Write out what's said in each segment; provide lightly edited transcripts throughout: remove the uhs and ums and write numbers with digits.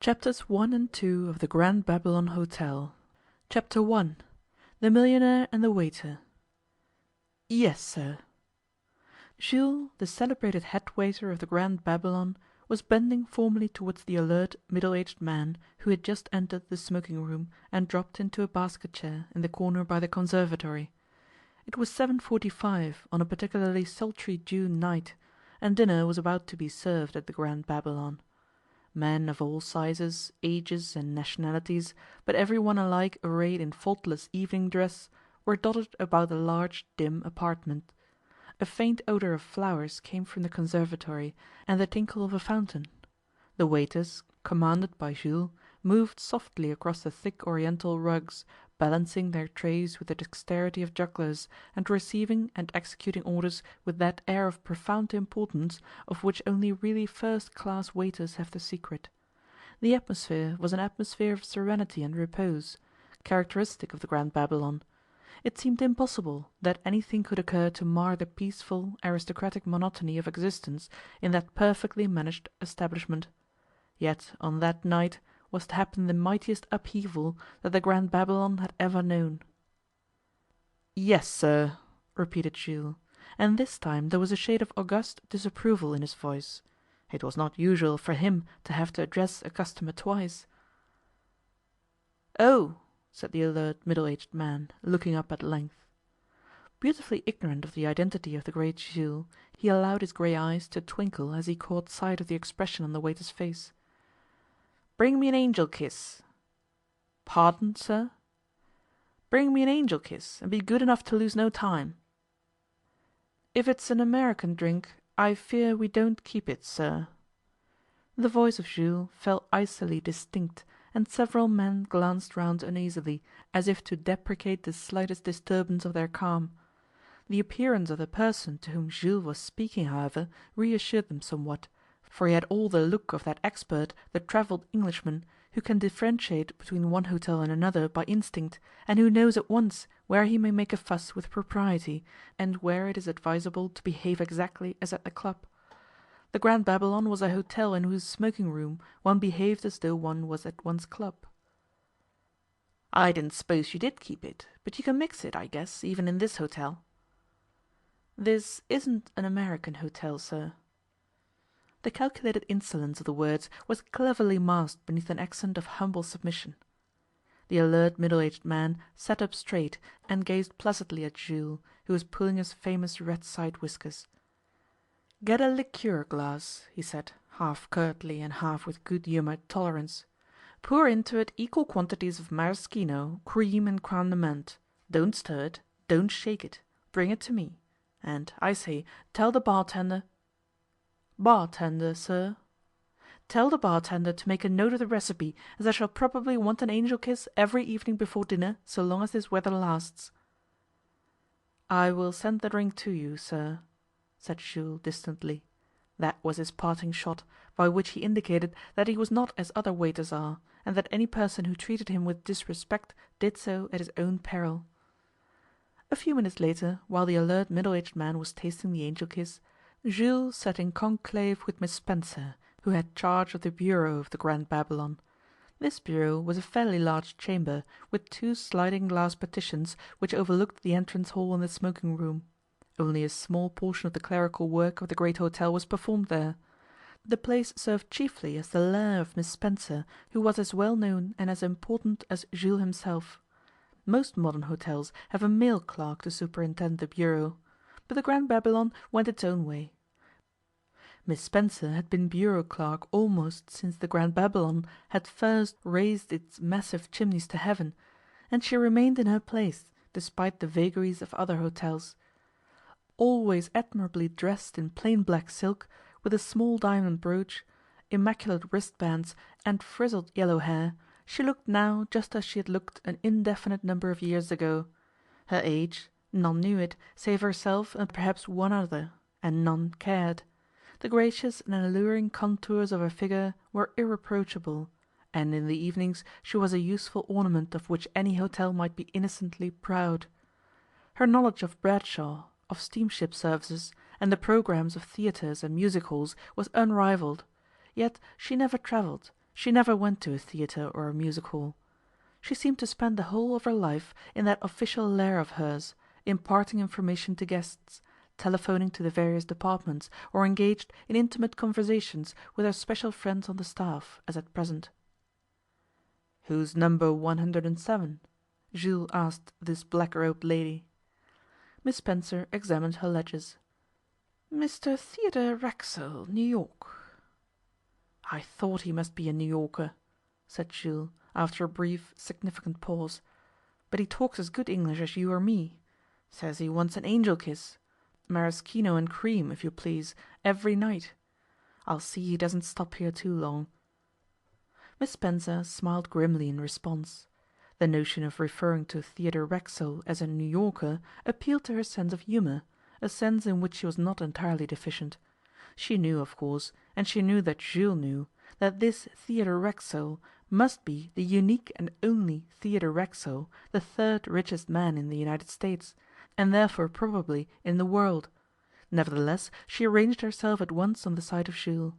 Chapters 1 and 2 of the Grand Babylon Hotel. Chapter 1. The Millionaire and the Waiter. Yes, sir. Jules, the celebrated head waiter of the Grand Babylon, was bending formally towards the alert, middle-aged man who had just entered the smoking-room and dropped into a basket chair in the corner by the conservatory. It was 7:45 on a particularly sultry June night, and dinner was about to be served at the Grand Babylon. Men of all sizes, ages, and nationalities, but everyone alike arrayed in faultless evening dress, were dotted about the large, dim apartment. A faint odor of flowers came from the conservatory and the tinkle of a fountain. The waiters, commanded by Jules, moved softly across the thick oriental rugs, balancing their trays with the dexterity of jugglers, and receiving and executing orders with that air of profound importance of which only really first-class waiters have the secret. The atmosphere was an atmosphere of serenity and repose, characteristic of the Grand Babylon. It seemed impossible that anything could occur to mar the peaceful, aristocratic monotony of existence in that perfectly managed establishment. Yet on that night was to happen the mightiest upheaval that the Grand Babylon had ever known. "Yes, sir," repeated Jules, and this time there was a shade of august disapproval in his voice. It was not usual for him to have to address a customer twice. "Oh!" said the alert middle-aged man, looking up at length. Beautifully ignorant of the identity of the great Jules, he allowed his grey eyes to twinkle as he caught sight of the expression on the waiter's face. "Bring me an angel kiss." "Pardon, sir?" "Bring me an angel kiss, and be good enough to lose no time." "If it's an American drink, I fear we don't keep it, sir." The voice of Jules fell icily distinct, and several men glanced round uneasily, as if to deprecate the slightest disturbance of their calm. The appearance of the person to whom Jules was speaking, however, reassured them somewhat, for he had all the look of that expert, the travelled Englishman, who can differentiate between one hotel and another by instinct, and who knows at once where he may make a fuss with propriety, and where it is advisable to behave exactly as at the club. The Grand Babylon was a hotel in whose smoking-room one behaved as though one was at one's club. "I didn't suppose you did keep it, but you can mix it, I guess, even in this hotel." "This isn't an American hotel, sir." The calculated insolence of the words was cleverly masked beneath an accent of humble submission. The alert middle-aged man sat up straight and gazed placidly at Jules, who was pulling his famous red side whiskers. "Get a liqueur glass," he said, half curtly and half with good-humoured tolerance. "Pour into it equal quantities of maraschino, cream, and crème de menthe. Don't stir it, don't shake it. Bring it to me. And, I say, tell the bartender—" "Bartender, sir?" "Tell the bartender to make a note of the recipe, as I shall probably want an angel kiss every evening before dinner so long as this weather lasts." "I will send the drink to you, sir," said Jules distantly. That was his parting shot, by which he indicated that he was not as other waiters are, and that any person who treated him with disrespect did so at his own peril. A few minutes later, while the alert middle-aged man was tasting the angel kiss, Jules sat in conclave with Miss Spencer, who had charge of the bureau of the Grand Babylon. This bureau was a fairly large chamber, with two sliding glass partitions which overlooked the entrance hall and the smoking-room. Only a small portion of the clerical work of the great hotel was performed there. The place served chiefly as the lair of Miss Spencer, who was as well known and as important as Jules himself. Most modern hotels have a male clerk to superintend the bureau, but the Grand Babylon went its own way. Miss Spencer had been bureau clerk almost since the Grand Babylon had first raised its massive chimneys to heaven, and she remained in her place despite the vagaries of other hotels. Always admirably dressed in plain black silk, with a small diamond brooch, immaculate wristbands, and frizzled yellow hair, she looked now just as she had looked an indefinite number of years ago. Her age, none knew it, save herself and perhaps one other, and none cared. The gracious and alluring contours of her figure were irreproachable, and in the evenings she was a useful ornament of which any hotel might be innocently proud. Her knowledge of Bradshaw, of steamship services, and the programmes of theatres and music halls was unrivalled. Yet she never travelled, She never went to a theatre or a music hall. She seemed to spend the whole of her life in that official lair of hers, imparting information to guests, telephoning to the various departments, or engaged in intimate conversations with her special friends on the staff, as at present. "Who's number 107?" Jules asked this black-robed lady. Miss Spencer examined her ledgers. "Mr. Theodore Racksole, New York." "I thought he must be a New Yorker," said Jules, after a brief, significant pause. "But he talks as good English as you or me. Says he wants an angel kiss. Maraschino and cream, if you please, every night. I'll see he doesn't stop here too long." Miss Spencer smiled grimly in response. The notion of referring to Theodore Racksole as a New Yorker appealed to her sense of humour, a sense in which she was not entirely deficient. She knew, of course, and she knew that Jules knew, that this Theodore Racksole must be the unique and only Theodore Racksole, the third richest man in the United States, and therefore probably in the world. Nevertheless, she arranged herself at once on the side of Jules.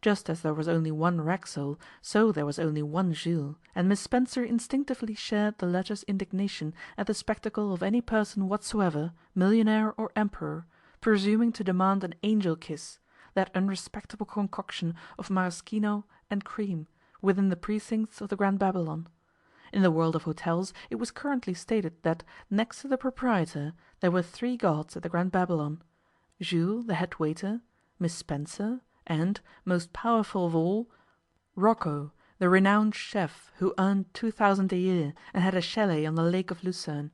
Just as there was only one Racksole, so there was only one Jules, and Miss Spencer instinctively shared the latter's indignation at the spectacle of any person whatsoever, millionaire or emperor, presuming to demand an angel kiss, that unrespectable concoction of maraschino and cream, within the precincts of the Grand Babylon. In the world of hotels it was currently stated that, next to the proprietor, there were 3 gods at the Grand Babylon: Jules, the head waiter, Miss Spencer, and, most powerful of all, Rocco, the renowned chef who earned 2,000 a year and had a chalet on the Lake of Lucerne.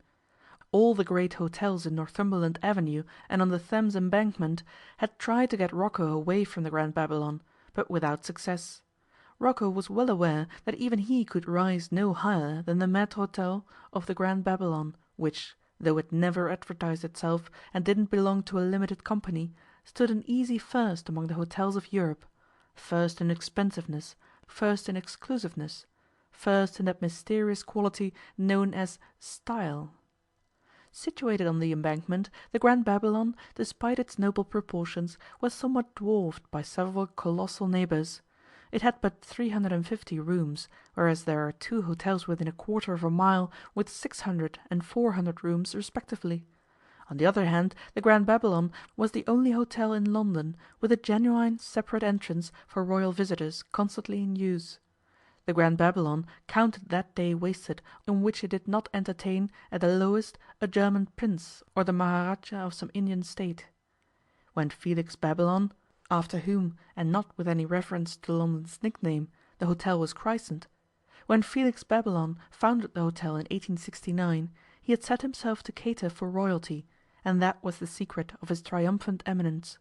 All the great hotels in Northumberland Avenue and on the Thames Embankment had tried to get Rocco away from the Grand Babylon, but without success. Rocco was well aware that even he could rise no higher than the maître hotel of the Grand Babylon, which, though it never advertised itself and didn't belong to a limited company, stood an easy first among the hotels of Europe, first in expensiveness, first in exclusiveness, first in that mysterious quality known as style. Situated on the Embankment, the Grand Babylon, despite its noble proportions, was somewhat dwarfed by several colossal neighbours. It had but 350 rooms, whereas there are 2 hotels within a quarter of a mile with 600 and 400 rooms respectively. On the other hand, the Grand Babylon was the only hotel in London with a genuine separate entrance for royal visitors constantly in use. The Grand Babylon counted that day wasted on which it did not entertain, at the lowest, a German prince or the Maharaja of some Indian state. When Félix Babylon, after whom, and not with any reference to London's nickname, the hotel was christened, when Félix Babylon founded the hotel in 1869, he had set himself to cater for royalty, and that was the secret of his triumphant eminence.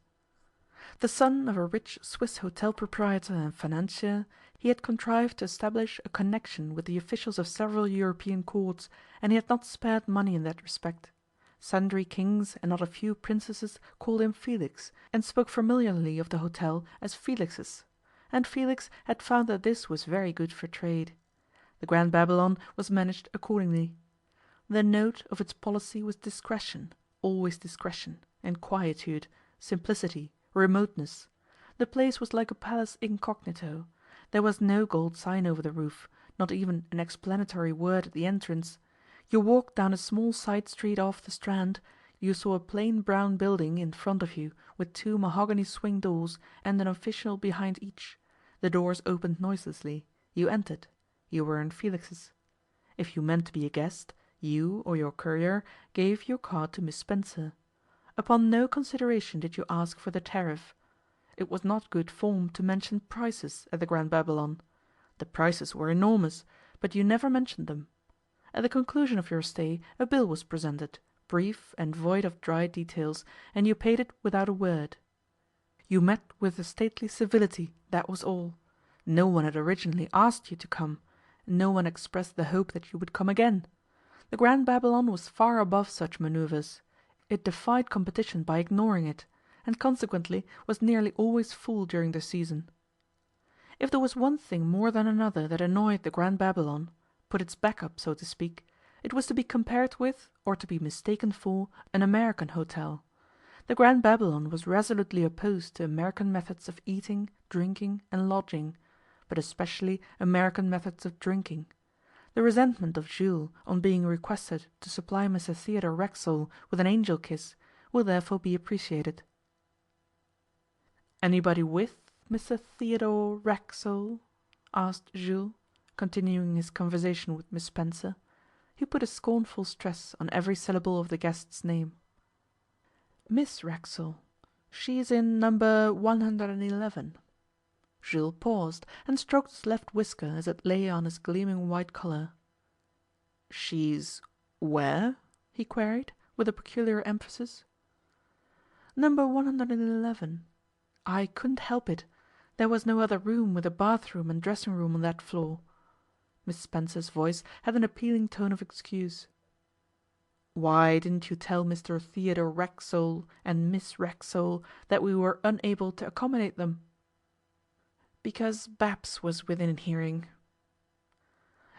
The son of a rich Swiss hotel proprietor and financier, he had contrived to establish a connection with the officials of several European courts, and he had not spared money in that respect. Sundry kings and not a few princesses called him Félix, and spoke familiarly of the hotel as Félix's, and Félix had found that this was very good for trade. The Grand Babylon was managed accordingly. The note of its policy was discretion, always discretion, and quietude, simplicity, remoteness. The place was like a palace incognito. There was no gold sign over the roof, not even an explanatory word at the entrance. You walked down a small side street off the Strand, you saw a plain brown building in front of you with 2 mahogany swing doors and an official behind each. The doors opened noiselessly. You entered. You were in Félix's. If you meant to be a guest, you or your courier gave your card to Miss Spencer. Upon no consideration did you ask for the tariff. It was not good form to mention prices at the Grand Babylon. The prices were enormous, but you never mentioned them. At the conclusion of your stay a bill was presented, brief and void of dry details, and you paid it without a word. You met with a stately civility, that was all. No one had originally asked you to come. No one expressed the hope that you would come again. The Grand Babylon was far above such manoeuvres. It defied competition by ignoring it, and consequently was nearly always full during the season. If there was one thing more than another that annoyed the Grand Babylon, put its back up, so to speak, it was to be compared with, or to be mistaken for, an American hotel. The Grand Babylon was resolutely opposed to American methods of eating, drinking, and lodging. but especially American methods of drinking. The resentment of Jules on being requested to supply Mr. Theodore Racksole with an angel kiss will therefore be appreciated. "Anybody with Mr. Theodore Racksole?" asked Jules, continuing his conversation with Miss Spencer. He put a scornful stress on every syllable of the guest's name. "Miss Racksole. She is in number 111. Jules paused and stroked his left whisker as it lay on his gleaming white collar. "She's where?" he queried, with a peculiar emphasis. "Number 111. I couldn't help it. There was no other room with a bathroom and dressing room on that floor." Miss Spencer's voice had an appealing tone of excuse. "Why didn't you tell Mr. Theodore Racksole and Miss Racksole that we were unable to accommodate them?" "Because Babs was within hearing."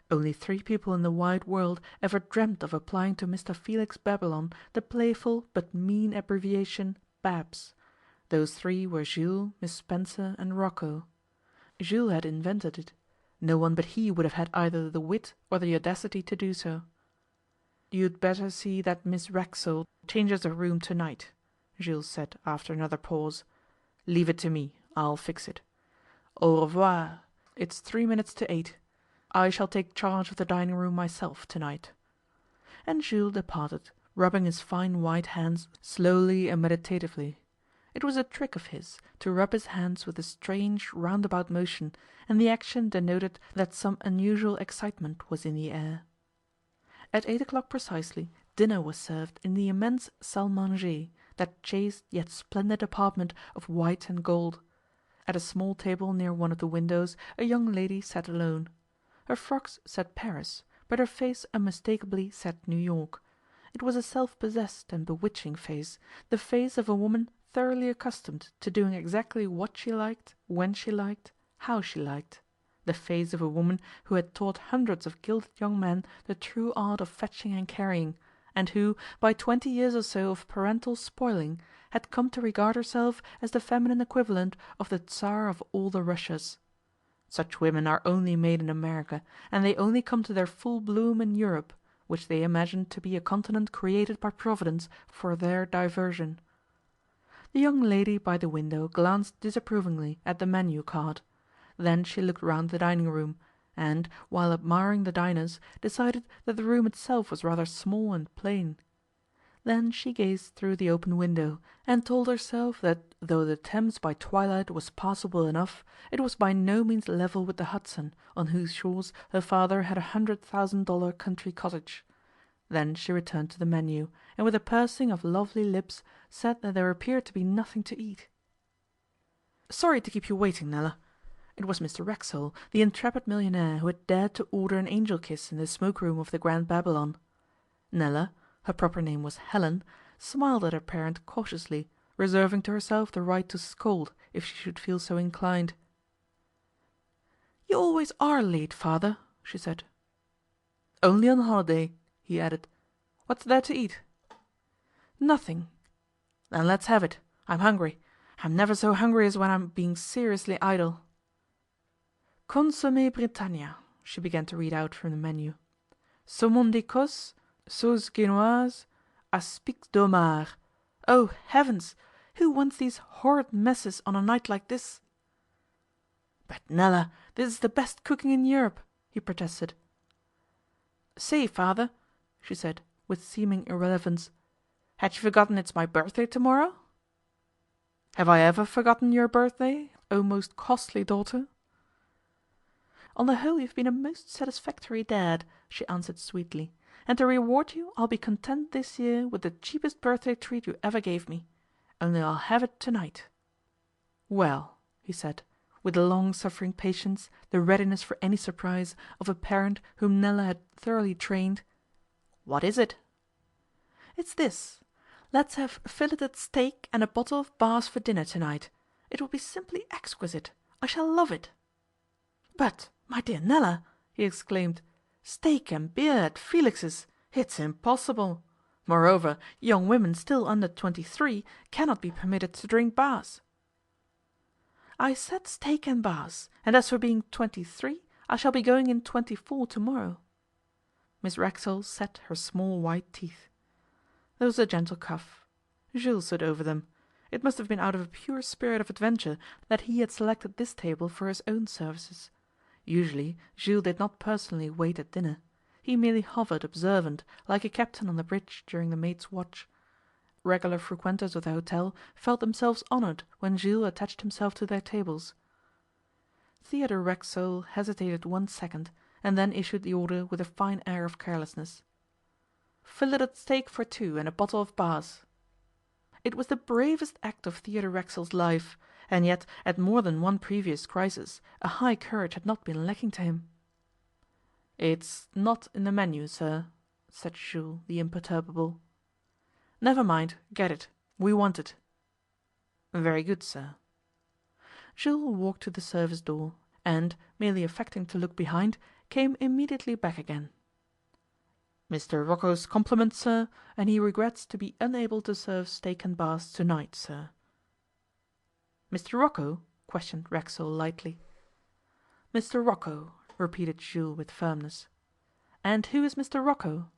Only 3 people in the wide world ever dreamt of applying to Mr. Felix Babylon the playful but mean abbreviation Babs. Those 3 were Jules, Miss Spencer, and Rocco. Jules had invented it. No one but he would have had either the wit or the audacity to do so. "You'd better see that Miss Racksole changes her room tonight," Jules said after another pause. "Leave it to me, I'll fix it. Au revoir. It's 3 minutes to 8. I shall take charge of the dining room myself tonight." And Jules departed, rubbing his fine white hands slowly and meditatively. It was a trick of his to rub his hands with a strange roundabout motion, and the action denoted that some unusual excitement was in the air. At 8 o'clock precisely, dinner was served in the immense salle à manger, that chaste yet splendid apartment of white and gold. At a small table near one of the windows a young lady sat alone. Her frocks said Paris, but her face unmistakably said New York. It was a self-possessed and bewitching face, the face of a woman thoroughly accustomed to doing exactly what she liked, when she liked, how she liked, the face of a woman who had taught hundreds of gilded young men the true art of fetching and carrying, and who, by 20 years or so of parental spoiling, had come to regard herself as the feminine equivalent of the Tsar of all the Russias. Such women are only made in America, and they only come to their full bloom in Europe, which they imagine to be a continent created by Providence for their diversion. The young lady by the window glanced disapprovingly at the menu card. Then she looked round the dining room, and, while admiring the diners, decided that the room itself was rather small and plain. Then she gazed through the open window, and told herself that though the Thames by twilight was passable enough, it was by no means level with the Hudson, on whose shores her father had $100,000 country cottage. Then she returned to the menu, and with a pursing of lovely lips said that there appeared to be nothing to eat. "Sorry to keep you waiting, Nella." It was Mr. Racksole, the intrepid millionaire who had dared to order an angel kiss in the smoke-room of the Grand Babylon. Nella, her proper name was Helen, smiled at her parent cautiously, reserving to herself the right to scold if she should feel so inclined. "You always are late, father," she said. "Only on holiday," he added. "What's there to eat?" "Nothing." "Then let's have it. I'm hungry. I'm never so hungry as when I'm being seriously idle." "Consommé Britannia," she began to read out from the menu. "Saumon d'Écosse, sauce génoise, aspics d'homard. Oh, heavens! Who wants these horrid messes on a night like this?" "But, Nella, this is the best cooking in Europe," he protested. "Say, father," she said, with seeming irrelevance, "had you forgotten it's my birthday tomorrow?" "Have I ever forgotten your birthday, O most costly daughter?" "On the whole you've been a most satisfactory dad," she answered sweetly, "and to reward you I'll be content this year with the cheapest birthday treat you ever gave me. Only I'll have it tonight." "Well," he said, with the long-suffering patience, the readiness for any surprise, of a parent whom Nella had thoroughly trained, "what is it?" "It's this. Let's have filleted steak and a bottle of Bass for dinner tonight. It will be simply exquisite. I shall love it." "But, my dear Nella," he exclaimed, "steak and beer at Felix's! It's impossible. Moreover, young women still under 23 cannot be permitted to drink Bass." I said steak and Bass, and as for being 23, I shall be going in 24 tomorrow." Miss Racksole set her small white teeth. There was a gentle cough. Jules stood over them. It must have been out of a pure spirit of adventure that he had selected this table for his own services. Usually Jules did not personally wait at dinner. He merely hovered observant, like a captain on the bridge during the mate's watch. Regular frequenters of the hotel felt themselves honoured when Jules attached himself to their tables. Theodore Racksole hesitated 1 second, and then issued the order with a fine air of carelessness. "Filleted steak for 2 and a bottle of Bass." It was the bravest act of Theodore Racksole's life, and yet at more than one previous crisis a high courage had not been lacking to him. "It's not in the menu, sir," said Jules the imperturbable. "Never mind, get it. We want it." "Very good, sir." Jules walked to the service door, and, merely affecting to look behind, came immediately back again. "Mr. Rocco's compliments, sir, and he regrets to be unable to serve steak and Bass tonight, sir." "Mr. Rocco?" questioned Racksole lightly. "Mr. Rocco," repeated Jules with firmness. "And who is Mr. Rocco?"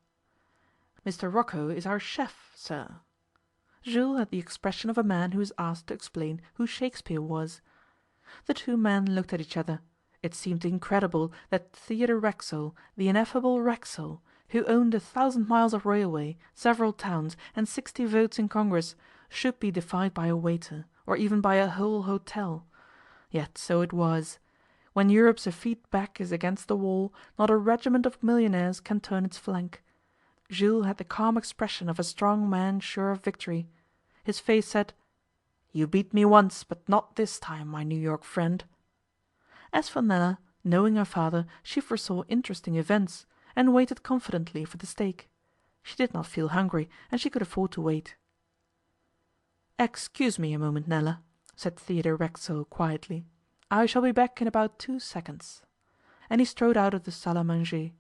"Mr. Rocco is our chef, sir." Jules had the expression of a man who is asked to explain who Shakespeare was. The two men looked at each other. It seemed incredible that Theodore Racksole, the ineffable Racksole, who owned 1,000 miles of railway, several towns, and 60 votes in Congress, should be defied by a waiter, or even by a whole hotel. Yet so it was. When Europe's effete back is against the wall, not a regiment of millionaires can turn its flank. Jules had the calm expression of a strong man sure of victory. His face said, "You beat me once, but not this time, my New York friend." As for Nella, knowing her father, she foresaw interesting events, and waited confidently for the steak. She did not feel hungry, and she could afford to wait. "Excuse me a moment, Nella," said Theodore Racksole quietly. "I shall be back in about 2 seconds." And he strode out of the salle à manger.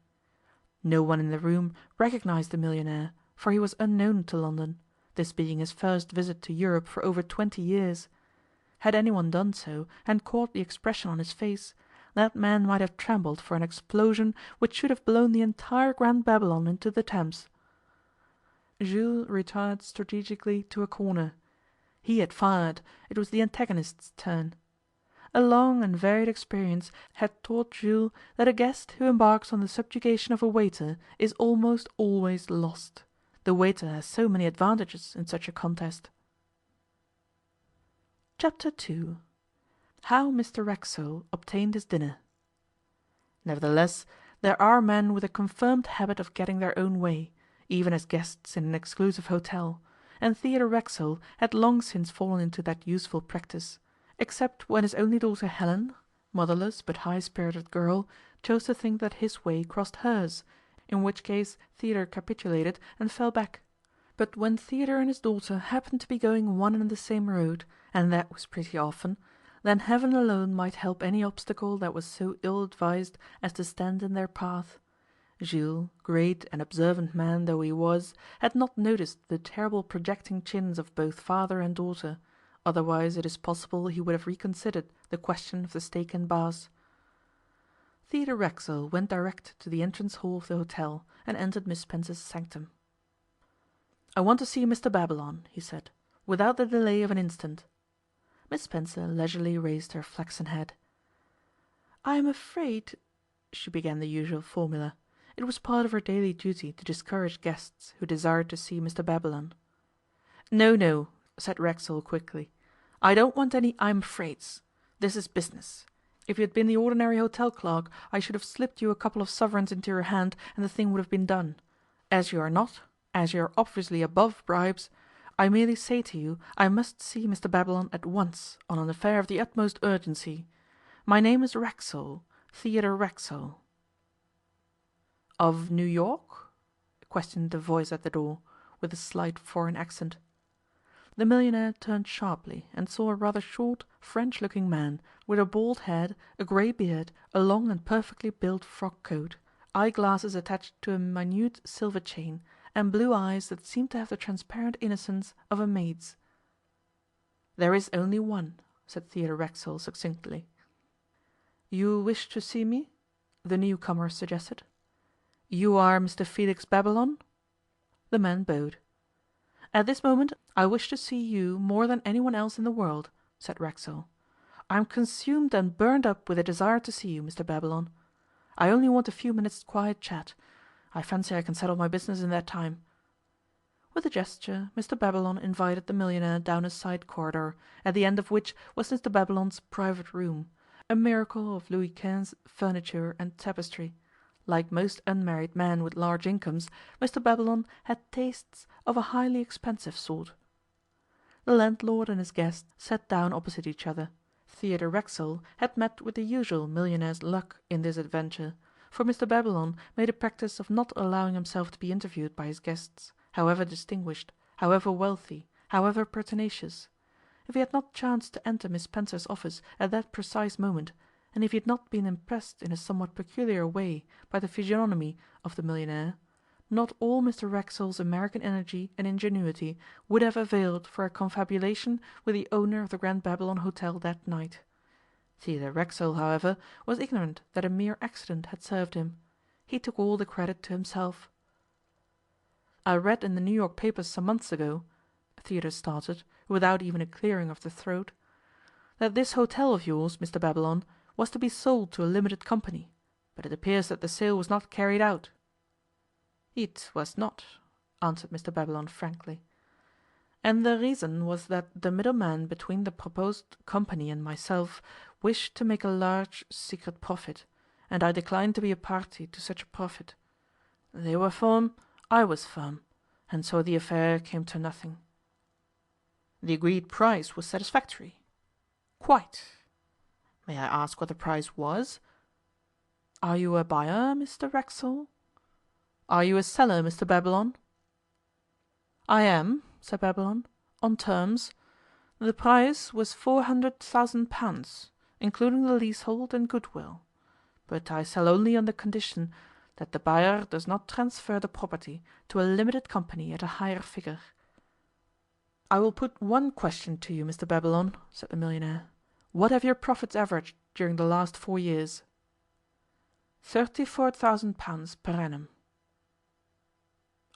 No one in the room recognized the millionaire, for he was unknown to London, this being his first visit to Europe for over 20 years. Had anyone done so, and caught the expression on his face, that man might have trembled for an explosion which should have blown the entire Grand Babylon into the Thames. Jules retired strategically to a corner. He had fired, it was the antagonist's turn. A long and varied experience had taught Jules that a guest who embarks on the subjugation of a waiter is almost always lost. The waiter has so many advantages in such a contest. Chapter 2. How Mr. Racksole obtained his dinner. Nevertheless, there are men with a confirmed habit of getting their own way, even as guests in an exclusive hotel, and Theodore Racksole had long since fallen into that useful practice, except when his only daughter Helen, motherless but high-spirited girl, chose to think that his way crossed hers, in which case Theodore capitulated and fell back. But when Theodore and his daughter happened to be going one and the same road, and that was pretty often, then heaven alone might help any obstacle that was so ill-advised as to stand in their path. Jules, great and observant man though he was, had not noticed the terrible projecting chins of both father and daughter, otherwise it is possible he would have reconsidered the question of the steak and Bass. Theodore Racksole went direct to the entrance hall of the hotel, and entered Miss Spencer's sanctum. "I want to see Mr. Babylon," he said, "without the delay of an instant." Miss Spencer leisurely raised her flaxen head. "I am afraid," she began the usual formula. It was part of her daily duty to discourage guests who desired to see Mr. Babylon. "No, no," said Racksole quickly. "I don't want any I'm afraids. This is business. If you had been the ordinary hotel clerk, I should have slipped you a couple of sovereigns into your hand and the thing would have been done. As you are not, as you are obviously above bribes, I merely say to you I must see Mr. Babylon at once on an affair of the utmost urgency. My name is Racksole, Theodore Racksole." "Of New York?" questioned the voice at the door, with a slight foreign accent. The millionaire turned sharply and saw a rather short, French-looking man, with a bald head, a grey beard, a long and perfectly built frock coat, eye-glasses attached to a minute silver chain, and blue eyes that seemed to have the transparent innocence of a maid's. "There is only one," said Theodore Racksole succinctly. You wish to see me? The newcomer suggested. You are Mr. Felix Babylon? The man bowed. At this moment I wish to see you more than anyone else in the world, said Racksole. I am consumed and burned up with a desire to see you, Mr. Babylon. I only want a few minutes' quiet chat. I fancy I can settle my business in that time. With a gesture, Mr. Babylon invited the millionaire down a side corridor, at the end of which was Mr. Babylon's private room, a miracle of Louis XV furniture and tapestry. Like most unmarried men with large incomes, Mr. Babylon had tastes of a highly expensive sort. The landlord and his guest sat down opposite each other. Theodore Racksole had met with the usual millionaire's luck in this adventure, for Mr. Babylon made a practice of not allowing himself to be interviewed by his guests, however distinguished, however wealthy, however pertinacious. If he had not chanced to enter Miss Spencer's office at that precise moment, and if he had not been impressed in a somewhat peculiar way by the physiognomy of the millionaire, not all Mr. Racksole's American energy and ingenuity would have availed for a confabulation with the owner of the Grand Babylon Hotel that night. Theodore Racksole, however, was ignorant that a mere accident had served him. He took all the credit to himself. I read in the New York papers some months ago, Theodore started, without even a clearing of the throat, that this hotel of yours, Mr. Babylon, was to be sold to a limited company, but it appears that the sale was not carried out. It was not, answered Mr. Babylon frankly. And the reason was that the middleman between the proposed company and myself wished to make a large secret profit, and I declined to be a party to such a profit. They were firm, I was firm, and so the affair came to nothing. The agreed price was satisfactory. Quite. May I ask what the price was? Are you a buyer, Mr. Racksole? Are you a seller, Mr. Babylon? I am, said Babylon, on terms. The price was £400,000, including the leasehold and goodwill. But I sell only on the condition that the buyer does not transfer the property to a limited company at a higher figure. I will put one question to you, Mr. Babylon, said the millionaire. What have your profits averaged during the last 4 years? £34,000 per annum.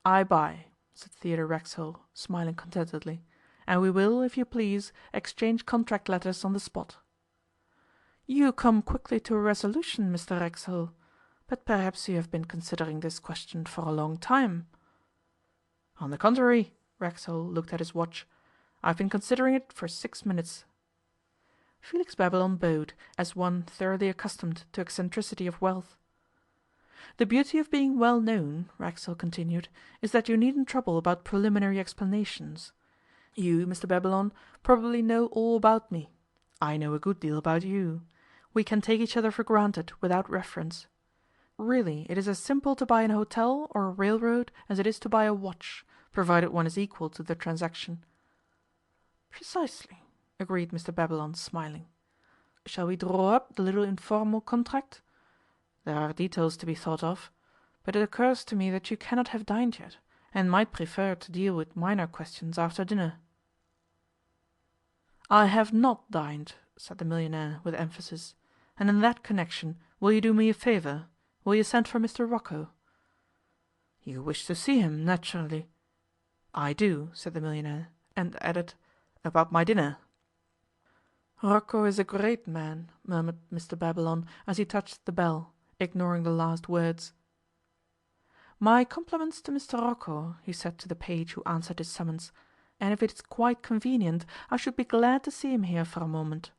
I buy, said Theodore Racksole, smiling contentedly, and we will, if you please, exchange contract letters on the spot. You come quickly to a resolution, Mr. Racksole, but perhaps you have been considering this question for a long time. On the contrary, Racksole looked at his watch. I've been considering it for 6 minutes. Felix Babylon bowed, as one thoroughly accustomed to eccentricity of wealth. The beauty of being well known, Racksole continued, is that you needn't trouble about preliminary explanations. You, Mr. Babylon, probably know all about me. I know a good deal about you. We can take each other for granted without reference. Really, it is as simple to buy an hotel or a railroad as it is to buy a watch, provided one is equal to the transaction. Precisely, agreed Mr. Babylon, smiling. Shall we draw up the little informal contract? There are details to be thought of, but it occurs to me that you cannot have dined yet, and might prefer to deal with minor questions after dinner. I have not dined, said the millionaire with emphasis, and in that connection will you do me a favour? Will you send for Mr. Rocco? You wish to see him, naturally. I do, said the millionaire, and added, about my dinner. Rocco is a great man, murmured Mr. Babylon as he touched the bell, ignoring the last words. My compliments to Mr. Rocco, he said to the page who answered his summons, and if it is quite convenient, I should be glad to see him here for a moment.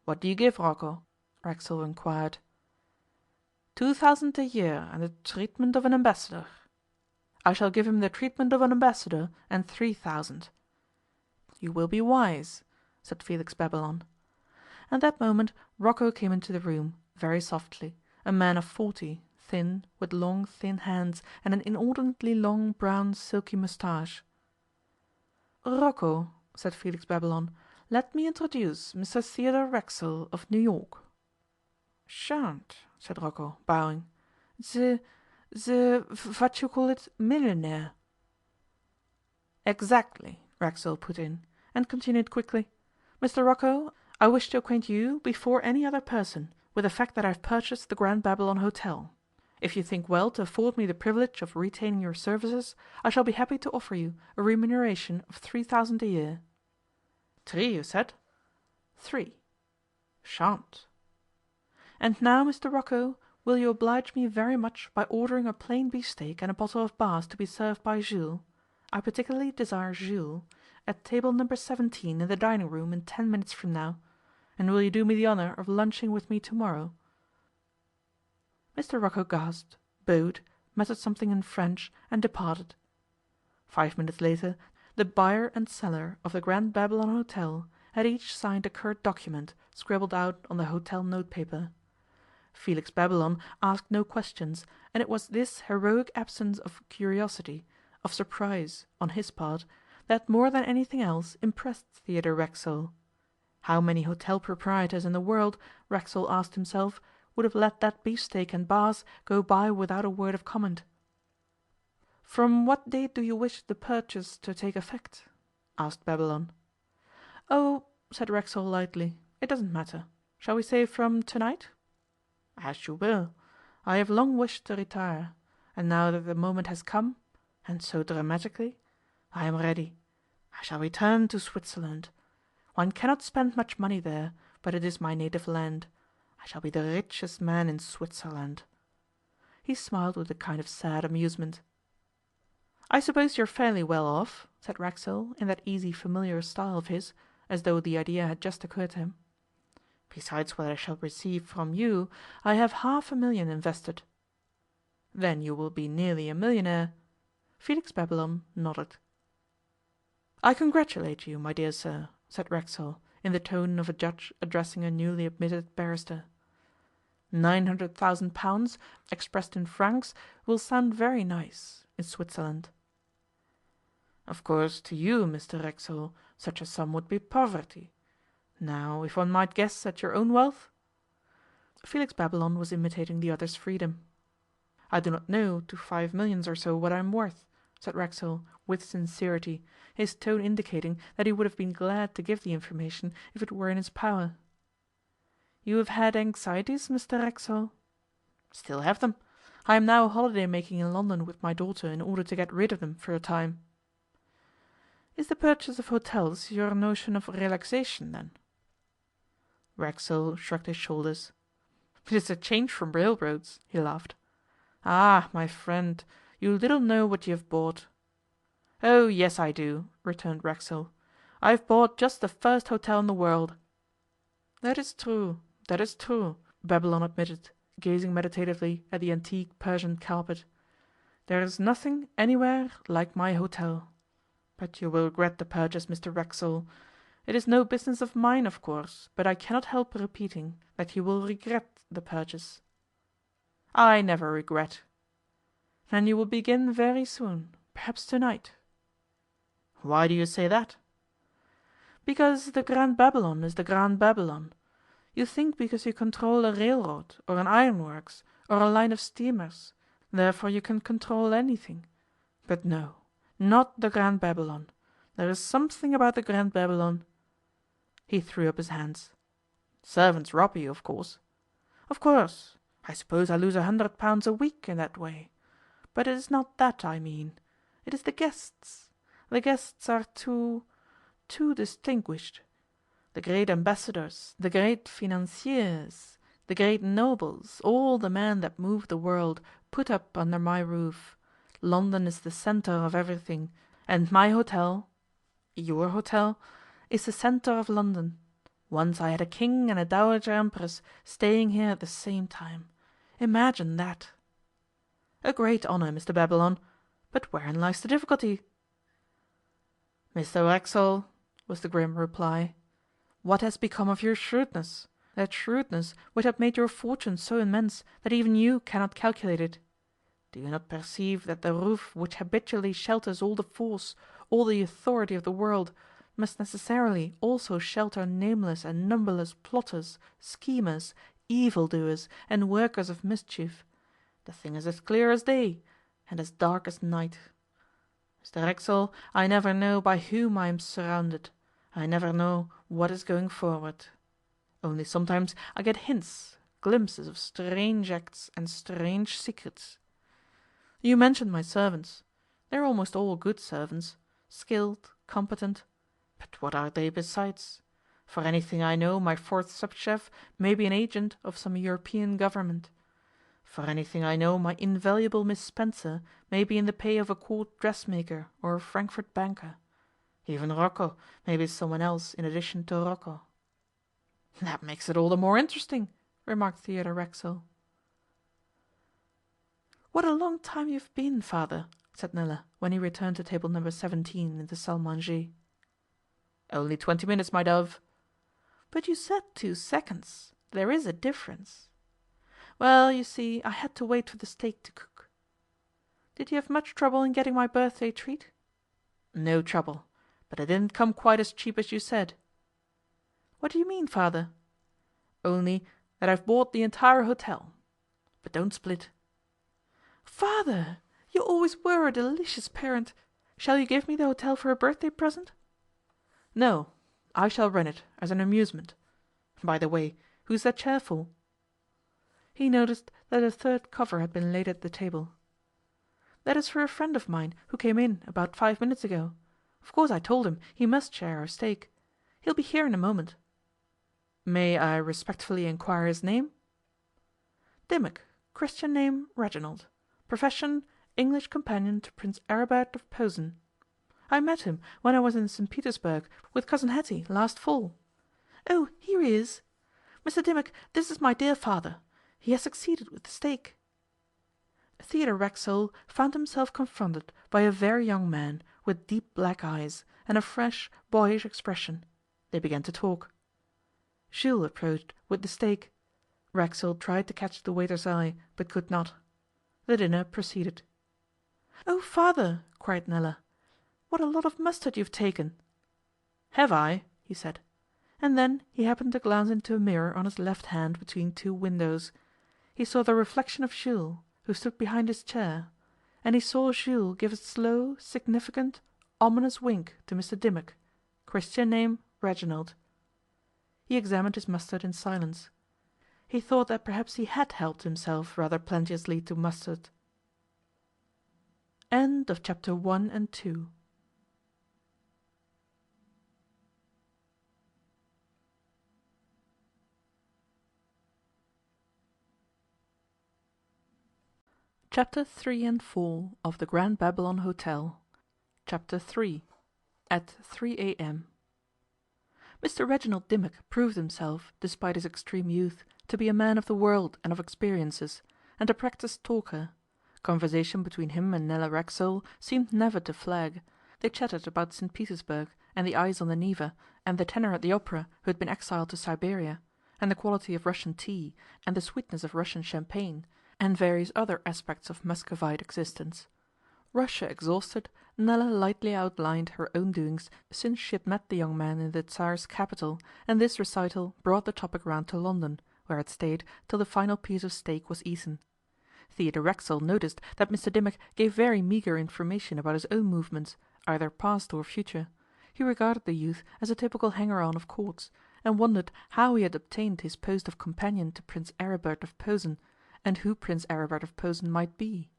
What do you give Rocco? Racksole inquired. 2,000 a year and the treatment of an ambassador. I shall give him the treatment of an ambassador and 3,000. You will be wise, said Felix Babylon. At that moment Rocco came into the room, very softly, a man of 40, thin, with long thin hands and an inordinately long brown silky moustache. Rocco, said Felix Babylon, let me introduce Mr. Theodore Racksole of New York. Shan't, said Rocco, bowing. The what you call it, millionaire. Exactly, Racksole put in, and continued quickly. Mr Rocco, I wish to acquaint you, before any other person, with the fact that I have purchased the Grand Babylon Hotel. If you think well to afford me the privilege of retaining your services, I shall be happy to offer you a remuneration of 3,000 a year. 3, you said? 3. Shan't. And now, Mr Rocco, will you oblige me very much by ordering a plain beefsteak and a bottle of Bass to be served by Jules, I particularly desire Jules, at table number 17 in the dining room in 10 minutes from now, and will you do me the honour of lunching with me tomorrow? Mr Rocco gasped, bowed, muttered something in French, and departed. 5 minutes later, the buyer and seller of the Grand Babylon Hotel had each signed a curt document scribbled out on the hotel notepaper. Felix Babylon asked no questions, and it was this heroic absence of curiosity, of surprise, on his part, that more than anything else impressed Theodore Racksole. How many hotel proprietors in the world, Racksole asked himself, would have let that beefsteak and Bass go by without a word of comment? "From what date do you wish the purchase to take effect?" asked Babylon. "Oh," said Racksole lightly, "it doesn't matter. Shall we say from tonight?" "As you will. I have long wished to retire, and now that the moment has come, and so dramatically, I am ready. I shall return to Switzerland. One cannot spend much money there, but it is my native land. I shall be the richest man in Switzerland." He smiled with a kind of sad amusement. "I suppose you're fairly well off," said Racksole, in that easy familiar style of his, as though the idea had just occurred to him. "Besides what I shall receive from you, I have 500,000 invested." "Then you will be nearly a millionaire." Felix Babylon nodded. "I congratulate you, my dear sir," said Racksole, in the tone of a judge addressing a newly admitted barrister. 900,000 pounds, expressed in francs, will sound very nice in Switzerland. "Of course, to you, Mr Racksole, such a sum would be poverty. Now, if one might guess at your own wealth?" Felix Babylon was imitating the other's freedom. "I do not know to 5 millions or so what I am worth," said Racksole, with sincerity, his tone indicating that he would have been glad to give the information if it were in his power. "You have had anxieties, Mr Racksole?" "Still have them. I am now holiday making in London with my daughter in order to get rid of them for a time." "Is the purchase of hotels your notion of relaxation, then?" Racksole shrugged his shoulders. "It is a change from railroads," he laughed. "Ah, my friend, you little know what you have bought." "Oh, yes, I do," returned Racksole. "I have bought just the first hotel in the world." "That is true, that is true," Babylon admitted, gazing meditatively at the antique Persian carpet. "There is nothing anywhere like my hotel. But you will regret the purchase, Mr Racksole. It is no business of mine, of course, but I cannot help repeating that you will regret the purchase." "I never regret." "Then you will begin very soon, perhaps tonight." "Why do you say that?" "Because the Grand Babylon is the Grand Babylon. You think because you control a railroad, or an ironworks, or a line of steamers, therefore you can control anything. But no, not the Grand Babylon. There is something about the Grand Babylon." He threw up his hands. "Servants rob you, of course." "Of course. I suppose I lose £100 a week in that way. But it is not that I mean. It is the guests. The guests are too distinguished. The great ambassadors, the great financiers, the great nobles, all the men that move the world, put up under my roof. London is the centre of everything, and my hotel, your hotel, is the centre of London. Once I had a king and a dowager empress staying here at the same time. Imagine that." "A great honour, Mr Babylon. But wherein lies the difficulty?" "Mr Racksole," was the grim reply, "what has become of your shrewdness, that shrewdness which had made your fortune so immense that even you cannot calculate it? Do you not perceive that the roof which habitually shelters all the force, all the authority of the world, must necessarily also shelter nameless and numberless plotters, schemers, evildoers, and workers of mischief? The thing is as clear as day, and as dark as night. Mr Racksole, I never know by whom I am surrounded. I never know what is going forward. Only sometimes I get hints, glimpses of strange acts and strange secrets. You mentioned my servants. They're almost all good servants, skilled, competent. But what are they besides? For anything I know, my fourth sub-chef may be an agent of some European government. For anything I know, my invaluable Miss Spencer may be in the pay of a court dressmaker or a Frankfurt banker. Even Rocco may be someone else in addition to Rocco. That makes it all the more interesting, remarked Theodore Racksole. What a long time you've been, father, said Nella, when he returned to table number 17 in the salle à manger. Only 20 minutes, my dove. But you said 2 seconds. There is a difference. Well, you see, I had to wait for the steak to cook. Did you have much trouble in getting my birthday treat? No trouble, but it didn't come quite as cheap as you said. What do you mean, father? Only that I've bought the entire hotel. But don't split. Father, you always were a delicious parent. Shall you give me the hotel for a birthday present? No, I shall run it, as an amusement. By the way, who's that chair for? He noticed that a third cover had been laid at the table. That is for a friend of mine who came in about 5 minutes ago. Of course I told him he must share our steak. He'll be here in a moment. May I respectfully inquire his name? Dimmock, Christian name Reginald. Profession, English companion to Prince Aribert of Posen. I met him when I was in St. Petersburg with cousin Hetty last fall. Oh, here he is. Mr. Dimmock, this is my dear father. He has succeeded with the steak. Theodore Racksole found himself confronted by a very young man with deep black eyes and a fresh, boyish expression. They began to talk. Jules approached with the steak. Racksole tried to catch the waiter's eye, but could not. The dinner proceeded. "Oh, father," cried Nella, "what a lot of mustard you've taken!" "Have I?" he said. And then he happened to glance into a mirror on his left hand between 2 windows. He saw the reflection of Jules, who stood behind his chair, and he saw Jules give a slow, significant, ominous wink to Mr. Dimmock, Christian name Reginald. He examined his mustard in silence. He thought that perhaps he had helped himself rather plenteously to mustard. End of chapter 1 and 2. Chapter 3 and 4 of the Grand Babylon Hotel. Chapter 3. At 3 a.m. Mr. Reginald Dimmock proved himself, despite his extreme youth, to be a man of the world and of experiences, and a practised talker. Conversation between him and Nella Racksole seemed never to flag. They chatted about St. Petersburg, and the ice on the Neva, and the tenor at the opera who had been exiled to Siberia, and the quality of Russian tea, and the sweetness of Russian champagne, and various other aspects of Muscovite existence. Russia exhausted, Nella lightly outlined her own doings since she had met the young man in the Tsar's capital, and this recital brought the topic round to London, where it stayed till the final piece of steak was eaten. Theodore Racksole noticed that Mr. Dimmock gave very meagre information about his own movements, either past or future. He regarded the youth as a typical hanger-on of courts, and wondered how he had obtained his post of companion to Prince Aribert of Posen, and who Prince Aribert of Posen might be.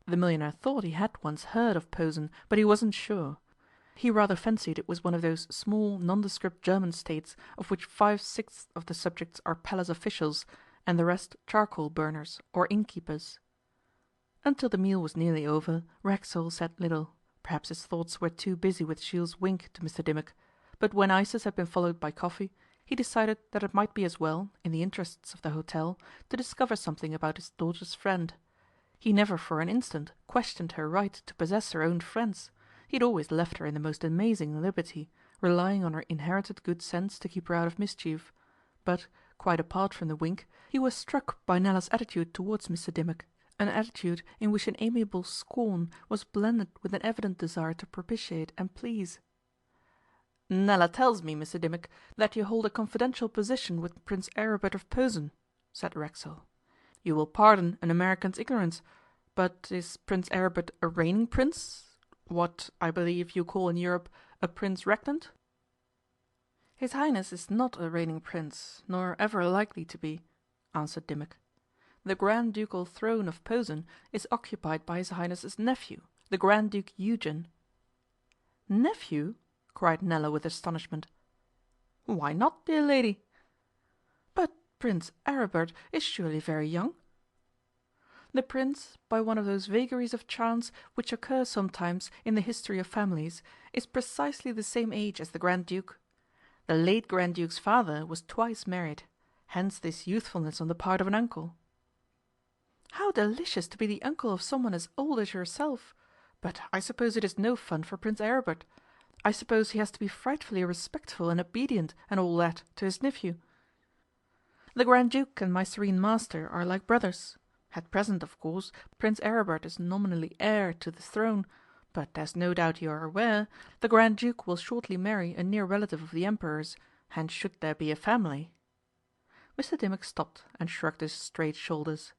The millionaire thought he had once heard of Posen, but he wasn't sure. He rather fancied it was one of those small nondescript German states of which 5/6 of the subjects are palace officials, and the rest charcoal burners or innkeepers. Until the meal was nearly over, Racksole said little. Perhaps his thoughts were too busy with Jules' wink to Mr. Dimmock, but when ices had been followed by coffee, he decided that it might be as well, in the interests of the hotel, to discover something about his daughter's friend. He never for an instant questioned her right to possess her own friends. He had always left her in the most amazing liberty, relying on her inherited good sense to keep her out of mischief. But, quite apart from the wink, he was struck by Nella's attitude towards Mr. Dimmock, an attitude in which an amiable scorn was blended with an evident desire to propitiate and please. "Nella tells me, Mr. Dimmock, that you hold a confidential position with Prince Aribert of Posen," said Racksole. "You will pardon an American's ignorance, but is Prince Aribert a reigning prince? What, I believe, you call in Europe a prince regnant?" His Highness is not a reigning prince, nor ever likely to be, answered Dimmock. The Grand Ducal throne of Posen is occupied by his Highness's nephew, the Grand Duke Eugen. Nephew? Cried Nella with astonishment. Why not, dear lady? But Prince Aribert is surely very young. The prince, by one of those vagaries of chance which occur sometimes in the history of families, is precisely the same age as the Grand Duke. The late Grand Duke's father was twice married, hence this youthfulness on the part of an uncle. How delicious to be the uncle of someone as old as yourself! But I suppose it is no fun for Prince Aribert. I suppose he has to be frightfully respectful and obedient and all that to his nephew. The Grand Duke and my serene master are like brothers. At present, of course, Prince Aribert is nominally heir to the throne, but as no doubt you are aware, the Grand Duke will shortly marry a near relative of the Emperor's, and should there be a family... Mr. Dimmock stopped and shrugged his straight shoulders.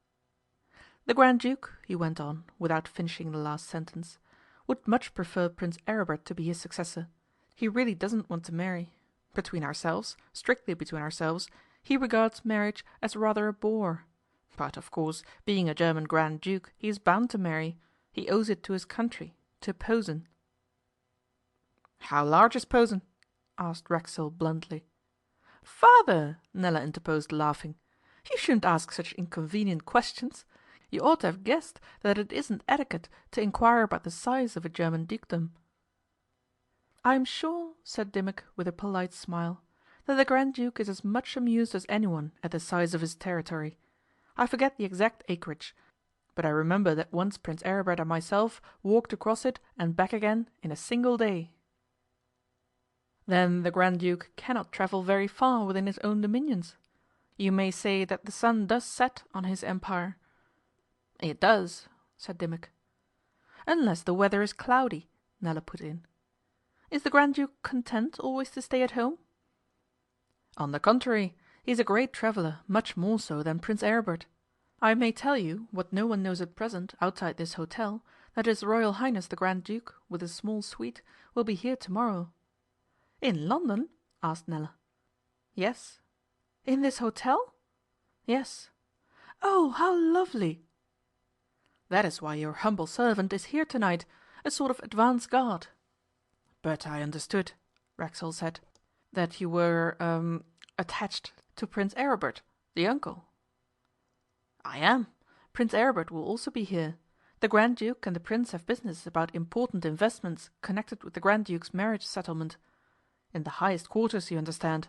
The Grand Duke, he went on, without finishing the last sentence, would much prefer Prince Aribert to be his successor. He really doesn't want to marry. Between ourselves, strictly between ourselves, he regards marriage as rather a bore. But, of course, being a German Grand Duke, he is bound to marry. He owes it to his country, to Posen. How large is Posen? Asked Racksole bluntly. Father, Nella interposed, laughing, you shouldn't ask such inconvenient questions. You ought to have guessed that it isn't etiquette to inquire about the size of a German dukedom. I am sure, said Dimmock with a polite smile, that the Grand Duke is as much amused as anyone at the size of his territory. I forget the exact acreage, but I remember that once Prince Aribert and myself walked across it and back again in a single day. Then the Grand Duke cannot travel very far within his own dominions. You may say that the sun does set on his empire. It does, said Dimmock. Unless the weather is cloudy, Nella put in. Is the Grand Duke content always to stay at home? On the contrary, he is a great traveller, much more so than Prince Aribert. I may tell you, what no one knows at present outside this hotel, that His Royal Highness the Grand Duke, with a small suite, will be here tomorrow. In London? asked Nella. Yes. In this hotel? Yes. Oh, how lovely! That is why your humble servant is here tonight, a sort of advance guard. But I understood, Racksole said, that you were, attached to Prince Aribert, the uncle. I am. Prince Aribert will also be here. The Grand Duke and the Prince have business about important investments connected with the Grand Duke's marriage settlement. In the highest quarters, you understand.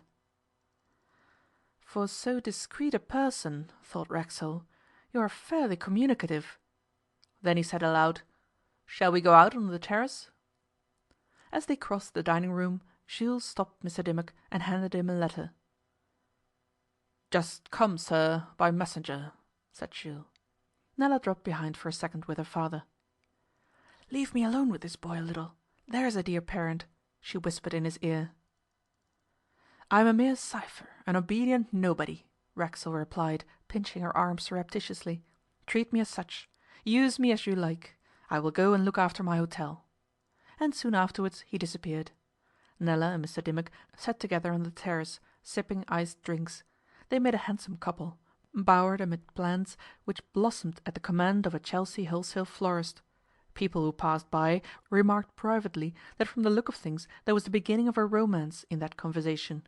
For so discreet a person, thought Racksole, you are fairly communicative. Then he said aloud, Shall we go out on the terrace? As they crossed the dining room, Jules stopped Mr. Dimmock and handed him a letter. Just come, sir, by messenger, said Jules. Nella dropped behind for a second with her father. Leave me alone with this boy a little. There's a dear parent, she whispered in his ear. I am a mere cipher, an obedient nobody, Racksole replied, pinching her arm surreptitiously. Treat me as such. Use me as you like. I will go and look after my hotel. And soon afterwards he disappeared. Nella and Mr. Dimmock sat together on the terrace, sipping iced drinks. They made a handsome couple, bowered amid plants which blossomed at the command of a Chelsea wholesale florist. People who passed by remarked privately that from the look of things there was the beginning of a romance in that conversation.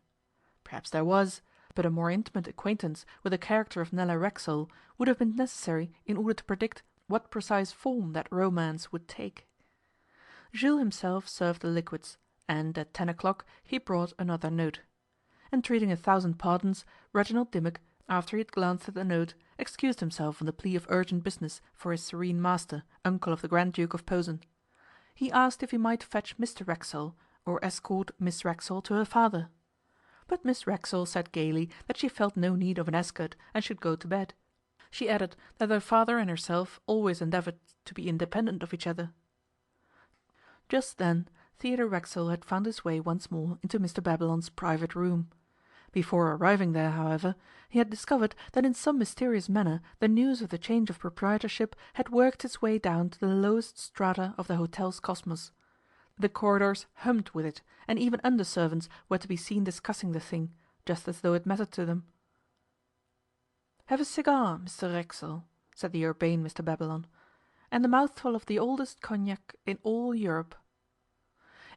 Perhaps there was, but a more intimate acquaintance with the character of Nella Racksole would have been necessary in order to predict what precise form that romance would take. Jules himself served the liquids, and at 10 o'clock he brought another note. Entreating 1,000 pardons, Reginald Dimmock, after he had glanced at the note, excused himself on the plea of urgent business for his serene master, uncle of the Grand Duke of Posen. He asked if he might fetch Mr. Racksole, or escort Miss Racksole to her father. But Miss Racksole said gaily that she felt no need of an escort and should go to bed. She added that her father and herself always endeavoured to be independent of each other. Just then Theodore Racksole had found his way once more into Mr. Babylon's private room. Before arriving there, however, he had discovered that in some mysterious manner the news of the change of proprietorship had worked its way down to the lowest strata of the hotel's cosmos. The corridors hummed with it, and even under-servants were to be seen discussing the thing, just as though it mattered to them. "Have a cigar, Mr Racksole," said the urbane Mr Babylon, "and a mouthful of the oldest cognac in all Europe."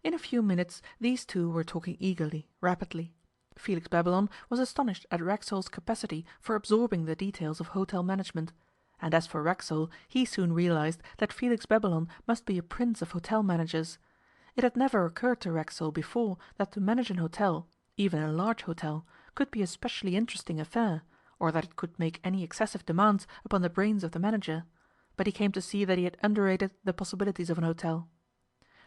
In a few minutes these two were talking eagerly, rapidly. Felix Babylon was astonished at Racksole's capacity for absorbing the details of hotel management, and as for Racksole, he soon realized that Felix Babylon must be a prince of hotel managers. It had never occurred to Racksole before that to manage an hotel, even a large hotel, could be a specially interesting affair, or that it could make any excessive demands upon the brains of the manager, but he came to see that he had underrated the possibilities of an hotel.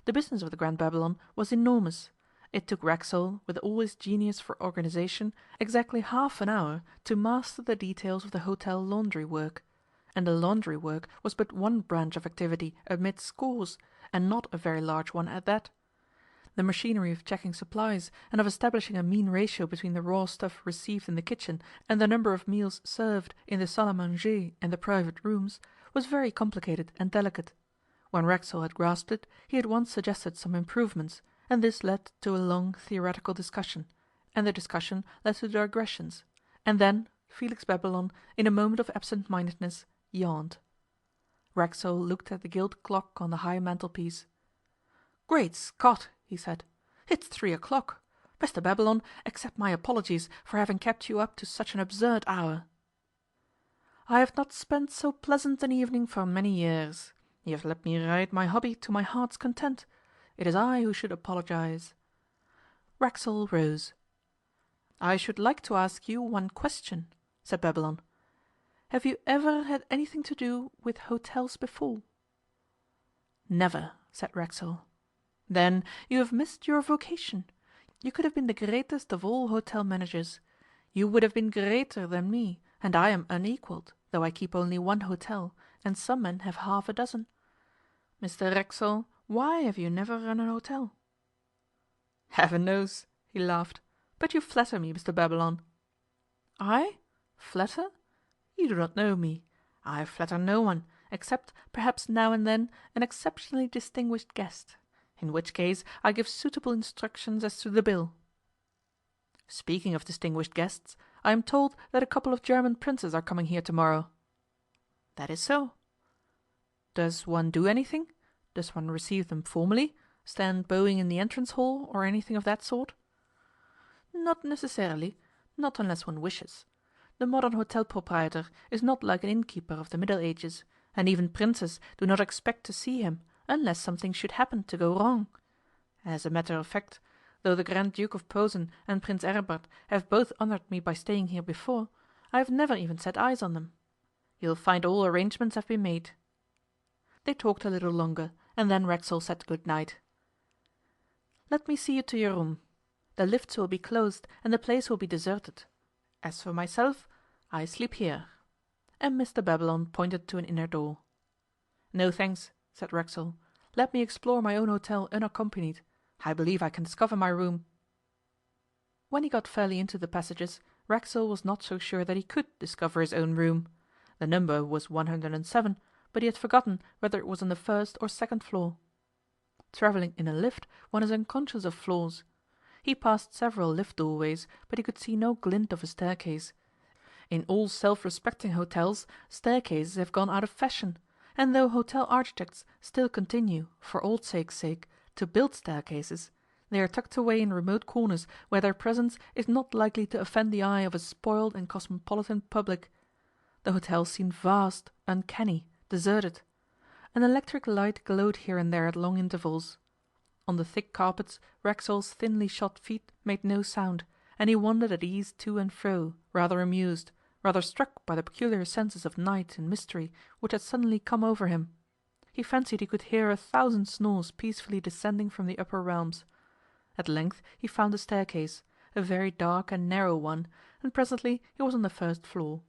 The business of the Grand Babylon was enormous. It took Racksole, with all his genius for organization, exactly half an hour to master the details of the hotel laundry work. And the laundry work was but one branch of activity amid scores, and not a very large one at that. The machinery of checking supplies, and of establishing a mean ratio between the raw stuff received in the kitchen and the number of meals served in the salle à manger and the private rooms, was very complicated and delicate. When Racksole had grasped it, he at once suggested some improvements, and this led to a long theoretical discussion, and the discussion led to digressions, and then Felix Babylon, in a moment of absent-mindedness, yawned. Racksole looked at the gilt clock on the high mantelpiece. "Great Scott!" he said. "It's 3 o'clock. Mr Babylon, accept my apologies for having kept you up to such an absurd hour." "I have not spent so pleasant an evening for many years. You have let me ride my hobby to my heart's content. It is I who should apologize." Racksole rose. "I should like to ask you one question," said Babylon. "Have you ever had anything to do with hotels before?" "Never," said Racksole. "Then you have missed your vocation. You could have been the greatest of all hotel managers. You would have been greater than me, and I am unequalled, though I keep only one hotel, and some men have half a dozen. Mr Racksole, why have you never run an hotel?" "Heaven knows," he laughed. "But you flatter me, Mr Babylon." "I? Flatter? You do not know me. I flatter no one, except, perhaps now and then, an exceptionally distinguished guest, in which case I give suitable instructions as to the bill." "Speaking of distinguished guests, I am told that a couple of German princes are coming here tomorrow." "That is so." "Does one do anything? Does one receive them formally, stand bowing in the entrance hall, or anything of that sort?" "Not necessarily, not unless one wishes. The modern hotel proprietor is not like an innkeeper of the Middle Ages, and even princes do not expect to see him unless something should happen to go wrong. As a matter of fact, though the Grand Duke of Posen and Prince Aribert have both honoured me by staying here before, I have never even set eyes on them. You'll find all arrangements have been made." They talked a little longer, and then Racksole said good night. "Let me see you to your room. The lifts will be closed and the place will be deserted. As for myself, I sleep here," and Mr Babylon pointed to an inner door. "No thanks," said Racksole. "Let me explore my own hotel unaccompanied. I believe I can discover my room." When he got fairly into the passages, Racksole was not so sure that he could discover his own room. The number was 107, but he had forgotten whether it was on the first or second floor. Travelling in a lift, one is unconscious of floors. He passed several lift doorways, but he could see no glint of a staircase. In all self-respecting hotels, staircases have gone out of fashion, and though hotel architects still continue, for old sake's sake, to build staircases, they are tucked away in remote corners where their presence is not likely to offend the eye of a spoiled and cosmopolitan public. The hotel seemed vast, uncanny, deserted. An electric light glowed here and there at long intervals. On the thick carpets Racksole's thinly shod feet made no sound, and he wandered at ease to and fro, rather amused, rather struck by the peculiar senses of night and mystery which had suddenly come over him. He fancied he could hear 1,000 snores peacefully descending from the upper realms. At length he found a staircase, a very dark and narrow one, and presently he was on the first floor.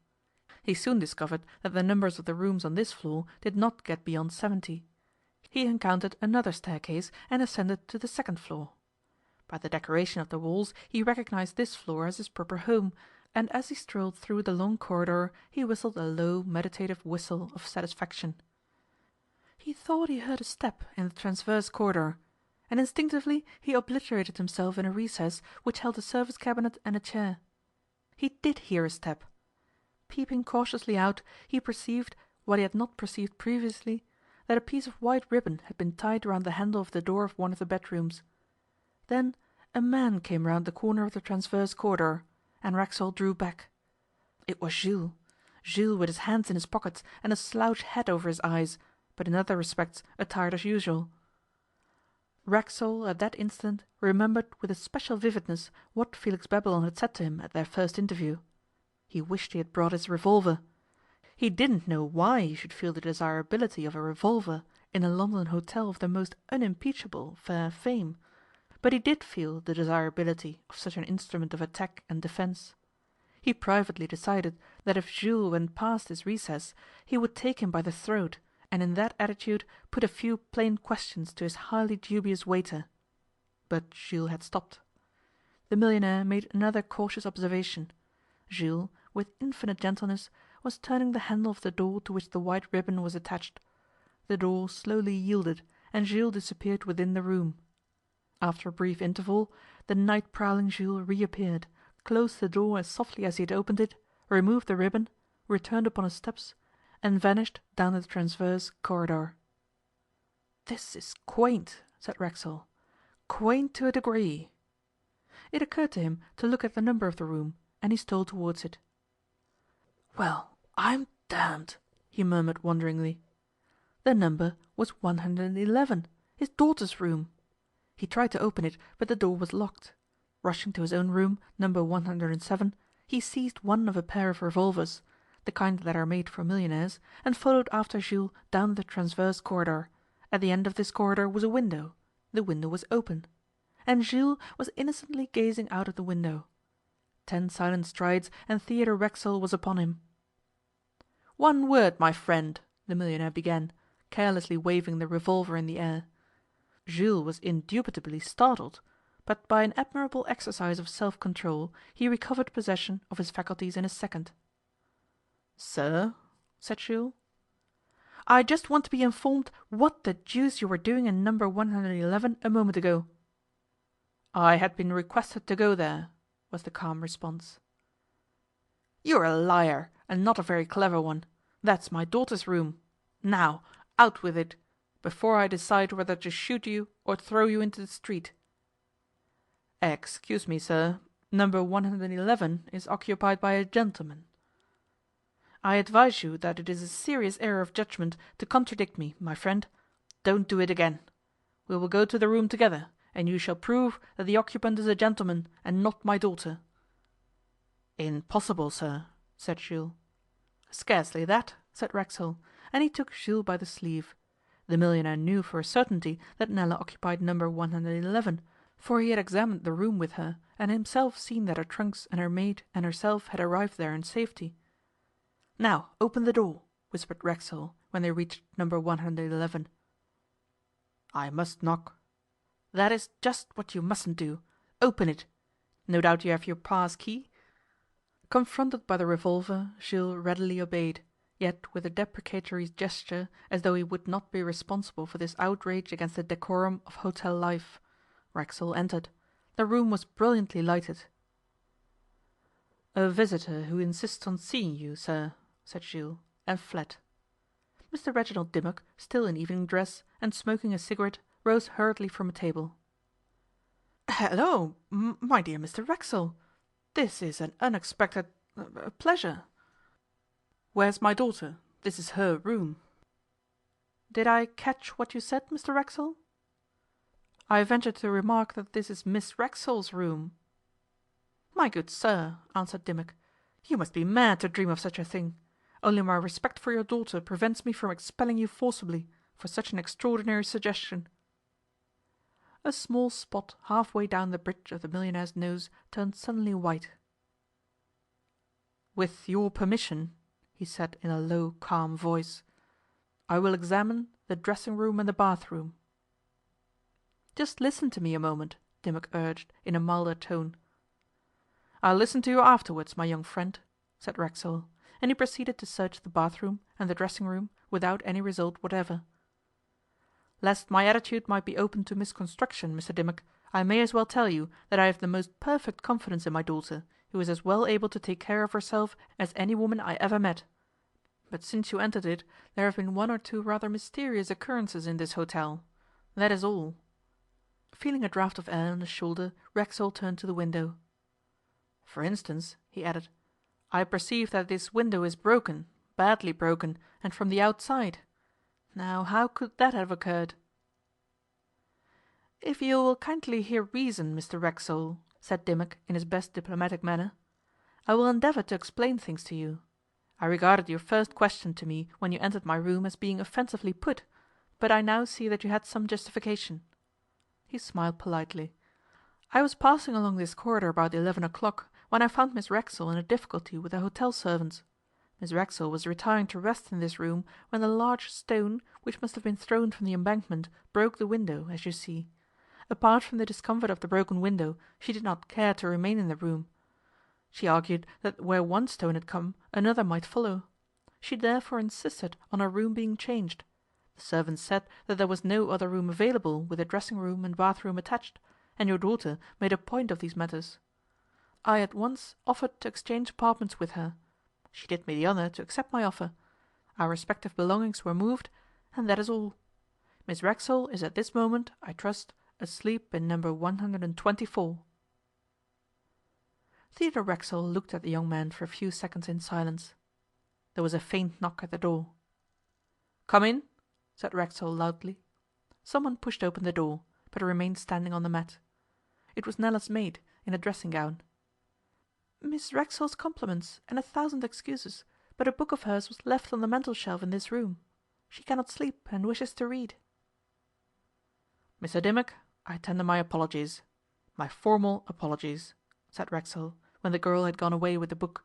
He soon discovered that the numbers of the rooms on this floor did not get beyond 70. He encountered another staircase and ascended to the second floor. By the decoration of the walls he recognized this floor as his proper home, and as he strolled through the long corridor he whistled a low meditative whistle of satisfaction. He thought he heard a step in the transverse corridor, and instinctively he obliterated himself in a recess which held a service cabinet and a chair. He did hear a step. Peeping cautiously out, he perceived, what he had not perceived previously, that a piece of white ribbon had been tied round the handle of the door of one of the bedrooms. Then a man came round the corner of the transverse corridor, and Racksole drew back. It was Jules. Jules with his hands in his pockets and a slouch hat over his eyes, but in other respects attired as usual. Racksole at that instant remembered with a special vividness what Felix Babylon had said to him at their first interview. He wished he had brought his revolver. He didn't know why he should feel the desirability of a revolver in a London hotel of the most unimpeachable fair fame, but he did feel the desirability of such an instrument of attack and defence. He privately decided that if Jules went past his recess, he would take him by the throat, and in that attitude put a few plain questions to his highly dubious waiter. But Jules had stopped. The millionaire made another cautious observation. Jules, with infinite gentleness, was turning the handle of the door to which the white ribbon was attached. The door slowly yielded, and Jules disappeared within the room. After a brief interval, the night-prowling Jules reappeared, closed the door as softly as he had opened it, removed the ribbon, returned upon his steps, and vanished down the transverse corridor. "This is quaint," said Racksole. "Quaint to a degree." It occurred to him to look at the number of the room, and he stole towards it. "Well, I'm damned," he murmured wonderingly. The number was 111, his daughter's room. He tried to open it, but the door was locked. Rushing to his own room, number 107, he seized one of a pair of revolvers, the kind that are made for millionaires, and followed after Jules down the transverse corridor. At the end of this corridor was a window. The window was open. And Jules was innocently gazing out of the window. 10 silent strides and Theodore Racksole was upon him. "One word, my friend," the millionaire began, carelessly waving the revolver in the air. Jules was indubitably startled, but by an admirable exercise of self-control he recovered possession of his faculties in a second. "Sir?" said Jules. "I just want to be informed what the deuce you were doing in number 111 a moment ago." "I had been requested to go there," was the calm response. "You're a liar, and not a very clever one. That's my daughter's room. Now, out with it, before I decide whether to shoot you or throw you into the street." "Excuse me, sir, number 111 is occupied by a gentleman." "I advise you that it is a serious error of judgment to contradict me, my friend. Don't do it again. We will go to the room together, and you shall prove that the occupant is a gentleman and not my daughter." "Impossible, sir," said Jules. "Scarcely that," said Racksole, and he took Jules by the sleeve. The millionaire knew for a certainty that Nella occupied number 111, for he had examined the room with her, and himself seen that her trunks and her maid and herself had arrived there in safety. "Now, open the door," whispered Racksole, when they reached number 111. "I must knock." "That is just what you mustn't do. Open it. No doubt you have your pass key?" Confronted by the revolver, Jules readily obeyed, yet with a deprecatory gesture, as though he would not be responsible for this outrage against the decorum of hotel life. Racksole entered. The room was brilliantly lighted. "A visitor who insists on seeing you, sir," said Jules, and fled. Mr. Reginald Dimmock, still in evening dress, and smoking a cigarette, rose hurriedly from a table. "Hello, my dear Mr. Racksole. This is an unexpected pleasure." "Where's my daughter? This is her room." "Did I catch what you said, Mr. Racksole?" "I ventured to remark that this is Miss Racksole's room." "My good sir," answered Dimmock, "you must be mad to dream of such a thing. Only my respect for your daughter prevents me from expelling you forcibly for such an extraordinary suggestion." A small spot halfway down the bridge of the millionaire's nose turned suddenly white. "With your permission," he said in a low, calm voice, "I will examine the dressing room and the bathroom." "Just listen to me a moment," Dimmock urged in a milder tone. "I'll listen to you afterwards, my young friend," said Racksole, and he proceeded to search the bathroom and the dressing room without any result whatever. Lest my attitude might be open to misconstruction, Mr Dimmock, I may as well tell you that I have the most perfect confidence in my daughter, who is as well able to take care of herself as any woman I ever met. But since you entered it, there have been one or two rather mysterious occurrences in this hotel. That is all." Feeling a draught of air on his shoulder, Racksole turned to the window. "For instance," he added, "I perceive that this window is broken, badly broken, and from the outside. Now how could that have occurred?" "If you will kindly hear reason, Mr Racksole," said Dimmock in his best diplomatic manner, "I will endeavour to explain things to you. I regarded your first question to me when you entered my room as being offensively put, but I now see that you had some justification." He smiled politely. "I was passing along this corridor about 11 o'clock, when I found Miss Racksole in a difficulty with the hotel servants. Miss Racksole was retiring to rest in this room when a large stone, which must have been thrown from the embankment, broke the window, as you see. Apart from the discomfort of the broken window, she did not care to remain in the room. She argued that where one stone had come, another might follow. She therefore insisted on her room being changed. The servants said that there was no other room available with a dressing room and bathroom attached, and your daughter made a point of these matters. I at once offered to exchange apartments with her. She did me the honour to accept my offer. Our respective belongings were moved, and that is all. Miss Racksole is at this moment, I trust, asleep in number 124. Theodore Racksole looked at the young man for a few seconds in silence. There was a faint knock at the door. "Come in," said Racksole loudly. Someone pushed open the door, but remained standing on the mat. It was Nella's maid, in a dressing gown. "Miss Racksole's compliments, and 1,000 excuses, but a book of hers was left on the mantel-shelf in this room. She cannot sleep, and wishes to read." "Mr Dimmock, I tender my apologies, my formal apologies," said Racksole, when the girl had gone away with the book.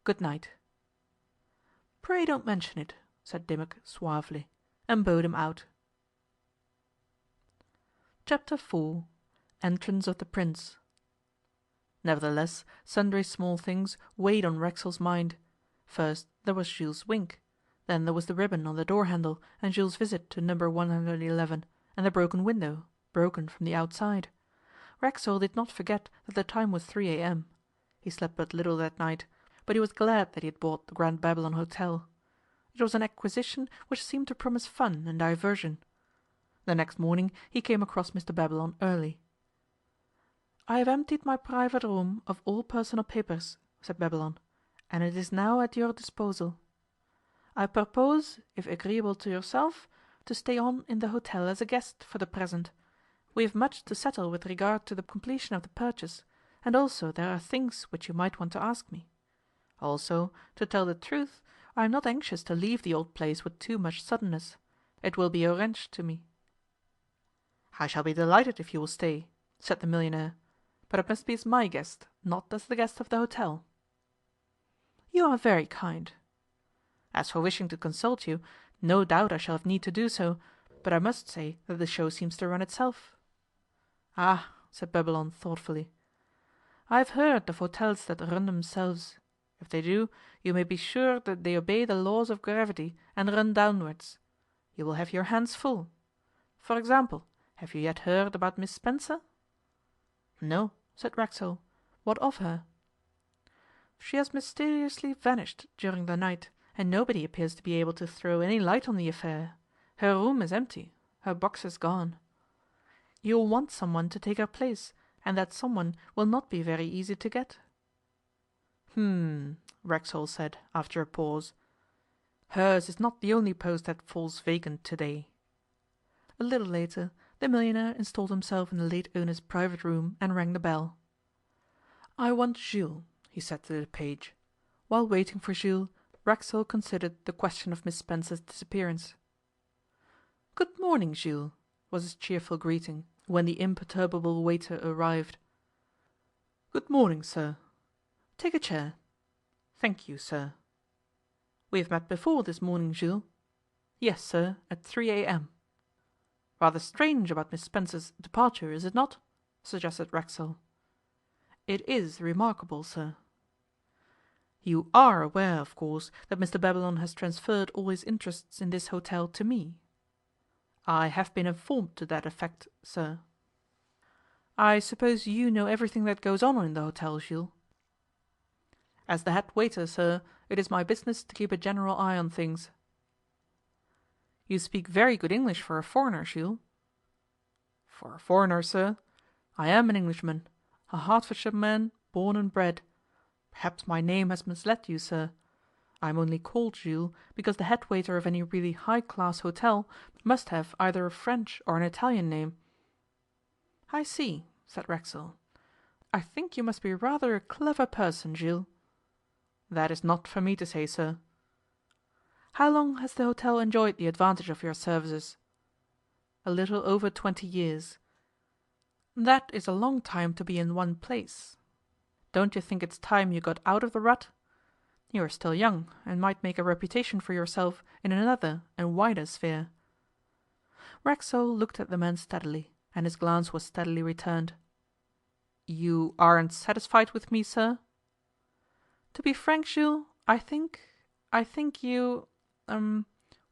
"Good night." "Pray don't mention it," said Dimmock suavely, and bowed him out. Chapter 4. Entrance of the Prince. Nevertheless, sundry small things weighed on Racksole's mind. First there was Jules' wink. Then there was the ribbon on the door handle and Jules' visit to number 111, and the broken window, broken from the outside. Racksole did not forget that the time was 3 a.m. He slept but little that night, but he was glad that he had bought the Grand Babylon Hotel. It was an acquisition which seemed to promise fun and diversion. The next morning he came across Mr Babylon early. "I have emptied my private room of all personal papers," said Babylon, "and it is now at your disposal. I purpose, if agreeable to yourself, to stay on in the hotel as a guest for the present. We have much to settle with regard to the completion of the purchase, and also there are things which you might want to ask me. Also, to tell the truth, I am not anxious to leave the old place with too much suddenness. It will be a wrench to me." "I shall be delighted if you will stay," said the millionaire, "but it must be as my guest, not as the guest of the hotel." "You are very kind." "As for wishing to consult you, no doubt I shall have need to do so, but I must say that the show seems to run itself." "Ah," said Babylon thoughtfully, "I have heard of hotels that run themselves. If they do, you may be sure that they obey the laws of gravity and run downwards. You will have your hands full. For example, have you yet heard about Miss Spencer?" "No," said Racksole. "What of her?" "She has mysteriously vanished during the night, and nobody appears to be able to throw any light on the affair. Her room is empty, her box is gone. You will want someone to take her place, and that someone will not be very easy to get." Racksole said, after a pause. "Hers is not the only post that falls vacant today." A little later, the millionaire installed himself in the late owner's private room and rang the bell. "I want Jules," he said to the page. While waiting for Jules, Racksole considered the question of Miss Spencer's disappearance. "Good morning, Jules," was his cheerful greeting, when the imperturbable waiter arrived. "Good morning, sir." "Take a chair." "Thank you, sir." "We have met before this morning, Jules." "Yes, sir, at 3 a.m." "Rather strange about Miss Spencer's departure, is it not?" suggested Racksole. "It is remarkable, sir." "You are aware, of course, that Mr Babylon has transferred all his interests in this hotel to me?" I have been informed to that effect, sir. I suppose you know everything that goes on in the hotel, Jules? As the head waiter, sir, it is my business to keep a general eye on things. You speak very good English for a foreigner, Jules. For a foreigner, sir? I am an Englishman, a Hertfordshire man, born and bred. Perhaps my name has misled you, sir. I am only called Jules because the head waiter of any really high-class hotel must have either a French or an Italian name. I see, said Racksole. I think you must be rather a clever person, Jules. That is not for me to say, sir. How long has the hotel enjoyed the advantage of your services? A little over 20 years. That is a long time to be in one place. Don't you think it's time you got out of the rut? You are still young, and might make a reputation for yourself in another and wider sphere. Racksole looked at the man steadily, and his glance was steadily returned. You aren't satisfied with me, sir? To be frank, Jules, I think you,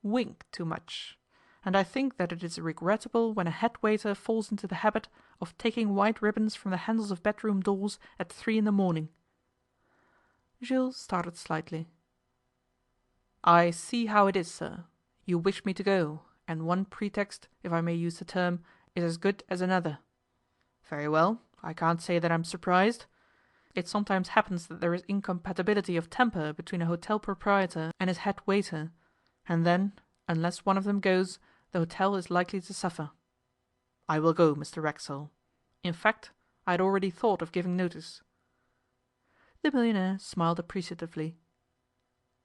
wink too much, and I think that it is regrettable when a head waiter falls into the habit of taking white ribbons from the handles of bedroom doors at 3 in the morning. Jules started slightly. I see how it is, sir. You wish me to go, and one pretext, if I may use the term, is as good as another. Very well, I can't say that I'm surprised. It sometimes happens that there is incompatibility of temper between a hotel proprietor and his head waiter, and then, unless one of them goes, the hotel is likely to suffer. I will go, Mr Racksole. In fact, I had already thought of giving notice. The millionaire smiled appreciatively.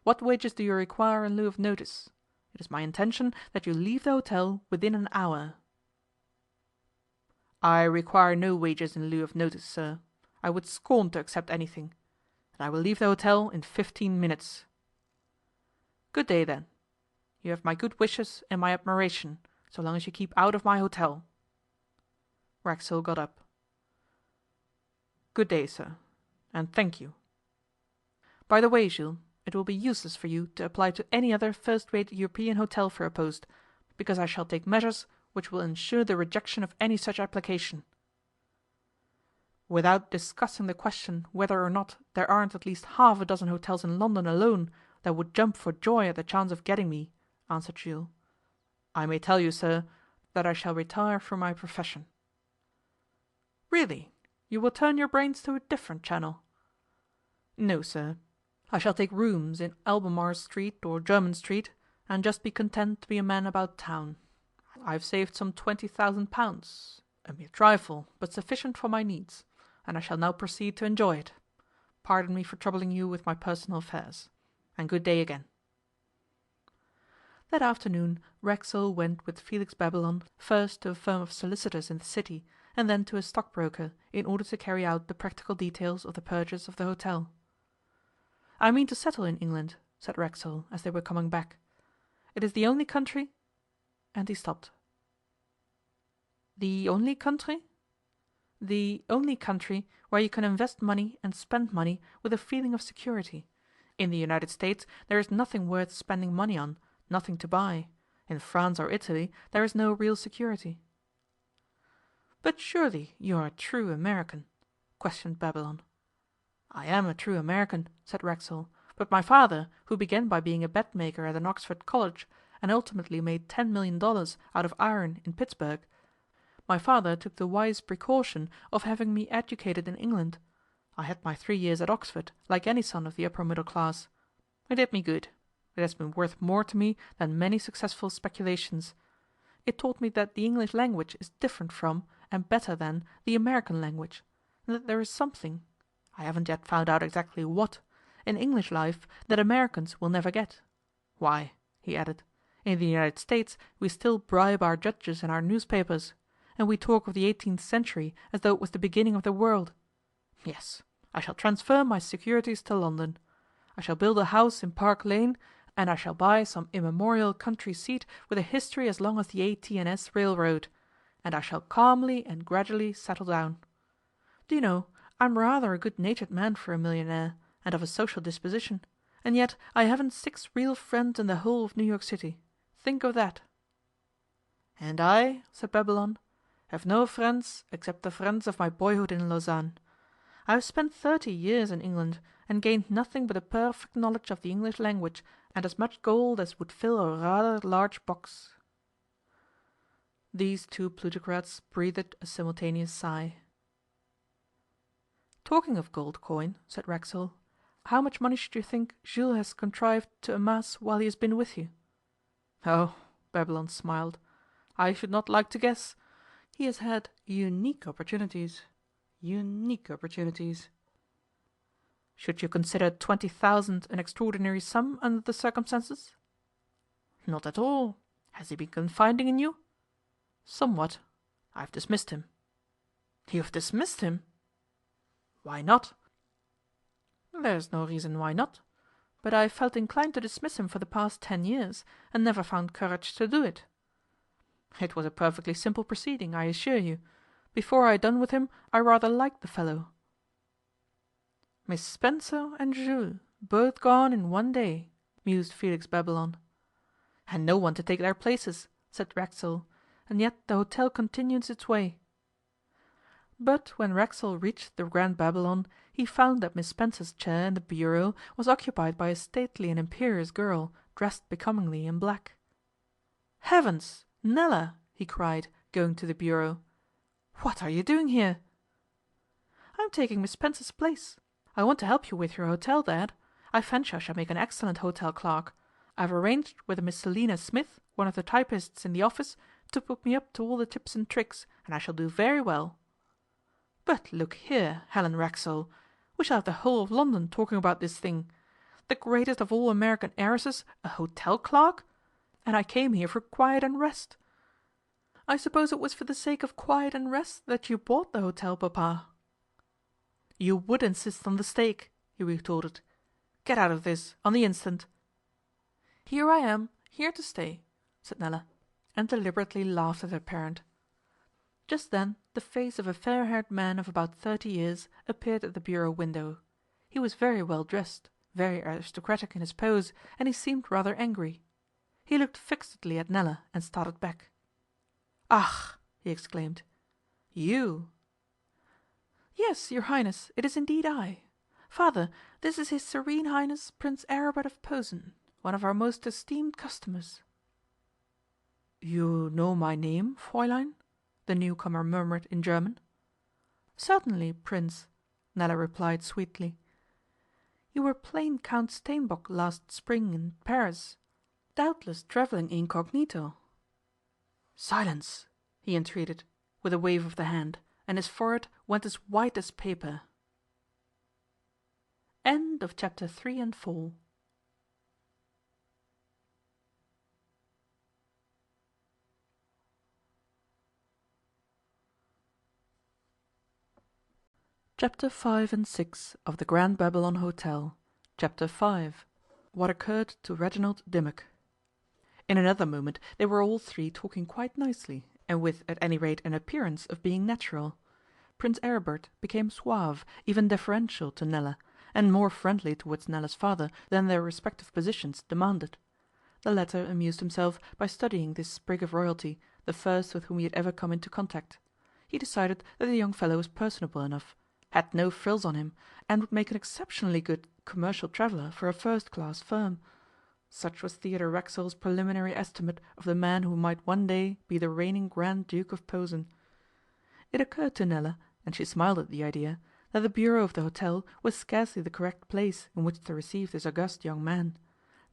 What wages do you require in lieu of notice? It is my intention that you leave the hotel within an hour. I require no wages in lieu of notice, sir. I would scorn to accept anything. And I will leave the hotel in 15 minutes. Good day, then. You have my good wishes and my admiration, so long as you keep out of my hotel. Racksole got up. Good day, sir, and thank you. By the way, Jules, it will be useless for you to apply to any other first-rate European hotel for a post, because I shall take measures which will ensure the rejection of any such application. Without discussing the question whether or not there aren't at least half a dozen hotels in London alone that would jump for joy at the chance of getting me, answered Jules, I may tell you, sir, that I shall retire from my profession. Really? You will turn your brains to a different channel? No, sir. I shall take rooms in Albemarle Street or Jermyn Street, and just be content to be a man about town. I have saved some £20,000, a mere trifle, but sufficient for my needs, and I shall now proceed to enjoy it. Pardon me for troubling you with my personal affairs, and good day again. That afternoon Racksole went with Felix Babylon first to a firm of solicitors in the city, and then to a stockbroker, in order to carry out the practical details of the purchase of the hotel. I mean to settle in England, said Racksole, as they were coming back. It is the only country... And he stopped. The only country? The only country where you can invest money and spend money with a feeling of security. In the United States there is nothing worth spending money on, nothing to buy. In France or Italy there is no real security. But surely you are a true American? Questioned Babylon. I am a true American, said Racksole, but my father, who began by being a bet-maker at an Oxford college, and ultimately made $10 million out of iron in Pittsburgh, my father took the wise precaution of having me educated in England. I had my 3 years at Oxford, like any son of the upper middle class. It did me good. It has been worth more to me than many successful speculations. It taught me that the English language is different from, and better than, the American language, and that there is something, I haven't yet found out exactly what, in English life that Americans will never get. Why, he added, in the United States we still bribe our judges and our newspapers, and we talk of the 18th century as though it was the beginning of the world. Yes, I shall transfer my securities to London. I shall build a house in Park Lane, and I shall buy some immemorial country seat with a history as long as the AT&S railroad, and I shall calmly and gradually settle down. Do you know, I'm rather a good-natured man for a millionaire, and of a social disposition, and yet I haven't 6 real friends in the whole of New York City. Think of that. And I, said Babylon, have no friends except the friends of my boyhood in Lausanne. I have spent 30 years in England, and gained nothing but a perfect knowledge of the English language, and as much gold as would fill a rather large box. These two plutocrats breathed a simultaneous sigh. Talking of gold coin, said Racksole, how much money should you think Jules has contrived to amass while he has been with you? Oh, Babylon smiled, I should not like to guess. He has had unique opportunities. Unique opportunities. Should you consider 20,000 an extraordinary sum under the circumstances? Not at all. Has he been confiding in you? Somewhat. I have dismissed him. You have dismissed him? Why not? There is no reason why not. But I felt inclined to dismiss him for the past 10 years, and never found courage to do it. It was a perfectly simple proceeding, I assure you. Before I had done with him, I rather liked the fellow. Miss Spencer and Jules, both gone in one day, mused Felix Babylon. And no one to take their places, said Racksole, and yet the hotel continues its way. But when Racksole reached the Grand Babylon, he found that Miss Spencer's chair in the bureau was occupied by a stately and imperious girl, dressed becomingly in black. Heavens! Nella, he cried, going to the bureau. What are you doing here? I am taking Miss Spencer's place. I want to help you with your hotel, Dad. I fancy I shall make an excellent hotel clerk. I have arranged with a Miss Selina Smith, one of the typists in the office, to put me up to all the tips and tricks, and I shall do very well. But look here, Helen Racksole, we shall have the whole of London talking about this thing. The greatest of all American heiresses, a hotel clerk? And I came here for quiet and rest. I suppose it was for the sake of quiet and rest that you bought the hotel, Papa. You would insist on the steak, he retorted. Get out of this, on the instant. Here I am, here to stay, said Nella, and deliberately laughed at her parent. Just then the face of a fair-haired man of about 30 years appeared at the bureau window. He was very well dressed, very aristocratic in his pose, and he seemed rather angry. He looked fixedly at Nella and started back. Ach! he exclaimed. You? Yes, your Highness, it is indeed I. Father, this is His Serene Highness Prince Aribert of Posen, one of our most esteemed customers. You know my name, Fräulein? The newcomer murmured in German. Certainly, Prince, Nella replied sweetly. You were plain Count Steenbock last spring in Paris, doubtless travelling incognito. Silence, he entreated, with a wave of the hand, and his forehead went as white as paper. End of chapter 3 and 4. Chapter 5 and 6 of the Grand Babylon Hotel. Chapter 5. What occurred to Reginald Dimmock. In another moment they were all three talking quite nicely, and with at any rate an appearance of being natural. Prince Aribert became suave, even deferential to Nella, and more friendly towards Nella's father than their respective positions demanded. The latter amused himself by studying this sprig of royalty, the first with whom he had ever come into contact. He decided that the young fellow was personable enough, had no frills on him, and would make an exceptionally good commercial traveller for a first-class firm. Such was Theodore Racksole's preliminary estimate of the man who might one day be the reigning Grand Duke of Posen. It occurred to Nella, and she smiled at the idea, that the bureau of the hotel was scarcely the correct place in which to receive this august young man.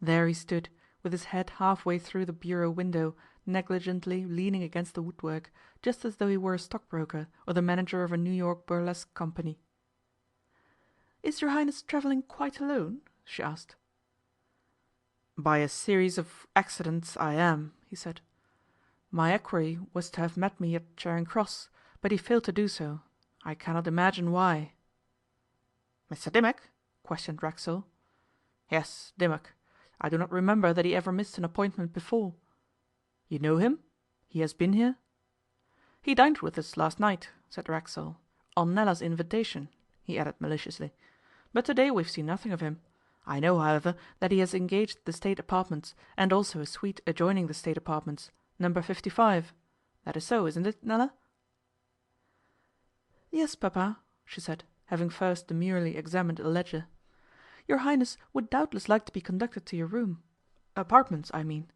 There he stood, with his head half-way through the bureau window, negligently leaning against the woodwork, just as though he were a stockbroker or the manager of a New York burlesque company. "Is your Highness travelling quite alone?" she asked. "By a series of accidents I am," he said. "My equerry was to have met me at Charing Cross, but he failed to do so. I cannot imagine why." "Mr. Dimmock?" questioned Racksole. "Yes, Dimmock. I do not remember that he ever missed an appointment before." "You know him? He has been here?" "He dined with us last night," said Racksole. "On Nella's invitation," he added maliciously. "But today we've seen nothing of him. I know, however, that he has engaged the state apartments, and also a suite adjoining the state apartments, Number 55. That is so, isn't it, Nella?" "Yes, Papa," she said, having first demurely examined a ledger. "Your Highness would doubtless like to be conducted to your room. Apartments, I mean."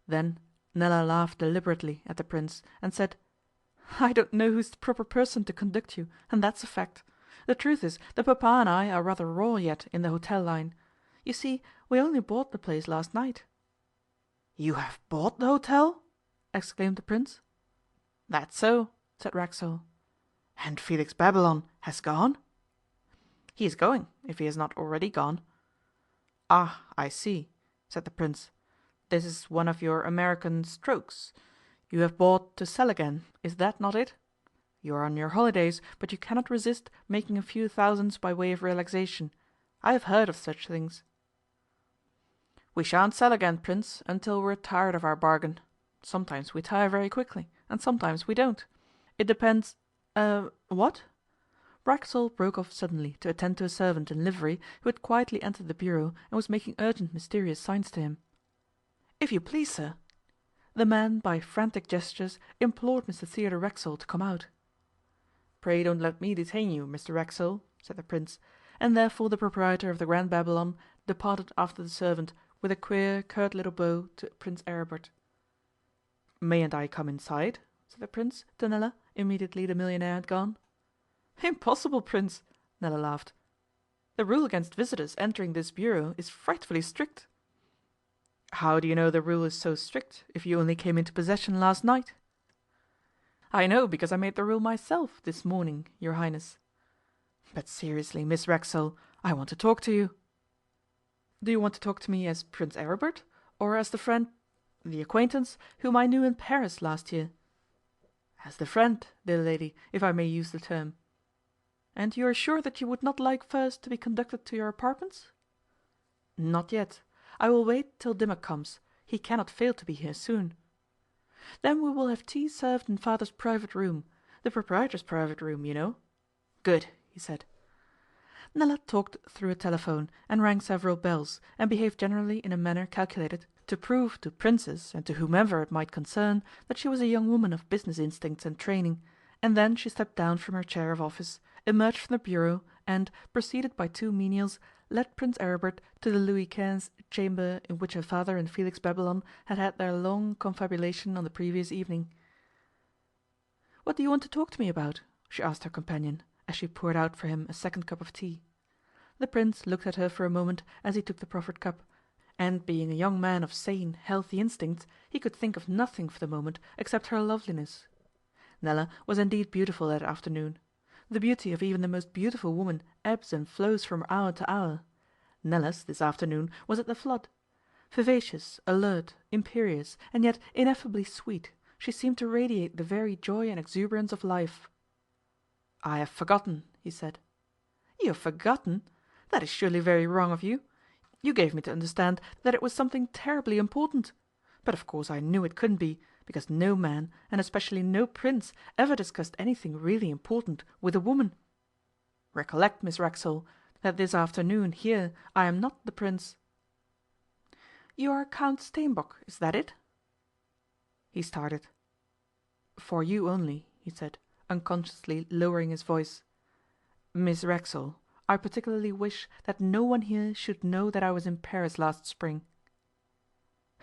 Then Nella laughed deliberately at the Prince, and said, "I don't know who's the proper person to conduct you, and that's a fact. The truth is that Papa and I are rather raw yet in the hotel line. You see, we only bought the place last night." "You have bought the hotel?" exclaimed the Prince. "That's so," said Racksole. "And Felix Babylon has gone?" "He is going, if he has not already gone." "Ah, I see," said the Prince. "This is one of your American strokes. You have bought to sell again, is that not it? You are on your holidays, but you cannot resist making a few thousands by way of relaxation. I have heard of such things." "We shan't sell again, Prince, until we're tired of our bargain. Sometimes we tire very quickly, and sometimes we don't. It depends what?" Racksole broke off suddenly to attend to a servant in livery who had quietly entered the bureau and was making urgent mysterious signs to him. "If you please, sir." The man by frantic gestures implored Mr Theodore Racksole to come out. "Pray don't let me detain you, Mr Racksole," said the Prince, and therefore the proprietor of the Grand Babylon departed after the servant with a queer, curt little bow to Prince Aribert. "Mayn't I come inside?" said the Prince to Nella immediately the millionaire had gone. "Impossible, Prince," Nella laughed. "The rule against visitors entering this bureau is frightfully strict." "How do you know the rule is so strict if you only came into possession last night?" "I know because I made the rule myself this morning, your Highness. But seriously, Miss Racksole, I want to talk to you." "Do you want to talk to me as Prince Aribert, or as the friend, the acquaintance, whom I knew in Paris last year?" "As the friend, dear lady, if I may use the term." "And you are sure that you would not like first to be conducted to your apartments?" "Not yet. I will wait till Dimmock comes. He cannot fail to be here soon." "Then we will have tea served in father's private room, the proprietor's private room, you know." "Good," he said. Nella talked through a telephone, and rang several bells, and behaved generally in a manner calculated to prove to Princes and to whomever it might concern that she was a young woman of business instincts and training, and then she stepped down from her chair of office, emerged from the bureau, and, preceded by two menials, led Prince Aribert to the Louis XV chamber in which her father and Felix Babylon had had their long confabulation on the previous evening. "What do you want to talk to me about?" she asked her companion, as she poured out for him a second cup of tea. The Prince looked at her for a moment as he took the proffered cup, and being a young man of sane, healthy instincts, he could think of nothing for the moment except her loveliness. Nella was indeed beautiful that afternoon. The beauty of even the most beautiful woman ebbs and flows from hour to hour. Nella's this afternoon was at the flood. Vivacious, alert, imperious, and yet ineffably sweet, she seemed to radiate the very joy and exuberance of life. "I have forgotten," he said. "You have forgotten? That is surely very wrong of you. You gave me to understand that it was something terribly important. But of course I knew it couldn't be, because no man, and especially no prince, ever discussed anything really important with a woman. Recollect, Miss Racksole, that this afternoon here I am not the Prince." "You are Count Steenbock, is that it?" He started. "For you only," he said, unconsciously lowering his voice. "Miss Racksole, I particularly wish that no one here should know that I was in Paris last spring."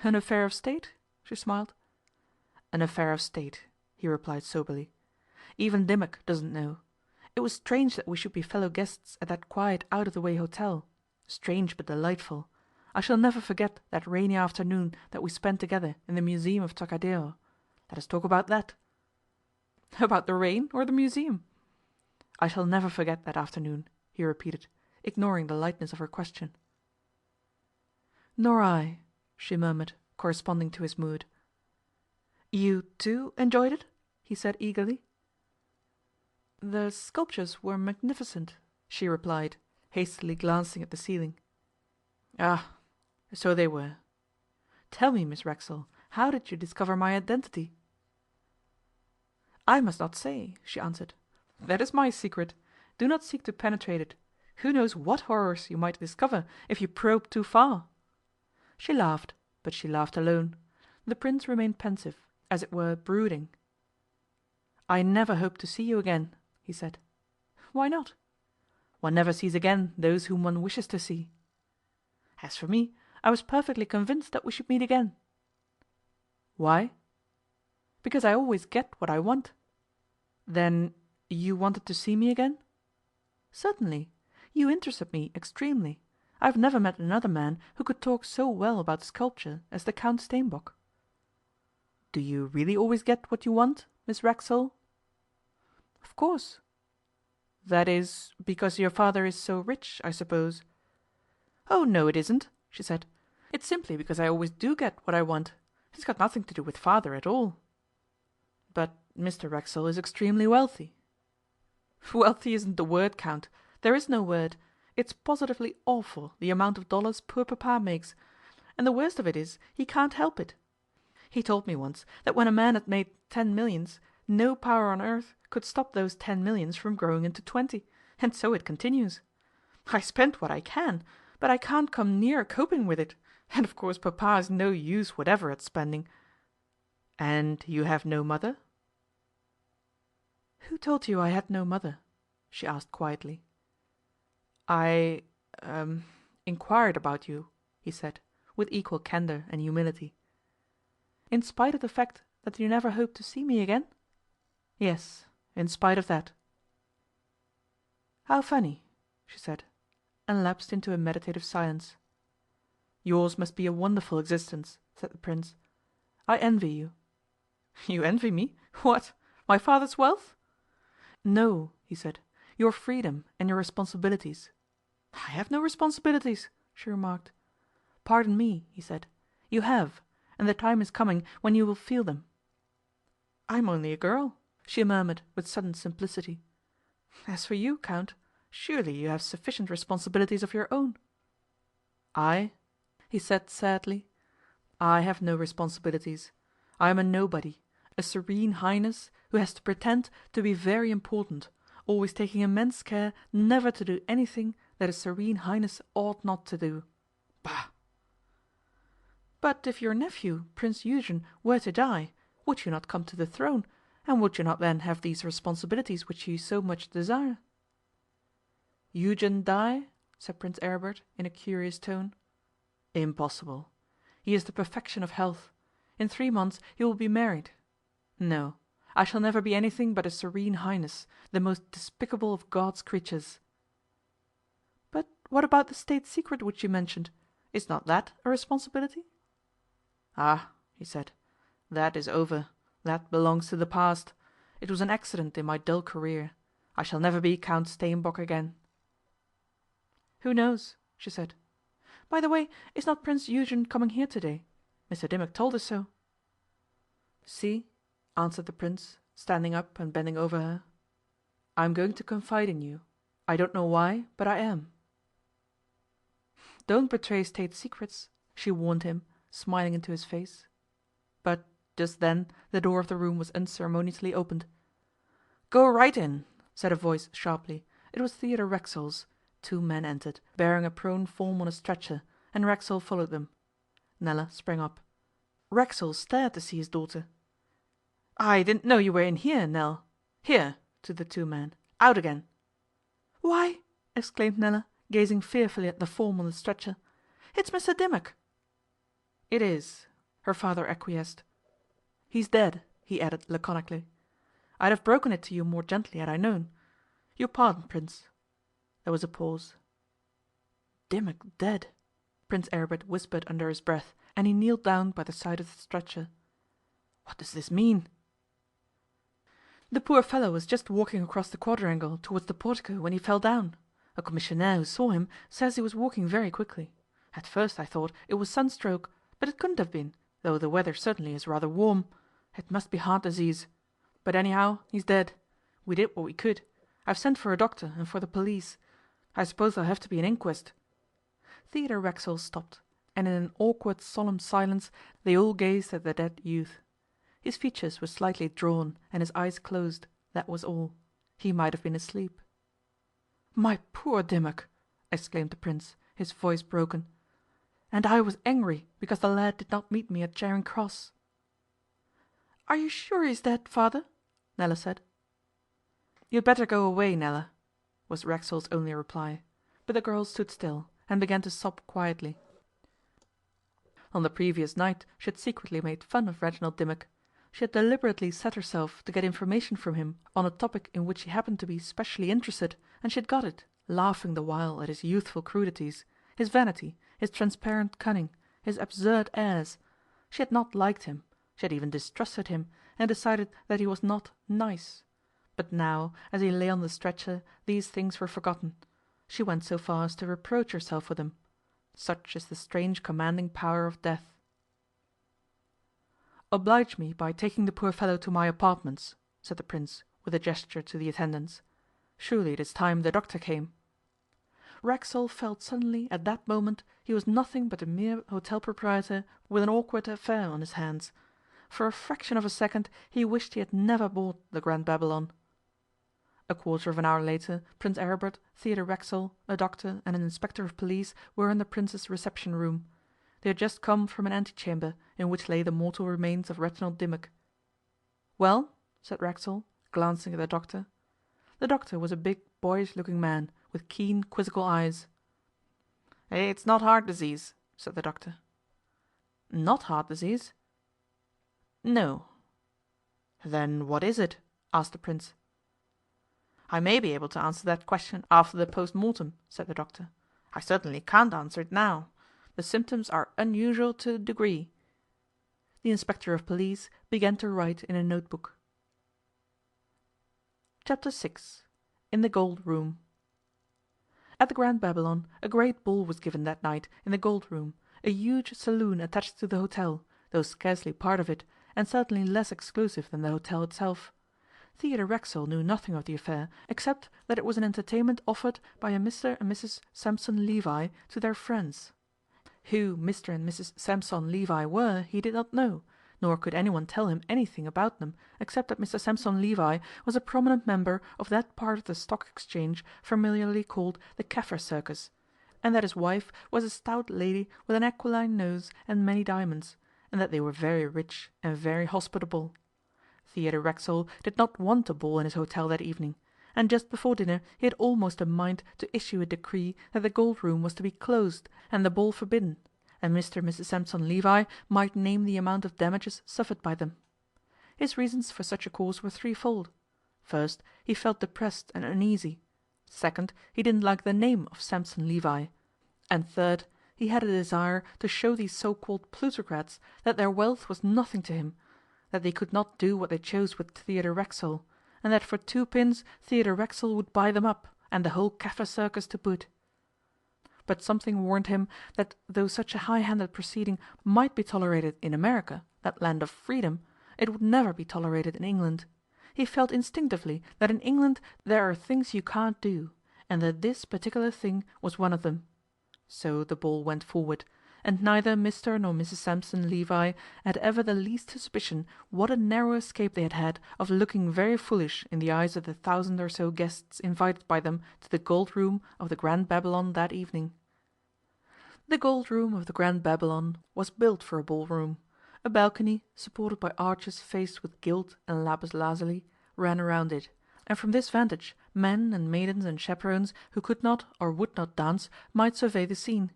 "An affair of state?" she smiled. "An affair of state," he replied soberly. "Even Dimmock doesn't know. It was strange that we should be fellow guests at that quiet out-of-the-way hotel. Strange but delightful. I shall never forget that rainy afternoon that we spent together in the Museum of Trocadero. Let us talk about that." "About the rain or the museum?" "I shall never forget that afternoon," he repeated, ignoring the lightness of her question. "Nor I," she murmured, corresponding to his mood. "You, too, enjoyed it?" he said eagerly. "The sculptures were magnificent," she replied, hastily glancing at the ceiling. "Ah, so they were. Tell me, Miss Racksole, how did you discover my identity?" "I must not say," she answered. "That is my secret. Do not seek to penetrate it. Who knows what horrors you might discover if you probe too far?" She laughed, but she laughed alone. The Prince remained pensive, as it were brooding. "I never hope to see you again," he said. "Why not?" "One never sees again those whom one wishes to see." "As for me, I was perfectly convinced that we should meet again." "Why?" "Because I always get what I want." "Then you wanted to see me again?" "Certainly. You interested me extremely. I have never met another man who could talk so well about sculpture as the Count Steenbock." "Do you really always get what you want, Miss Racksole?" "Of course." "That is because your father is so rich, I suppose?" "Oh no, it isn't," she said. "It's simply because I always do get what I want. It's got nothing to do with father at all." "But Mr Racksole is extremely wealthy." "Wealthy isn't the word, Count. There is no word. It's positively awful, the amount of dollars poor Papa makes. And the worst of it is, he can't help it. He told me once that when a man had made 10 millions, no power on earth could stop those 10 millions from growing into 20, and so it continues. I spend what I can, but I can't come near coping with it, and of course Papa is no use whatever at spending." "And you have no mother?" "Who told you I had no mother?" she asked quietly. "I inquired about you," he said, with equal candour and humility. "In spite of the fact that you never hope to see me again?" "Yes, in spite of that." "How funny," she said, and lapsed into a meditative silence. "Yours must be a wonderful existence," said the Prince. "I envy you." "You envy me? What? My father's wealth?" "No," he said, "your freedom and your responsibilities." "I have no responsibilities," she remarked. "Pardon me," he said, "you have, and the time is coming when you will feel them." "I'm only a girl," she murmured with sudden simplicity. "As for you, Count, surely you have sufficient responsibilities of your own." "I?" he said sadly. "I have no responsibilities. I am a nobody, a Serene Highness who has to pretend to be very important, always taking immense care never to do anything that a Serene Highness ought not to do. Bah!" "But if your nephew, Prince Eugen, were to die, would you not come to the throne, and would you not then have these responsibilities which you so much desire?" "Eugen die?" said Prince Aribert in a curious tone. "Impossible. He is the perfection of health. In 3 months he will be married. No, I shall never be anything but a Serene Highness, the most despicable of God's creatures." "But what about the State secret which you mentioned? Is not that a responsibility?" "Ah," he said, "that is over. That belongs to the past. It was an accident in my dull career. I shall never be Count Steenbock again." "Who knows?" she said. "By the way, is not Prince Eugen coming here today? Mr Dimmock told us so." "See," answered the Prince, standing up and bending over her, "I am going to confide in you. I don't know why, but I am." "Don't betray State secrets," she warned him, smiling into his face. But just then the door of the room was unceremoniously opened. "Go right in," said a voice sharply. It was Theodore Racksole's. 2 men entered, bearing a prone form on a stretcher, and Racksole followed them. Nella sprang up. Racksole stared to see his daughter. "I didn't know you were in here, Nell. Here," to the 2 men, "out again." "Why!" exclaimed Nella, gazing fearfully at the form on the stretcher. "It's Mr Dimmock." "It is," her father acquiesced. "He's dead," he added laconically. "I'd have broken it to you more gently had I known. Your pardon, Prince." There was a pause. "Dimmock dead," Prince Aribert whispered under his breath, and he kneeled down by the side of the stretcher. "What does this mean?" "The poor fellow was just walking across the quadrangle towards the portico when he fell down. A commissionaire who saw him says he was walking very quickly. At first I thought it was sunstroke, but it couldn't have been, though the weather certainly is rather warm. It must be heart disease. But anyhow, he's dead. We did what we could. I've sent for a doctor and for the police. I suppose there'll have to be an inquest." Theodore Racksole stopped, and in an awkward solemn silence they all gazed at the dead youth. His features were slightly drawn and his eyes closed, that was all. He might have been asleep. "My poor Dimmock!" exclaimed the Prince, his voice broken. "And I was angry because the lad did not meet me at Charing Cross. "Are you sure he's dead, father?" Nella said. "You'd better go away, Nella," was Racksole's only reply, but the girl stood still, and began to sob quietly. On the previous night she had secretly made fun of Reginald Dimmock. She had deliberately set herself to get information from him on a topic in which she happened to be specially interested, and she had got it, laughing the while at his youthful crudities, his vanity, his transparent cunning, his absurd airs. She had not liked him, she had even distrusted him, and decided that he was not nice. But now, as he lay on the stretcher, these things were forgotten. She went so far as to reproach herself with them. Such is the strange commanding power of death. "Oblige me by taking the poor fellow to my apartments," said the Prince, with a gesture to the attendants. "Surely it is time the doctor came." Racksole felt suddenly at that moment he was nothing but a mere hotel proprietor with an awkward affair on his hands. For a fraction of a second he wished he had never bought the Grand Babylon. A quarter of an hour later Prince Aribert, Theodore Racksole, a doctor, and an inspector of police were in the Prince's reception room. They had just come from an antechamber in which lay the mortal remains of Reginald Dimmock. "Well?" said Racksole, glancing at the doctor. The doctor was a big, boyish-looking man, with keen, quizzical eyes. "It's not heart disease," said the doctor. "Not heart disease?" "No." "Then what is it?" asked the Prince. "I may be able to answer that question after the post-mortem," said the doctor. "I certainly can't answer it now. The symptoms are unusual to a degree." The inspector of police began to write in a notebook. Chapter 6. In the Gold Room. At the Grand Babylon a great ball was given that night in the Gold Room, a huge saloon attached to the hotel, though scarcely part of it, and certainly less exclusive than the hotel itself. Theodore Racksole knew nothing of the affair, except that it was an entertainment offered by a Mr and Mrs Sampson Levi to their friends. Who Mr and Mrs Sampson Levi were he did not know, nor could anyone tell him anything about them except that Mr Sampson Levi was a prominent member of that part of the Stock Exchange familiarly called the Kaffir Circus, and that his wife was a stout lady with an aquiline nose and many diamonds, and that they were very rich and very hospitable. Theodore Racksole did not want a ball in his hotel that evening, and just before dinner he had almost a mind to issue a decree that the Gold Room was to be closed and the ball forbidden, and Mr and Mrs Sampson Levi might name the amount of damages suffered by them. His reasons for such a course were threefold. First, he felt depressed and uneasy. Second, he didn't like the name of Sampson Levi. And third, he had a desire to show these so-called plutocrats that their wealth was nothing to him, that they could not do what they chose with Theodore Racksole, and that for 2 pins Theodore Racksole would buy them up, and the whole Kaffir Circus to boot. But something warned him that though such a high-handed proceeding might be tolerated in America, that land of freedom, it would never be tolerated in England. He felt instinctively that in England there are things you can't do, and that this particular thing was one of them. So the ball went forward, and neither Mr nor Mrs Sampson Levi had ever the least suspicion what a narrow escape they had had of looking very foolish in the eyes of the 1,000 or so guests invited by them to the Gold Room of the Grand Babylon that evening. The Gold Room of the Grand Babylon was built for a ballroom. A balcony, supported by arches faced with gilt and lapis lazuli, ran around it, and from this vantage men and maidens and chaperons who could not or would not dance might survey the scene.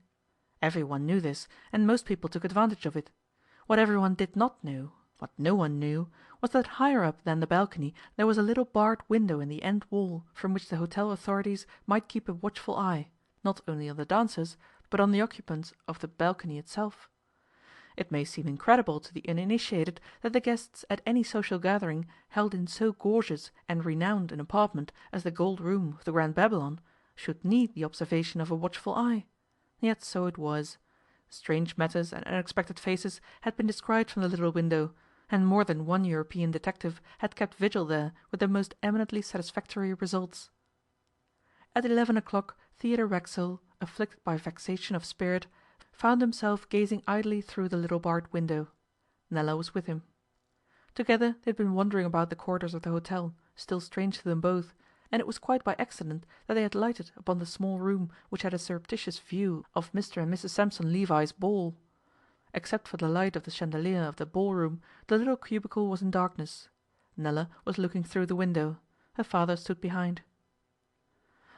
Everyone knew this, and most people took advantage of it. What everyone did not know, what no one knew, was that higher up than the balcony there was a little barred window in the end wall from which the hotel authorities might keep a watchful eye, not only on the dancers, but on the occupants of the balcony itself. It may seem incredible to the uninitiated that the guests at any social gathering held in so gorgeous and renowned an apartment as the Gold Room of the Grand Babylon should need the observation of a watchful eye. Yet so it was. Strange matters and unexpected faces had been descried from the little window, and more than one European detective had kept vigil there with the most eminently satisfactory results. At 11 o'clock Theodore Racksole, afflicted by vexation of spirit, found himself gazing idly through the little barred window. Nella was with him. Together they had been wandering about the corridors of the hotel, still strange to them both, and it was quite by accident that they had lighted upon the small room which had a surreptitious view of Mr and Mrs Sampson Levi's ball. Except for the light of the chandelier of the ballroom, the little cubicle was in darkness. Nella was looking through the window. Her father stood behind.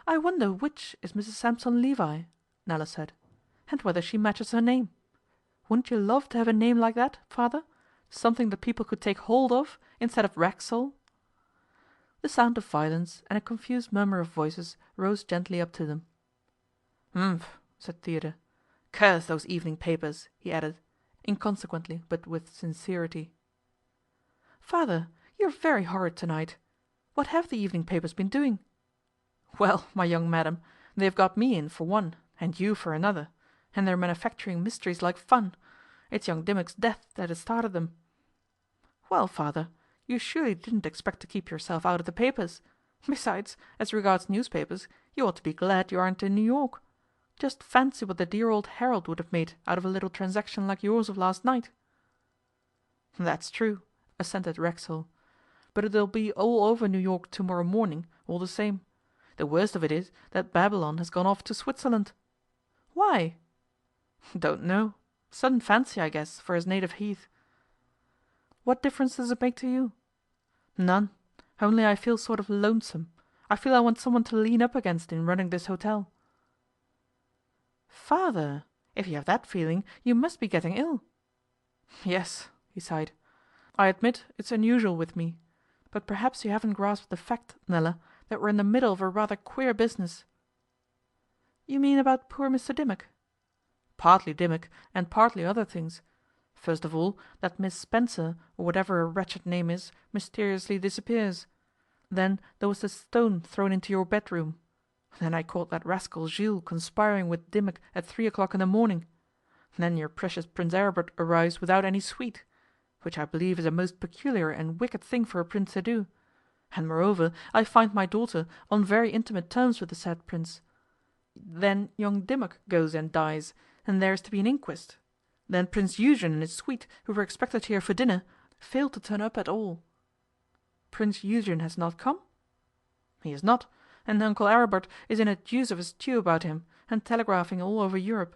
"I wonder which is Mrs. Sampson Levi," Nella said, "and whether she matches her name. Wouldn't you love to have a name like that, father? Something that people could take hold of, instead of Racksole?" The sound of violins and a confused murmur of voices rose gently up to them. "Humph!" said Theodore. "Curse those evening papers," he added, inconsequently but with sincerity. "Father, you are very horrid tonight. What have the evening papers been doing?" "Well, my young madam, they have got me in for one, and you for another, and they're manufacturing mysteries like fun. It's young Dimmock's death that has started them." "Well, father, you surely didn't expect to keep yourself out of the papers. Besides, as regards newspapers, you ought to be glad you aren't in New York. Just fancy what the dear old Herald would have made out of a little transaction like yours of last night." "That's true," assented Racksole. "But it'll be all over New York tomorrow morning, all the same. The worst of it is that Babylon has gone off to Switzerland." "Why?" "Don't know. Sudden fancy, I guess, for his native heath." "What difference does it make to you?" "None. Only I feel sort of lonesome. I feel I want someone to lean up against in running this hotel." "Father, if you have that feeling you must be getting ill." "Yes," he sighed. "I admit it's unusual with me. But perhaps you haven't grasped the fact, Nella, that we're in the middle of a rather queer business." "You mean about poor Mr. Dimmock?" "Partly Dimmock, and partly other things. First of all, that Miss Spencer, or whatever her wretched name is, mysteriously disappears. Then there was the stone thrown into your bedroom. Then I caught that rascal Jules conspiring with Dimmock at 3 o'clock in the morning. Then your precious Prince Aribert arrives without any suite, which I believe is a most peculiar and wicked thing for a prince to do. And moreover, I find my daughter on very intimate terms with the said prince. Then young Dimmock goes and dies, and there is to be an inquest. Then Prince Eugen and his suite, who were expected here for dinner, fail to turn up at all." "Prince Eugen has not come?" "He is not, and Uncle Aribert is in a deuce of a stew about him, and telegraphing all over Europe.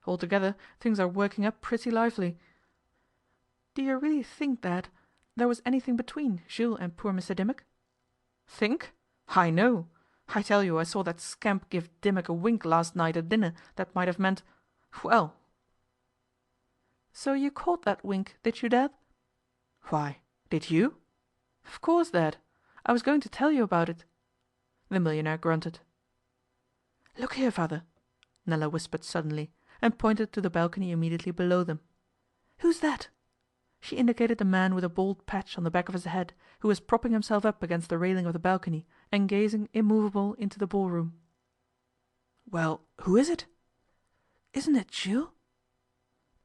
Altogether things are working up pretty lively." "Do you really think that there was anything between Jules and poor Mr. Dimmock?" "Think? I know. I tell you I saw that scamp give Dimmock a wink last night at dinner that might have meant well." "So you caught that wink, did you, Dad?" "Why, did you?" "Of course, Dad. I was going to tell you about it." The millionaire grunted. "Look here, Father," Nella whispered suddenly, and pointed to the balcony immediately below them. "Who's that?" She indicated a man with a bald patch on the back of his head, who was propping himself up against the railing of the balcony and gazing immovable into the ballroom. "Well, who is it?" "Isn't it Jules?"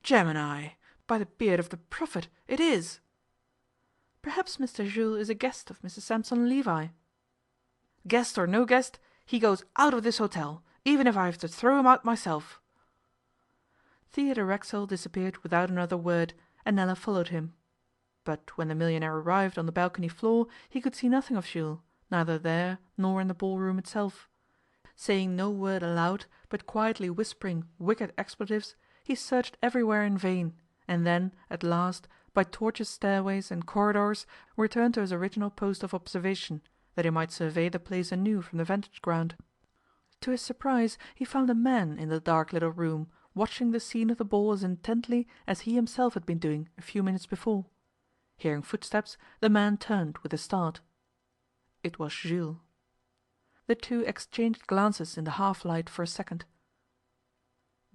"Gemini! By the beard of the prophet, it is!" "Perhaps Mr. Jules is a guest of Mrs. Sampson Levi." "Guest or no guest, he goes out of this hotel, even if I have to throw him out myself." Theodore Racksole disappeared without another word, and Nella followed him. But when the millionaire arrived on the balcony floor he could see nothing of Jules, neither there nor in the ballroom itself. Saying no word aloud, but quietly whispering wicked expletives, he searched everywhere in vain, and then, at last, by tortuous stairways and corridors, returned to his original post of observation, that he might survey the place anew from the vantage ground. To his surprise he found a man in the dark little room, watching the scene of the ball as intently as he himself had been doing a few minutes before. Hearing footsteps, the man turned with a start. It was Jules. The two exchanged glances in the half-light for a second.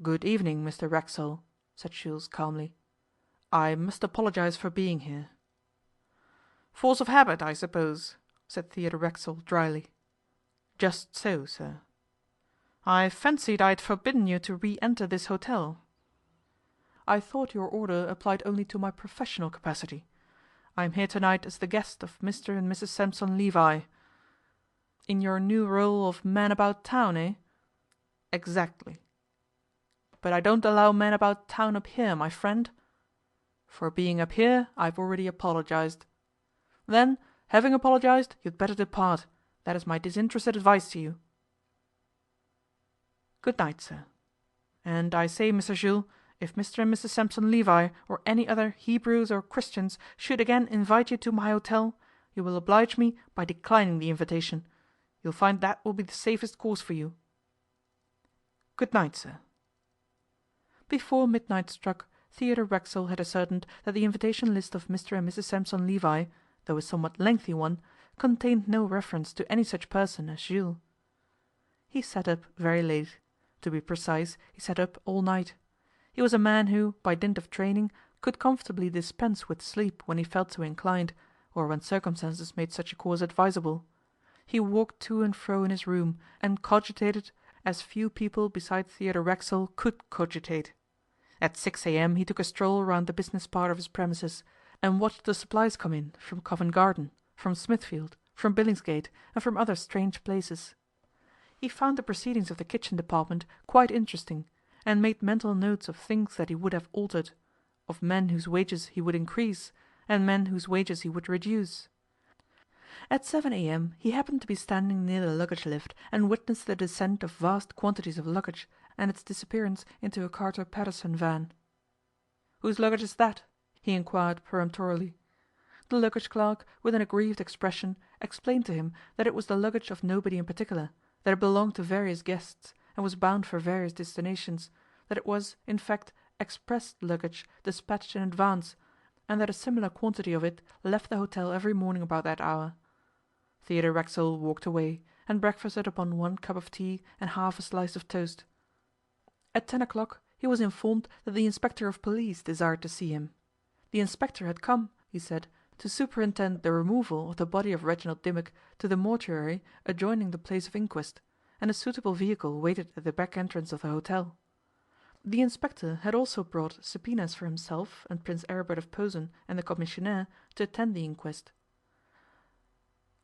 "Good evening, Mr. Racksole," said Jules calmly. "I must apologize for being here." "Force of habit, I suppose," said Theodore Racksole dryly. "Just so, sir." "I fancied I had forbidden you to re-enter this hotel." "I thought your order applied only to my professional capacity. I am here tonight as the guest of Mr. and Mrs. Sampson Levi." "In your new role of man about town, eh?" "Exactly." "But I don't allow men about town up here, my friend." "For being up here I've already apologized." "Then, having apologized, you had better depart. That is my disinterested advice to you." "Good night, sir. And I say, Mr. Jules, if Mr and Mrs Sampson Levi or any other Hebrews or Christians should again invite you to my hotel, you will oblige me by declining the invitation. You'll find that will be the safest course for you. Good night, sir. Before midnight struck, Theodore Racksole had ascertained that the invitation list of Mr and Mrs Sampson Levi, though a somewhat lengthy one, contained no reference to any such person as Jules. He sat up very late. To be precise, he sat up all night. He was a man who, by dint of training, could comfortably dispense with sleep when he felt so inclined, or when circumstances made such a course advisable. He walked to and fro in his room, and cogitated as few people beside Theodore Racksole could cogitate. At 6 a.m. he took a stroll round the business part of his premises, and watched the supplies come in from Covent Garden, from Smithfield, from Billingsgate, and from other strange places. He found the proceedings of the kitchen department quite interesting, and made mental notes of things that he would have altered, of men whose wages he would increase, and men whose wages he would reduce. At 7 a.m. he happened to be standing near the luggage lift, and witnessed the descent of vast quantities of luggage, and its disappearance into a Carter Paterson van. "Whose luggage is that?" he inquired peremptorily. The luggage clerk, with an aggrieved expression, explained to him that it was the luggage of nobody in particular, that it belonged to various guests, and was bound for various destinations, that it was, in fact, express luggage despatched in advance, and that a similar quantity of it left the hotel every morning about that hour. Theodore Racksole walked away, and breakfasted upon 1 cup of tea and half a slice of toast. At 10 o'clock he was informed that the inspector of police desired to see him. The inspector had come, he said, to superintend the removal of the body of Reginald Dimmock to the mortuary adjoining the place of inquest, and a suitable vehicle waited at the back entrance of the hotel. The inspector had also brought subpoenas for himself and Prince Aribert of Posen and the commissionaire to attend the inquest.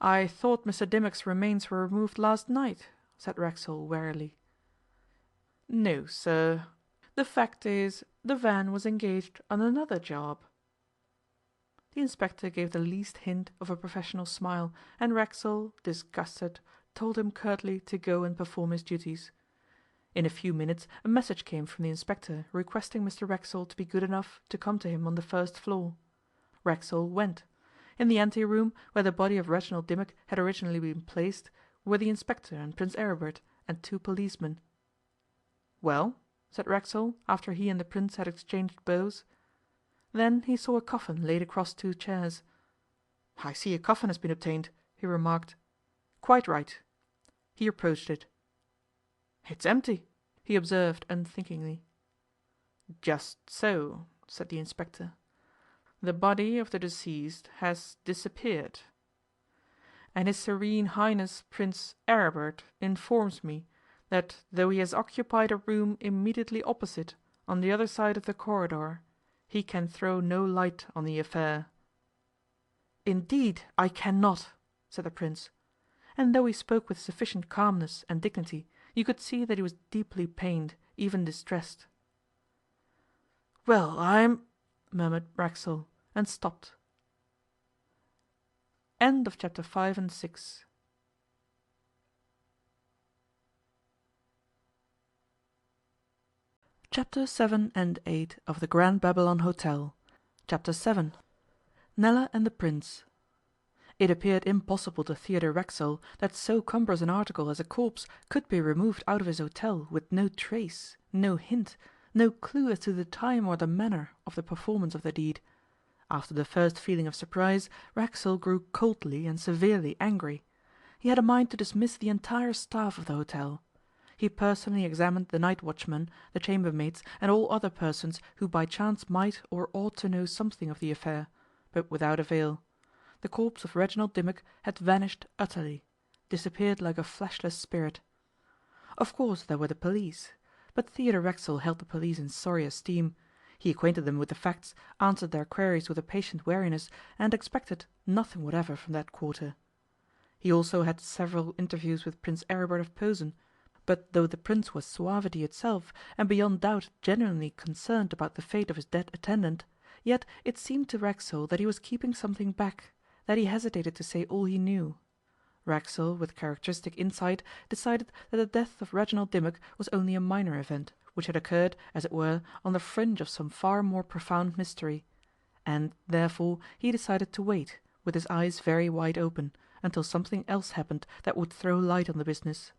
"I thought Mr Dimmock's remains were removed last night," said Racksole wearily. "No, sir. The fact is, the van was engaged on another job." The inspector gave the least hint of a professional smile, and Racksole, disgusted, told him curtly to go and perform his duties. In a few minutes a message came from the inspector requesting Mr Racksole to be good enough to come to him on the first floor. Racksole went. In the ante-room, where the body of Reginald Dimmock had originally been placed, were the inspector and Prince Aribert and 2 policemen. "Well?" said Racksole, after he and the Prince had exchanged bows. Then he saw a coffin laid across 2 chairs. "I see a coffin has been obtained," he remarked. "Quite right." He approached it. "It's empty," he observed unthinkingly. "Just so," said the inspector. "The body of the deceased has disappeared, and His Serene Highness Prince Aribert informs me that though he has occupied a room immediately opposite, on the other side of the corridor, he can throw no light on the affair." "Indeed, I cannot," said the Prince, and though he spoke with sufficient calmness and dignity, you could see that he was deeply pained, even distressed. "Well, I'm—" murmured Racksole, and stopped. End of chapter 5 and 6. Chapter 7 and 8 of the Grand Babylon Hotel. Chapter 7. Nella and the Prince. It appeared impossible to Theodore Racksole that so cumbrous an article as a corpse could be removed out of his hotel with no trace, no hint, no clue as to the time or the manner of the performance of the deed. After the first feeling of surprise, Racksole grew coldly and severely angry. He had a mind to dismiss the entire staff of the hotel. He personally examined the night watchman, the chambermaids, and all other persons who by chance might or ought to know something of the affair, but without avail. The corpse of Reginald Dimmock had vanished utterly, disappeared like a fleshless spirit. Of course there were the police, but Theodore Racksole held the police in sorry esteem. He acquainted them with the facts, answered their queries with a patient wariness, and expected nothing whatever from that quarter. He also had several interviews with Prince Aribert of Posen, but though the Prince was suavity itself, and beyond doubt genuinely concerned about the fate of his dead attendant, yet it seemed to Racksole that he was keeping something back, that he hesitated to say all he knew. Racksole, with characteristic insight, decided that the death of Reginald Dimmock was only a minor event, which had occurred, as it were, on the fringe of some far more profound mystery, and, therefore, he decided to wait, with his eyes very wide open, until something else happened that would throw light on the business.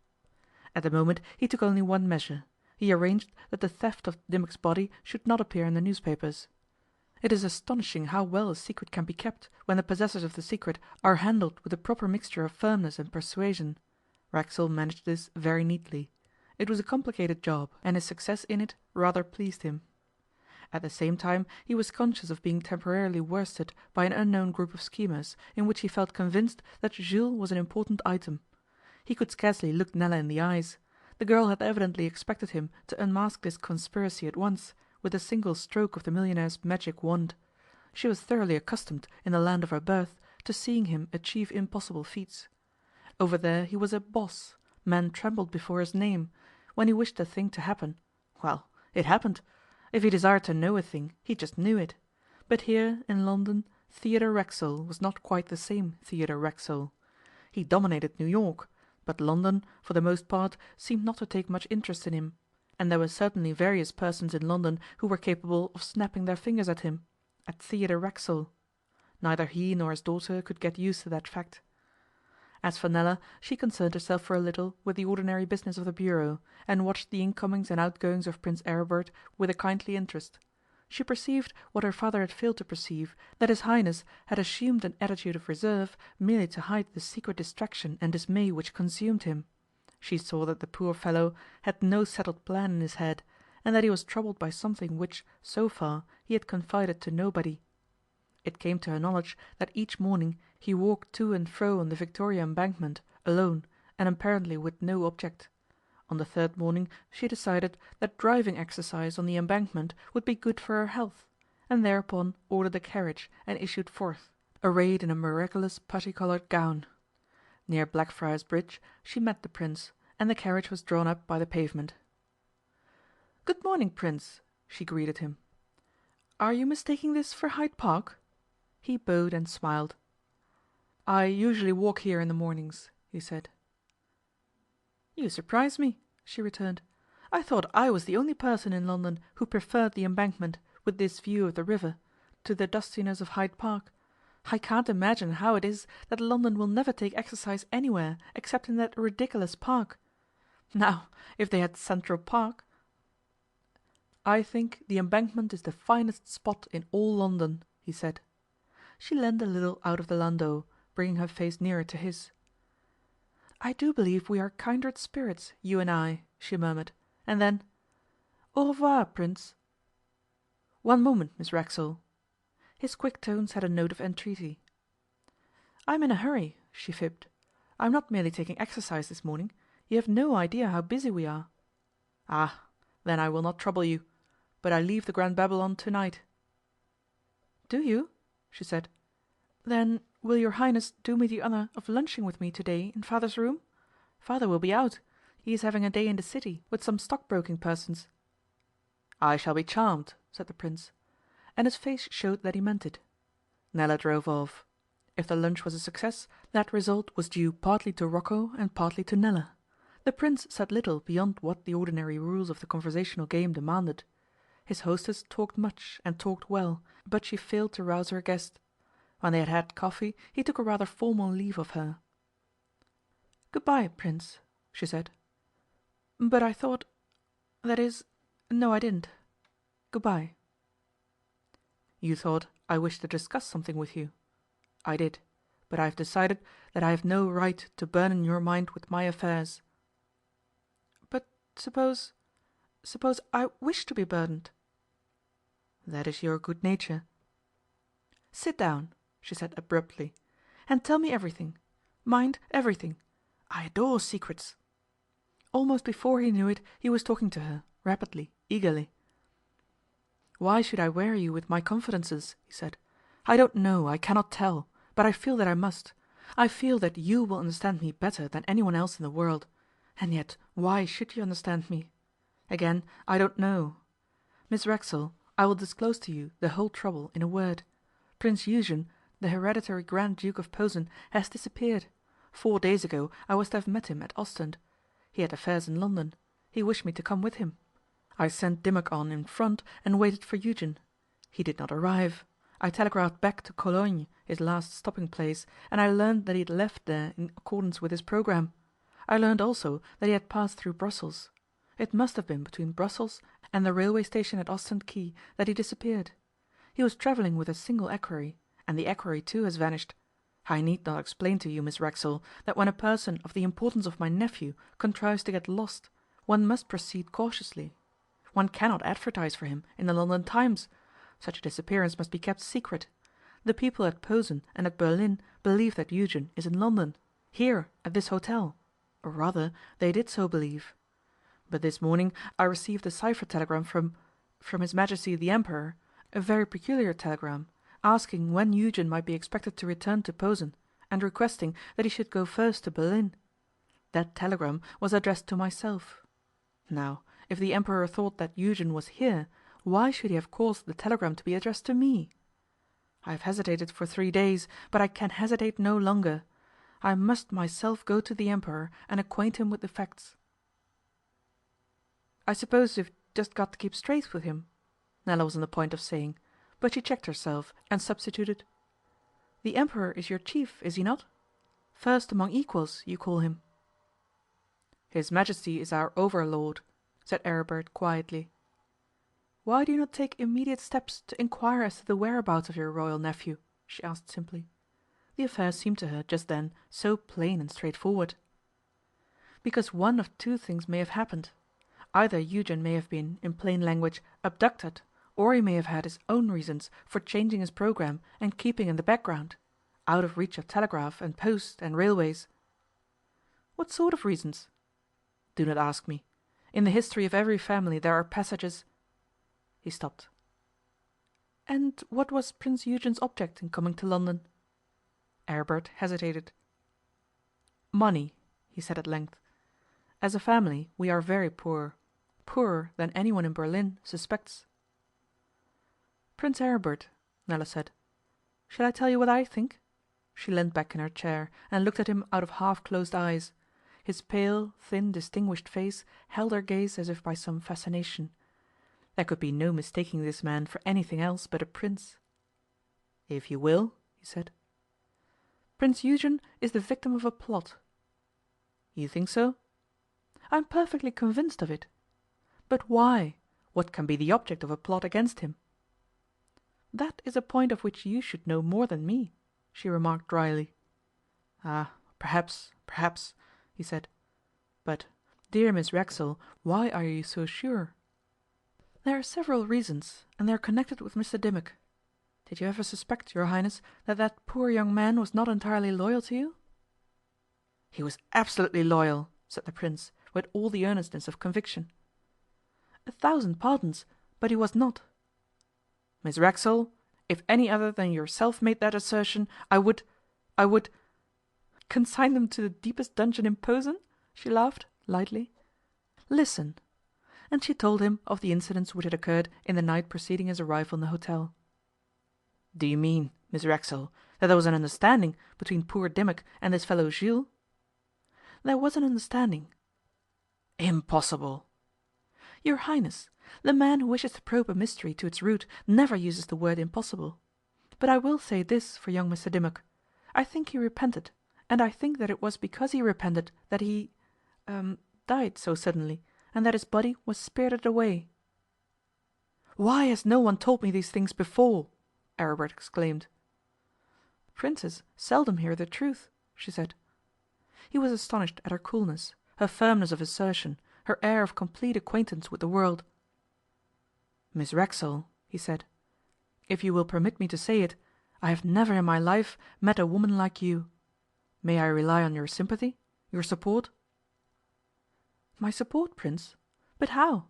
At the moment he took only one measure. He arranged that the theft of Dimmock's body should not appear in the newspapers. It is astonishing how well a secret can be kept when the possessors of the secret are handled with a proper mixture of firmness and persuasion. Racksole managed this very neatly. It was a complicated job, and his success in it rather pleased him. At the same time he was conscious of being temporarily worsted by an unknown group of schemers, in which he felt convinced that Jules was an important item. He could scarcely look Nella in the eyes. The girl had evidently expected him to unmask this conspiracy at once, with a single stroke of the millionaire's magic wand. She was thoroughly accustomed, in the land of her birth, to seeing him achieve impossible feats. Over there he was a boss. Men trembled before his name. When he wished a thing to happen, well, it happened. If he desired to know a thing, he just knew it. But here, in London, Theodore Racksole was not quite the same Theodore Racksole. He dominated New York, but London, for the most part, seemed not to take much interest in him, and there were certainly various persons in London who were capable of snapping their fingers at him, at Theodore Racksole. Neither he nor his daughter could get used to that fact. As for Nella, she concerned herself for a little with the ordinary business of the bureau, and watched the incomings and outgoings of Prince Aribert with a kindly interest. She perceived what her father had failed to perceive, that his Highness had assumed an attitude of reserve merely to hide the secret distraction and dismay which consumed him. She saw that the poor fellow had no settled plan in his head, and that he was troubled by something which, so far, he had confided to nobody. It came to her knowledge that each morning he walked to and fro on the Victoria Embankment, alone, and apparently with no object. On the third morning she decided that driving exercise on the Embankment would be good for her health, and thereupon ordered a carriage and issued forth, arrayed in a miraculous putty-coloured gown. Near Blackfriars Bridge she met the Prince, and the carriage was drawn up by the pavement. "Good morning, Prince," she greeted him. "Are you mistaking this for Hyde Park?" He bowed and smiled. "I usually walk here in the mornings," he said. "You surprise me," she returned. "I thought I was the only person in London who preferred the Embankment, with this view of the river, to the dustiness of Hyde Park. I can't imagine how it is that London will never take exercise anywhere except in that ridiculous park. Now, if they had Central Park—" "I think the Embankment is the finest spot in all London," he said. She leaned a little out of the landau, bringing her face nearer to his. "I do believe we are kindred spirits, you and I," she murmured, and then, "Au revoir, Prince." "One moment, Miss Racksole." His quick tones had a note of entreaty. "I'm in a hurry," she fibbed. "I'm not merely taking exercise this morning. You have no idea how busy we are." "Ah, then I will not trouble you. But I leave the Grand Babylon to-night." "Do you?" she said. "Then will your Highness do me the honour of lunching with me to-day in Father's room? Father will be out. He is having a day in the city with some stockbroking persons." "I shall be charmed," said the Prince, and his face showed that he meant it. Nella drove off. If the lunch was a success, that result was due partly to Rocco and partly to Nella. The Prince said little beyond what the ordinary rules of the conversational game demanded. His hostess talked much and talked well, but she failed to rouse her guest. When they had had coffee, he took a rather formal leave of her. "Good-bye, Prince," she said. "But I thought... that is... no, I didn't. Good-bye." "You thought I wished to discuss something with you. I did, but I have decided that I have no right to burden your mind with my affairs." "But suppose I wish to be burdened?" "That is your good nature." "Sit down," she said abruptly, "and tell me everything. Mind, everything. I adore secrets." Almost before he knew it he was talking to her, rapidly, eagerly. "Why should I weary you with my confidences?" he said. "I don't know, I cannot tell, but I feel that I must. I feel that you will understand me better than anyone else in the world. And yet why should you understand me? Again, I don't know. Miss Racksole, I will disclose to you the whole trouble in a word. Prince Eugen, the hereditary Grand Duke of Posen, has disappeared. 4 days ago I was to have met him at Ostend. He had affairs in London. He wished me to come with him. I sent Dimmock on in front and waited for Eugen. He did not arrive. I telegraphed back to Cologne, his last stopping place, and I learned that he had left there in accordance with his programme. I learned also that he had passed through Brussels. It must have been between Brussels and the railway station at Ostend Quay that he disappeared. He was travelling with a single equerry, and the equerry too has vanished. I need not explain to you, Miss Racksole, that when a person of the importance of my nephew contrives to get lost, one must proceed cautiously. One cannot advertise for him in the London Times. Such a disappearance must be kept secret. The people at Posen and at Berlin believe that Eugen is in London, here, at this hotel. Or rather, they did so believe. But this morning I received a cipher telegram from His Majesty the Emperor, a very peculiar telegram, asking when Eugen might be expected to return to Posen, and requesting that he should go first to Berlin. That telegram was addressed to myself. Now, if the Emperor thought that Eugen was here, why should he have caused the telegram to be addressed to me? I have hesitated for 3 days, but I can hesitate no longer. I must myself go to the Emperor and acquaint him with the facts. I suppose you've just got to keep straight with him, Nella was on the point of saying, but she checked herself and substituted, the Emperor is your chief, is he not? First among equals, you call him. His Majesty is our overlord, said Aribert quietly. Why do you not take immediate steps to inquire as to the whereabouts of your royal nephew? She asked simply. The affair seemed to her just then so plain and straightforward. Because one of two things may have happened. Either Eugen may have been, in plain language, abducted, or he may have had his own reasons for changing his programme and keeping in the background, out of reach of telegraph and post and railways. What sort of reasons? Do not ask me. In the history of every family there are passages. He stopped. And what was Prince Eugen's object in coming to London? Aribert hesitated. Money, he said at length. As a family we are very poor, poorer than anyone in Berlin suspects. Prince Aribert, Nella said, shall I tell you what I think? She leaned back in her chair and looked at him out of half-closed eyes. His pale, thin, distinguished face held her gaze as if by some fascination. There could be no mistaking this man for anything else but a prince. If you will, he said. Prince Eugen is the victim of a plot. You think so? I am perfectly convinced of it. But why? What can be the object of a plot against him? That is a point of which you should know more than me, she remarked dryly. Ah, perhaps, he said. But, dear Miss Racksole, why are you so sure? There are several reasons, and they are connected with Mr. Dimmock. Did you ever suspect, your Highness, that that poor young man was not entirely loyal to you? He was absolutely loyal, said the Prince, with all the earnestness of conviction. 1,000 pardons, but he was not. Miss Racksole, if any other than yourself made that assertion, I would consign them to the deepest dungeon in Posen? She laughed, lightly. Listen. And she told him of the incidents which had occurred in the night preceding his arrival in the hotel. Do you mean, Miss Racksole, that there was an understanding between poor Dimmock and this fellow Jules? There was an understanding. Impossible. Your Highness, the man who wishes to probe a mystery to its root never uses the word impossible. But I will say this for young Mr. Dimmock. I think he repented, and I think that it was because he repented that he died so suddenly, and that his body was spirited away. Why has no one told me these things before? Aribert exclaimed. Princes seldom hear the truth, she said. He was astonished at her coolness, her firmness of assertion, her air of complete acquaintance with the world. Miss Racksole, he said, if you will permit me to say it, I have never in my life met a woman like you. May I rely on your sympathy, your support? My support, Prince? But how?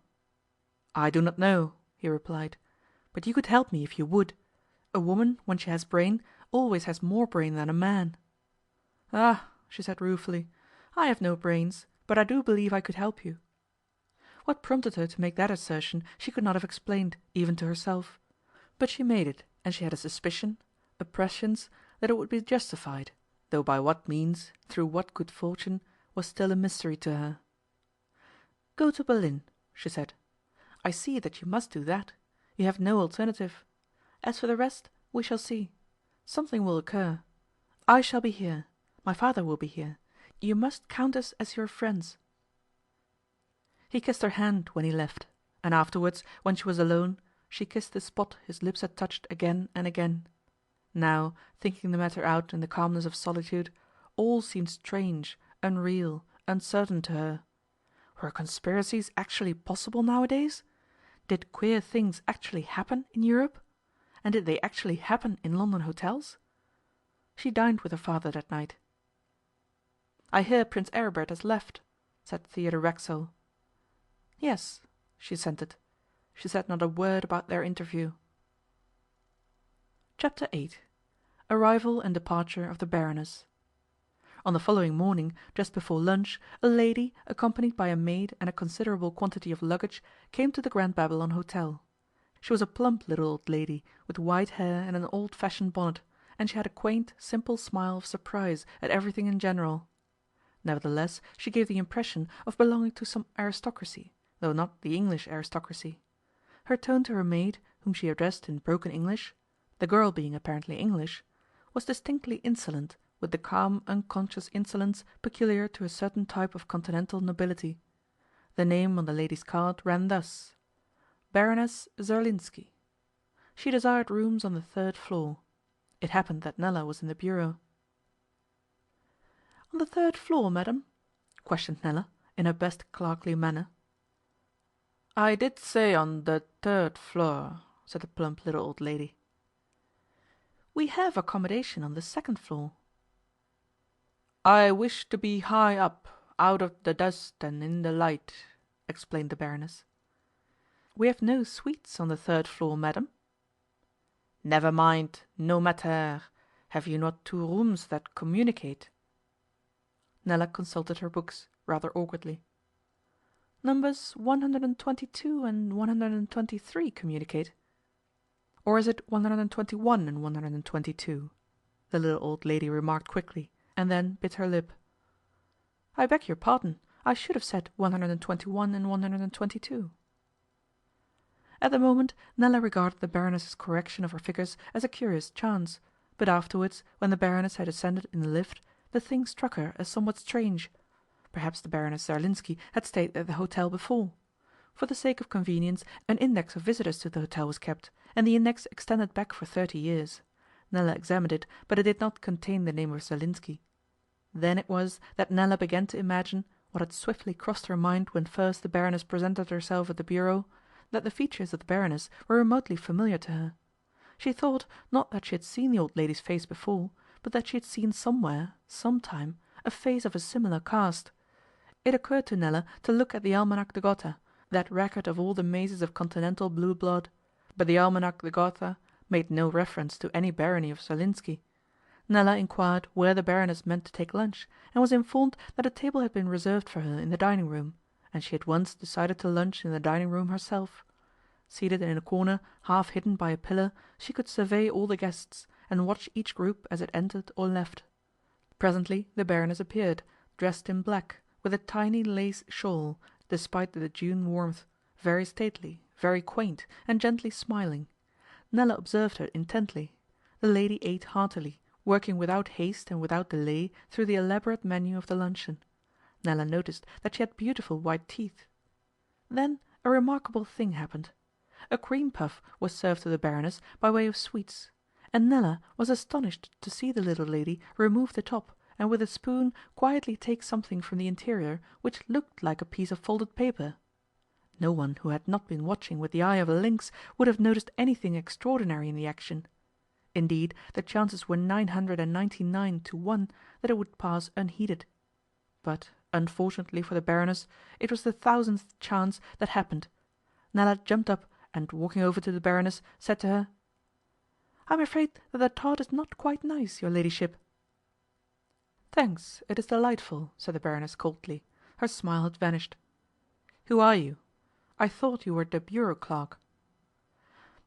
I do not know, he replied, but you could help me if you would. A woman, when she has brain, always has more brain than a man. Ah, she said ruefully, I have no brains, but I do believe I could help you. What prompted her to make that assertion she could not have explained, even to herself. But she made it, and she had a suspicion, a prescience, that it would be justified, though by what means, through what good fortune, was still a mystery to her. Go to Berlin, she said. I see that you must do that. You have no alternative. As for the rest, we shall see. Something will occur. I shall be here. My father will be here. You must count us as your friends." He kissed her hand when he left, and afterwards, when she was alone, she kissed the spot his lips had touched again and again. Now, thinking the matter out in the calmness of solitude, all seemed strange, unreal, uncertain to her. Were conspiracies actually possible nowadays? Did queer things actually happen in Europe? And did they actually happen in London hotels? She dined with her father that night. "I hear Prince Aribert has left," said Theodore Racksole. "Yes," she assented. She said not a word about their interview. Chapter 8. Arrival and departure of the Baroness. On the following morning, just before lunch, a lady, accompanied by a maid and a considerable quantity of luggage, came to the Grand Babylon Hotel. She was a plump little old lady, with white hair and an old-fashioned bonnet, and she had a quaint, simple smile of surprise at everything in general. Nevertheless, she gave the impression of belonging to some aristocracy, though not the English aristocracy. Her tone to her maid, whom she addressed in broken English, the girl being apparently English, was distinctly insolent, with the calm, unconscious insolence peculiar to a certain type of continental nobility. The name on the lady's card ran thus: Baroness Zerlinski. She desired rooms on the 3rd floor. It happened that Nella was in the bureau. "On the 3rd floor, madam?" questioned Nella, in her best clerkly manner. "I did say on the 3rd floor," said the plump little old lady. "We have accommodation on the 2nd floor." "I wish to be high up, out of the dust and in the light," explained the Baroness. "We have no suites on the 3rd floor, madam." "Never mind, no matter. Have you not 2 rooms that communicate?" Nella consulted her books, rather awkwardly. "Numbers 122 and 123 communicate. Or is it 121 and 122? The little old lady remarked quickly, and then bit her lip. "I beg your pardon, I should have said 121 and 122. At the moment Nella regarded the Baroness's correction of her figures as a curious chance, but afterwards, when the Baroness had ascended in the lift, the thing struck her as somewhat strange. Perhaps the Baroness Zerlinski had stayed at the hotel before. For the sake of convenience, an index of visitors to the hotel was kept, and the index extended back for 30 years. Nella examined it, but it did not contain the name of Zerlinski. Then it was that Nella began to imagine, what had swiftly crossed her mind when first the Baroness presented herself at the bureau, that the features of the Baroness were remotely familiar to her. She thought, not that she had seen the old lady's face before, but that she had seen somewhere, sometime, a face of a similar cast. It occurred to Nella to look at the Almanach de Gotha, that record of all the mazes of continental blue blood, but the Almanach de Gotha made no reference to any barony of Zerlinski. Nella inquired where the Baroness meant to take lunch, and was informed that a table had been reserved for her in the dining room, and she at once decided to lunch in the dining room herself. Seated in a corner, half hidden by a pillar, she could survey all the guests, and watch each group as it entered or left. Presently the Baroness appeared, dressed in black, with a tiny lace shawl, despite the June warmth, very stately, very quaint, and gently smiling. Nella observed her intently. The lady ate heartily, working without haste and without delay through the elaborate menu of the luncheon. Nella noticed that she had beautiful white teeth. Then a remarkable thing happened. A cream puff was served to the Baroness by way of sweets, and Nella was astonished to see the little lady remove the top, and with a spoon quietly take something from the interior which looked like a piece of folded paper. No one who had not been watching with the eye of a lynx would have noticed anything extraordinary in the action. Indeed, the chances were 999 to 1 that it would pass unheeded. But, unfortunately for the Baroness, it was the 1000th chance that happened. Nella jumped up and, walking over to the Baroness, said to her, "I am afraid that the tart is not quite nice, your ladyship." "Thanks, it is delightful," said the Baroness coldly. Her smile had vanished. "Who are you? I thought you were the bureau clerk."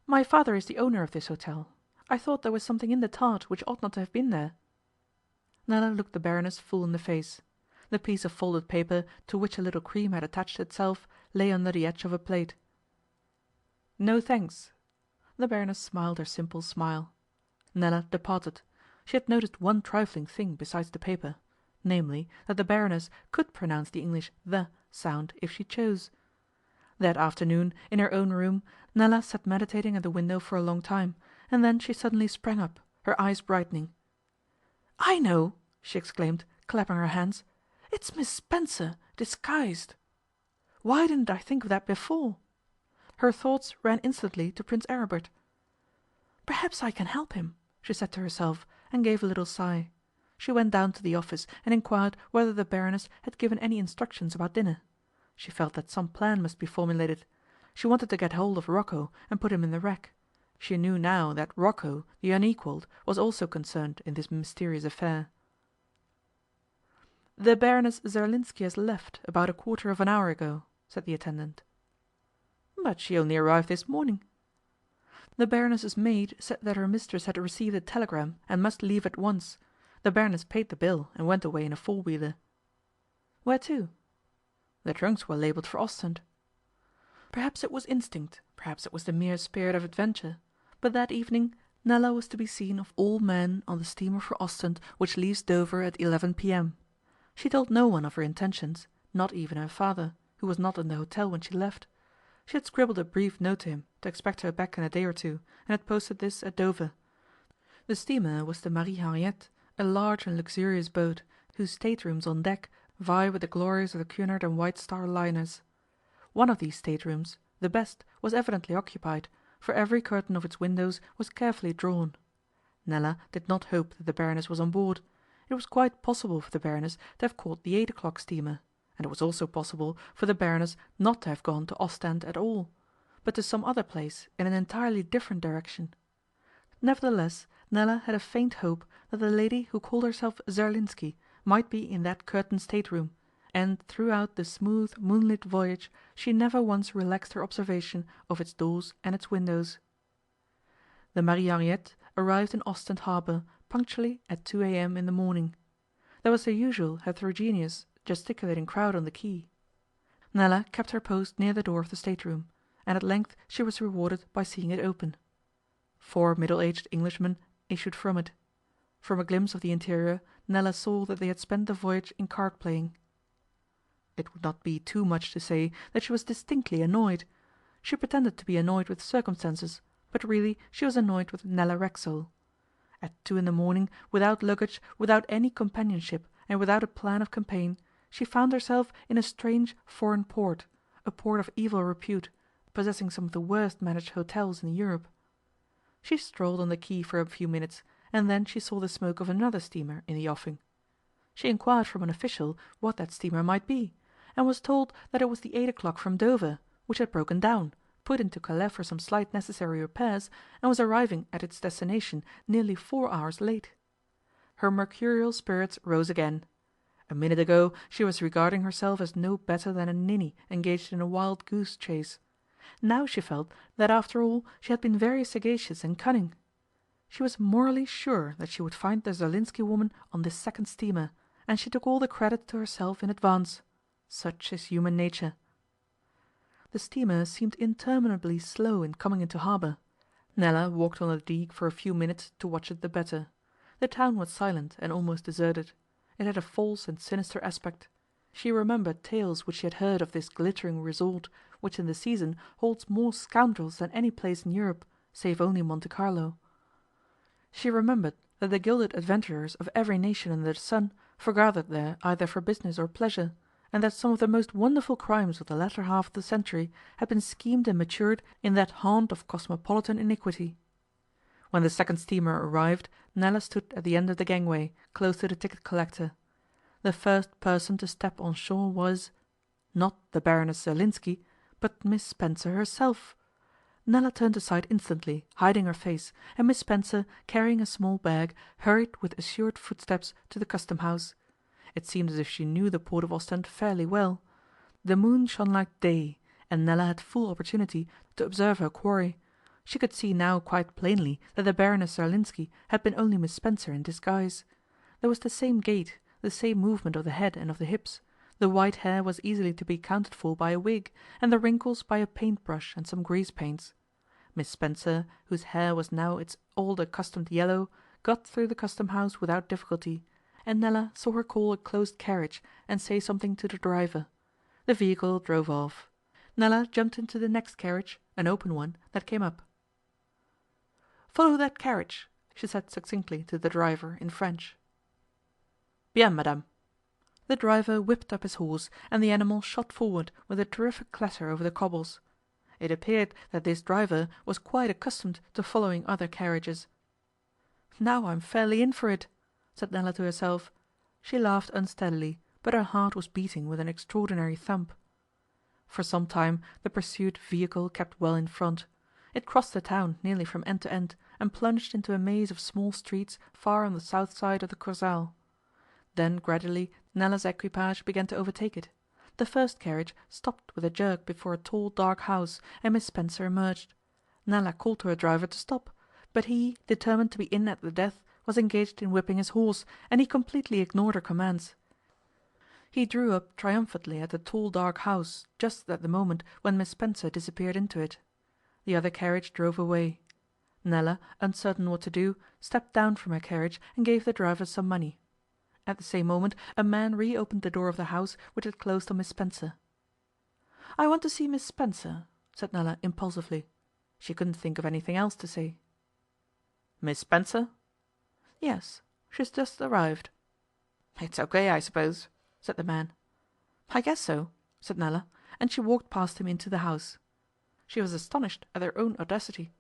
"My father is the owner of this hotel. I thought there was something in the tart which ought not to have been there." Nella looked the Baroness full in the face. The piece of folded paper, to which a little cream had attached itself, lay under the edge of a plate. No thanks." The Baroness smiled her simple smile. Nella departed. She had noticed one trifling thing besides the paper, namely, that the Baroness could pronounce the English "the" sound if she chose. That afternoon, in her own room, Nella sat meditating at the window for a long time, and then she suddenly sprang up, her eyes brightening. "I know!" she exclaimed, clapping her hands. "It's Miss Spencer, disguised. Why didn't I think of that before?" Her thoughts ran instantly to Prince Aribert. "Perhaps I can help him," she said to herself, and gave a little sigh. She went down to the office and inquired whether the Baroness had given any instructions about dinner. She felt that some plan must be formulated. She wanted to get hold of Rocco and put him in the rack. She knew now that Rocco, the unequalled, was also concerned in this mysterious affair. "The Baroness Zerlinski has left about a quarter of an hour ago," said the attendant. "But she only arrived this morning." "The Baroness's maid said that her mistress had received a telegram and must leave at once. The Baroness paid the bill and went away in a four-wheeler." "Where to?" "The trunks were labelled for Ostend." Perhaps it was instinct, perhaps it was the mere spirit of adventure, but that evening Nella was to be seen of all men on the steamer for Ostend which leaves Dover at 11 p.m. She told no one of her intentions, not even her father, who was not in the hotel when she left. She had scribbled a brief note to him to expect her back in a day or two, and had posted this at Dover. The steamer was the Marie Henriette, a large and luxurious boat, whose staterooms on deck vie with the glories of the Cunard and White Star liners. One of these staterooms, the best, was evidently occupied, for every curtain of its windows was carefully drawn. Nella did not hope that the Baroness was on board. It was quite possible for the Baroness to have caught the 8 o'clock steamer, and it was also possible for the Baroness not to have gone to Ostend at all, but to some other place in an entirely different direction. Nevertheless, Nella had a faint hope that the lady who called herself Zerlinski might be in that curtained stateroom, and throughout the smooth moonlit voyage she never once relaxed her observation of its doors and its windows. The Marie Henriette arrived in Ostend harbour punctually at 2 a.m. in the morning. There was the usual heterogeneous, gesticulating crowd on the quay. Nella kept her post near the door of the stateroom, and at length she was rewarded by seeing it open. 4 middle-aged Englishmen issued from it. From a glimpse of the interior Nella saw that they had spent the voyage in card playing. It would not be too much to say that she was distinctly annoyed. She pretended to be annoyed with circumstances, but really she was annoyed with Nella Racksole. At 2 in the morning, without luggage, without any companionship, and without a plan of campaign, she found herself in a strange foreign port, a port of evil repute, possessing some of the worst managed hotels in Europe. She strolled on the quay for a few minutes, and then she saw the smoke of another steamer in the offing. She inquired from an official what that steamer might be, and was told that it was the 8 o'clock from Dover, which had broken down, put into Calais for some slight necessary repairs, and was arriving at its destination nearly 4 hours late. Her mercurial spirits rose again. A minute ago she was regarding herself as no better than a ninny engaged in a wild goose chase. Now she felt that after all she had been very sagacious and cunning. She was morally sure that she would find the Zerlinski woman on this second steamer, and she took all the credit to herself in advance. Such is human nature. The steamer seemed interminably slow in coming into harbour. Nella walked on the Digue for a few minutes to watch it the better. The town was silent and almost deserted. It had a false and sinister aspect. She remembered tales which she had heard of this glittering resort, which in the season holds more scoundrels than any place in Europe, save only Monte Carlo. She remembered that the gilded adventurers of every nation under the sun forgathered there either for business or pleasure, and that some of the most wonderful crimes of the latter half of the century had been schemed and matured in that haunt of cosmopolitan iniquity. When the second steamer arrived, Nella stood at the end of the gangway, close to the ticket collector. The first person to step on shore was, not the Baroness Zerlinski, but Miss Spencer herself. Nella turned aside instantly, hiding her face, and Miss Spencer, carrying a small bag, hurried with assured footsteps to the custom house. It seemed as if she knew the port of Ostend fairly well. The moon shone like day, and Nella had full opportunity to observe her quarry. She could see now quite plainly that the Baroness Zerlinski had been only Miss Spencer in disguise. There was the same gait, the same movement of the head and of the hips. The white hair was easily to be accounted for by a wig, and the wrinkles by a paint brush and some grease paints. Miss Spencer, whose hair was now its old accustomed yellow, got through the Custom House without difficulty, and Nella saw her call a closed carriage and say something to the driver. The vehicle drove off. Nella jumped into the next carriage, an open one, that came up. "Follow that carriage," she said succinctly to the driver in French. "Bien, madame." The driver whipped up his horse, and the animal shot forward with a terrific clatter over the cobbles. It appeared that this driver was quite accustomed to following other carriages. "Now I'm fairly in for it," said Nella to herself. She laughed unsteadily, but her heart was beating with an extraordinary thump. For some time the pursued vehicle kept well in front. It crossed the town nearly from end to end, and plunged into a maze of small streets far on the south side of the Kursaal. Then gradually Nella's equipage began to overtake it. The first carriage stopped with a jerk before a tall dark house, and Miss Spencer emerged. Nella called to her driver to stop, but he, determined to be in at the death, was engaged in whipping his horse, and he completely ignored her commands. He drew up triumphantly at the tall dark house just at the moment when Miss Spencer disappeared into it. The other carriage drove away. Nella, uncertain what to do, stepped down from her carriage and gave the driver some money. At the same moment a man reopened the door of the house which had closed on Miss Spencer. "I want to see Miss Spencer," said Nella impulsively. She couldn't think of anything else to say. "Miss Spencer?" "Yes, she's just arrived." "It's okay, I suppose," said the man. "I guess so," said Nella, and she walked past him into the house. She was astonished at her own audacity.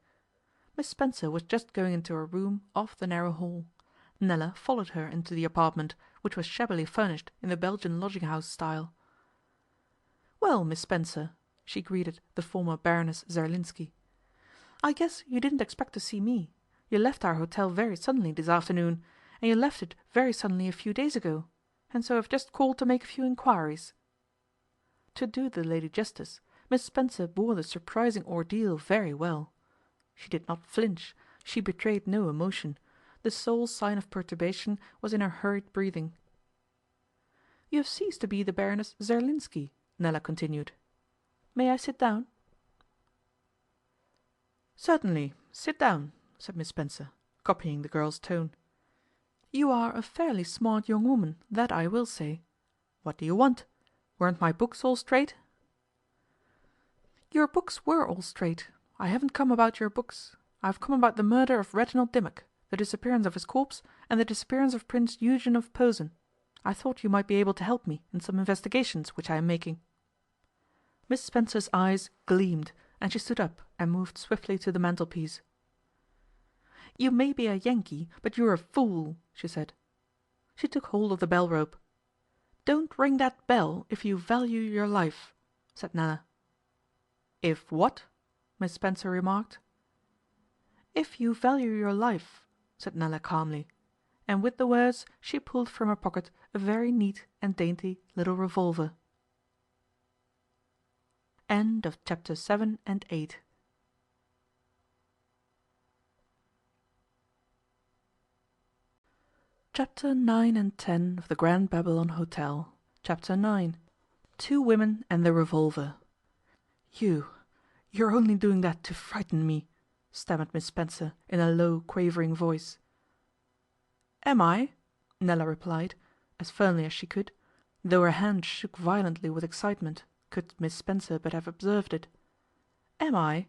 Miss Spencer was just going into her room off the narrow hall. Nella followed her into the apartment, which was shabbily furnished in the Belgian lodging-house style. "Well, Miss Spencer," she greeted the former Baroness Zerlinski, "I guess you didn't expect to see me. You left our hotel very suddenly this afternoon, and you left it very suddenly a few days ago, and so I've just called to make a few inquiries." To do the lady justice, Miss Spencer bore the surprising ordeal very well. She did not flinch, she betrayed no emotion. The sole sign of perturbation was in her hurried breathing. "You have ceased to be the Baroness Zerlinski," Nella continued. "May I sit down?" "Certainly, sit down," said Miss Spencer, copying the girl's tone. "You are a fairly smart young woman, that I will say. What do you want? Weren't my books all straight?" "Your books were all straight. I haven't come about your books. I have come about the murder of Reginald Dimmock, the disappearance of his corpse, and the disappearance of Prince Eugen of Posen. I thought you might be able to help me in some investigations which I am making." Miss Spencer's eyes gleamed, and she stood up and moved swiftly to the mantelpiece. "You may be a Yankee, but you're a fool," she said. She took hold of the bell rope. "Don't ring that bell if you value your life," said Nella. "If what?" Miss Spencer remarked. "If you value your life," said Nella calmly, and with the words she pulled from her pocket a very neat and dainty little revolver. End of chapter 7 and 8. Chapter 9 and 10 of the Grand Babylon Hotel. Chapter 9. Two Women and the Revolver. You're only doing that to frighten me," stammered Miss Spencer in a low, quavering voice. "Am I?" Nella replied, as firmly as she could. Though her hand shook violently with excitement, could Miss Spencer but have observed it. "Am I?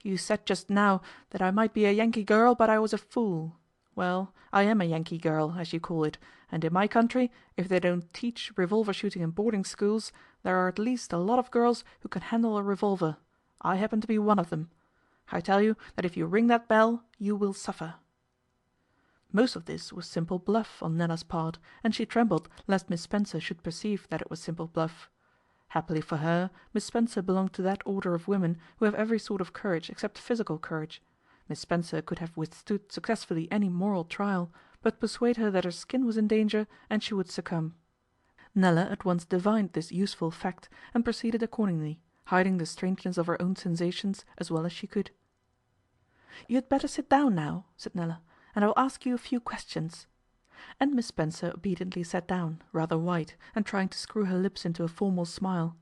You said just now that I might be a Yankee girl, but I was a fool. Well, I am a Yankee girl, as you call it, and in my country, if they don't teach revolver shooting in boarding schools, there are at least a lot of girls who can handle a revolver. I happen to be one of them. I tell you that if you ring that bell, you will suffer." Most of this was simple bluff on Nella's part, and she trembled lest Miss Spencer should perceive that it was simple bluff. Happily for her, Miss Spencer belonged to that order of women who have every sort of courage except physical courage. Miss Spencer could have withstood successfully any moral trial, but persuade her that her skin was in danger and she would succumb. Nella at once divined this useful fact, and proceeded accordingly, hiding the strangeness of her own sensations as well as she could. "You had better sit down now," said Nella, "and I will ask you a few questions." And Miss Spencer obediently sat down, rather white, and trying to screw her lips into a formal smile.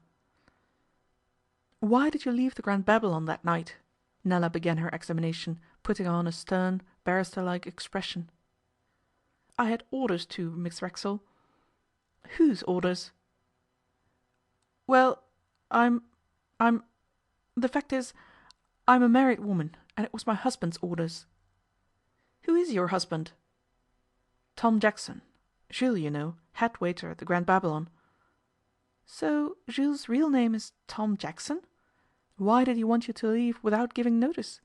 "Why did you leave the Grand Babylon that night?" Nella began her examination, putting on a stern, barrister-like expression. "I had orders to, Miss Racksole." "Whose orders?" "Well, I'm the fact is, I'm a married woman, and it was my husband's orders." "Who is your husband?" "Tom Jackson. Jules, you know, head waiter at the Grand Babylon." "So Jules' real name is Tom Jackson? Why did he want you to leave without giving notice?"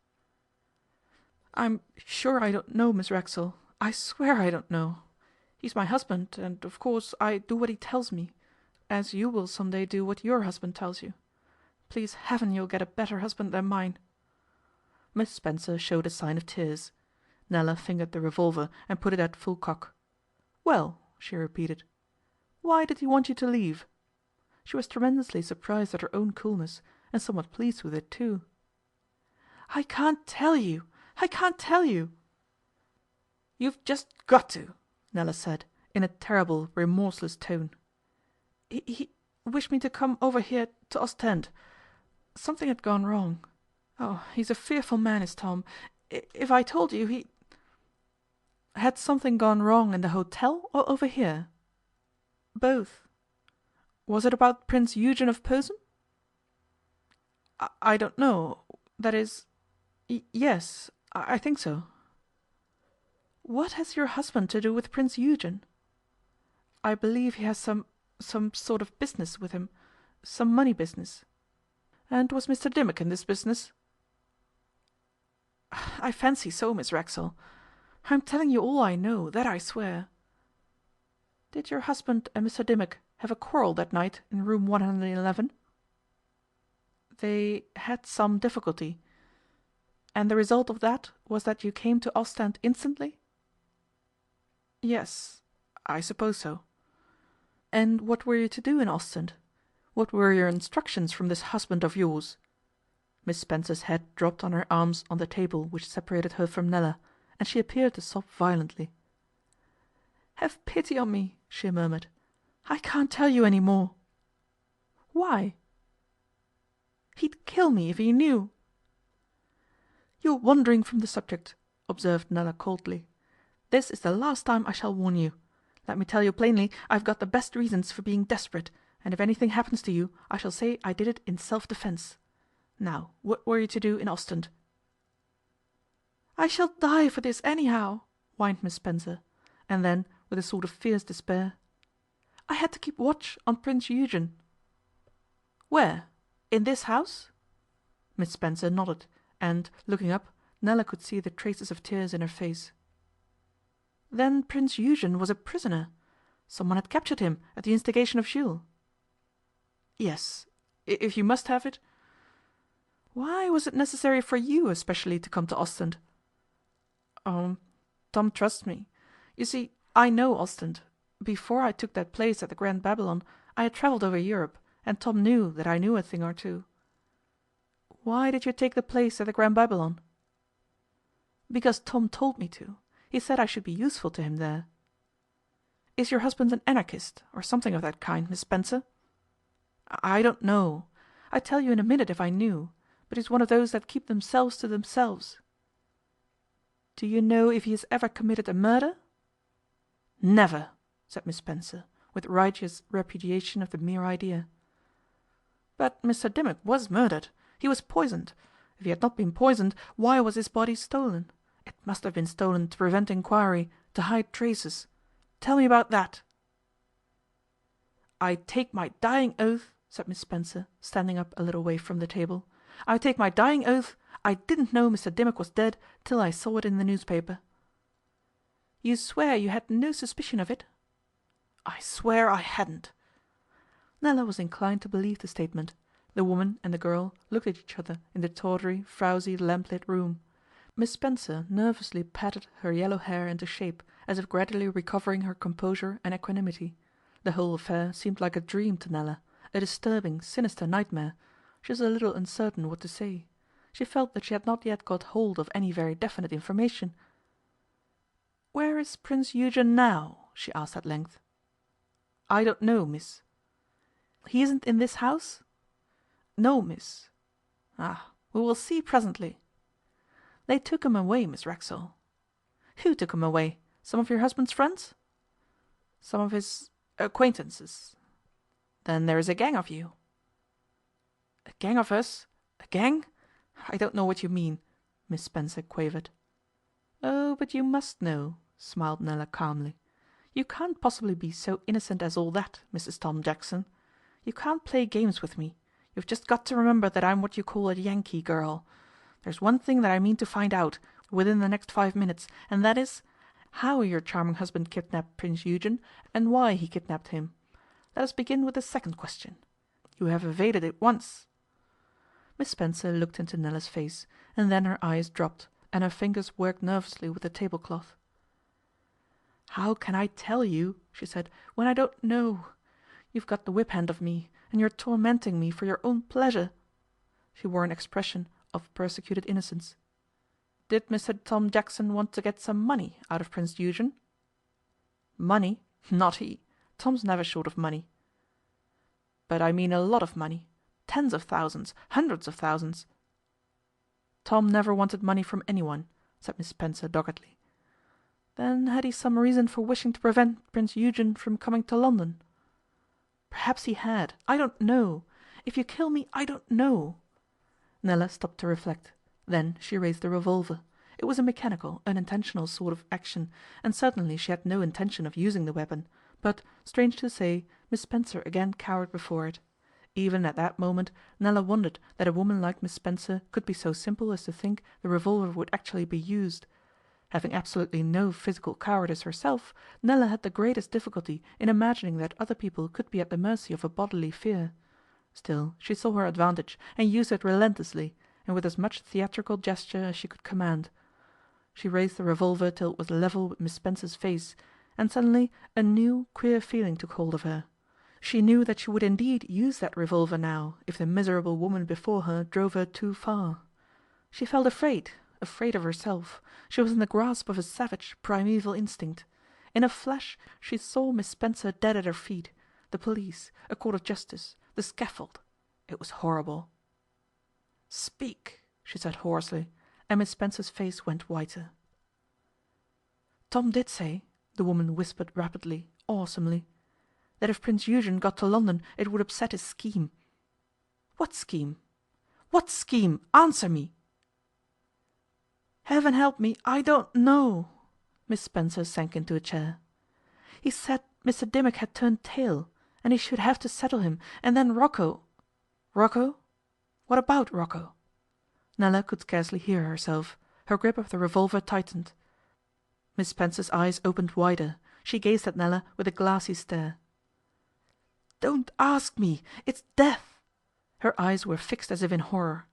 "I'm sure I don't know, Miss Racksole. I swear I don't know. He's my husband, and of course I do what he tells me, as you will some day do what your husband tells you. Please heaven you'll get a better husband than mine." Miss Spencer showed a sign of tears. Nella fingered the revolver and put it at full cock. "Well," she repeated, "why did he want you to leave?" She was tremendously surprised at her own coolness, and somewhat pleased with it too. "I can't tell you. I can't tell you." "You've just got to," Nella said, in a terrible, remorseless tone. He wished me to come over here to Ostend. Something had gone wrong. Oh, he's a fearful man, is Tom. If I told you, he—" "Had something gone wrong in the hotel or over here?" "Both." "Was it about Prince Eugen of Posen?" I don't know. That is, yes, I think so." "What has your husband to do with Prince Eugen?" "I believe he has some sort of business with him, some money business." "And was Mr Dimmock in this business?" "I fancy so, Miss Racksole. I'm telling you all I know, that I swear." "Did your husband and Mr Dimmock have a quarrel that night in room 111? "They had some difficulty." "And the result of that was that you came to Ostend instantly?" "Yes, I suppose so." "And what were you to do in Ostend? What were your instructions from this husband of yours?" Miss Spencer's head dropped on her arms on the table which separated her from Nella, and she appeared to sob violently. "Have pity on me," she murmured. "I can't tell you any more." "Why?" "He'd kill me if he knew." "You're wandering from the subject," observed Nella coldly. "This is the last time I shall warn you. Let me tell you plainly, I've got the best reasons for being desperate, and if anything happens to you, I shall say I did it in self-defence. Now, what were you to do in Ostend?" "I shall die for this anyhow," whined Miss Spencer, and then, with a sort of fierce despair, "I had to keep watch on Prince Eugen." "Where? In this house?" Miss Spencer nodded, and, looking up, Nella could see the traces of tears in her face. "Then Prince Eugen was a prisoner? Someone had captured him at the instigation of Jules?" "Yes, if you must have it." "Why was it necessary for you especially to come to Ostend?" Tom trusts me. You see, I know Ostend. Before I took that place at the Grand Babylon, I had travelled over Europe, and Tom knew that I knew a thing or two." "Why did you take the place at the Grand Babylon?" "Because Tom told me to. He said I should be useful to him there." "Is your husband an anarchist, or something of that kind, Miss Spencer?" "I don't know. I'd tell you in a minute if I knew, but he's one of those that keep themselves to themselves." "Do you know if he has ever committed a murder?" "Never," said Miss Spencer, with righteous repudiation of the mere idea. "But Mr Dimmock was murdered. He was poisoned. If he had not been poisoned, why was his body stolen? It must have been stolen to prevent inquiry, to hide traces. Tell me about that." "I take my dying oath," said Miss Spencer, standing up a little way from the table, "I take my dying oath I didn't know Mr Dimmock was dead till I saw it in the newspaper." "You swear you had no suspicion of it?" "I swear I hadn't." Nella was inclined to believe the statement. The woman and the girl looked at each other in the tawdry, frowsy, lamplit room. Miss Spencer nervously patted her yellow hair into shape, as if gradually recovering her composure and equanimity. The whole affair seemed like a dream to Nella, a disturbing, sinister nightmare. She was a little uncertain what to say. She felt that she had not yet got hold of any very definite information. "Where is Prince Eugen now?" she asked at length. "I don't know, miss." "He isn't in this house?" "No, miss." "Ah, we will see presently. They took him away, Miss Racksole." "Who took him away? Some of your husband's friends?" "Some of his acquaintances." "Then there is a gang of you." "A gang of us? A gang? I don't know what you mean," Miss Spencer quavered. "Oh, but you must know," smiled Nella calmly. "You can't possibly be so innocent as all that, Mrs. Tom Jackson. You can't play games with me. You've just got to remember that I'm what you call a Yankee girl. There's one thing that I mean to find out, within the next 5 minutes, and that is, how your charming husband kidnapped Prince Eugen, and why he kidnapped him. Let us begin with the second question. You have evaded it once." Miss Spencer looked into Nella's face, and then her eyes dropped, and her fingers worked nervously with the tablecloth. "How can I tell you," she said, "when I don't know? You've got the whip hand of me, and you're tormenting me for your own pleasure." She wore an expression of persecuted innocence. "Did Mr. Tom Jackson want to get some money out of Prince Eugen?" "Money? Not he. Tom's never short of money." "But I mean a lot of money. Tens of thousands, hundreds of thousands." "Tom never wanted money from anyone," said Miss Spencer doggedly. "Then had he some reason for wishing to prevent Prince Eugen from coming to London?" "Perhaps he had. I don't know. If you kill me, I don't know." Nella stopped to reflect. Then she raised the revolver. It was a mechanical, unintentional sort of action, and certainly she had no intention of using the weapon, but, strange to say, Miss Spencer again cowered before it. Even at that moment Nella wondered that a woman like Miss Spencer could be so simple as to think the revolver would actually be used. Having absolutely no physical cowardice herself, Nella had the greatest difficulty in imagining that other people could be at the mercy of a bodily fear. Still, she saw her advantage, and used it relentlessly, and with as much theatrical gesture as she could command. She raised the revolver till it was level with Miss Spencer's face, and suddenly a new, queer feeling took hold of her. She knew that she would indeed use that revolver now, if the miserable woman before her drove her too far. She felt afraid of herself. She was in the grasp of a savage, primeval instinct. In a flash she saw Miss Spencer dead at her feet, the police, a court of justice, the scaffold. It was horrible. "Speak," she said hoarsely, and Miss Spencer's face went whiter. "Tom did say," the woman whispered rapidly, awesomely, "that if Prince Eugen got to London it would upset his scheme." "What scheme? What scheme? Answer me!" "Heaven help me, I don't know." Miss Spencer sank into a chair. "He said Mr. Dimmock had turned tail, and he should have to settle him, and then Rocco—" "Rocco? What about Rocco?" Nella could scarcely hear herself. Her grip of the revolver tightened. Miss Spencer's eyes opened wider. She gazed at Nella with a glassy stare. "Don't ask me. It's death." Her eyes were fixed as if in horror.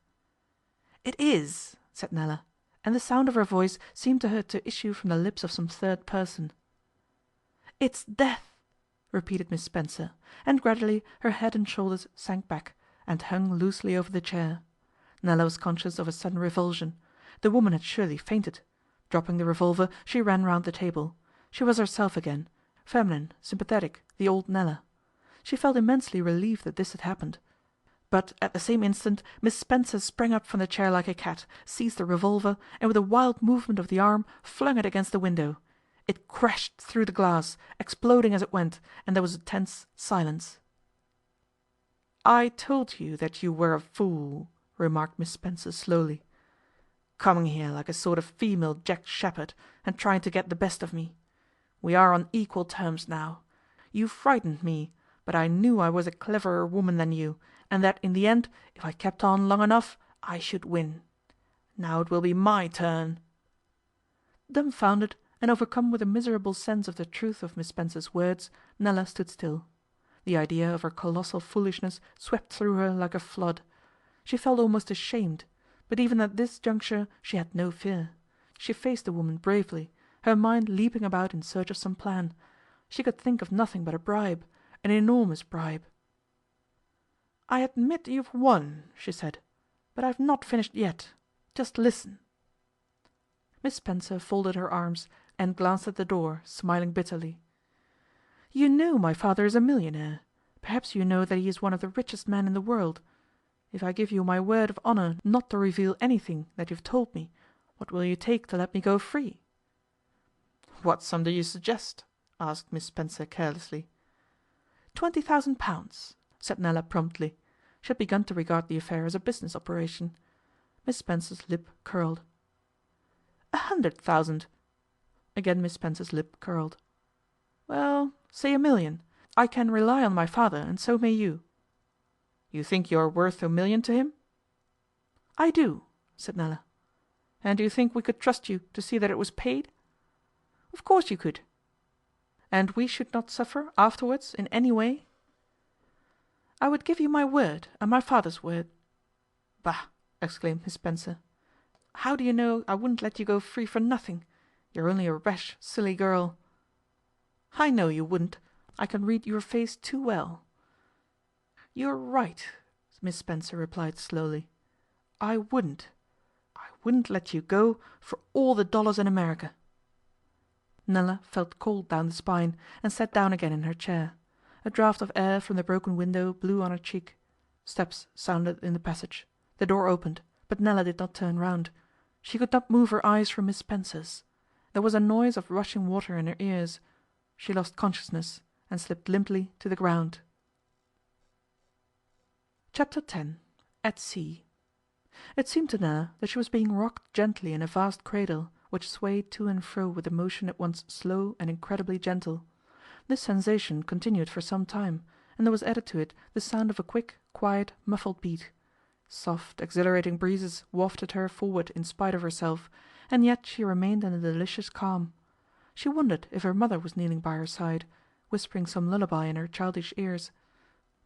"It is," said Nella, and the sound of her voice seemed to her to issue from the lips of some third person. "It's death," repeated Miss Spencer, and gradually her head and shoulders sank back, and hung loosely over the chair. Nella was conscious of a sudden revulsion. The woman had surely fainted. Dropping the revolver, she ran round the table. She was herself again, feminine, sympathetic, the old Nella. She felt immensely relieved that this had happened. But at the same instant Miss Spencer sprang up from the chair like a cat, seized the revolver, and with a wild movement of the arm flung it against the window. It crashed through the glass, exploding as it went, and there was a tense silence. "I told you that you were a fool," remarked Miss Spencer slowly. "Coming here like a sort of female Jack Sheppard, and trying to get the best of me. We are on equal terms now. You frightened me, but I knew I was a cleverer woman than you, and that in the end, if I kept on long enough, I should win. Now it will be my turn." Dumbfounded, and overcome with a miserable sense of the truth of Miss Spencer's words, Nella stood still. The idea of her colossal foolishness swept through her like a flood. She felt almost ashamed, but even at this juncture she had no fear. She faced the woman bravely, her mind leaping about in search of some plan. She could think of nothing but a bribe, an enormous bribe. "I admit you've won," she said, "but I've not finished yet. Just listen." Miss Spencer folded her arms, and glanced at the door, smiling bitterly. "You know my father is a millionaire. Perhaps you know that he is one of the richest men in the world. If I give you my word of honour not to reveal anything that you've told me, What will you take to let me go free?" "What sum do you suggest?" asked Miss Spencer carelessly. "£20,000," said Nella promptly. She had begun to regard the affair as a business operation. Miss Spencer's lip curled. "100,000." Again Miss Spencer's lip curled. "Well, say 1,000,000. I can rely on my father, and so may you." "You think you are worth 1,000,000 to him?" "I do," said Nella. "And you think we could trust you to see that it was paid?" "Of course you could." "And we should not suffer afterwards in any way?" "I would give you my word, and my father's word." "Bah!" exclaimed Miss Spencer. "How do you know I wouldn't let you go free for nothing? You're only a rash, silly girl." "I know you wouldn't. I can read your face too well." "You're right," Miss Spencer replied slowly. "I wouldn't. I wouldn't let you go for all the dollars in America." Nella felt cold down the spine, and sat down again in her chair. A draught of air from the broken window blew on her cheek. Steps sounded in the passage. The door opened, but Nella did not turn round. She could not move her eyes from Miss Spencer's. There was a noise of rushing water in her ears. She lost consciousness, and slipped limply to the ground. Chapter 10. At Sea. It seemed to Nella that she was being rocked gently in a vast cradle, which swayed to and fro with a motion at once slow and incredibly gentle. This sensation continued for some time, and there was added to it the sound of a quick, quiet, muffled beat. Soft, exhilarating breezes wafted her forward in spite of herself, and yet she remained in a delicious calm. She wondered if her mother was kneeling by her side, whispering some lullaby in her childish ears.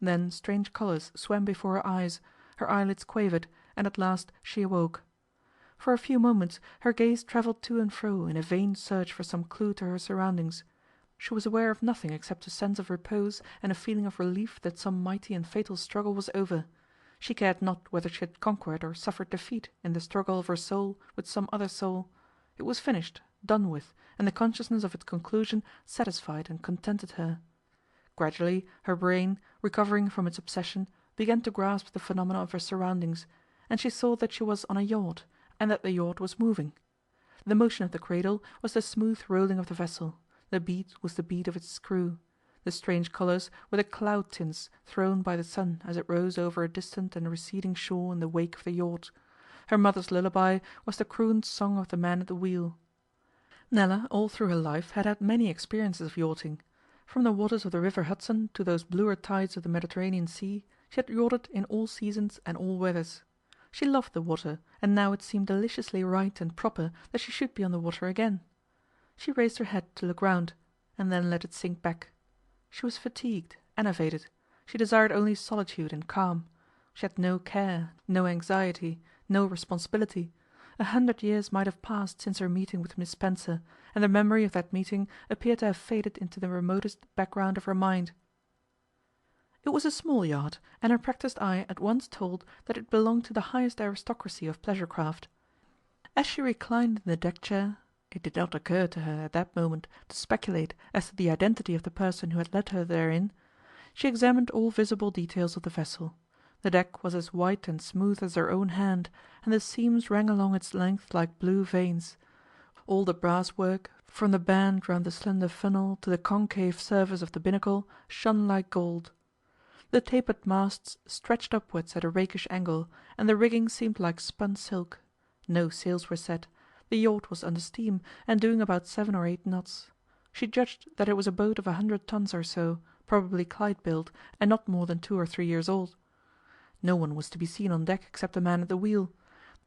Then strange colours swam before her eyes, her eyelids quivered, and at last she awoke. For a few moments her gaze travelled to and fro in a vain search for some clue to her surroundings. She was aware of nothing except a sense of repose and a feeling of relief that some mighty and fatal struggle was over. She cared not whether she had conquered or suffered defeat in the struggle of her soul with some other soul. It was finished, done with, and the consciousness of its conclusion satisfied and contented her. Gradually her brain, recovering from its obsession, began to grasp the phenomena of her surroundings, and she saw that she was on a yacht, and that the yacht was moving. The motion of the cradle was the smooth rolling of the vessel, the beat was the beat of its screw. The strange colours were the cloud tints thrown by the sun as it rose over a distant and receding shore in the wake of the yacht. Her mother's lullaby was the crooned song of the man at the wheel. Nella all through her life had had many experiences of yachting. From the waters of the river Hudson to those bluer tides of the Mediterranean Sea, she had yachted in all seasons and all weathers. She loved the water, and now it seemed deliciously right and proper that she should be on the water again. She raised her head to look round, and then let it sink back. She was fatigued, enervated. She desired only solitude and calm. She had no care, no anxiety, no responsibility. 100 years might have passed since her meeting with Miss Spencer, and the memory of that meeting appeared to have faded into the remotest background of her mind. It was a small yacht, and her practised eye at once told that it belonged to the highest aristocracy of pleasure craft. As she reclined in the deck chair, it did not occur to her at that moment to speculate as to the identity of the person who had led her therein. She examined all visible details of the vessel. The deck was as white and smooth as her own hand, and the seams ran along its length like blue veins. All the brass work, from the band round the slender funnel to the concave surface of the binnacle, shone like gold. The tapered masts stretched upwards at a rakish angle, and the rigging seemed like spun silk. No sails were set. The yacht was under steam, and doing about 7 or 8 knots. She judged that it was a boat of 100 tons or so, probably Clyde built, and not more than 2 or 3 years old. No one was to be seen on deck except the man at the wheel.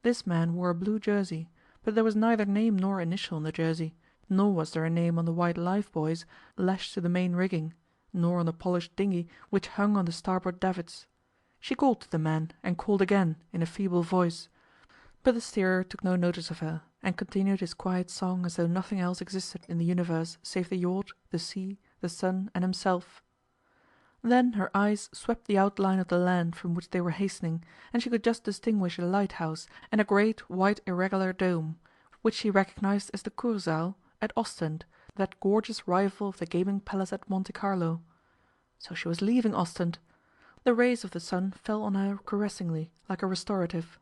This man wore a blue jersey, but there was neither name nor initial on the jersey, nor was there a name on the white lifebuoys lashed to the main rigging, nor on the polished dinghy which hung on the starboard davits. She called to the man, and called again, in a feeble voice, but the steerer took no notice of her, and continued his quiet song as though nothing else existed in the universe save the yacht, the sea, the sun, and himself. Then her eyes swept the outline of the land from which they were hastening, and she could just distinguish a lighthouse and a great white irregular dome, which she recognized as the Kursaal at Ostend, that gorgeous rival of the gaming palace at Monte Carlo. So she was leaving Ostend. The rays of the sun fell on her caressingly, like a restorative.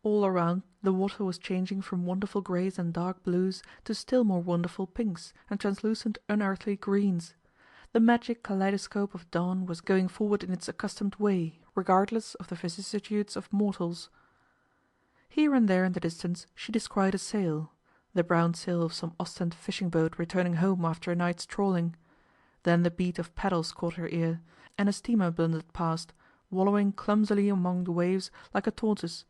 All around the water was changing from wonderful greys and dark blues to still more wonderful pinks and translucent unearthly greens. The magic kaleidoscope of dawn was going forward in its accustomed way, regardless of the vicissitudes of mortals. Here and there in the distance she descried a sail, the brown sail of some Ostend fishing boat returning home after a night's trawling. Then the beat of paddles caught her ear, and a steamer blundered past, wallowing clumsily among the waves like a tortoise.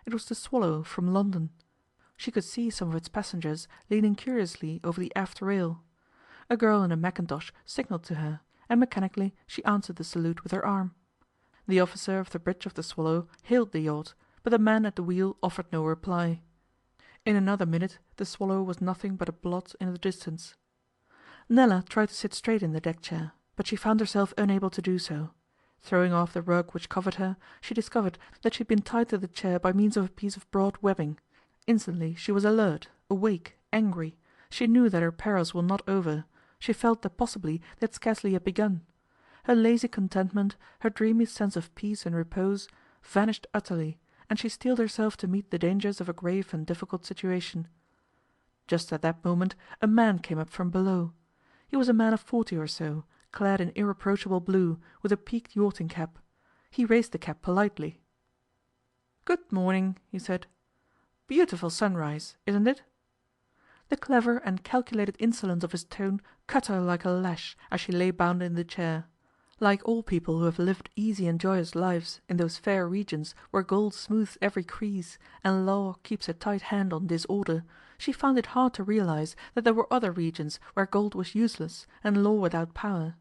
It was the Swallow from London. She could see some of its passengers leaning curiously over the aft rail. A girl in a mackintosh signalled to her, and mechanically she answered the salute with her arm. The officer of the bridge of the Swallow hailed the yacht, but the man at the wheel offered no reply. In another minute the Swallow was nothing but a blot in the distance. Nella tried to sit straight in the deck chair, but she found herself unable to do so. Throwing off the rug which covered her, she discovered that she had been tied to the chair by means of a piece of broad webbing. Instantly she was alert, awake, angry. She knew that her perils were not over. She felt that possibly they had scarcely yet begun. Her lazy contentment, her dreamy sense of peace and repose, vanished utterly, and she steeled herself to meet the dangers of a grave and difficult situation. Just at that moment a man came up from below. He was a man of 40 or so, clad in irreproachable blue, with a peaked yachting cap. He raised the cap politely. "Good morning," he said. "Beautiful sunrise, isn't it?" The clever and calculated insolence of his tone cut her like a lash as she lay bound in the chair. Like all people who have lived easy and joyous lives in those fair regions where gold smooths every crease and law keeps a tight hand on disorder, she found it hard to realize that there were other regions where gold was useless and law without power.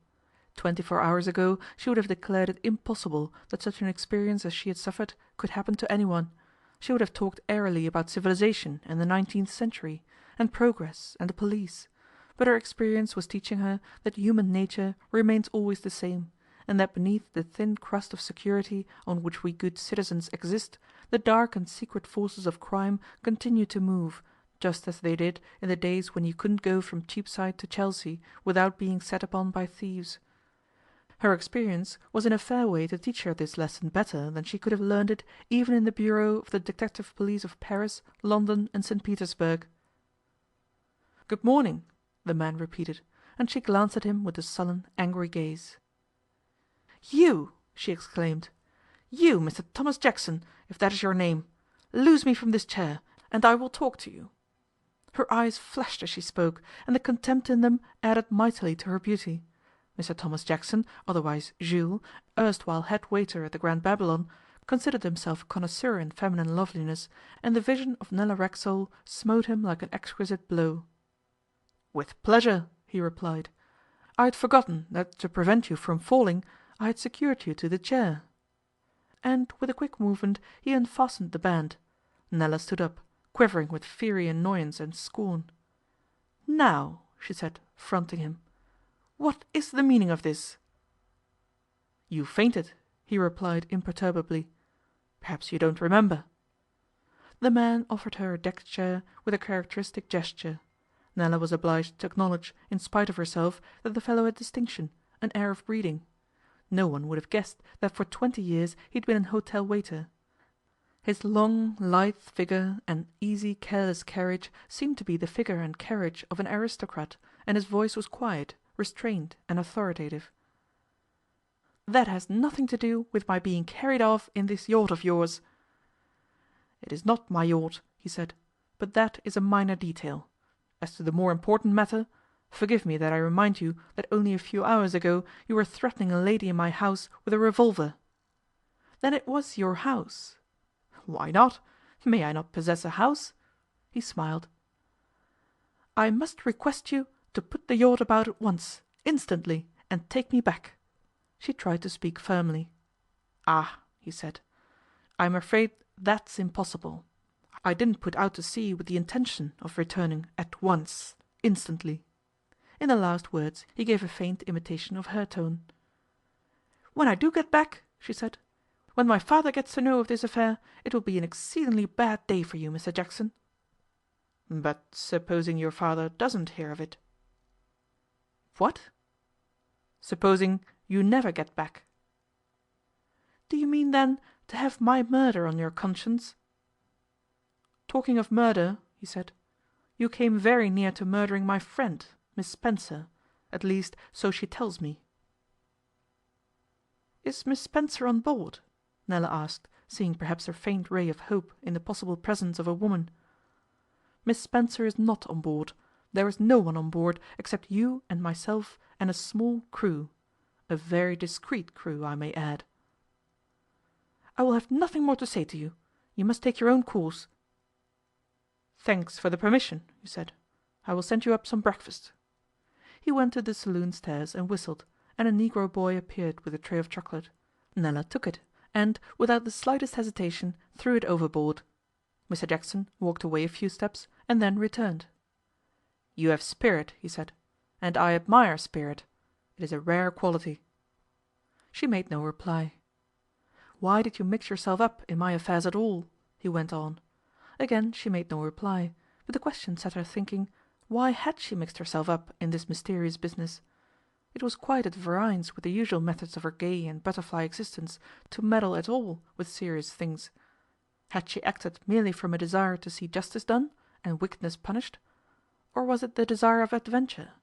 24 hours ago she would have declared it impossible that such an experience as she had suffered could happen to anyone. She would have talked airily about civilization and the 19th century, and progress and the police, but her experience was teaching her that human nature remains always the same, and that beneath the thin crust of security on which we good citizens exist, the dark and secret forces of crime continue to move, just as they did in the days when you couldn't go from Cheapside to Chelsea without being set upon by thieves. Her experience was in a fair way to teach her this lesson better than she could have learned it even in the bureau of the detective police of Paris, London, and St. Petersburg. "Good morning," the man repeated, and she glanced at him with a sullen, angry gaze. "You!" she exclaimed. "You, Mr. Thomas Jackson, if that is your name. Loose me from this chair, and I will talk to you." Her eyes flashed as she spoke, and the contempt in them added mightily to her beauty. Mr. Thomas Jackson, otherwise Jules, erstwhile head waiter at the Grand Babylon, considered himself a connoisseur in feminine loveliness, and the vision of Nella Racksole smote him like an exquisite blow. "With pleasure," he replied. "I had forgotten that to prevent you from falling I had secured you to the chair." And with a quick movement he unfastened the band. Nella stood up, quivering with fiery annoyance and scorn. "Now," she said, fronting him, "what is the meaning of this?" "You fainted," he replied imperturbably. "Perhaps you don't remember." The man offered her a deck chair with a characteristic gesture. Nella was obliged to acknowledge, in spite of herself, that the fellow had distinction, an air of breeding. No one would have guessed that for 20 years he had been an hotel waiter. His long, lithe figure and easy, careless carriage seemed to be the figure and carriage of an aristocrat, and his voice was quiet, restrained, and authoritative. "That has nothing to do with my being carried off in this yacht of yours." "It is not my yacht," he said, "but that is a minor detail. As to the more important matter, forgive me that I remind you that only a few hours ago you were threatening a lady in my house with a revolver." "Then it was your house?" "Why not? May I not possess a house?" He smiled. "I must request you to put the yacht about at once, instantly, and take me back." She tried to speak firmly. "Ah," he said, "I am afraid that's impossible. I didn't put out to sea with the intention of returning at once, instantly." In the last words he gave a faint imitation of her tone. "When I do get back," she said, "when my father gets to know of this affair, it will be an exceedingly bad day for you, Mr. Jackson." "But supposing your father doesn't hear of it?" "What?" "Supposing you never get back." "Do you mean, then, to have my murder on your conscience?" Talking of murder," he said, "you came very near to murdering my friend, Miss Spencer. At least, so she tells me." "Is Miss Spencer on board?" Nella asked, seeing perhaps a faint ray of hope in the possible presence of a woman. "Miss Spencer is not on board. There is no one on board except you and myself and a small crew. A very discreet crew, I may add." "I will have nothing more to say to you. You must take your own course." "Thanks for the permission," he said. "I will send you up some breakfast." He went to the saloon stairs and whistled, and a negro boy appeared with a tray of chocolate. Nella took it, and, without the slightest hesitation, threw it overboard. Mr Jackson walked away a few steps, and then returned. "You have spirit," he said, "and I admire spirit. It is a rare quality." She made no reply. "Why did you mix yourself up in my affairs at all?" he went on. Again she made no reply, but the question set her thinking, why had she mixed herself up in this mysterious business? It was quite at variance with the usual methods of her gay and butterfly existence to meddle at all with serious things. Had she acted merely from a desire to see justice done and wickedness punished? Or was it the desire of adventure?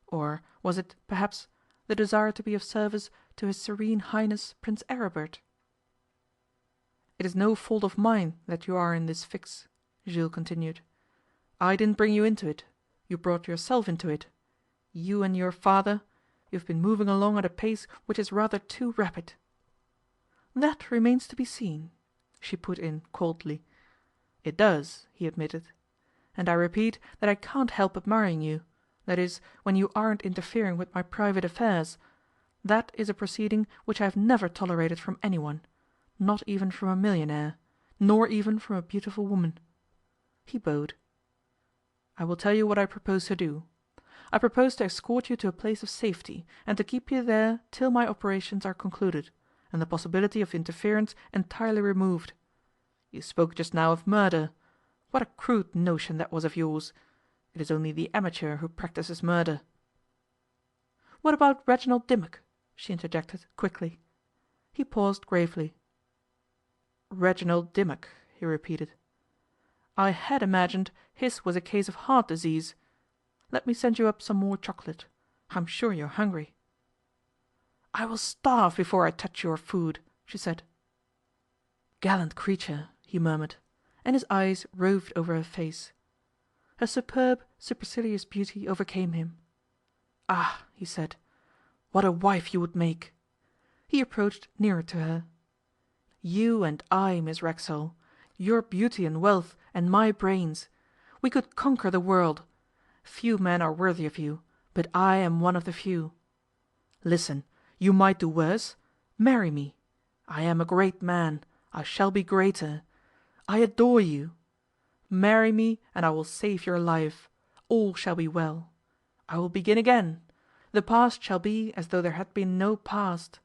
Or was it, perhaps, the desire to be of service to His Serene Highness Prince Aribert? "It is no fault of mine that you are in this fix," Jules continued. "I didn't bring you into it. You brought yourself into it. You and your father, you have been moving along at a pace which is rather too rapid." "That remains to be seen," she put in coldly. "It does," he admitted. "And I repeat that I can't help admiring you, that is, when you aren't interfering with my private affairs. That is a proceeding which I have never tolerated from anyone, not even from a millionaire, nor even from a beautiful woman." He bowed. "I will tell you what I propose to do. I propose to escort you to a place of safety, and to keep you there till my operations are concluded, and the possibility of interference entirely removed. You spoke just now of murder. What a crude notion that was of yours. It is only the amateur who practises murder." "What about Reginald Dimmock?" she interjected quickly. He paused gravely. "Reginald Dimmock," he repeated. "I had imagined his was a case of heart disease. Let me send you up some more chocolate. I'm sure you're hungry." "I will starve before I touch your food," she said. "Gallant creature," he murmured, and his eyes roved over her face. Her superb, supercilious beauty overcame him. "Ah!" he said, "what a wife you would make!" He approached nearer to her. "You and I, Miss Racksole, your beauty and wealth and my brains. We could conquer the world. Few men are worthy of you, but I am one of the few. Listen, you might do worse. Marry me. I am a great man. I shall be greater. I adore you. Marry me and I will save your life. All shall be well. I will begin again. The past shall be as though there had been no past."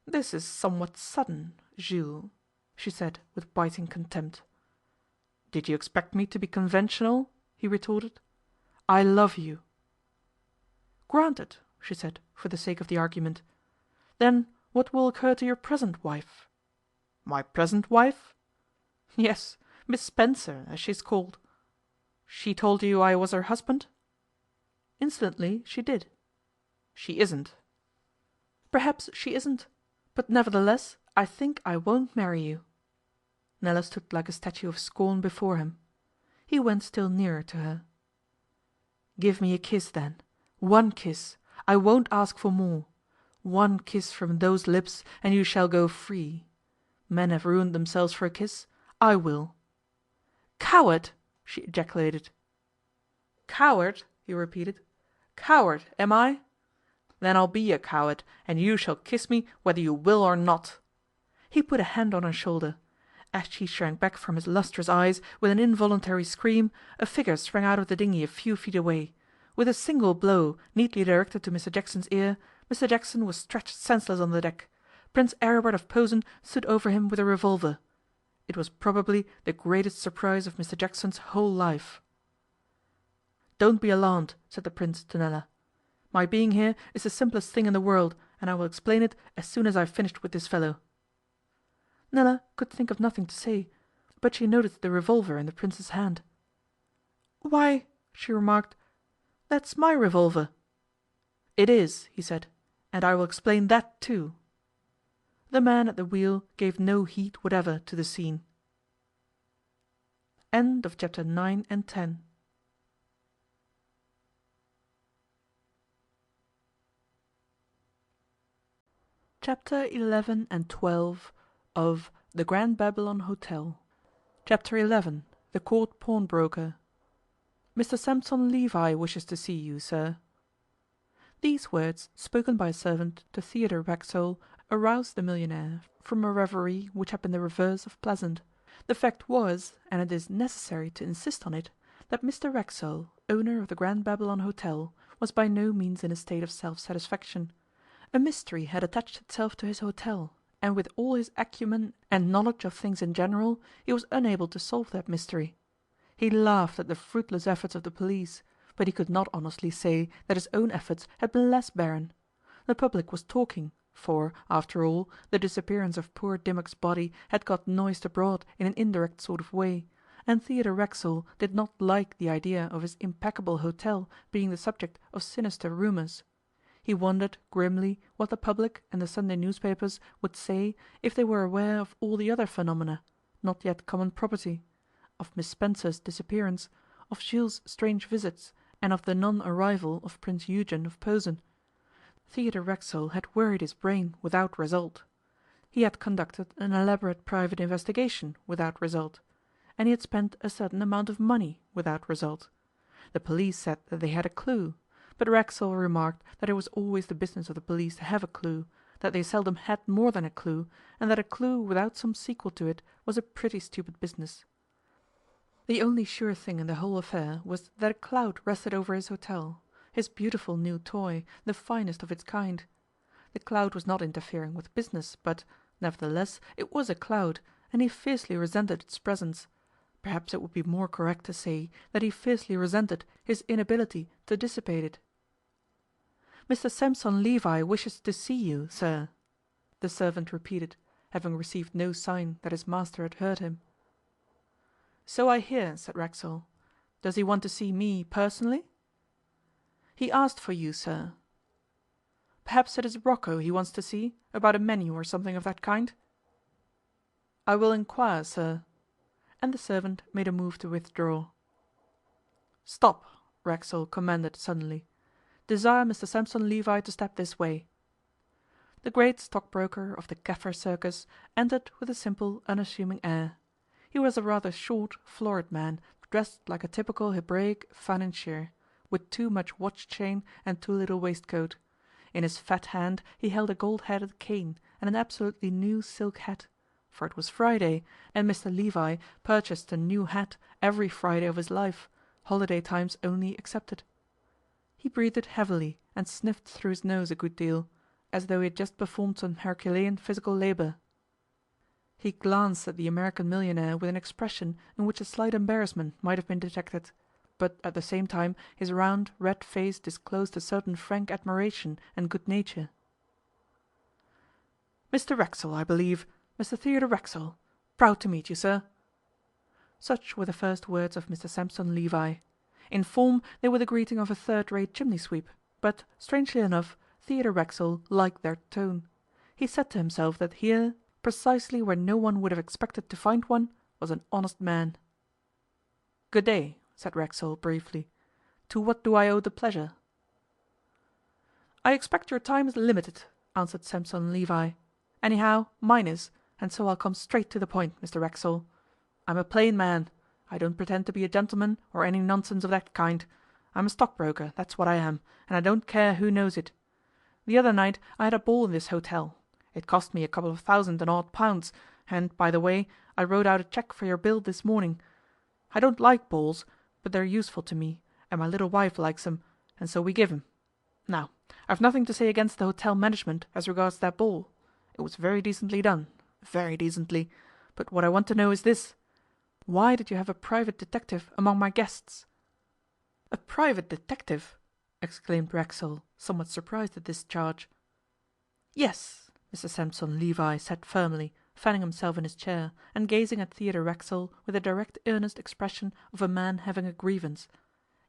"This is somewhat sudden, Jules," she said with biting contempt. "Did you expect me to be conventional?" he retorted. "I love you." "Granted," she said, for the sake of the argument. "Then what will occur to your present wife?" "My present wife?" "Yes, Miss Spencer, as she is called." "She told you I was her husband?" "Incidentally, she did." "She isn't." "Perhaps she isn't. But nevertheless, I think I won't marry you." Nella stood like a statue of scorn before him. He went still nearer to her. "Give me a kiss, then. One kiss. I won't ask for more. One kiss from those lips, and you shall go free. Men have ruined themselves for a kiss. I will." "Coward!" she ejaculated. "Coward!" he repeated. "Coward, am I? Then I'll be a coward, and you shall kiss me whether you will or not." He put a hand on her shoulder. As she shrank back from his lustrous eyes with an involuntary scream, a figure sprang out of the dinghy a few feet away. With a single blow, neatly directed to Mr Jackson's ear, Mr Jackson was stretched senseless on the deck. Prince Aribert of Posen stood over him with a revolver. It was probably the greatest surprise of Mr Jackson's whole life. "Don't be alarmed," said the Prince to Nella. "My being here is the simplest thing in the world, and I will explain it as soon as I have finished with this fellow." Nella could think of nothing to say, but she noticed the revolver in the Prince's hand. "Why," she remarked, "that's my revolver." "It is," he said, "and I will explain that too." The man at the wheel gave no heed whatever to the scene. End of chapter 9 and 10. Chapter 11 and 12 of The Grand Babylon Hotel. Chapter 11. The Court Pawnbroker. "Mr Sampson Levi wishes to see you, sir." These words, spoken by a servant to Theodore Racksole, aroused the millionaire from a reverie which had been the reverse of pleasant. The fact was, and it is necessary to insist on it, that Mr Racksole, owner of the Grand Babylon Hotel, was by no means in a state of self-satisfaction. A mystery had attached itself to his hotel, and with all his acumen and knowledge of things in general, he was unable to solve that mystery. He laughed at the fruitless efforts of the police, but he could not honestly say that his own efforts had been less barren. The public was talking, for, after all, the disappearance of poor Dimmock's body had got noised abroad in an indirect sort of way, and Theodore Racksole did not like the idea of his impeccable hotel being the subject of sinister rumours. He wondered grimly what the public and the Sunday newspapers would say if they were aware of all the other phenomena, not yet common property, of Miss Spencer's disappearance, of Jules' strange visits, and of the non-arrival of Prince Eugen of Posen. Theodore Racksole had worried his brain without result. He had conducted an elaborate private investigation without result, and he had spent a certain amount of money without result. The police said that they had a clue, but Racksole remarked that it was always the business of the police to have a clue, that they seldom had more than a clue, and that a clue without some sequel to it was a pretty stupid business. The only sure thing in the whole affair was that a cloud rested over his hotel, his beautiful new toy, the finest of its kind. The cloud was not interfering with business, but, nevertheless, it was a cloud, and he fiercely resented its presence. Perhaps it would be more correct to say that he fiercely resented his inability to dissipate it. "Mr Sampson Levi wishes to see you, sir," the servant repeated, having received no sign that his master had heard him. "So I hear," said Racksole. "Does he want to see me personally?" "He asked for you, sir." "Perhaps it is Rocco he wants to see, about a menu or something of that kind?" "I will inquire, sir," and the servant made a move to withdraw. "Stop!" Racksole commanded suddenly. "Desire Mr Sampson Levi to step this way." The great stockbroker of the Kaffir Circus entered with a simple, unassuming air. He was a rather short, florid man, dressed like a typical Hebraic financier, with too much watch chain and too little waistcoat. In his fat hand he held a gold-headed cane and an absolutely new silk hat, for it was Friday, and Mr Levi purchased a new hat every Friday of his life, holiday times only excepted. He breathed heavily and sniffed through his nose a good deal, as though he had just performed some Herculean physical labour. He glanced at the American millionaire with an expression in which a slight embarrassment might have been detected, but at the same time his round, red face disclosed a certain frank admiration and good nature. "Mr Racksole, I believe. Mr Theodore Racksole. Proud to meet you, sir." Such were the first words of Mr Sampson Levi. In form they were the greeting of a third-rate chimney sweep, but, strangely enough, Theodore Racksole liked their tone. He said to himself that here, precisely where no one would have expected to find one, was an honest man. "Good day," said Racksole briefly. "To what do I owe the pleasure?" "I expect your time is limited," answered Sampson Levi. "Anyhow, mine is, and so I'll come straight to the point, Mr Racksole. I'm a plain man. I don't pretend to be a gentleman or any nonsense of that kind. I'm a stockbroker, that's what I am, and I don't care who knows it. The other night I had a ball in this hotel. It cost me a couple of £1,000 and odd, and, by the way, I wrote out a cheque for your bill this morning. I don't like balls, but they're useful to me, and my little wife likes 'em, and so we give 'em. Now, I've nothing to say against the hotel management as regards that ball. It was very decently done, very decently, but what I want to know is this: why did you have a private detective among my guests?" "A private detective?" exclaimed Racksole, somewhat surprised at this charge. "Yes," Mr Sampson Levi said firmly, fanning himself in his chair, and gazing at Theodore Racksole with the direct earnest expression of a man having a grievance.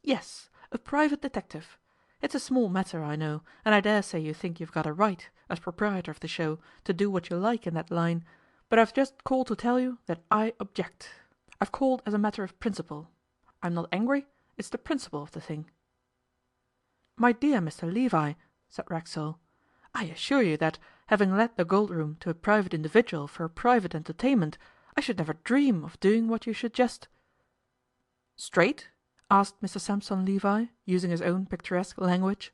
"Yes, a private detective. It's a small matter, I know, and I dare say you think you've got a right, as proprietor of the show, to do what you like in that line, but I've just called to tell you that I object. I've called as a matter of principle. I'm not angry, it's the principle of the thing." "My dear Mr. Levi," said Racksole, "I assure you that, having let the Gold Room to a private individual for a private entertainment, I should never dream of doing what you suggest." "Straight?" asked Mr. Sampson Levi, using his own picturesque language.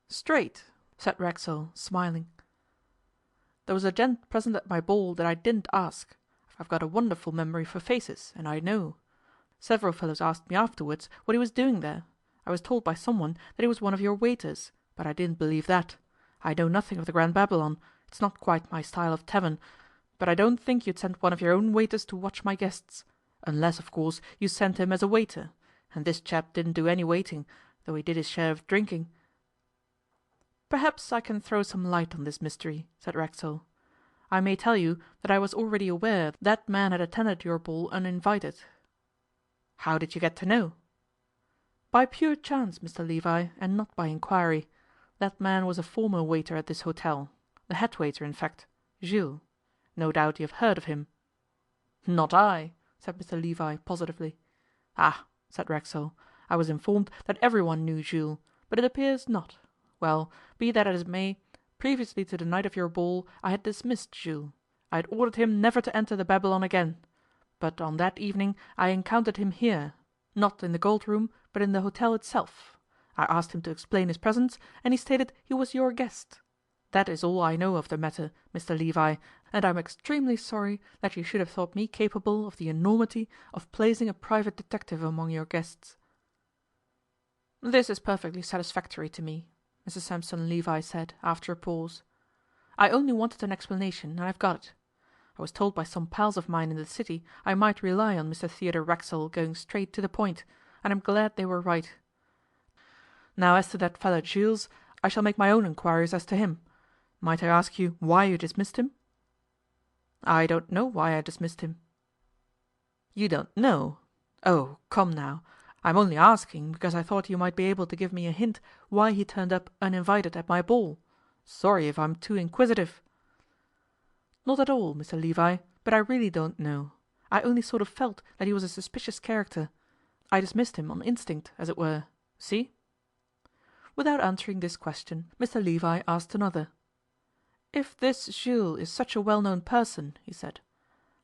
"Straight," said Racksole, smiling. "There was a gent present at my ball that I didn't ask. I've got a wonderful memory for faces, and I know. Several fellows asked me afterwards what he was doing there. I was told by someone that he was one of your waiters, but I didn't believe that. I know nothing of the Grand Babylon, it's not quite my style of tavern, but I don't think you'd send one of your own waiters to watch my guests, unless, of course, you sent him as a waiter, and this chap didn't do any waiting, though he did his share of drinking." "Perhaps I can throw some light on this mystery," said Racksole. "I may tell you that I was already aware that man had attended your ball uninvited." "How did you get to know?" "By pure chance, Mr. Levi, and not by inquiry. That man was a former waiter at this hotel, the head waiter, in fact, Jules. No doubt you have heard of him." "Not I," said Mr. Levi positively. "Ah," said Racksole, "I was informed that everyone knew Jules, but it appears not. Well, be that as it may, previously to the night of your ball I had dismissed Jules. I had ordered him never to enter the Babylon again. But on that evening I encountered him here, not in the Gold Room, but in the hotel itself. I asked him to explain his presence, and he stated he was your guest. That is all I know of the matter, Mr. Levi, and I am extremely sorry that you should have thought me capable of the enormity of placing a private detective among your guests." "This is perfectly satisfactory to me," Mrs. Sampson Levi said, after a pause. "I only wanted an explanation, and I've got it. I was told by some pals of mine in the city I might rely on Mr. Theodore Racksole going straight to the point, and I'm glad they were right. Now as to that fellow Jules, I shall make my own inquiries as to him. Might I ask you why you dismissed him?" "I don't know why I dismissed him." "You don't know? Oh, come now. I'm only asking because I thought you might be able to give me a hint why he turned up uninvited at my ball. Sorry if I'm too inquisitive." "Not at all, Mr. Levi, but I really don't know. I only sort of felt that he was a suspicious character. I dismissed him on instinct, as it were. See?" Without answering this question, Mr. Levi asked another. "If this Jules is such a well-known person," he said,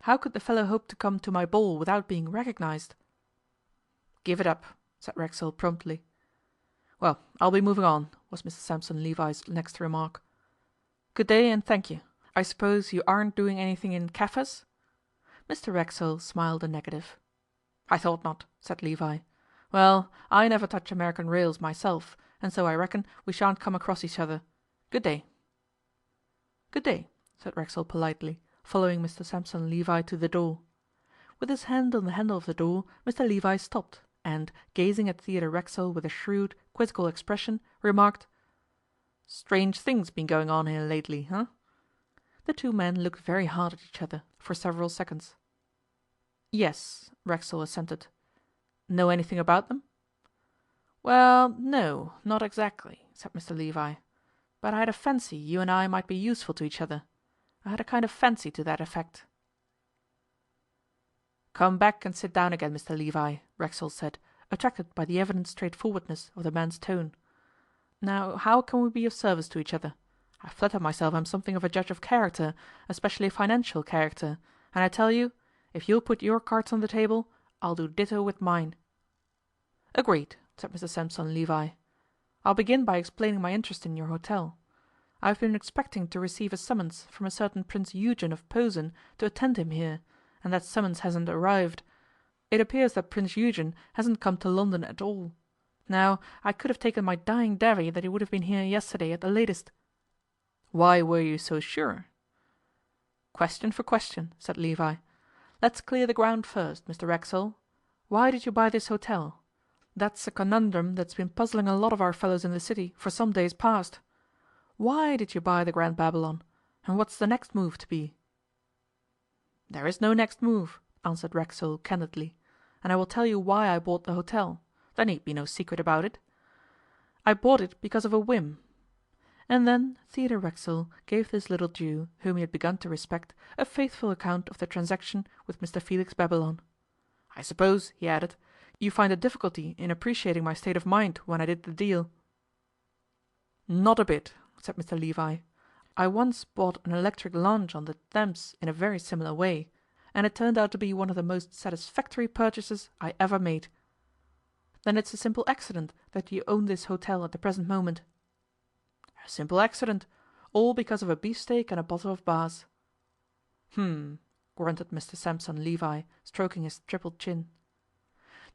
"how could the fellow hope to come to my ball without being recognized?" "Give it up," said Racksole promptly. "Well, I'll be moving on," was Mr. Sampson Levi's next remark. "Good day and thank you. I suppose you aren't doing anything in cafes?" Mr. Racksole smiled a negative. "I thought not," said Levi. "Well, I never touch American rails myself, and so I reckon we shan't come across each other. Good day." "Good day," said Racksole politely, following Mr. Sampson Levi to the door. With his hand on the handle of the door, Mr. Levi stopped, and, gazing at Theodore Racksole with a shrewd, quizzical expression, remarked, "Strange things been going on here lately, huh?" The two men looked very hard at each other for several seconds. "Yes," Racksole assented. "Know anything about them?" "Well, no, not exactly," said Mr. Levi. "But I had a fancy you and I might be useful to each other. I had a kind of fancy to that effect." "Come back and sit down again, Mr. Levi," Racksole said, attracted by the evident straightforwardness of the man's tone. "Now, how can we be of service to each other? I flatter myself I'm something of a judge of character, especially financial character, and I tell you, if you'll put your cards on the table, I'll do ditto with mine." "Agreed," said Mr. Sampson Levi. "I'll begin by explaining my interest in your hotel. I've been expecting to receive a summons from a certain Prince Eugen of Posen to attend him here, and that summons hasn't arrived. It appears that Prince Eugen hasn't come to London at all. Now, I could have taken my dying davy that he would have been here yesterday at the latest." "Why were you so sure?" "Question for question," said Levi. "Let's clear the ground first, Mr. Racksole. Why did you buy this hotel? That's a conundrum that's been puzzling a lot of our fellows in the city for some days past. Why did you buy the Grand Babylon, and what's the next move to be?" "There is no next move," answered Racksole candidly, "and I will tell you why I bought the hotel. There need be no secret about it. I bought it because of a whim." And then Theodore Racksole gave this little Jew, whom he had begun to respect, a faithful account of the transaction with Mr Felix Babylon. "I suppose," he added, "you find a difficulty in appreciating my state of mind when I did the deal." "Not a bit," said Mr Levi. "I once bought an electric launch on the Thames in a very similar way, and it turned out to be one of the most satisfactory purchases I ever made." "Then it's a simple accident that you own this hotel at the present moment?" "A simple accident, all because of a beefsteak and a bottle of Bass." "H'm," grunted Mr Sampson Levi, stroking his triple chin.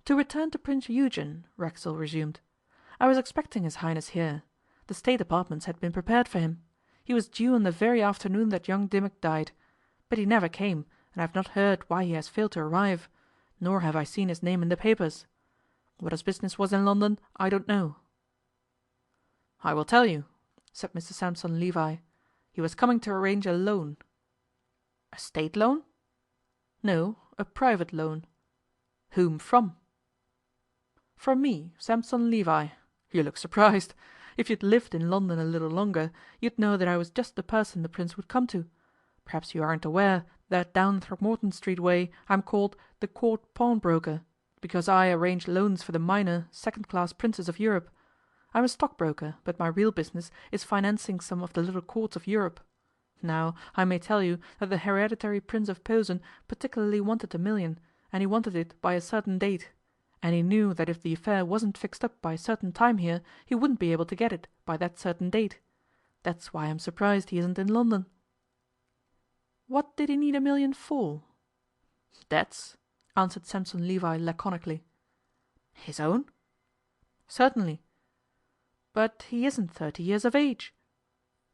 "To return to Prince Eugen," Racksole resumed. "I was expecting his Highness here. The State apartments had been prepared for him. He was due on the very afternoon that young Dimmock died. But he never came, and I have not heard why he has failed to arrive, nor have I seen his name in the papers. What his business was in London I don't know." "I will tell you," said Mr Sampson Levi. "He was coming to arrange a loan." "A State loan?" "No, a private loan." "Whom from?" "From me, Sampson Levi. You look surprised. If you'd lived in London a little longer, you'd know that I was just the person the Prince would come to. Perhaps you aren't aware that down Throgmorton Street way I'm called the Court Pawnbroker, because I arrange loans for the minor, second-class princes of Europe. I'm a stockbroker, but my real business is financing some of the little courts of Europe. Now, I may tell you that the hereditary Prince of Posen particularly wanted a million, and he wanted it by a certain date. And he knew that if the affair wasn't fixed up by a certain time here, he wouldn't be able to get it by that certain date. That's why I'm surprised he isn't in London." "What did he need a million for?" "Debts," answered Sampson Levi laconically. "His own?" "Certainly." "But he isn't 30 years of age."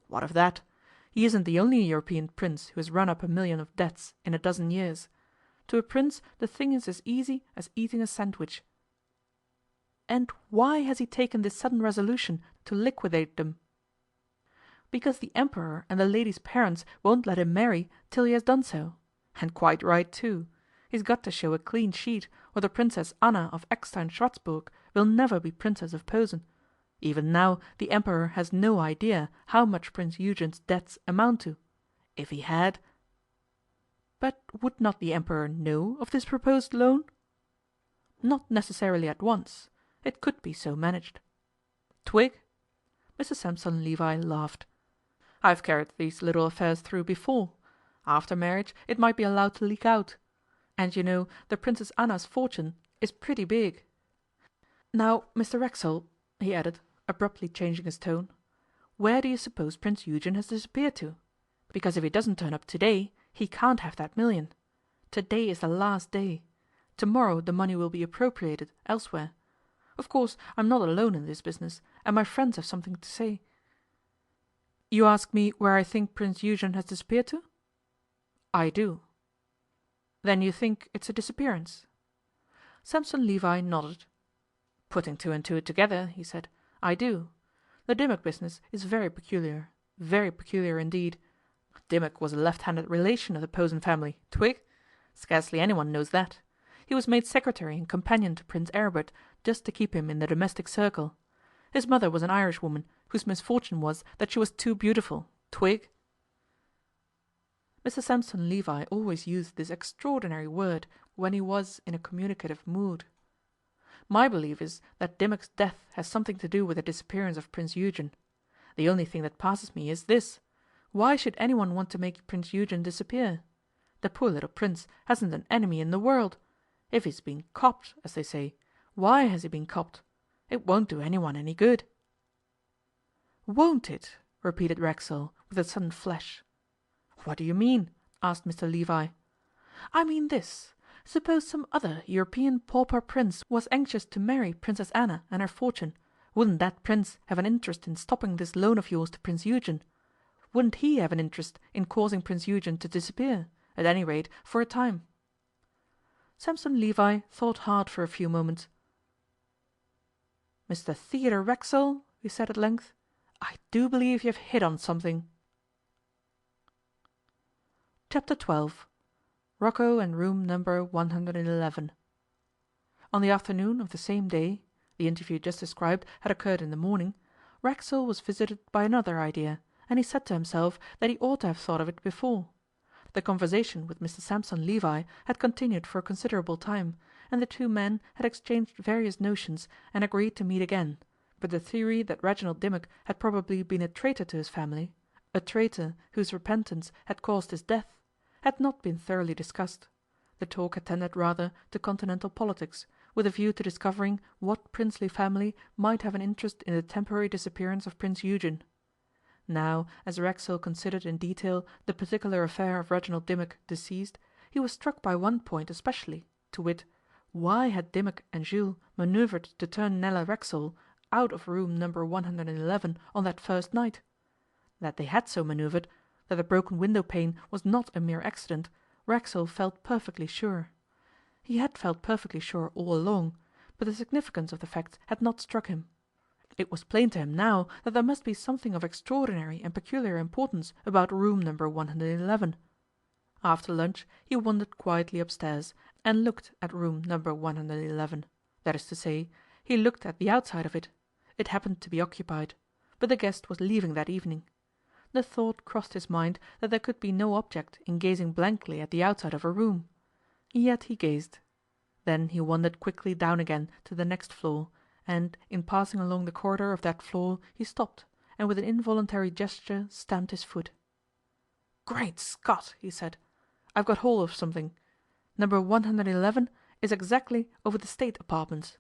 "What of that? He isn't the only European prince who has run up a million of debts in a dozen years. To a prince the thing is as easy as eating a sandwich." "And why has he taken this sudden resolution to liquidate them?" "Because the Emperor and the lady's parents won't let him marry till he has done so. And quite right too. He's got to show a clean sheet, or the Princess Anna of Eckstein Schwarzburg will never be Princess of Posen. Even now the Emperor has no idea how much Prince Eugen's debts amount to. If he had—" "But would not the Emperor know of this proposed loan?" "Not necessarily at once. It could be so managed." "Twig?" Mr Sampson Levi laughed. "I've carried these little affairs through before. After marriage it might be allowed to leak out. And you know the Princess Anna's fortune is pretty big. Now, Mr Racksole," he added, abruptly changing his tone, "where do you suppose Prince Eugen has disappeared to? Because if he doesn't turn up today, he can't have that million. Today is the last day. Tomorrow the money will be appropriated elsewhere. Of course, I'm not alone in this business, and my friends have something to say." "You ask me where I think Prince Eugen has disappeared to?" "I do." "Then you think it's a disappearance?" Sampson Levi nodded. "Putting two and two together," he said, "I do. The Dimmock business is very peculiar indeed. Dimmock was a left-handed relation of the Posen family, twig? Scarcely anyone knows that. He was made secretary and companion to Prince Aribert just to keep him in the domestic circle. His mother was an Irish woman, whose misfortune was that she was too beautiful, twig?" Mr Sampson Levi always used this extraordinary word when he was in a communicative mood. "My belief is that Dimmock's death has something to do with the disappearance of Prince Eugen. The only thing that passes me is this: why should anyone want to make Prince Eugen disappear? The poor little prince hasn't an enemy in the world. If he's been copped, as they say, why has he been copped? It won't do anyone any good." "Won't it?" repeated Racksole, with a sudden flash. "What do you mean?" asked Mr Levi. "I mean this. Suppose some other European pauper prince was anxious to marry Princess Anna and her fortune, wouldn't that prince have an interest in stopping this loan of yours to Prince Eugen? Wouldn't he have an interest in causing Prince Eugen to disappear, at any rate for a time?" Sampson Levi thought hard for a few moments. "Mr Theodore Racksole," he said at length, "I do believe you've hit on something." Chapter 12. Rocco and room number 111. On the afternoon of the same day (the interview just described had occurred in the morning) Racksole was visited by another idea, and he said to himself that he ought to have thought of it before. The conversation with Mr Sampson Levi had continued for a considerable time, and the two men had exchanged various notions and agreed to meet again, but the theory that Reginald Dimmock had probably been a traitor to his family, a traitor whose repentance had caused his death, had not been thoroughly discussed. The talk had tended rather to continental politics, with a view to discovering what princely family might have an interest in the temporary disappearance of Prince Eugen. Now, as Racksole considered in detail the particular affair of Reginald Dimmock deceased, he was struck by one point especially, to wit, why had Dimmock and Jules manoeuvred to turn Nella Racksole out of room number 111 on that first night? That they had so manoeuvred, that the broken window pane was not a mere accident, Racksole felt perfectly sure. He had felt perfectly sure all along, but the significance of the fact had not struck him. It was plain to him now that there must be something of extraordinary and peculiar importance about room number 111. After lunch he wandered quietly upstairs and looked at room number 111. That is to say, he looked at the outside of it. It happened to be occupied, but the guest was leaving that evening. The thought crossed his mind that there could be no object in gazing blankly at the outside of a room. Yet he gazed. Then he wandered quickly down again to the next floor, and in passing along the corridor of that floor he stopped, and with an involuntary gesture stamped his foot. "Great Scott!" he said, "I've got hold of something. Number 111 is exactly over the State apartments."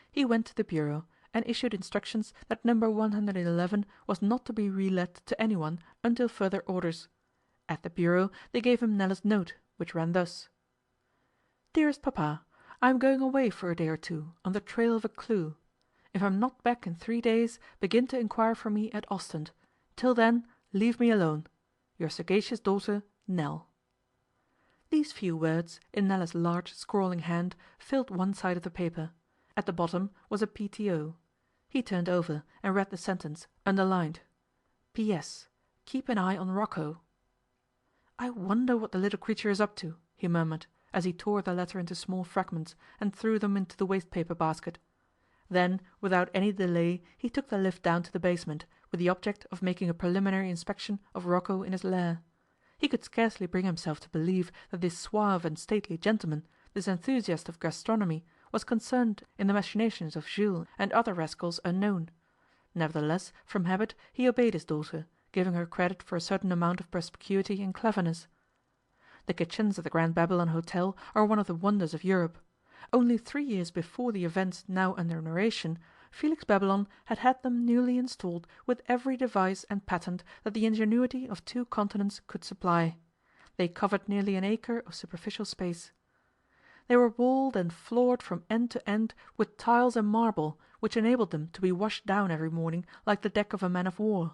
He went to the bureau and issued instructions that number 111 was not to be relet to anyone until further orders. At the bureau they gave him Nella's note, which ran thus: "Dearest Papa, I am going away for a day or two, on the trail of a clue. If I'm not back in 3 days, begin to inquire for me at Ostend. Till then, leave me alone. Your sagacious daughter, Nell." These few words, in Nella's large scrawling hand, filled one side of the paper. At the bottom was a P.T.O. He turned over and read the sentence, underlined: "P.S. Keep an eye on Rocco." "I wonder what the little creature is up to," he murmured, as he tore the letter into small fragments and threw them into the waste paper basket. Then, without any delay, he took the lift down to the basement, with the object of making a preliminary inspection of Rocco in his lair. He could scarcely bring himself to believe that this suave and stately gentleman, this enthusiast of gastronomy, was concerned in the machinations of Jules and other rascals unknown. Nevertheless, from habit, he obeyed his daughter, giving her credit for a certain amount of perspicuity and cleverness. The kitchens of the Grand Babylon Hotel are one of the wonders of Europe. Only 3 years before the events now under narration, Felix Babylon had had them newly installed with every device and patent that the ingenuity of 2 continents could supply. They covered nearly an acre of superficial space. They were walled and floored from end to end with tiles and marble, which enabled them to be washed down every morning like the deck of a man of war.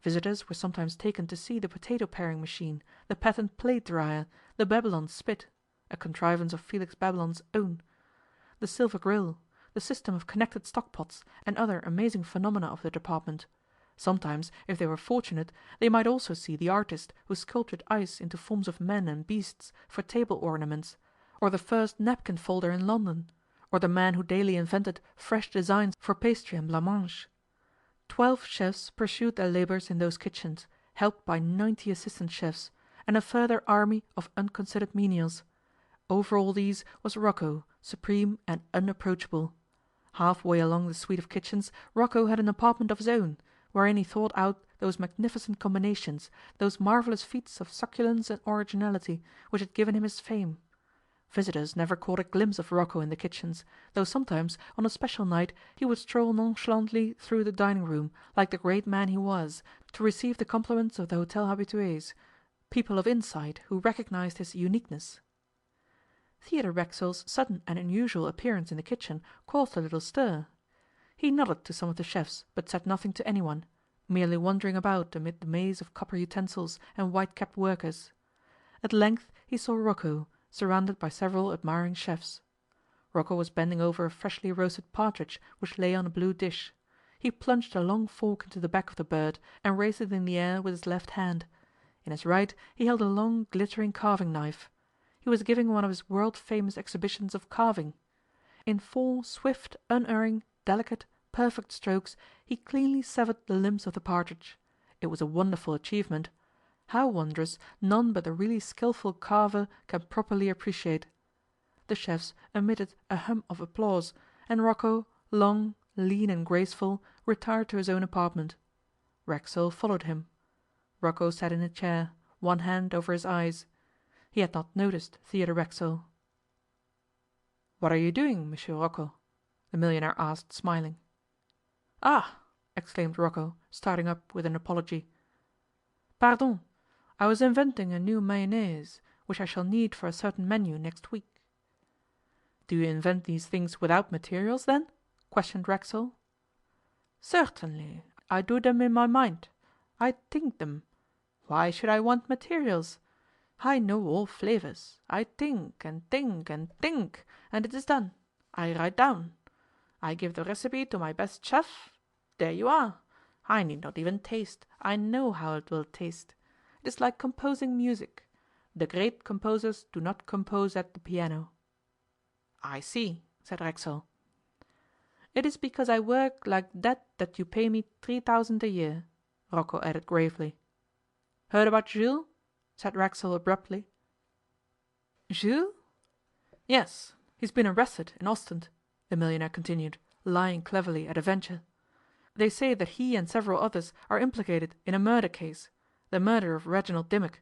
Visitors were sometimes taken to see the potato paring machine, the patent plate dryer, the Babylon spit, a contrivance of Felix Babylon's own, the silver grill, the system of connected stockpots, and other amazing phenomena of the department. Sometimes, if they were fortunate, they might also see the artist who sculptured ice into forms of men and beasts for table ornaments, or the first napkin folder in London, or the man who daily invented fresh designs for pastry and blancmange. 12 chefs pursued their labours in those kitchens, helped by 90 assistant chefs, and a further army of unconsidered menials. Over all these was Rocco, supreme and unapproachable. Half way along the suite of kitchens Rocco had an apartment of his own, wherein he thought out those magnificent combinations, those marvellous feats of succulence and originality, which had given him his fame. Visitors never caught a glimpse of Rocco in the kitchens, though sometimes, on a special night, he would stroll nonchalantly through the dining room, like the great man he was, to receive the compliments of the hotel habitués, people of insight who recognized his uniqueness. Theodore Racksole's sudden and unusual appearance in the kitchen caused a little stir. He nodded to some of the chefs, but said nothing to anyone, merely wandering about amid the maze of copper utensils and white-capped workers. At length he saw Rocco, surrounded by several admiring chefs. Rocco was bending over a freshly roasted partridge which lay on a blue dish. He plunged a long fork into the back of the bird and raised it in the air with his left hand. In his right he held a long glittering carving knife. he was giving one of his world-famous exhibitions of carving. In 4 swift, unerring, delicate, perfect strokes he cleanly severed the limbs of the partridge. It was a wonderful achievement. How wondrous none but the really skilful carver can properly appreciate. The chefs emitted a hum of applause, and Rocco, long, lean and graceful, retired to his own apartment. Racksole followed him. Rocco sat in a chair, one hand over his eyes. He had not noticed Theodore Racksole. "What are you doing, Monsieur Rocco?" the millionaire asked, smiling. "Ah!" exclaimed Rocco, starting up with an apology. "Pardon, I was inventing a new mayonnaise, which I shall need for a certain menu next week." "Do you invent these things without materials, then?" questioned Racksole. "Certainly, I do them in my mind. I think them. Why should I want materials? I know all flavors. I think and think and think, and it is done. I write down. I give the recipe to my best chef. There you are. I need not even taste. I know how it will taste. It is like composing music. The great composers do not compose at the piano." "I see," said Racksole. "It is because I work like that you pay me 3,000 a year," Rocco added gravely. "Heard about Jules?" said Racksole abruptly. "Jules?" "Yes, he's been arrested in Ostend," the millionaire continued, lying cleverly at a venture. "They say that he and several others are implicated in a murder case, the murder of Reginald Dimmock."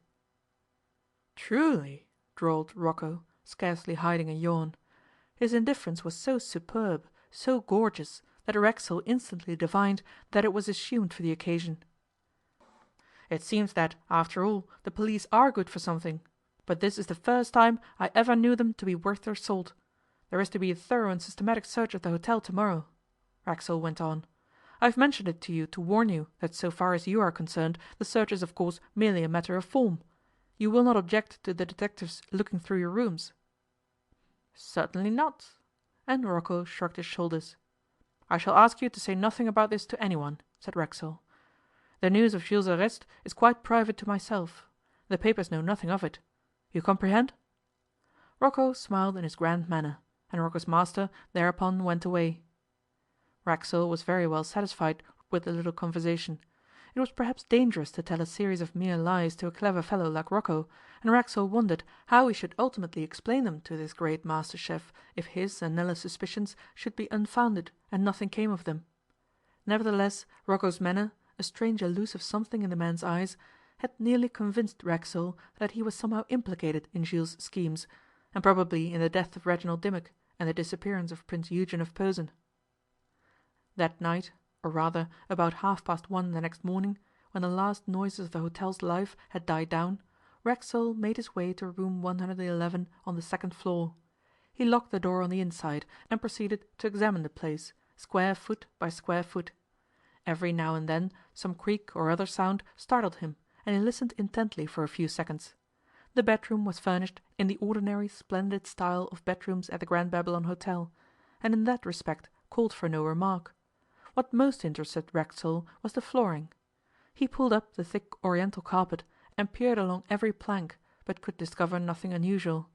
"Truly?" drawled Rocco, scarcely hiding a yawn. His indifference was so superb, so gorgeous, that Racksole instantly divined that it was assumed for the occasion. "It seems that, after all, the police are good for something. But this is the first time I ever knew them to be worth their salt. There is to be a thorough and systematic search of the hotel tomorrow," Racksole went on. "I have mentioned it to you to warn you that so far as you are concerned the search is of course merely a matter of form. You will not object to the detectives looking through your rooms?" "Certainly not," and Rocco shrugged his shoulders. "I shall ask you to say nothing about this to anyone," said Racksole. "The news of Jules' arrest is quite private to myself. The papers know nothing of it. You comprehend?" Rocco smiled in his grand manner, and Rocco's master thereupon went away. Racksole was very well satisfied with the little conversation. It was perhaps dangerous to tell a series of mere lies to a clever fellow like Rocco, and Racksole wondered how he should ultimately explain them to this great master chef if his and Nella's suspicions should be unfounded and nothing came of them. Nevertheless, Rocco's manner, a strange elusive something in the man's eyes, had nearly convinced Racksole that he was somehow implicated in Jules' schemes, and probably in the death of Reginald Dimmock and the disappearance of Prince Eugen of Posen. That night, or rather about 1:30 the next morning, when the last noises of the hotel's life had died down, Racksole made his way to room 111 on the second floor. He locked the door on the inside and proceeded to examine the place, square foot by square foot. Every now and then some creak or other sound startled him, and he listened intently for a few seconds. The bedroom was furnished in the ordinary splendid style of bedrooms at the Grand Babylon Hotel, and in that respect called for no remark. What most interested Racksole was the flooring. He pulled up the thick oriental carpet and peered along every plank, but could discover nothing unusual.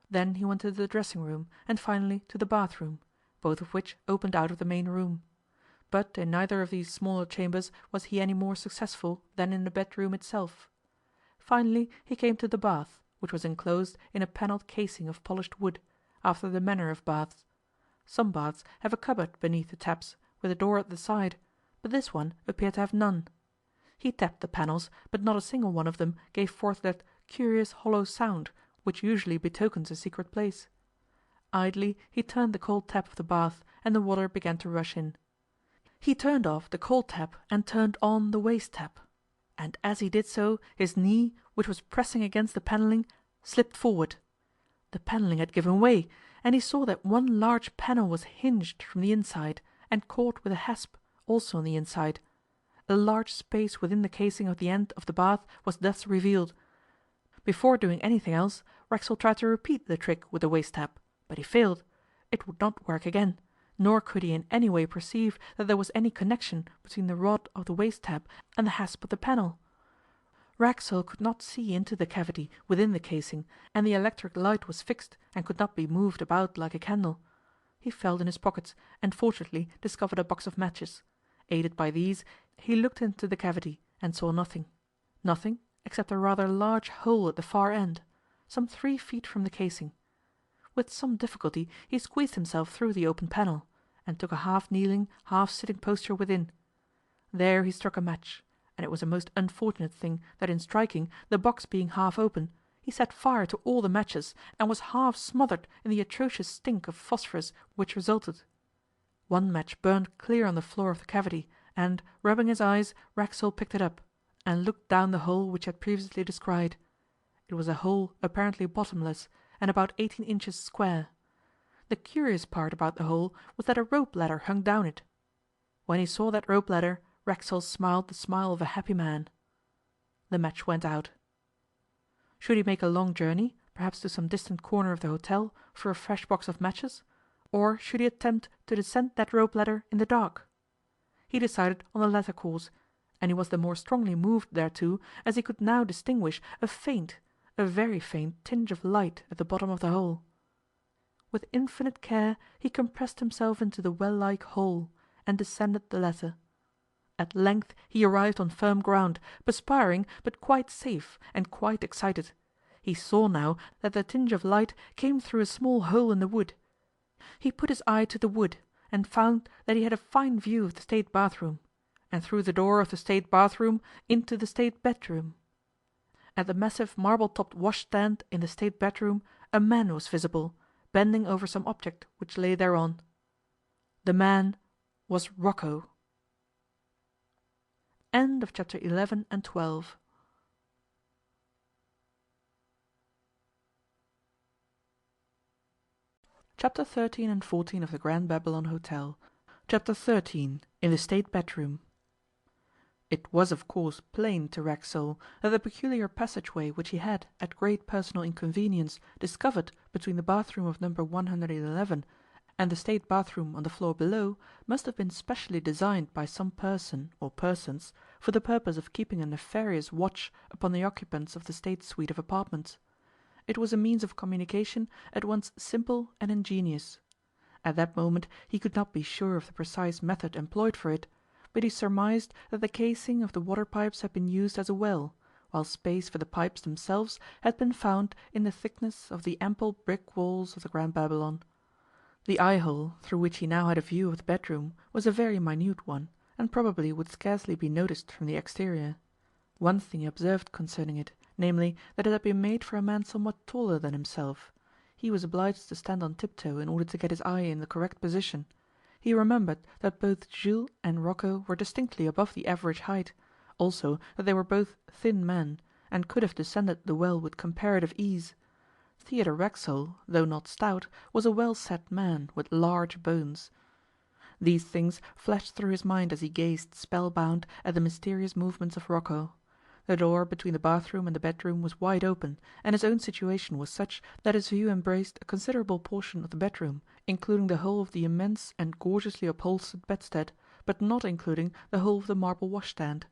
Then he went to the dressing room and finally to the bathroom, both of which opened out of the main room. But in neither of these smaller chambers was he any more successful than in the bedroom itself. Finally he came to the bath, which was enclosed in a panelled casing of polished wood, after the manner of baths. Some baths have a cupboard beneath the taps, with a door at the side, but this one appeared to have none. He tapped the panels, but not a single one of them gave forth that curious hollow sound which usually betokens a secret place. Idly he turned the cold tap of the bath, and the water began to rush in. He turned off the cold tap and turned on the waste tap, and as he did so his knee, which was pressing against the panelling, slipped forward. The panelling had given way, and he saw that one large panel was hinged from the inside and caught with a hasp, also on the inside. A large space within the casing of the end of the bath was thus revealed. Before doing anything else, Racksole tried to repeat the trick with the waste tap, but he failed. It would not work again, nor could he in any way perceive that there was any connection between the rod of the waste tap and the hasp of the panel. Racksole could not see into the cavity within the casing, and the electric light was fixed and could not be moved about like a candle. He felt in his pockets and fortunately discovered a box of matches. Aided by these, he looked into the cavity and saw nothing. Nothing except a rather large hole at the far end, some 3 feet from the casing. With some difficulty he squeezed himself through the open panel, and took a half kneeling, half sitting posture within. There he struck a match, and it was a most unfortunate thing that in striking, the box being half open, he set fire to all the matches and was half smothered in the atrocious stink of phosphorus which resulted. One match burned clear on the floor of the cavity, and, rubbing his eyes, Racksole picked it up, and looked down the hole which he had previously descried. It was a hole apparently bottomless, and about 18 inches square. The curious part about the hole was that a rope ladder hung down it. When he saw that rope ladder, Racksole smiled the smile of a happy man. The match went out. Should he make a long journey, perhaps to some distant corner of the hotel, for a fresh box of matches, or should he attempt to descend that rope ladder in the dark? He decided on the latter course, and he was the more strongly moved thereto as he could now distinguish a faint, a very faint tinge of light at the bottom of the hole. With infinite care he compressed himself into the well-like hole, and descended the ladder. At length he arrived on firm ground, perspiring but quite safe and quite excited. He saw now that the tinge of light came through a small hole in the wood. He put his eye to the wood, and found that he had a fine view of the state bathroom, and through the door of the state bathroom into the state bedroom. At the massive marble-topped washstand in the state bedroom a man was visible, bending over some object which lay thereon. The man was Rocco. End of chapter 11 and 12. Chapter 13 and 14 of the Grand Babylon Hotel. Chapter 13. In the State Bedroom. It was of course plain to Racksole that the peculiar passageway which he had, at great personal inconvenience, discovered between the bathroom of number 111 and the state bathroom on the floor below must have been specially designed by some person or persons for the purpose of keeping a nefarious watch upon the occupants of the state suite of apartments. It was a means of communication at once simple and ingenious. At that moment he could not be sure of the precise method employed for it, but he surmised that the casing of the water pipes had been used as a well, while space for the pipes themselves had been found in the thickness of the ample brick walls of the Grand Babylon. The eye-hole, through which he now had a view of the bedroom, was a very minute one, and probably would scarcely be noticed from the exterior. One thing he observed concerning it, namely, that it had been made for a man somewhat taller than himself. He was obliged to stand on tiptoe in order to get his eye in the correct position. He remembered that both Jules and Rocco were distinctly above the average height, also that they were both thin men, and could have descended the well with comparative ease. Theodore Racksole, though not stout, was a well-set man, with large bones. These things flashed through his mind as he gazed, spellbound, at the mysterious movements of Rocco. The door between the bathroom and the bedroom was wide open, and his own situation was such that his view embraced a considerable portion of the bedroom, including the whole of the immense and gorgeously upholstered bedstead, but not including the whole of the marble washstand.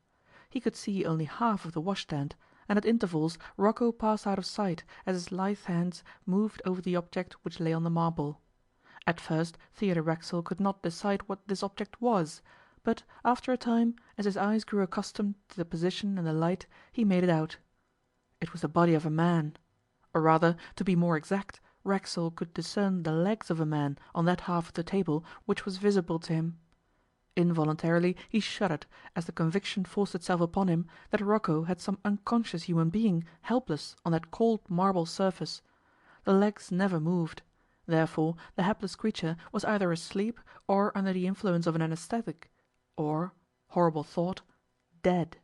He could see only half of the washstand, and at intervals Rocco passed out of sight as his lithe hands moved over the object which lay on the marble. At first Theodore Racksole could not decide what this object was, but after a time, as his eyes grew accustomed to the position and the light, he made it out. It was the body of a man, or rather, to be more exact, Racksole could discern the legs of a man on that half of the table which was visible to him. Involuntarily he shuddered as the conviction forced itself upon him that Rocco had some unconscious human being helpless on that cold marble surface. The legs never moved. Therefore the hapless creature was either asleep or under the influence of an anaesthetic, or, horrible thought, dead.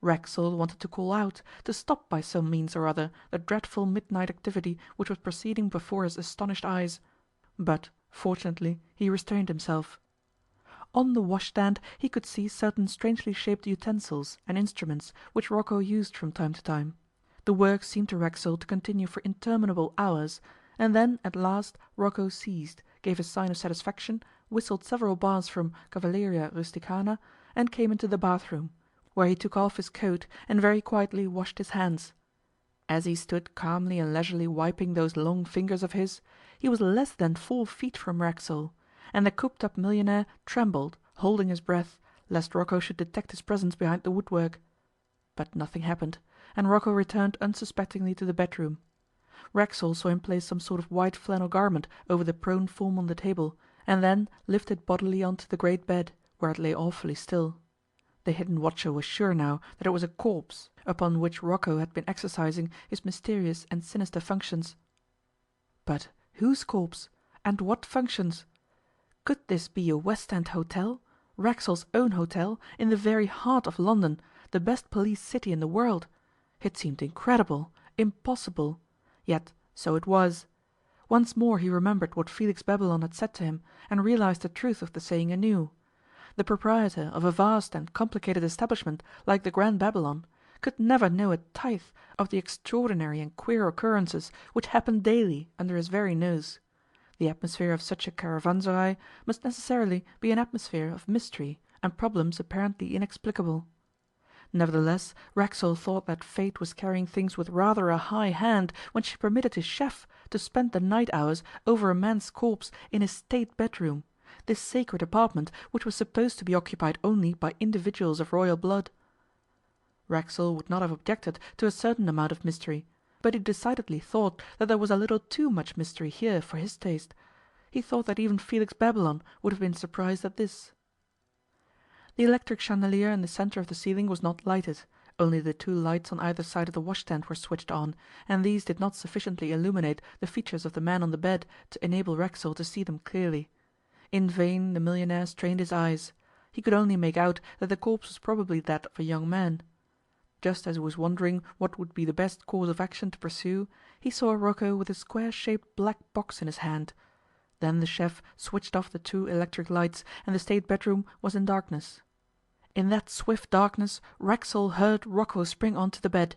Racksole wanted to call out, to stop by some means or other the dreadful midnight activity which was proceeding before his astonished eyes, but fortunately he restrained himself. On the washstand he could see certain strangely shaped utensils and instruments which Rocco used from time to time. The work seemed to Racksole to continue for interminable hours, and then at last Rocco ceased, gave a sign of satisfaction, whistled several bars from Cavalleria Rusticana, and came into the bathroom, where he took off his coat and very quietly washed his hands. As he stood calmly and leisurely wiping those long fingers of his, he was less than 4 feet from Racksole, and the cooped-up millionaire trembled, holding his breath, lest Rocco should detect his presence behind the woodwork. But nothing happened, and Rocco returned unsuspectingly to the bedroom. Racksole saw him place some sort of white flannel garment over the prone form on the table, and then lift it bodily onto the great bed, where it lay awfully still. The hidden watcher was sure now that it was a corpse upon which Rocco had been exercising his mysterious and sinister functions. But whose corpse? And what functions? Could this be a West End hotel, Racksole's own hotel, in the very heart of London, the best policed city in the world? It seemed incredible, impossible. Yet so it was. Once more he remembered what Felix Babylon had said to him, and realized the truth of the saying anew. The proprietor of a vast and complicated establishment like the Grand Babylon could never know a tithe of the extraordinary and queer occurrences which happened daily under his very nose. The atmosphere of such a caravanserai must necessarily be an atmosphere of mystery and problems apparently inexplicable. Nevertheless, Racksole thought that fate was carrying things with rather a high hand when she permitted his chef to spend the night hours over a man's corpse in his state bedroom, this sacred apartment which was supposed to be occupied only by individuals of royal blood. Racksole would not have objected to a certain amount of mystery, but he decidedly thought that there was a little too much mystery here for his taste. He thought that even Felix Babylon would have been surprised at this. The electric chandelier in the centre of the ceiling was not lighted, only the 2 lights on either side of the washstand were switched on, and these did not sufficiently illuminate the features of the man on the bed to enable Racksole to see them clearly. In vain the millionaire strained his eyes. He could only make out that the corpse was probably that of a young man. Just as he was wondering what would be the best course of action to pursue, he saw Rocco with a square-shaped black box in his hand. Then the chef switched off the 2 electric lights, and the state bedroom was in darkness. In that swift darkness Racksole heard Rocco spring onto the bed.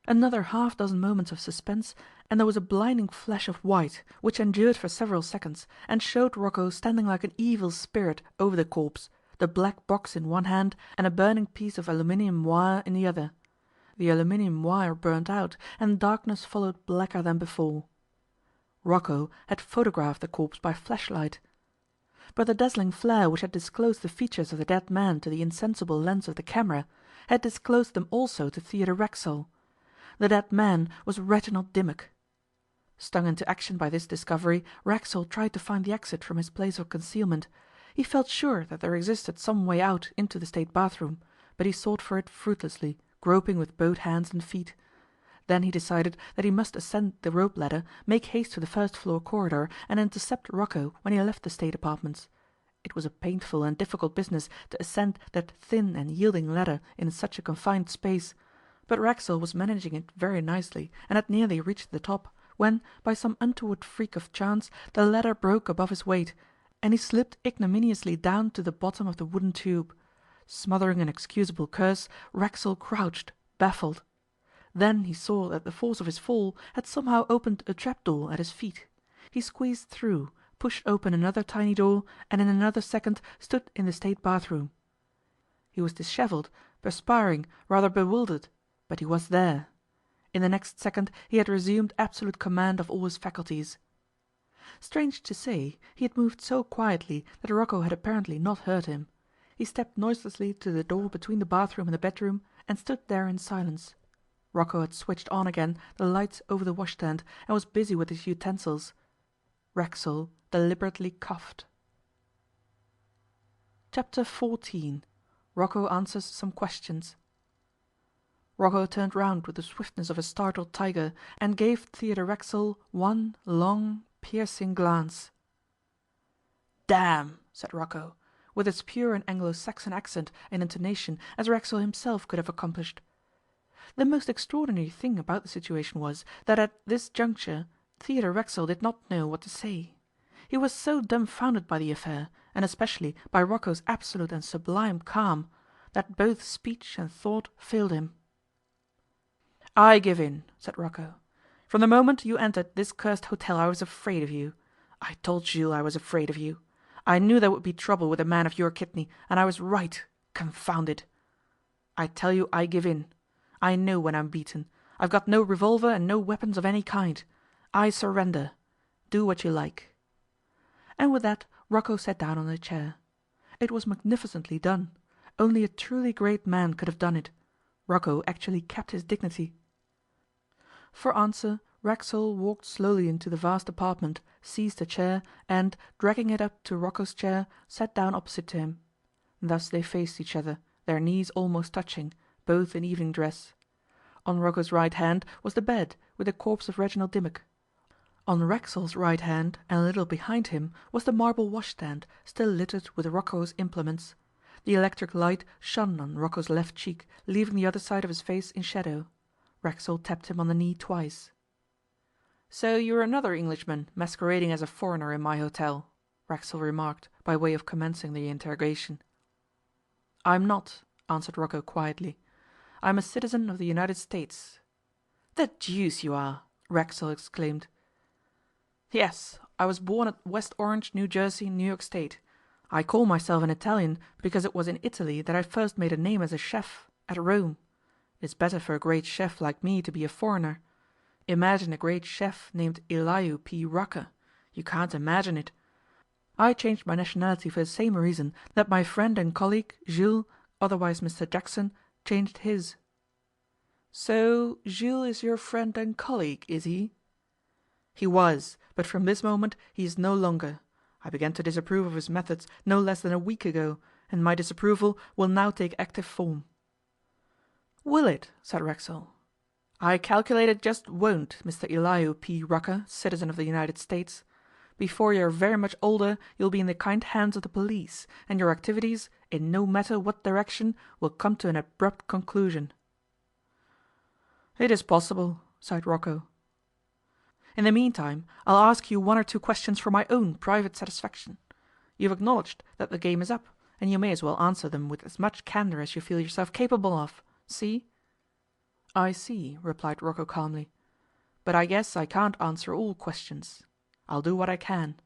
Another half-dozen moments of suspense, and there was a blinding flash of white, which endured for several seconds, and showed Rocco standing like an evil spirit over the corpse, the black box in one hand and a burning piece of aluminium wire in the other. The aluminium wire burnt out, and darkness followed blacker than before. Rocco had photographed the corpse by flashlight. But the dazzling flare which had disclosed the features of the dead man to the insensible lens of the camera had disclosed them also to Theodore Racksole. The dead man was Reginald Dimmock. Stung into action by this discovery, Racksole tried to find the exit from his place of concealment. He felt sure that there existed some way out into the state bathroom, but he sought for it fruitlessly, groping with both hands and feet. Then he decided that he must ascend the rope ladder, make haste to the first-floor corridor, and intercept Rocco when he left the state apartments. It was a painful and difficult business to ascend that thin and yielding ladder in such a confined space, but Racksole was managing it very nicely, and had nearly reached the top, when, by some untoward freak of chance, the ladder broke above his weight, and he slipped ignominiously down to the bottom of the wooden tube. Smothering an excusable curse, Racksole crouched, baffled. Then he saw that the force of his fall had somehow opened a trapdoor at his feet. He squeezed through, pushed open another tiny door, and in another second stood in the state bathroom. He was dishevelled, perspiring, rather bewildered, but he was there. In the next second he had resumed absolute command of all his faculties. Strange to say, he had moved so quietly that Rocco had apparently not heard him. He stepped noiselessly to the door between the bathroom and the bedroom, and stood there in silence. Rocco had switched on again the lights over the washstand, and was busy with his utensils. Racksole deliberately coughed. Chapter 14. Rocco answers some questions. Rocco turned round with the swiftness of a startled tiger, and gave Theodore Racksole one long, piercing glance. "Damn!" said Rocco, with as pure an Anglo-Saxon accent and intonation as Racksole himself could have accomplished. The most extraordinary thing about the situation was that at this juncture Theodore Racksole did not know what to say. He was so dumbfounded by the affair, and especially by Rocco's absolute and sublime calm, that both speech and thought failed him. "I give in," said Rocco. "From the moment you entered this cursed hotel I was afraid of you. I told Jules I was afraid of you. I knew there would be trouble with a man of your kidney, and I was right, confound it. I tell you I give in. I know when I'm beaten. I've got no revolver and no weapons of any kind. I surrender. Do what you like." And with that Rocco sat down on a chair. It was magnificently done. Only a truly great man could have done it. Rocco actually kept his dignity. For answer Racksole walked slowly into the vast apartment, seized a chair, and, dragging it up to Rocco's chair, sat down opposite to him. Thus they faced each other, their knees almost touching, both in evening dress. On Rocco's right hand was the bed, with the corpse of Reginald Dimmock. On Racksole's right hand, and a little behind him, was the marble washstand, still littered with Rocco's implements. The electric light shone on Rocco's left cheek, leaving the other side of his face in shadow. Racksole tapped him on the knee twice. "So you're another Englishman masquerading as a foreigner in my hotel," Racksole remarked, by way of commencing the interrogation. "I'm not," answered Rocco quietly. "I'm a citizen of the United States." "The deuce you are!" Racksole exclaimed. "Yes, I was born at West Orange, New Jersey, New York State. I call myself an Italian because it was in Italy that I first made a name as a chef, at Rome. It's better for a great chef like me to be a foreigner. Imagine a great chef named Elihu P. Rucker. You can't imagine it. I changed my nationality for the same reason that my friend and colleague, Jules, otherwise Mr. Jackson, changed his." "So Jules is your friend and colleague, is he?" "He was, but from this moment he is no longer. I began to disapprove of his methods no less than a week ago, and my disapproval will now take active form." "Will it?" said Racksole. "I calculate it just won't, Mr. Elihu P. Rucker, citizen of the United States. Before you are very much older you will be in the kind hands of the police, and your activities, in no matter what direction, will come to an abrupt conclusion." "It is possible," sighed Rocco. "In the meantime I'll ask you one or two questions for my own private satisfaction. You've acknowledged that the game is up, and you may as well answer them with as much candour as you feel yourself capable of. See?" "I see," replied Rocco calmly. "But I guess I can't answer all questions. I'll do what I can."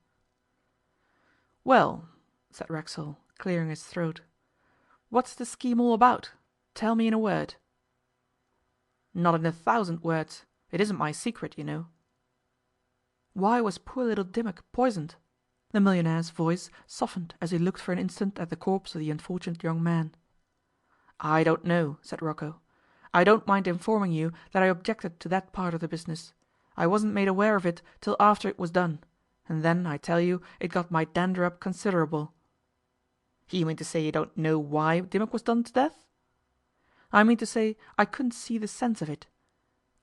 "Well," said Racksole, clearing his throat, "what's the scheme all about? Tell me in a word." "Not in 1,000 words. It isn't my secret, you know." "Why was poor little Dimmock poisoned?" The millionaire's voice softened as he looked for an instant at the corpse of the unfortunate young man. "I don't know," said Rocco. "I don't mind informing you that I objected to that part of the business. I wasn't made aware of it till after it was done, and then, I tell you, it got my dander up considerable." "You mean to say you don't know why Dimmock was done to death?" "I mean to say I couldn't see the sense of it.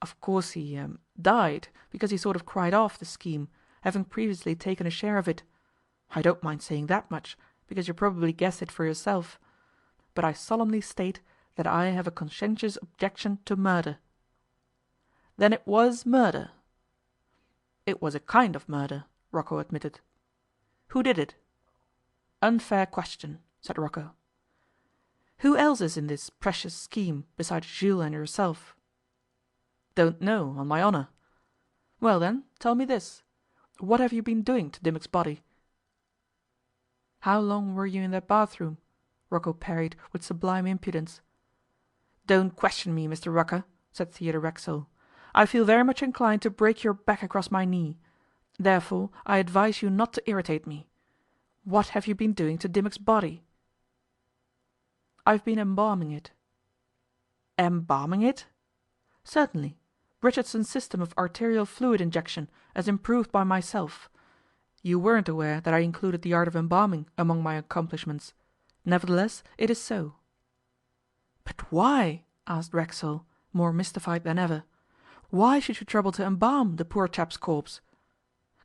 Of course he died because he sort of cried off the scheme, having previously taken a share of it. I don't mind saying that much, because you probably guess it for yourself. But I solemnly state that I have a conscientious objection to murder." "Then it was murder?" "It was a kind of murder," Rocco admitted. "Who did it?" "Unfair question," said Rocco. "Who else is in this precious scheme besides Jules and yourself?" "Don't know, on my honour." "Well then, tell me this. What have you been doing to Dimmock's body?" "How long were you in that bathroom?" Rocco parried with sublime impudence. "Don't question me, Mr. Rucker," said Theodore Racksole. "I feel very much inclined to break your back across my knee. Therefore I advise you not to irritate me. What have you been doing to Dimmock's body?" "I've been embalming it." "Embalming it?" "Certainly. Richardson's system of arterial fluid injection, as improved by myself. You weren't aware that I included the art of embalming among my accomplishments. Nevertheless, it is so." "But why?" asked Racksole, more mystified than ever. "Why should you trouble to embalm the poor chap's corpse?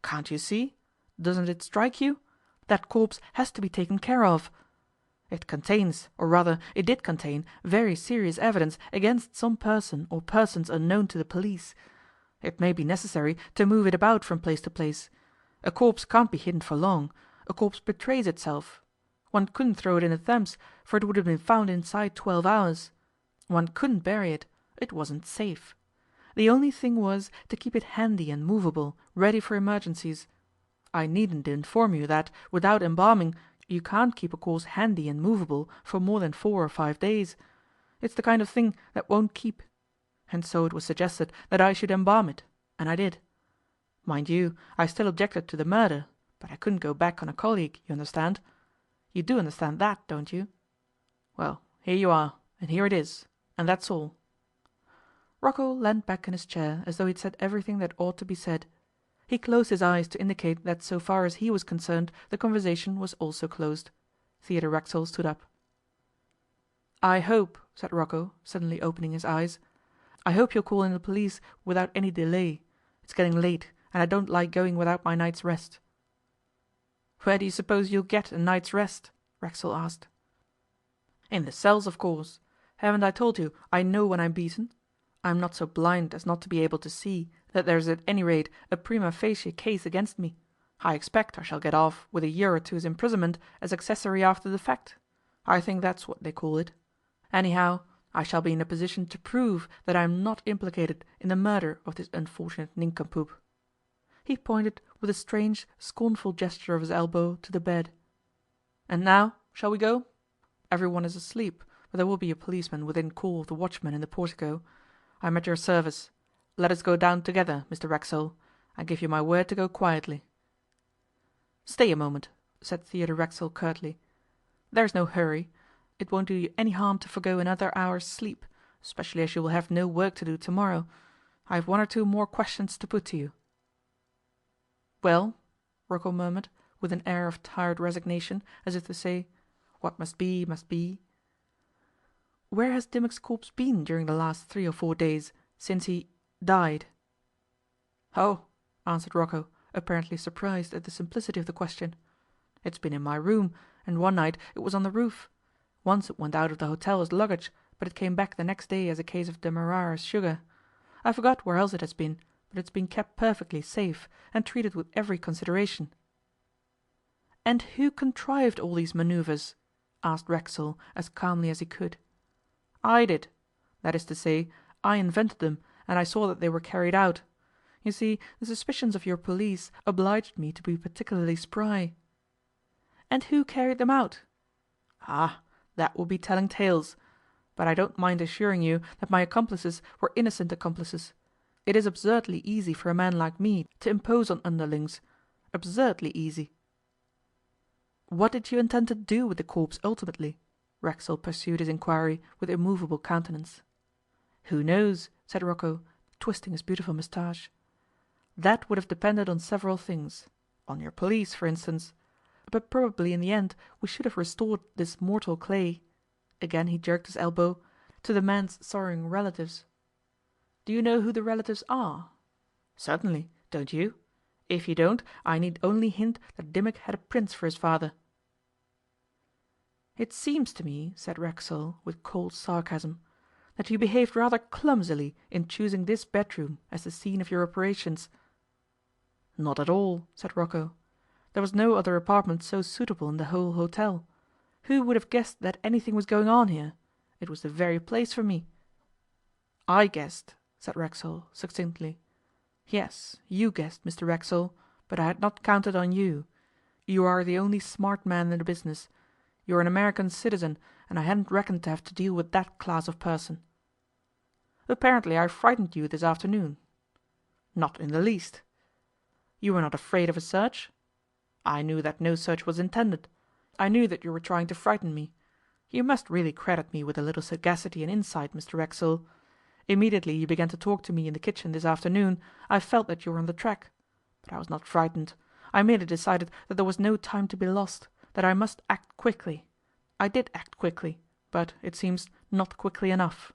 Can't you see? Doesn't it strike you? That corpse has to be taken care of. It contains, or rather it did contain, very serious evidence against some person or persons unknown to the police. It may be necessary to move it about from place to place. A corpse can't be hidden for long. A corpse betrays itself. One couldn't throw it in the Thames, for it would have been found inside 12 hours. One couldn't bury it. It wasn't safe. The only thing was to keep it handy and movable, ready for emergencies. I needn't inform you that, without embalming, you can't keep a corpse handy and movable for more than 4 or 5 days. It's the kind of thing that won't keep. And so it was suggested that I should embalm it, and I did. Mind you, I still objected to the murder, but I couldn't go back on a colleague, you understand? You do understand that, don't you? Well, here you are, and here it is, and that's all.' Rocco leaned back in his chair as though he had said everything that ought to be said. He closed his eyes to indicate that so far as he was concerned the conversation was also closed. Theodore Racksole stood up. 'I hope,' said Rocco, suddenly opening his eyes, 'I hope you'll call in the police without any delay. It's getting late, and I don't like going without my night's rest.' 'Where do you suppose you'll get a night's rest?' Racksole asked. 'In the cells, of course. Haven't I told you I know when I'm beaten? I'm not so blind as not to be able to see that there's at any rate a prima facie case against me. I expect I shall get off with a year or two's imprisonment as accessory after the fact. I think that's what they call it. Anyhow, I shall be in a position to prove that I am not implicated in the murder of this unfortunate nincompoop.' He pointed with a strange, scornful gesture of his elbow to the bed. 'And now, shall we go? Everyone is asleep, but there will be a policeman within call of the watchman in the portico. I am at your service. Let us go down together, Mr Racksole. I give you my word to go quietly.' 'Stay a moment,' said Theodore Racksole curtly. 'There's no hurry. It won't do you any harm to forgo another hour's sleep, especially as you will have no work to do tomorrow. I have one or two more questions to put to you.' 'Well?' Rocco murmured, with an air of tired resignation, as if to say, 'What must be, must be.' 'Where has Dimmock's corpse been during the last 3 or 4 days, since he died?' 'Oh,' answered Rocco, apparently surprised at the simplicity of the question. 'It's been in my room, and one night it was on the roof. Once it went out of the hotel as luggage, but it came back the next day as a case of Demerara's sugar. I forgot where else it has been, but it's been kept perfectly safe, and treated with every consideration.' 'And who contrived all these manoeuvres?' asked Racksole as calmly as he could. 'I did. That is to say, I invented them, and I saw that they were carried out. You see, the suspicions of your police obliged me to be particularly spry.' 'And who carried them out?' 'Ah, that would be telling tales. But I don't mind assuring you that my accomplices were innocent accomplices. It is absurdly easy for a man like me to impose on underlings. Absurdly easy.' 'What did you intend to do with the corpse ultimately?' Racksole pursued his inquiry with immovable countenance. 'Who knows?' said Rocco, twisting his beautiful moustache. 'That would have depended on several things. On your police, for instance. But probably in the end we should have restored this mortal clay,' again he jerked his elbow, 'to the man's sorrowing relatives. Do you know who the relatives are? Certainly, don't you? If you don't, I need only hint that Dimmock had a prince for his father.' 'It seems to me,' said Racksole, with cold sarcasm, 'that you behaved rather clumsily in choosing this bedroom as the scene of your operations.' 'Not at all,' said Rocco. 'There was no other apartment so suitable in the whole hotel. Who would have guessed that anything was going on here? It was the very place for me.' 'I guessed,' said Racksole succinctly. 'Yes, you guessed, Mr Racksole, but I had not counted on you. You are the only smart man in the business. You're an American citizen, and I hadn't reckoned to have to deal with that class of person.' 'Apparently I frightened you this afternoon.' 'Not in the least.' 'You were not afraid of a search?' 'I knew that no search was intended. I knew that you were trying to frighten me. You must really credit me with a little sagacity and insight, Mr Racksole. Immediately you began to talk to me in the kitchen this afternoon, I felt that you were on the track. But I was not frightened. I merely decided that there was no time to be lost, that I must act quickly. I did act quickly, but, it seems, not quickly enough.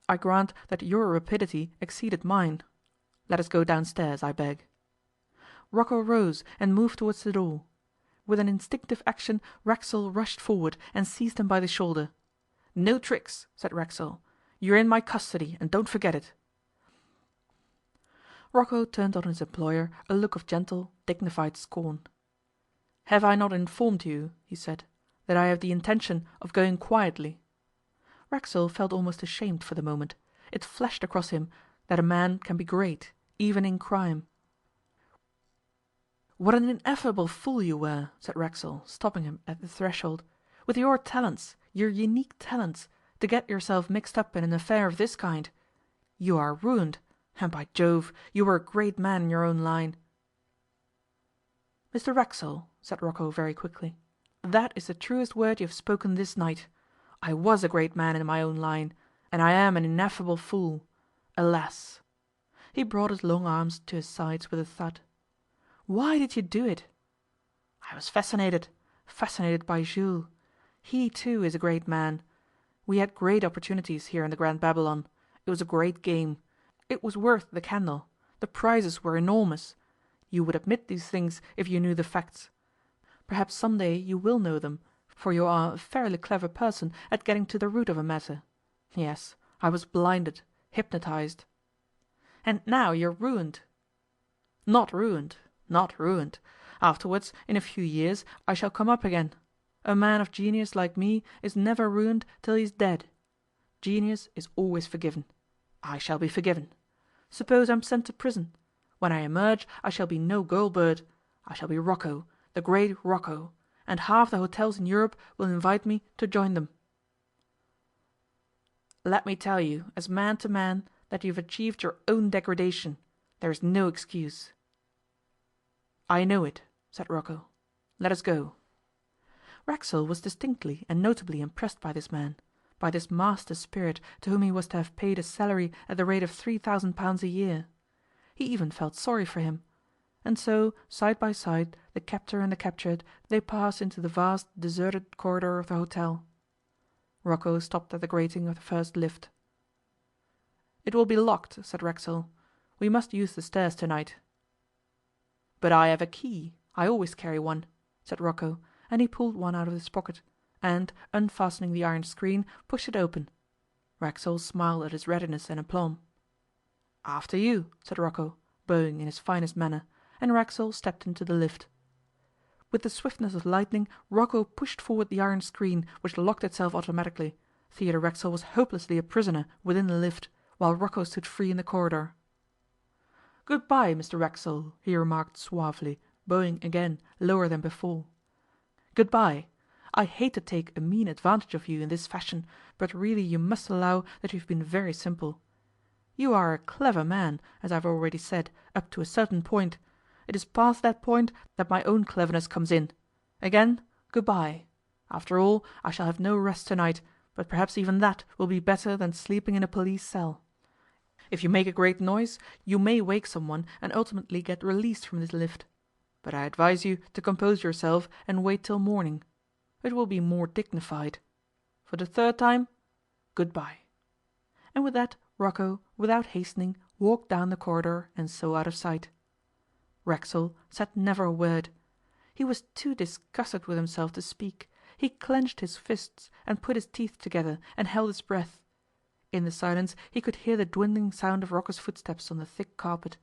I grant that your rapidity exceeded mine. Let us go downstairs, I beg.' Rocco rose and moved towards the door. With an instinctive action Racksole rushed forward and seized him by the shoulder. 'No tricks,' said Racksole. 'You're in my custody, and don't forget it.' Rocco turned on his employer a look of gentle, dignified scorn. 'Have I not informed you,' he said, 'that I have the intention of going quietly?' Racksole felt almost ashamed for the moment. It flashed across him that a man can be great, even in crime. 'What an ineffable fool you were,' said Racksole, stopping him at the threshold. 'With your talents, your unique talents, to get yourself mixed up in an affair of this kind. You are ruined, and by Jove, you were a great man in your own line.' 'Mr Racksole,' said Rocco very quickly, 'that is the truest word you have spoken this night. I was a great man in my own line, and I am an ineffable fool. Alas!' He brought his long arms to his sides with a thud. 'Why did you do it?' 'I was fascinated by Jules. He, too, is a great man. We had great opportunities here in the Grand Babylon. It was a great game. It was worth the candle. The prizes were enormous. You would admit these things if you knew the facts. Perhaps some day you will know them, for you are a fairly clever person at getting to the root of a matter. Yes, I was blinded, hypnotized. And now you're ruined.' 'Not ruined, not ruined. Afterwards, in a few years, I shall come up again. A man of genius like me is never ruined till he is dead. Genius is always forgiven. I shall be forgiven. Suppose I'm sent to prison. When I emerge I shall be no gaol bird. I shall be Rocco, the great Rocco, and half the hotels in Europe will invite me to join them.' 'Let me tell you, as man to man, that you have achieved your own degradation. There is no excuse.' 'I know it,' said Rocco. 'Let us go.' Racksole was distinctly and notably impressed by this man, by this master spirit to whom he was to have paid a salary at the rate of £3,000 a year. He even felt sorry for him. And so, side by side, the captor and the captured, they passed into the vast deserted corridor of the hotel. Rocco stopped at the grating of the first lift. 'It will be locked,' said Racksole. 'We must use the stairs to night.' 'But I have a key. I always carry one,' said Rocco, and he pulled one out of his pocket, and, unfastening the iron screen, pushed it open. Racksole smiled at his readiness and aplomb. 'After you,' said Rocco, bowing in his finest manner, and Racksole stepped into the lift. With the swiftness of lightning Rocco pushed forward the iron screen, which locked itself automatically. Theodore Racksole was hopelessly a prisoner within the lift, while Rocco stood free in the corridor. 'Good bye, Mr Racksole,' he remarked suavely, bowing again, lower than before. 'Good bye. I hate to take a mean advantage of you in this fashion, but really you must allow that you have been very simple. You are a clever man, as I have already said, up to a certain point. It is past that point that my own cleverness comes in. Again, good bye. After all, I shall have no rest tonight, but perhaps even that will be better than sleeping in a police cell. If you make a great noise, you may wake someone and ultimately get released from this lift. But I advise you to compose yourself and wait till morning. It will be more dignified. For the third time, good bye.' And with that Rocco, without hastening, walked down the corridor and so out of sight. Racksole said never a word. He was too disgusted with himself to speak. He clenched his fists and put his teeth together and held his breath. In the silence he could hear the dwindling sound of Rocco's footsteps on the thick carpet.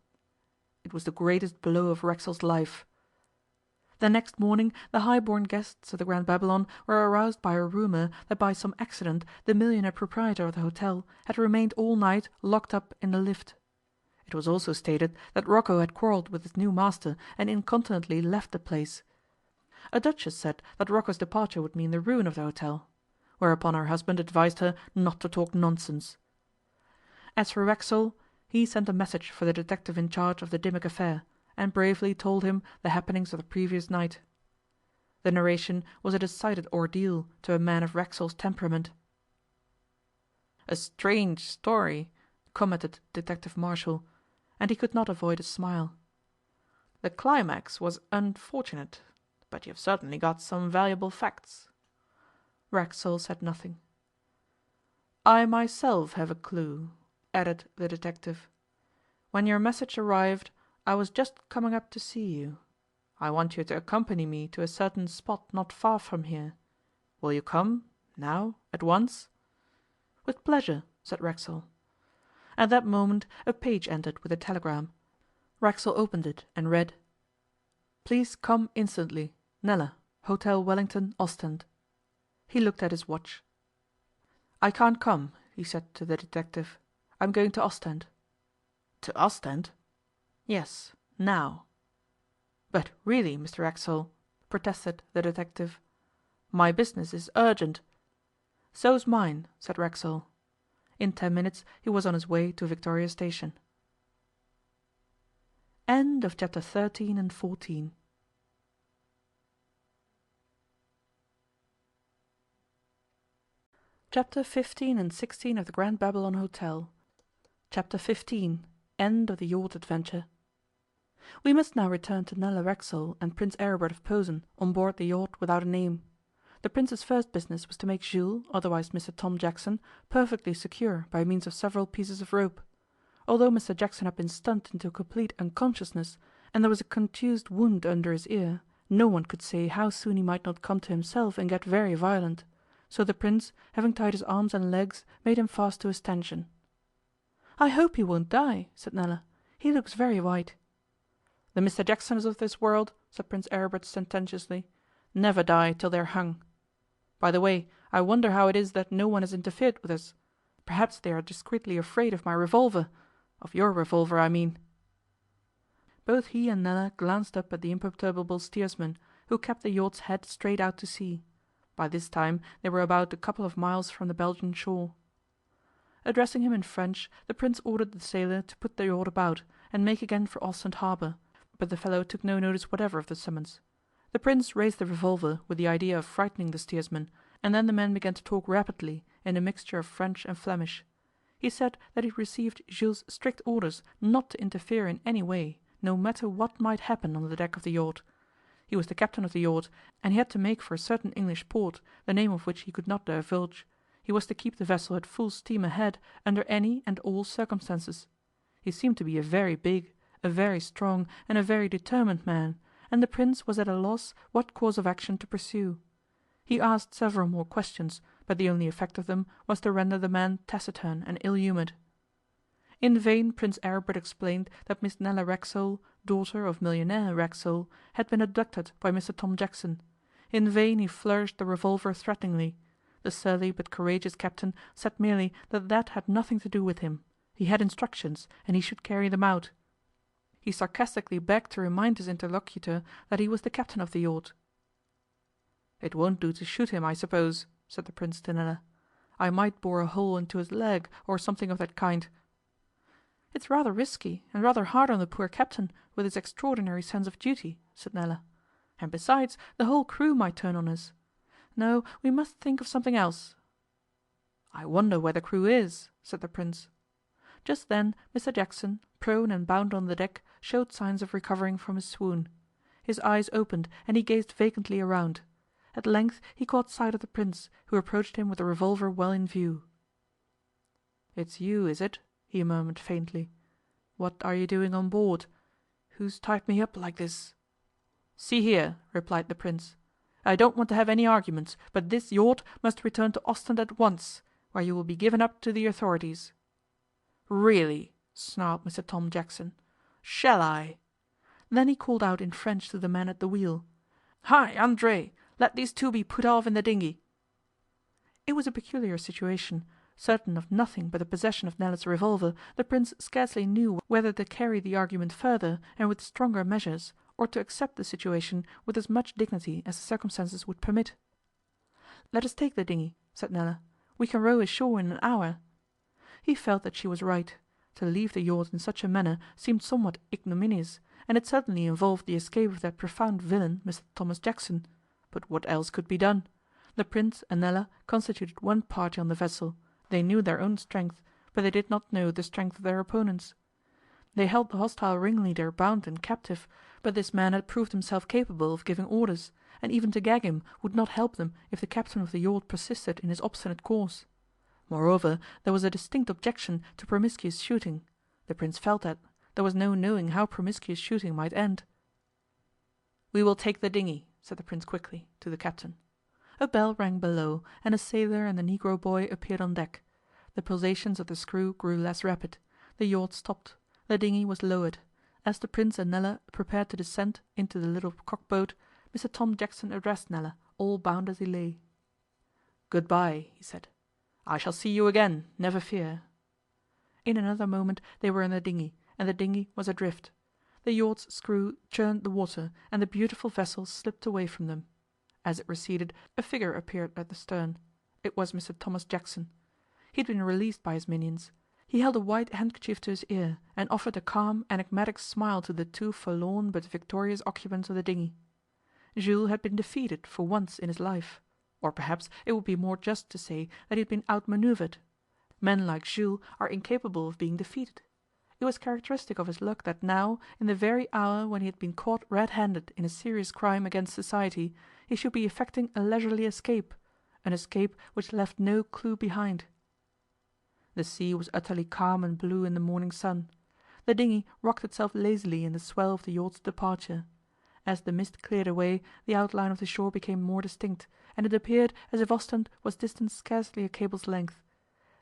It was the greatest blow of Racksole's life. The next morning the high-born guests of the Grand Babylon were aroused by a rumour that by some accident the millionaire proprietor of the hotel had remained all night locked up in the lift. It was also stated that Rocco had quarrelled with his new master and incontinently left the place. A duchess said that Rocco's departure would mean the ruin of the hotel, whereupon her husband advised her not to talk nonsense. As for Racksole, he sent a message for the detective in charge of the DIMMOCK affair, and bravely told him the happenings of the previous night. The narration was a decided ordeal to a man of Racksole's temperament. 'A strange story,' commented Detective Marshall, and he could not avoid a smile. 'The climax was unfortunate, but you have certainly got some valuable facts.' Racksole said nothing. 'I myself have a clue,' added the detective. 'When your message arrived, I was just coming up to see you. I want you to accompany me to a certain spot not far from here. Will you come, now, at once?' 'With pleasure,' said Racksole. At that moment a page entered with a telegram. Racksole opened it and read: 'Please come instantly. Nella, Hotel Wellington, Ostend.' He looked at his watch. 'I can't come,' he said to the detective. 'I'm going to Ostend.' 'To Ostend?' 'Yes, now.' 'But really, Mr Racksole,' protested the detective, 'my business is urgent. "So's mine," said Racksole. In 10 minutes he was on his way to Victoria Station. End of chapter 13 and 14. Chapter 15 and 16 of the Grand Babylon Hotel. Chapter 15. End of the yacht adventure. We must now return to Nella Racksole and Prince Aribert of Posen on board the yacht without a name. The Prince's first business was to make Jules, otherwise Mr. Tom Jackson, perfectly secure by means of several pieces of rope. Although Mr. Jackson had been stunned into complete unconsciousness, and there was a contused wound under his ear, no one could say how soon he might not come to himself and get very violent. So the Prince, having tied his arms and legs, made him fast to a stanchion. "I hope he won't die," said Nella. "He looks very white." "The Mr. Jacksons of this world," said Prince Aribert sententiously, "never die till they're hung. By the way, I wonder how it is that no one has interfered with us. Perhaps they are discreetly afraid of my revolver. Of your revolver, I mean." Both he and Nella glanced up at the imperturbable steersman, who kept the yacht's head straight out to sea. By this time they were about a couple of miles from the Belgian shore. Addressing him in French, the Prince ordered the sailor to put the yacht about and make again for Ostend harbour, but the fellow took no notice whatever of the summons. The Prince raised the revolver with the idea of frightening the steersman, and then the men began to talk rapidly in a mixture of French and Flemish. He said that he received Jules' strict orders not to interfere in any way, no matter what might happen on the deck of the yacht. He was the captain of the yacht, and he had to make for a certain English port, the name of which he could not divulge. He was to keep the vessel at full steam ahead under any and all circumstances. He seemed to be a very big, a very strong, and a very determined man, and the Prince was at a loss what course of action to pursue. He asked several more questions, but the only effect of them was to render the man taciturn and ill-humoured. In vain Prince Aribert explained that Miss Nella Racksole, daughter of millionaire Racksole, had been abducted by Mr. Tom Jackson. In vain he flourished the revolver threateningly. The surly but courageous captain said merely that that had nothing to do with him. He had instructions, and he should carry them out. He sarcastically begged to remind his interlocutor that he was the captain of the yacht. "It won't do to shoot him, I suppose," said the Prince to Nella. "I might bore a hole into his leg, or something of that kind." "It's rather risky, and rather hard on the poor captain, with his extraordinary sense of duty," said Nella. "And besides, the whole crew might turn on us. No, we must think of something else." "I wonder where the crew is," said the Prince. Just then Mr. Jackson, prone and bound on the deck, showed signs of recovering from his swoon. His eyes opened, and he gazed vacantly around. At length he caught sight of the Prince, who approached him with the revolver well in view. "It's you, is it?" he murmured faintly. "What are you doing on board? Who's tied me up like this?" "See here," replied the Prince, "I don't want to have any arguments, but this yacht must return to Ostend at once, where you will be given up to the authorities." "Really?" snarled Mr. Tom Jackson. "Shall I?" Then he called out in French to the man at the wheel. "Hi, André, let these two be put off in the dinghy." It was a peculiar situation. Certain of nothing but the possession of Nella's revolver, the Prince scarcely knew whether to carry the argument further and with stronger measures, or to accept the situation with as much dignity as the circumstances would permit. "Let us take the dinghy," said Nella. "We can row ashore in an hour." He felt that she was right. To leave the yacht in such a manner seemed somewhat ignominious, and it certainly involved the escape of that profound villain, Mr. Thomas Jackson. But what else could be done? The Prince and Nella constituted one party on the vessel. They knew their own strength, but they did not know the strength of their opponents. They held the hostile ringleader bound and captive, but this man had proved himself capable of giving orders, and even to gag him would not help them if the captain of the yacht persisted in his obstinate course. Moreover, there was a distinct objection to promiscuous shooting. The Prince felt that. There was no knowing how promiscuous shooting might end. "We will take the dinghy," said the Prince quickly, to the captain. A bell rang below, and a sailor and the negro boy appeared on deck. The pulsations of the screw grew less rapid. The yacht stopped. The dinghy was lowered. As the Prince and Nella prepared to descend into the little cock-boat, Mr. Tom Jackson addressed Nella, all bound as he lay. "Good-bye," he said. "I shall see you again, never fear." In another moment they were in the dinghy, and the dinghy was adrift. The yacht's screw churned the water, and the beautiful vessel slipped away from them. As it receded, a figure appeared at the stern. It was Mr Thomas Jackson. He had been released by his minions. He held a white handkerchief to his ear, and offered a calm, enigmatic smile to the two forlorn but victorious occupants of the dinghy. Jules had been defeated for once in his life, or perhaps it would be more just to say that he had been outmanoeuvred. Men like Jules are incapable of being defeated. It was characteristic of his luck that now, in the very hour when he had been caught red-handed in a serious crime against society, he should be effecting a leisurely escape, an escape which left no clue behind. The sea was utterly calm and blue in the morning sun. The dinghy rocked itself lazily in the swell of the yacht's departure. As the mist cleared away, the outline of the shore became more distinct, and it appeared as if Ostend was distant scarcely a cable's length.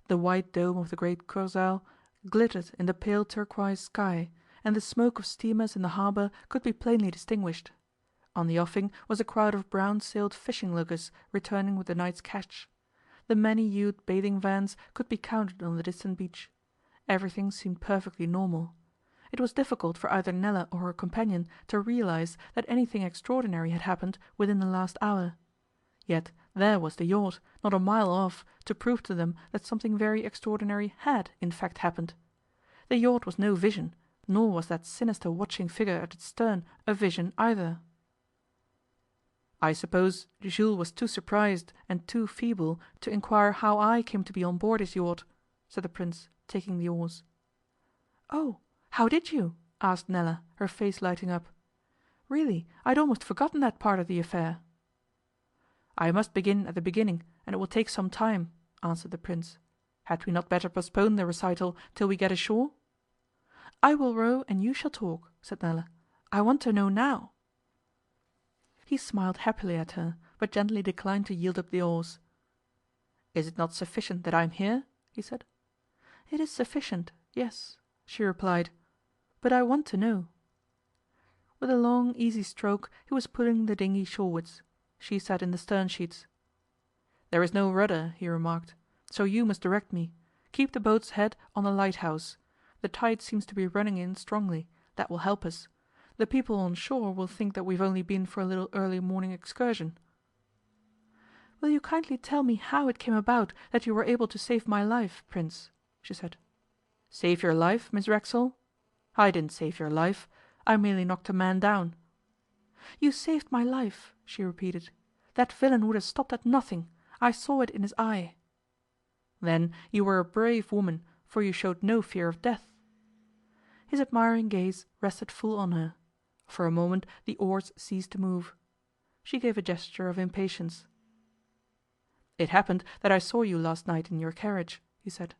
The white dome of the great Kursaal glittered in the pale turquoise sky, and the smoke of steamers in the harbour could be plainly distinguished. On the offing was a crowd of brown-sailed fishing luggers returning with the night's catch. The many-hued bathing vans could be counted on the distant beach. Everything seemed perfectly normal. It was difficult for either Nella or her companion to realize that anything extraordinary had happened within the last hour. Yet there was the yacht, not a mile off, to prove to them that something very extraordinary had in fact happened. The yacht was no vision, nor was that sinister watching figure at its stern a vision either. I suppose Jules was too surprised and too feeble to inquire how I came to be on board his yacht, said the Prince, taking the oars. Oh, how did you? Asked Nella, her face lighting up. Really, I'd almost forgotten that part of the affair. I must begin at the beginning, and it will take some time, answered the Prince. Had we not better postpone the recital till we get ashore? I will row and you shall talk, said Nella. I want to know now. He smiled happily at her, but gently declined to yield up the oars. Is it not sufficient that I am here? He said. It is sufficient, yes, she replied. But I want to know. With a long, easy stroke he was pulling the dinghy shorewards. She sat in the stern sheets. There is no rudder, he remarked, so you must direct me. Keep the boat's head on the lighthouse. The tide seems to be running in strongly. That will help us. The people on shore will think that we've only been for a little early morning excursion. Will you kindly tell me how it came about that you were able to save my life, Prince? She said. Save your life, Miss Racksole? I didn't save your life. I merely knocked a man down. You saved my life, she repeated. That villain would have stopped at nothing. I saw it in his eye. Then you were a brave woman, for you showed no fear of death. His admiring gaze rested full on her. For a moment the oars ceased to move. She gave a gesture of impatience. It happened that I saw you last night in your carriage, he said.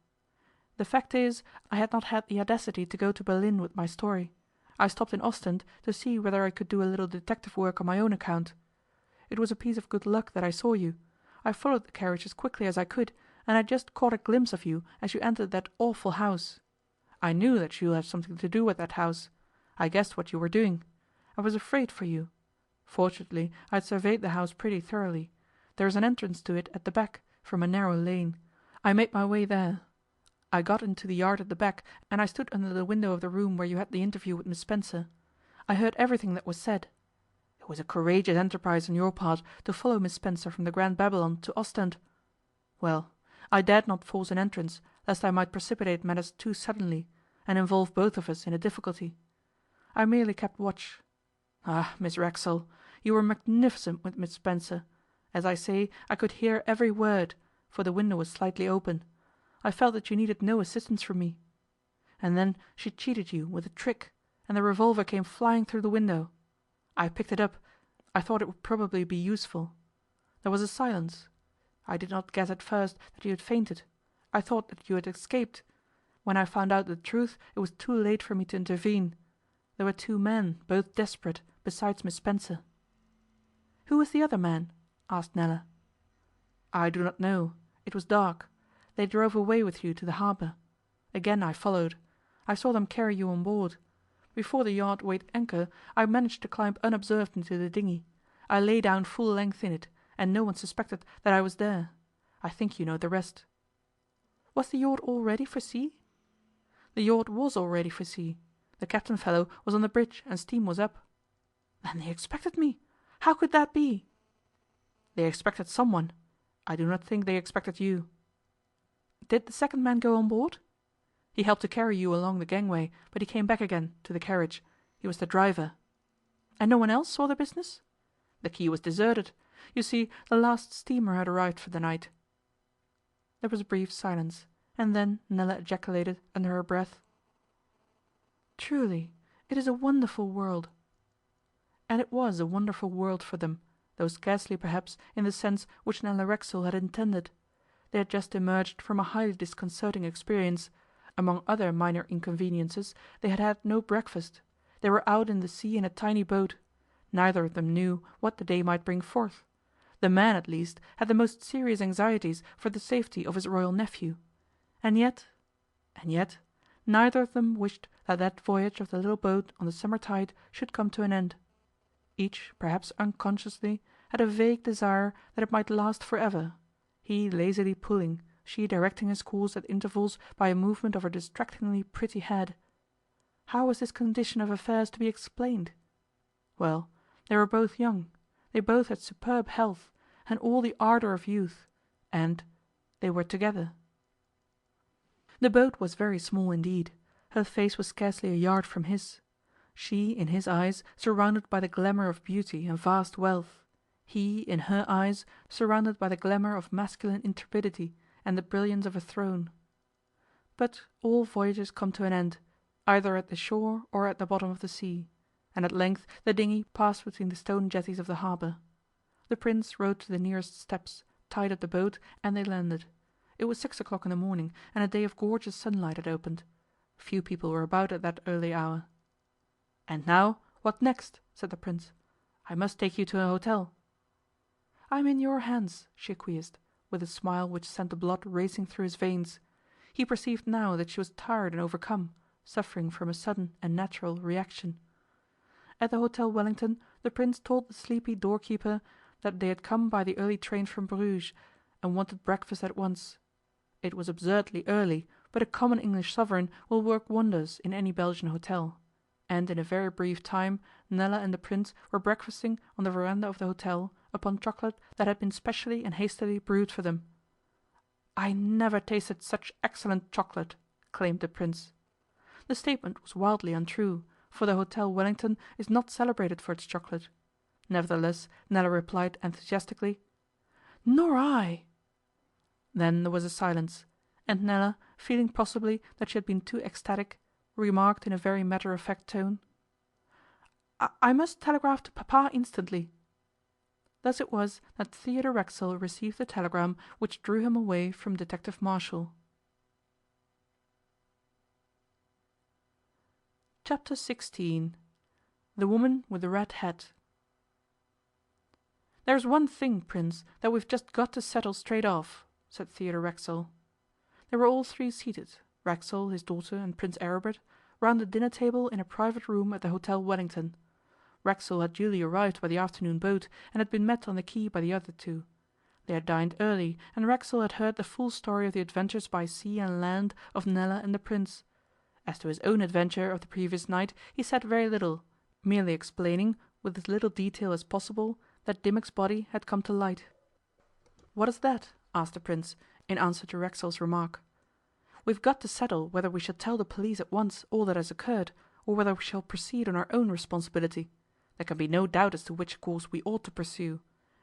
The fact is, I had not had the audacity to go to Berlin with my story. I stopped in Ostend to see whether I could do a little detective work on my own account. It was a piece of good luck that I saw you. I followed the carriage as quickly as I could, and I just caught a glimpse of you as you entered that awful house. I knew that Jules had something to do with that house. I guessed what you were doing. I was afraid for you. Fortunately, I had surveyed the house pretty thoroughly. There is an entrance to it at the back, from a narrow lane. I made my way there. I got into the yard at the back, and I stood under the window of the room where you had the interview with Miss Spencer. I heard everything that was said. It was a courageous enterprise on your part to follow Miss Spencer from the Grand Babylon to Ostend. Well, I dared not force an entrance, lest I might precipitate matters too suddenly, and involve both of us in a difficulty. I merely kept watch. Ah, Miss Racksole, you were magnificent with Miss Spencer. As I say, I could hear every word, for the window was slightly open. I felt that you needed no assistance from me. And then she cheated you with a trick, and the revolver came flying through the window. I picked it up. I thought it would probably be useful. There was a silence. I did not guess at first that you had fainted. I thought that you had escaped. When I found out the truth, it was too late for me to intervene. There were two men, both desperate, besides Miss Spencer. Who was the other man? Asked Nella. I do not know. It was dark. They drove away with you to the harbour. Again I followed. I saw them carry you on board. Before the yacht weighed anchor, I managed to climb unobserved into the dinghy. I lay down full length in it, and no one suspected that I was there. I think you know the rest. Was the yacht all ready for sea? The yacht was all ready for sea. The captain fellow was on the bridge and steam was up. Then they expected me. How could that be? They expected someone. I do not think they expected you." "Did the second man go on board?" "He helped to carry you along the gangway, but he came back again to the carriage. He was the driver." "And no one else saw the business?" "The quay was deserted. You see, the last steamer had arrived for the night." There was a brief silence, and then Nella ejaculated under her breath, "Truly, it is a wonderful world." And it was a wonderful world for them, though scarcely perhaps in the sense which Nella Racksole had intended. They had just emerged from a highly disconcerting experience. Among other minor inconveniences, they had had no breakfast. They were out in the sea in a tiny boat. Neither of them knew what the day might bring forth. The man, at least, had the most serious anxieties for the safety of his royal nephew. And yet, neither of them wished that voyage of the little boat on the summer tide should come to an end. Each, perhaps unconsciously, had a vague desire that it might last for ever, he lazily pulling, she directing his course at intervals by a movement of her distractingly pretty head. How was this condition of affairs to be explained? Well, they were both young, they both had superb health, and all the ardour of youth, and they were together. The boat was very small indeed. Her face was scarcely a yard from his. She, in his eyes, surrounded by the glamour of beauty and vast wealth; he, in her eyes, surrounded by the glamour of masculine intrepidity and the brilliance of a throne. But all voyages come to an end, either at the shore or at the bottom of the sea, and at length the dinghy passed between the stone jetties of the harbour. The Prince rowed to the nearest steps, tied up the boat, and they landed. It was 6 o'clock in the morning, and a day of gorgeous sunlight had opened. Few people were about at that early hour. "And now, what next?" said the Prince. "I must take you to a hotel." "I am in your hands," she acquiesced, with a smile which sent the blood racing through his veins. He perceived now that she was tired and overcome, suffering from a sudden and natural reaction. At the Hotel Wellington the Prince told the sleepy doorkeeper that they had come by the early train from Bruges, and wanted breakfast at once. It was absurdly early, but a common English sovereign will work wonders in any Belgian hotel, and in a very brief time Nella and the Prince were breakfasting on the veranda of the hotel upon chocolate that had been specially and hastily brewed for them. "I never tasted such excellent chocolate," claimed the Prince. The statement was wildly untrue, for the Hotel Wellington is not celebrated for its chocolate. Nevertheless, Nella replied enthusiastically, "Nor I." Then there was a silence, and Nella, feeling possibly that she had been too ecstatic, remarked in a very matter-of-fact tone, "I must telegraph to Papa instantly." Thus it was that Theodore Racksole received the telegram which drew him away from Detective Marshall. Chapter 16. The Woman with the Red Hat. "There's one thing, Prince, that we've just got to settle straight off," said Theodore Racksole. They were all three seated, Racksole, his daughter, and Prince Aribert, round a dinner table in a private room at the Hotel Wellington. Racksole had duly arrived by the afternoon boat, and had been met on the quay by the other two. They had dined early, and Racksole had heard the full story of the adventures by sea and land of Nella and the Prince. As to his own adventure of the previous night he said very little, merely explaining, with as little detail as possible, that Dimmock's body had come to light. "What is that?" asked the Prince, in answer to Racksole's remark. "We've got to settle whether we shall tell the police at once all that has occurred, or whether we shall proceed on our own responsibility. There can be no doubt as to which course we ought to pursue.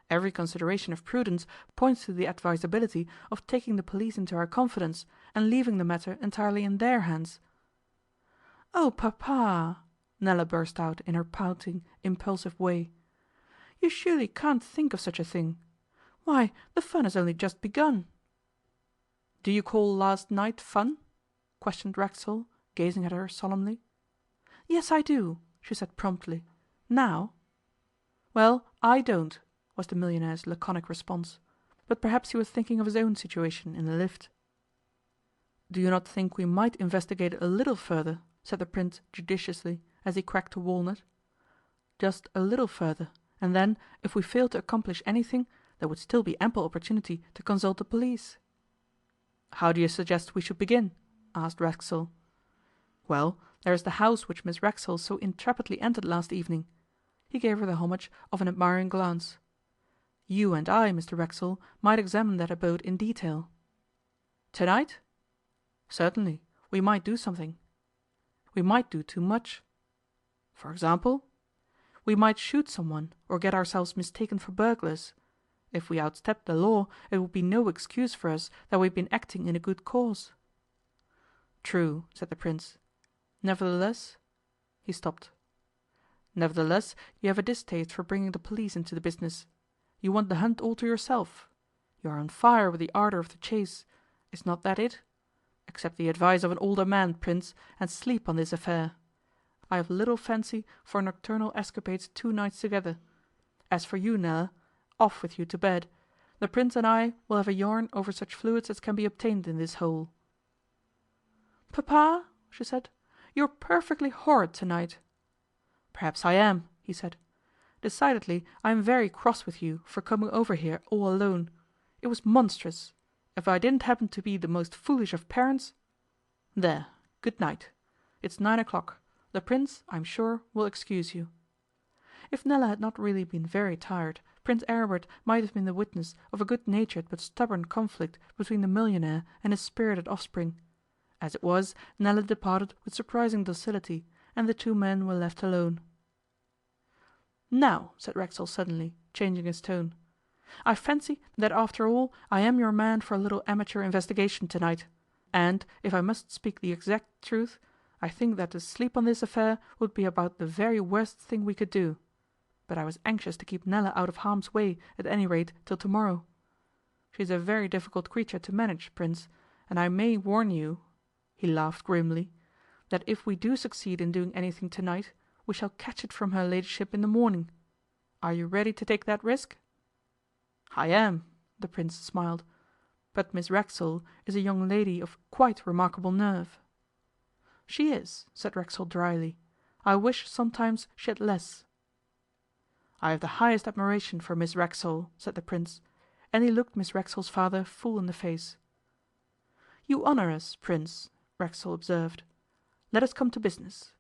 Every consideration of prudence points to the advisability of taking the police into our confidence, and leaving the matter entirely in their hands." "Oh, Papa!" Nella burst out in her pouting, impulsive way. "You surely can't think of such a thing. Why, the fun has only just begun." "Do you call last night fun?" questioned Racksole, gazing at her solemnly. "Yes, I do," she said promptly. "Now?" "Well, I don't," was the millionaire's laconic response, but perhaps he was thinking of his own situation in the lift. "Do you not think we might investigate a little further?" said the Prince judiciously, as he cracked a walnut. "Just a little further, and then, if we fail to accomplish anything, there would still be ample opportunity to consult the police." "How do you suggest we should begin?" asked Racksole. "Well, there is the house which Miss Racksole so intrepidly entered last evening." He gave her the homage of an admiring glance. You and I, Mr Racksole, might examine that abode in detail.' 'Tonight?' 'Certainly. We might do something.' 'We might do too much.' 'For example?' 'We might shoot someone, or get ourselves mistaken for burglars. If we outstepped the law, it would be no excuse for us that we had been acting in a good cause.' 'True,' said the Prince. 'Nevertheless—' He stopped. 'Nevertheless, you have a distaste for bringing the police into the business. You want the hunt all to yourself. You are on fire with the ardour of the chase. Is not that it? Accept the advice of an older man, Prince, and sleep on this affair. I have little fancy for nocturnal escapades 2 nights together. As for you, Nella, off with you to bed. The Prince and I will have a yarn over such fluids as can be obtained in this hole.' 'Papa,' she said, 'you are perfectly horrid tonight.' 'Perhaps I am,' he said. 'Decidedly I am very cross with you for coming over here all alone. It was monstrous. If I didn't happen to be the most foolish of parents... There, good night. It's 9 o'clock. The Prince, I am sure, will excuse you.' If Nella had not really been very tired, Prince Aribert might have been the witness of a good natured but stubborn conflict between the millionaire and his spirited offspring. As it was, Nella departed with surprising docility, and the 2 men were left alone. 'Now,' said Racksole suddenly, changing his tone, 'I fancy that after all I am your man for a little amateur investigation tonight, and, if I must speak the exact truth, I think that to sleep on this affair would be about the very worst thing we could do. But I was anxious to keep Nella out of harm's way at any rate till tomorrow. She is a very difficult creature to manage, Prince, and I may warn you,' he laughed grimly, 'that if we do succeed in doing anything tonight, we shall catch it from her ladyship in the morning. Are you ready to take that risk?' 'I am,' the Prince smiled. 'But Miss Racksole is a young lady of quite remarkable nerve.' 'She is,' said Racksole drily. 'I wish sometimes she had less.' 'I have the highest admiration for Miss Racksole,' said the Prince, and he looked Miss Racksole's father full in the face. 'You honour us, Prince,' Racksole observed. 'Let us come to business.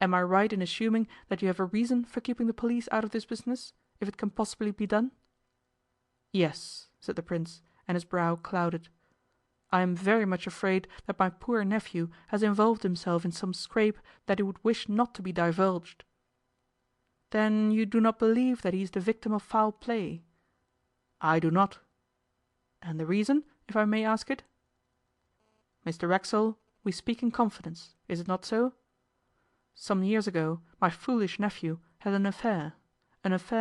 Am I right in assuming that you have a reason for keeping the police out of this business, if it can possibly be done?' 'Yes,' said the Prince, and his brow clouded. 'I am very much afraid that my poor nephew has involved himself in some scrape that he would wish not to be divulged.' 'Then you do not believe that he is the victim of foul play?' 'I do not.' 'And the reason, if I may ask it?' 'Mr Racksole, we speak in confidence, is it not so? Some years ago my foolish nephew had an affair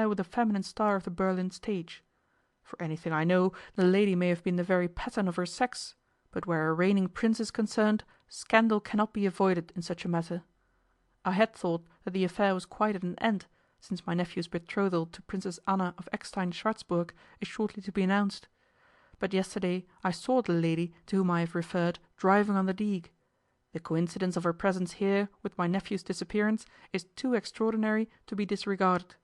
with a feminine star of the Berlin stage. For anything I know, the lady may have been the very pattern of her sex, but where a reigning Prince is concerned, scandal cannot be avoided in such a matter. I had thought that the affair was quite at an end, since my nephew's betrothal to Princess Anna of Eckstein Schwarzburg is shortly to be announced. But yesterday I saw the lady to whom I have referred driving on the Digue. The coincidence of her presence here with my nephew's disappearance is too extraordinary to be disregarded.'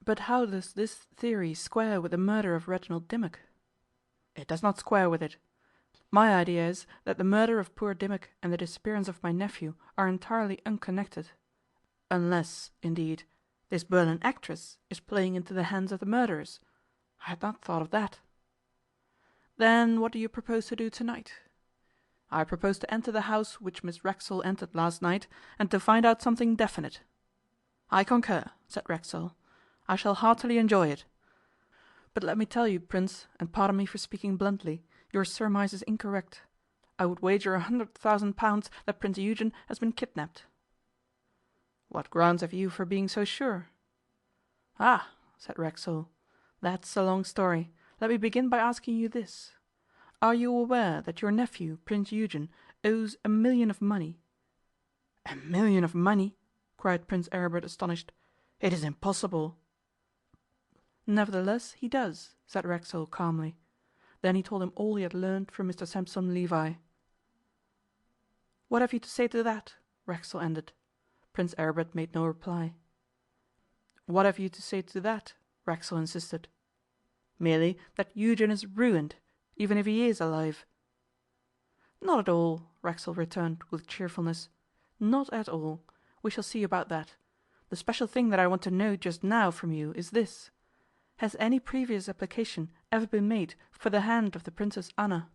'But how does this theory square with the murder of Reginald Dimmock?' 'It does not square with it. My idea is that the murder of poor Dimmock and the disappearance of my nephew are entirely unconnected. Unless, indeed, this Berlin actress is playing into the hands of the murderers. I had not thought of that.' 'Then what do you propose to do tonight?' 'I propose to enter the house which Miss Racksole entered last night, and to find out something definite.' 'I concur,' said Racksole. 'I shall heartily enjoy it. But let me tell you, Prince, and pardon me for speaking bluntly, your surmise is incorrect. I would wager 100,000 pounds that Prince Eugen has been kidnapped.' 'What grounds have you for being so sure?' 'Ah!' said Racksole, 'that's a long story. Let me begin by asking you this. Are you aware that your nephew, Prince Eugen, owes 1 million of money?' '1 million of money!' cried Prince Aribert astonished. 'It is impossible.' 'Nevertheless he does,' said Racksole calmly. Then he told him all he had learned from Mr Sampson Levi. 'What have you to say to that?' Racksole ended. Prince Aribert made no reply. 'What have you to say to that?' Racksole insisted. 'Merely that Eugen is ruined, even if he is alive.' 'Not at all,' Racksole returned with cheerfulness. 'Not at all. We shall see about that. The special thing that I want to know just now from you is this. Has any previous application ever been made for the hand of the Princess Anna?'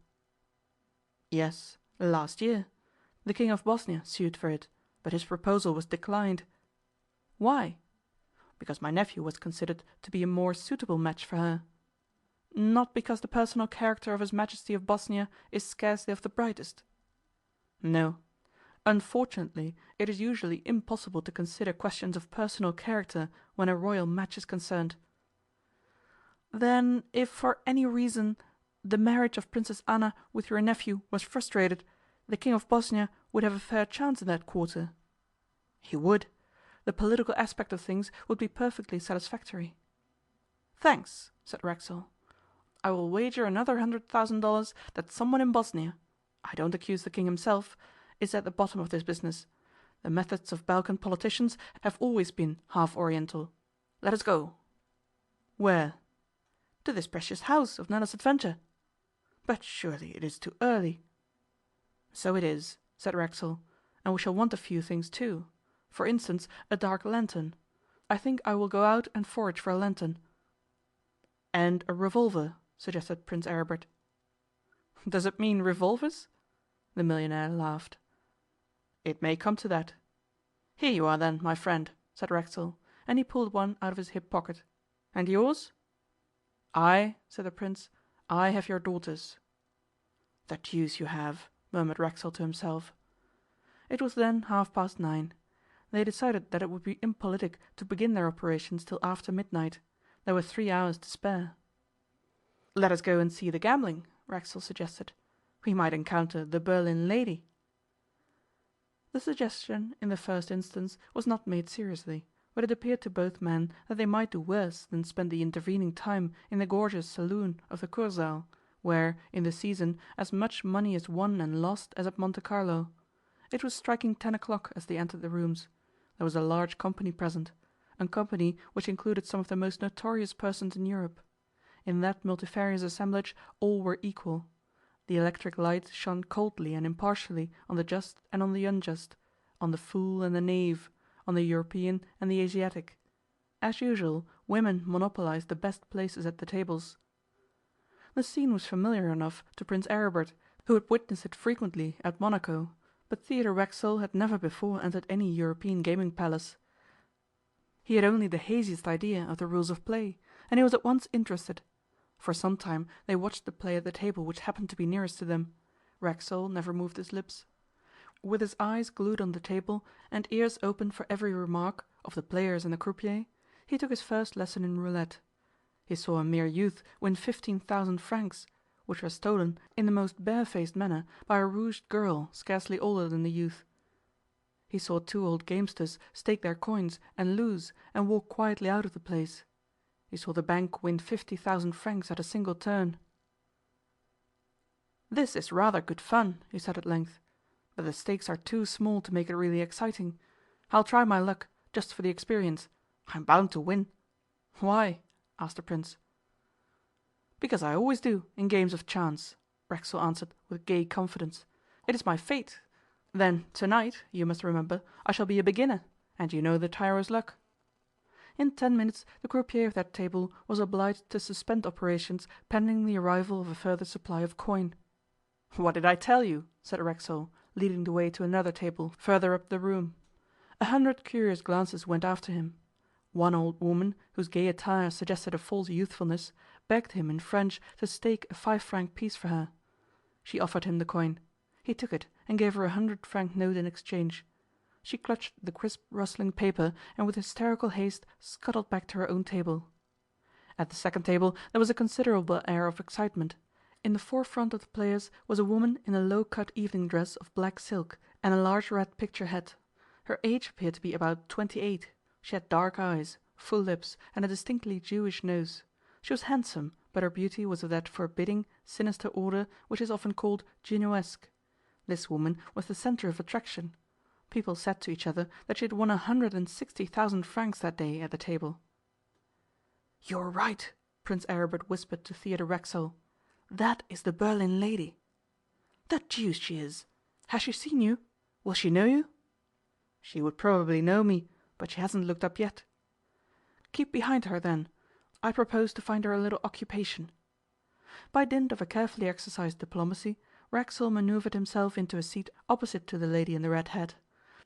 'Yes, last year. The King of Bosnia sued for it, but his proposal was declined.' 'Why?' 'Because my nephew was considered to be a more suitable match for her.' 'Not because the personal character of His Majesty of Bosnia is scarcely of the brightest?' 'No. Unfortunately, it is usually impossible to consider questions of personal character when a royal match is concerned.' 'Then, if for any reason the marriage of Princess Anna with your nephew was frustrated, the King of Bosnia would have a fair chance in that quarter?' 'He would. The political aspect of things would be perfectly satisfactory.' 'Thanks,' said Racksole. 'I will wager another $100,000 that someone in Bosnia I don't accuse the King himself is at the bottom of this business. The methods of Balkan politicians have always been half Oriental. Let us go.' 'Where?' 'To this precious house of Nella's adventure.' 'But surely it is too early.' 'So it is,' said Racksole, 'and we shall want a few things too. For instance, a dark lantern. I think I will go out and forage for a lantern.' 'And a revolver,' suggested Prince Aribert. 'Does it mean revolvers?' The millionaire laughed. 'It may come to that. Here you are then, my friend,' said Racksole, and he pulled one out of his hip pocket. 'And yours?' 'I,' said the Prince, 'I have your daughter's.' 'The deuce you have,' murmured Racksole to himself. It was then 9:30. They decided that it would be impolitic to begin their operations till after midnight. There were 3 hours to spare. 'Let us go and see the gambling,' Racksole suggested. 'We might encounter the Berlin lady.' The suggestion, in the first instance, was not made seriously, but it appeared to both men that they might do worse than spend the intervening time in the gorgeous saloon of the Kursaal, where, in the season, as much money is won and lost as at Monte Carlo. It was striking 10 o'clock as they entered the rooms. There was a large company present, a company which included some of the most notorious persons in Europe. In that multifarious assemblage all were equal. The electric light shone coldly and impartially on the just and on the unjust, on the fool and the knave, on the European and the Asiatic. As usual, women monopolized the best places at the tables. The scene was familiar enough to Prince Aribert, who had witnessed it frequently at Monaco, but Theodore Racksole had never before entered any European gaming palace. He had only the haziest idea of the rules of play, and he was at once interested. For some time they watched the play at the table which happened to be nearest to them. Racksole never moved his lips. With his eyes glued on the table, and ears open for every remark of the players and the croupier, he took his first lesson in roulette. He saw a mere youth win 15,000 francs, which were stolen in the most barefaced manner by a rouged girl scarcely older than the youth. He saw 2 old gamesters stake their coins and lose and walk quietly out of the place. He saw the bank win 50,000 francs at a single turn. 'This is rather good fun,' he said at length, 'but the stakes are too small to make it really exciting. I'll try my luck, just for the experience. I'm bound to win.' 'Why?' asked the Prince. 'Because I always do in games of chance,' Racksole answered with gay confidence. 'It is my fate. Then tonight, you must remember, I shall be a beginner, and you know the tyro's luck.' In 10 minutes the croupier of that table was obliged to suspend operations pending the arrival of a further supply of coin. 'What did I tell you?' said Racksole, leading the way to another table further up the room. 100 curious glances went after him. One old woman, whose gay attire suggested a false youthfulness, begged him in French to stake a 5-franc piece for her. She offered him the coin. He took it and gave her a 100-franc note in exchange. She clutched the crisp rustling paper and with hysterical haste scuttled back to her own table. At the second table there was a considerable air of excitement. In the forefront of the players was a woman in a low-cut evening dress of black silk and a large red picture hat. Her age appeared to be about 28. She had dark eyes, full lips, and a distinctly Jewish nose. She was handsome, but her beauty was of that forbidding, sinister order which is often called Junoesque. This woman was the centre of attraction. People said to each other that she had won 160,000 francs that day at the table. 'You're right,' Prince Aribert whispered to Theodore Racksole. 'That is the Berlin lady.' 'The deuce she is! Has she seen you? Will she know you?' 'She would probably know me, but she hasn't looked up yet.' 'Keep behind her, then. I propose to find her a little occupation." By dint of a carefully exercised diplomacy, Racksole manoeuvred himself into a seat opposite to the lady in the red hat.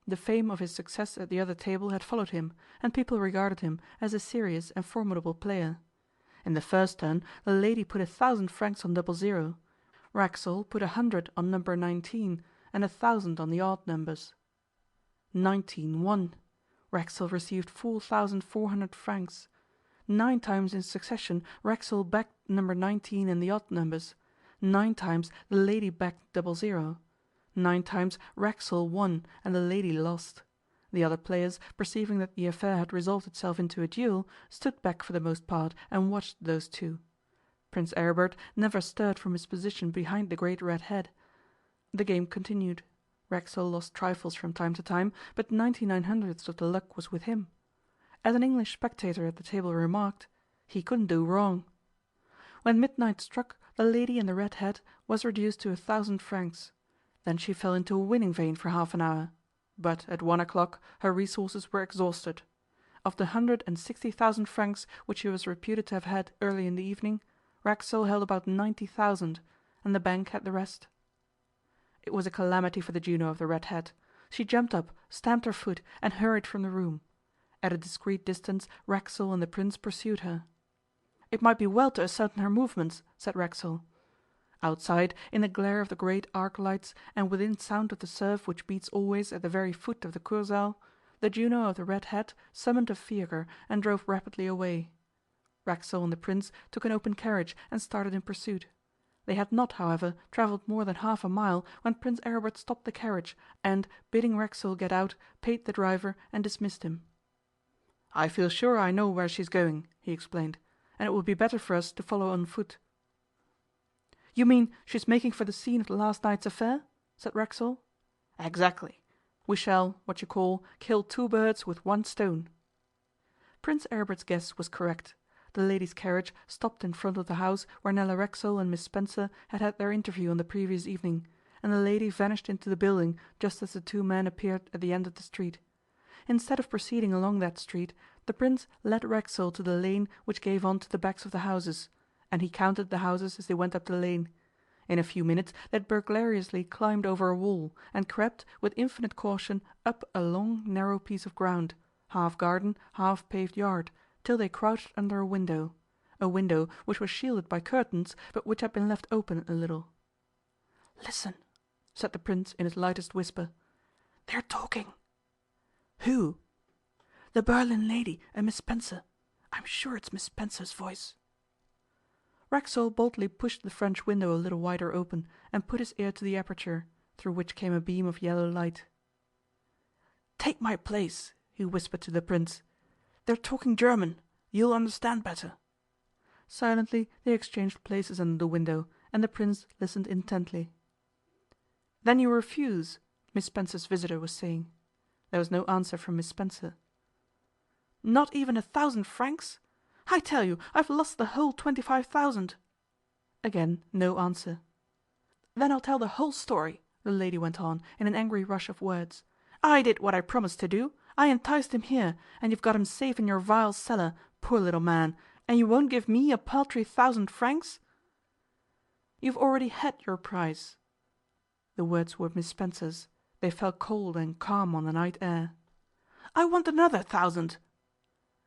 The fame of his success at the other table had followed him, and people regarded him as a serious and formidable player. In the first turn the lady put 1,000 francs on 00. Racksole put 100 on number 19 and 1,000 on the odd numbers. 19 won. Racksole received 4,400 francs. 9 times in succession Racksole backed number 19 in the odd numbers. 9 times the lady backed 00. 9 times Racksole won and the lady lost. The other players, perceiving that the affair had resolved itself into a duel, stood back for the most part and watched those two. Prince Aribert never stirred from his position behind the great red head. The game continued. Racksole lost trifles from time to time, but 99/100ths of the luck was with him. As an English spectator at the table remarked, he couldn't do wrong. When midnight struck, the lady in the red hat was reduced to 1,000 francs. Then she fell into a winning vein for half an hour. But at 1 o'clock her resources were exhausted. Of the 160,000 francs which she was reputed to have had early in the evening, Racksole held about 90,000, and the bank had the rest. It was a calamity for the Juno of the red hat. She jumped up, stamped her foot, and hurried from the room. At a discreet distance Racksole and the Prince pursued her. "It might be well to ascertain her movements," said Racksole. Outside, in the glare of the great arc lights, and within sound of the surf which beats always at the very foot of the Kursaal, the Juno of the red hat summoned a fiacre and drove rapidly away. Racksole and the Prince took an open carriage and started in pursuit. They had not, however, travelled more than half a mile when Prince Aribert stopped the carriage and, bidding Racksole get out, paid the driver and dismissed him. "I feel sure I know where she is going," he explained, "and it would be better for us to follow on foot." "You mean she is making for the scene of the last night's affair?" said Racksole. "Exactly. We shall, what you call, kill 2 birds with 1 stone." Prince Aribert's guess was correct. The lady's carriage stopped in front of the house where Nella Racksole and Miss Spencer had had their interview on the previous evening, and the lady vanished into the building just as the 2 men appeared at the end of the street. Instead of proceeding along that street, the Prince led Racksole to the lane which gave on to the backs of the houses, and he counted the houses as they went up the lane. In a few minutes they had burglariously climbed over a wall, and crept, with infinite caution, up a long narrow piece of ground, half garden, half paved yard, till they crouched under a window which was shielded by curtains, but which had been left open a little. "Listen," said the Prince in his lightest whisper. "They're talking." "Who?" "The Berlin lady and Miss Spencer. I'm sure it's Miss Spencer's voice." Racksole boldly pushed the French window a little wider open, and put his ear to the aperture, through which came a beam of yellow light. "Take my place," he whispered to the Prince. "They're talking German. You'll understand better." Silently they exchanged places under the window, and the Prince listened intently. "Then you refuse?" Miss Spencer's visitor was saying. There was no answer from Miss Spencer. "Not even 1,000 francs? I tell you I've lost the whole 25,000." Again no answer. "Then I'll tell the whole story," the lady went on in an angry rush of words. "I did what I promised to do. I enticed him here, and you've got him safe in your vile cellar, poor little man, and you won't give me a paltry 1,000 francs?" "You've already had your price." The words were Miss Spencer's. They fell cold and calm on the night air. "I want another 1,000."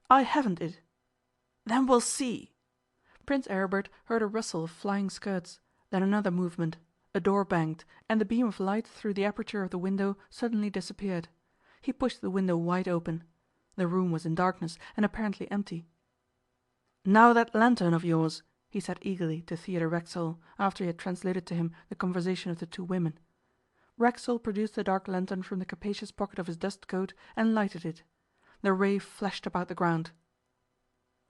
"I haven't it." "Then we'll see." Prince Aribert heard a rustle of flying skirts, then another movement, a door banged, and the beam of light through the aperture of the window suddenly disappeared. He pushed the window wide open. The room was in darkness and apparently empty. "Now that lantern of yours," he said eagerly to Theodore Racksole, after he had translated to him the conversation of the 2 women. Racksole produced the dark lantern from the capacious pocket of his dust coat and lighted it. The ray flashed about the ground.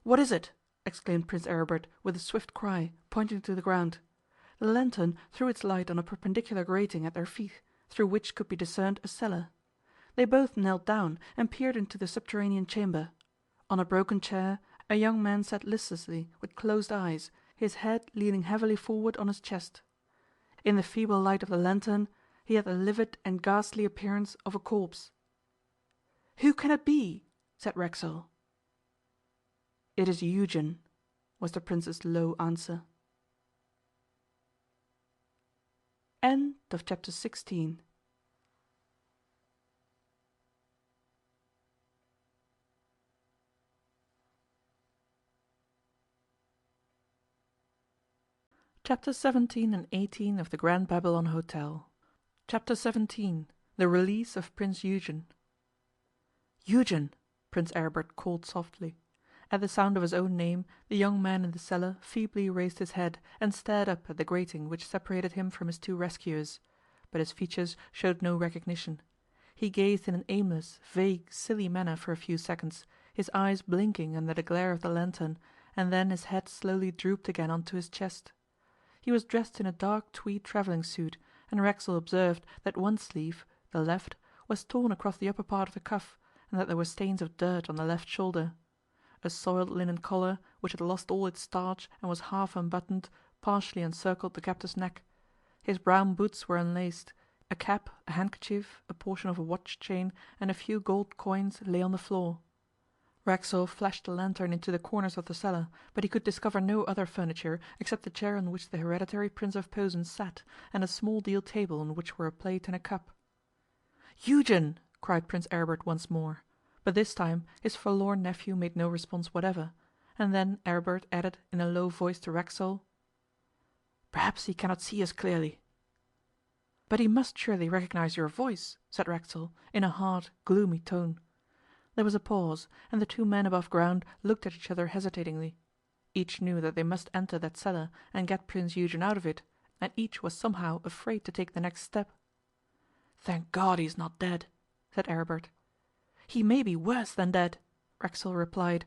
"What is it?" exclaimed Prince Aribert with a swift cry, pointing to the ground. The lantern threw its light on a perpendicular grating at their feet, through which could be discerned a cellar. They both knelt down and peered into the subterranean chamber. On a broken chair a young man sat listlessly with closed eyes, his head leaning heavily forward on his chest. In the feeble light of the lantern he had the livid and ghastly appearance of a corpse. "Who can it be?" said Racksole. "It is Eugen," was the Prince's low answer. End of chapter 16. Chapter 17 and 18 of the Grand Babylon Hotel. Chapter 17. The Release of Prince Eugen. Eugen! Prince Aribert called softly. At the sound of his own name, the young man in the cellar feebly raised his head and stared up at the grating which separated him from his two rescuers. But his features showed no recognition. He gazed in an aimless, vague, silly manner for a few seconds, his eyes blinking under the glare of the lantern, and then his head slowly drooped again onto his chest. He was dressed in a dark tweed travelling suit, and Racksole observed that one sleeve, the left, was torn across the upper part of the cuff, and that there were stains of dirt on the left shoulder. A soiled linen collar, which had lost all its starch and was half unbuttoned, partially encircled the captive's neck. His brown boots were unlaced. A cap, a handkerchief, a portion of a watch chain, and a few gold coins lay on the floor. Racksole flashed the lantern into the corners of the cellar, but he could discover no other furniture except the chair on which the hereditary Prince of Posen sat, and a small deal table on which were a plate and a cup. "Eugen!" cried Prince Aribert once more, but this time his forlorn nephew made no response whatever, and then Aribert added in a low voice to Racksole: "Perhaps he cannot see us clearly." "But he must surely recognize your voice," said Racksole, in a hard, gloomy tone. There was a pause, and the two men above ground looked at each other hesitatingly. Each knew that they must enter that cellar and get Prince Eugen out of it, and each was somehow afraid to take the next step. "Thank God he is not dead," said Aribert. "He may be worse than dead," Racksole replied.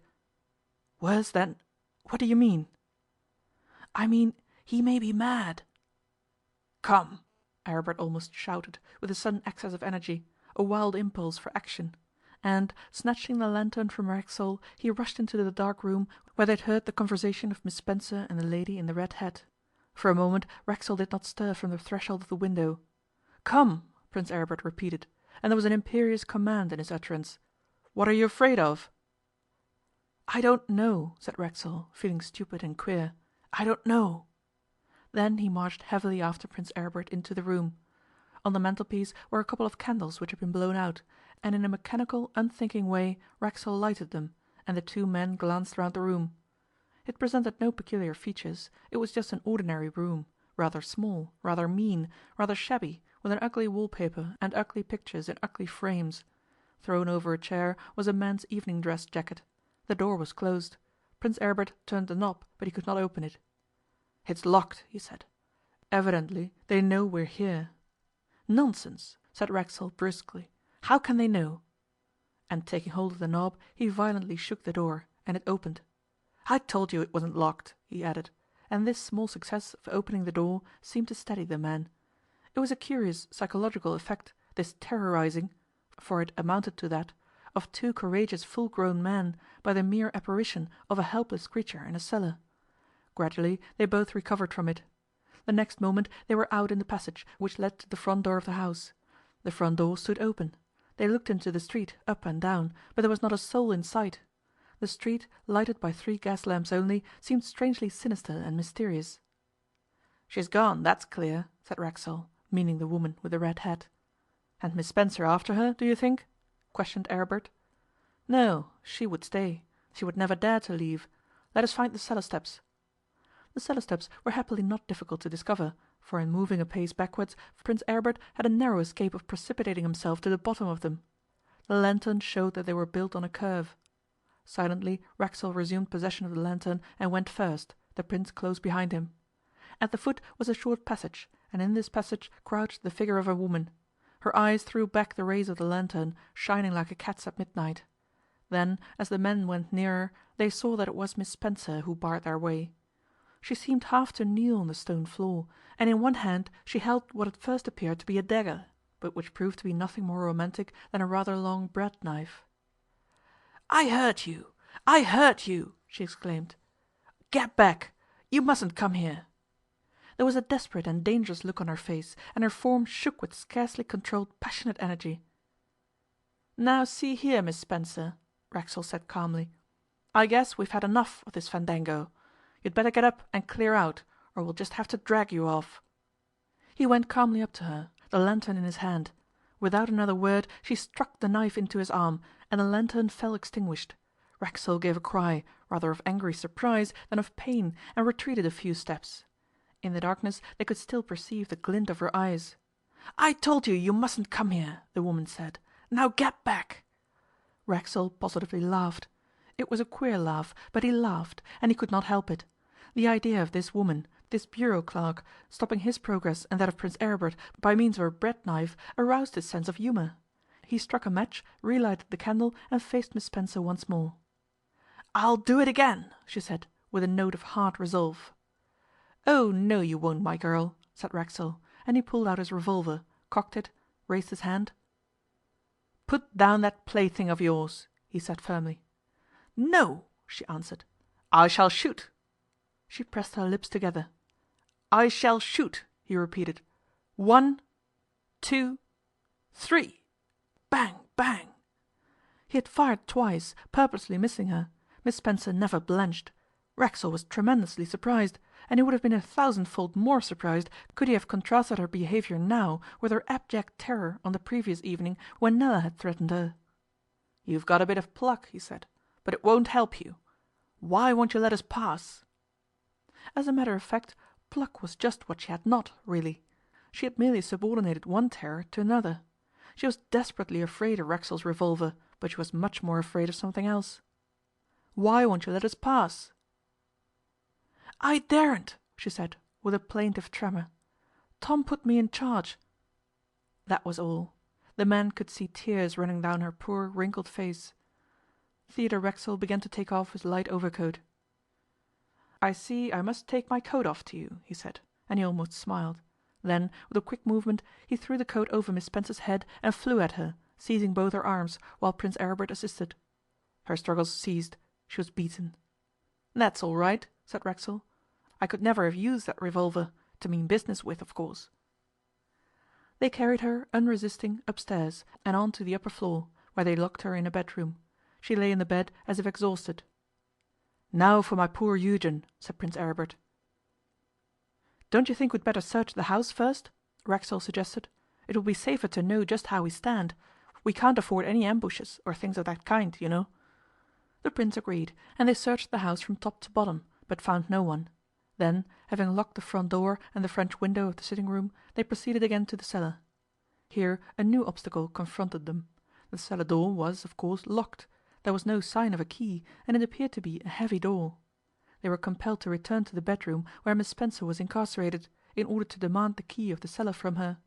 "Worse than? What do you mean?" "I mean, he may be mad." "Come!" Aribert almost shouted, with a sudden access of energy, a wild impulse for action. And, snatching the lantern from Racksole, he rushed into the dark room where they had heard the conversation of Miss Spencer and the lady in the red hat. For a moment Racksole did not stir from the threshold of the window. "Come!" Prince Aribert repeated, and there was an imperious command in his utterance. "What are you afraid of?" "I don't know," said Racksole, feeling stupid and queer. "I don't know." Then he marched heavily after Prince Aribert into the room. On the mantelpiece were a couple of candles which had been blown out, and in a mechanical, unthinking way Racksole lighted them, and the two men glanced round the room. It presented no peculiar features, it was just an ordinary room, rather small, rather mean, rather shabby, with an ugly wallpaper and ugly pictures in ugly frames. Thrown over a chair was a man's evening dress jacket. The door was closed. Prince Aribert turned the knob, but he could not open it. "It's locked," he said. "Evidently they know we're here." "Nonsense," said Racksole brusquely. "How can they know?" And taking hold of the knob he violently shook the door, and it opened. "I told you it wasn't locked," he added, and this small success of opening the door seemed to steady the man. It was a curious psychological effect, this terrorizing, for it amounted to that, of two courageous full grown men by the mere apparition of a helpless creature in a cellar. Gradually they both recovered from it. The next moment they were out in the passage which led to the front door of the house. The front door stood open. They looked into the street, up and down, but there was not a soul in sight. The street, lighted by 3 gas lamps only, seemed strangely sinister and mysterious. "She's gone, that's clear," said Racksole, meaning the woman with the red hat. "And Miss Spencer after her, do you think?" questioned Aribert. "No, she would stay. She would never dare to leave. Let us find the cellar steps." The cellar steps were happily not difficult to discover, for in moving a pace backwards Prince Aribert had a narrow escape of precipitating himself to the bottom of them. The lantern showed that they were built on a curve. Silently Racksole resumed possession of the lantern and went first, the Prince close behind him. At the foot was a short passage, and in this passage crouched the figure of a woman. Her eyes threw back the rays of the lantern, shining like a cat's at midnight. Then, as the men went nearer, they saw that it was Miss Spencer who barred their way. She seemed half to kneel on the stone floor, and in one hand she held what at first appeared to be a dagger, but which proved to be nothing more romantic than a rather long bread knife. "I heard you! I heard you!" she exclaimed. "Get back! You mustn't come here!" There was a desperate and dangerous look on her face, and her form shook with scarcely controlled passionate energy. "Now see here, Miss Spencer," Racksole said calmly. "I guess we've had enough of this fandango. You'd better get up and clear out, or we'll just have to drag you off." He went calmly up to her, the lantern in his hand. Without another word she struck the knife into his arm, and the lantern fell extinguished. Racksole gave a cry, rather of angry surprise than of pain, and retreated a few steps. In the darkness they could still perceive the glint of her eyes. "I told you you mustn't come here," the woman said. "Now get back." Racksole positively laughed. It was a queer laugh, but he laughed, and he could not help it. The idea of this woman, this bureau clerk, stopping his progress and that of Prince Aribert by means of a bread knife aroused his sense of humour. He struck a match, relighted the candle, and faced Miss Spencer once more. "I'll do it again," she said, with a note of hard resolve. "Oh, no, you won't, my girl," said Racksole, and he pulled out his revolver, cocked it, raised his hand. "Put down that plaything of yours," he said firmly. "No," she answered. "I shall shoot." She pressed her lips together. "I shall shoot," he repeated. "1, 2, 3. Bang, bang." He had fired twice, purposely missing her. Miss Spencer never blenched. Racksole was tremendously surprised, and he would have been 1,000-fold more surprised could he have contrasted her behaviour now with her abject terror on the previous evening when Nella had threatened her. "You've got a bit of pluck," he said, "but it won't help you. Why won't you let us pass?" As a matter of fact, pluck was just what she had not, really. She had merely subordinated one terror to another. She was desperately afraid of Racksole's revolver, but she was much more afraid of something else. "Why won't you let us pass?" "I daren't," she said, with a plaintive tremor. "Tom put me in charge." That was all. The man could see tears running down her poor wrinkled face. Theodore Racksole began to take off his light overcoat. "I see I must take my coat off to you," he said, and he almost smiled. Then, with a quick movement, he threw the coat over Miss Spencer's head and flew at her, seizing both her arms, while Prince Aribert assisted. Her struggles ceased. She was beaten. "That's all right," said Racksole. "I could never have used that revolver, to mean business with, of course." They carried her, unresisting, upstairs, and on to the upper floor, where they locked her in a bedroom. She lay in the bed as if exhausted. "Now for my poor Eugen," said Prince Aribert. "Don't you think we'd better search the house first?" Racksole suggested. "It will be safer to know just how we stand. We can't afford any ambushes or things of that kind, you know." The Prince agreed, and they searched the house from top to bottom, but found no one. Then, having locked the front door and the French window of the sitting room, they proceeded again to the cellar. Here a new obstacle confronted them. The cellar door was, of course, locked. There was no sign of a key, and it appeared to be a heavy door. They were compelled to return to the bedroom where Miss Spencer was incarcerated, in order to demand the key of the cellar from her.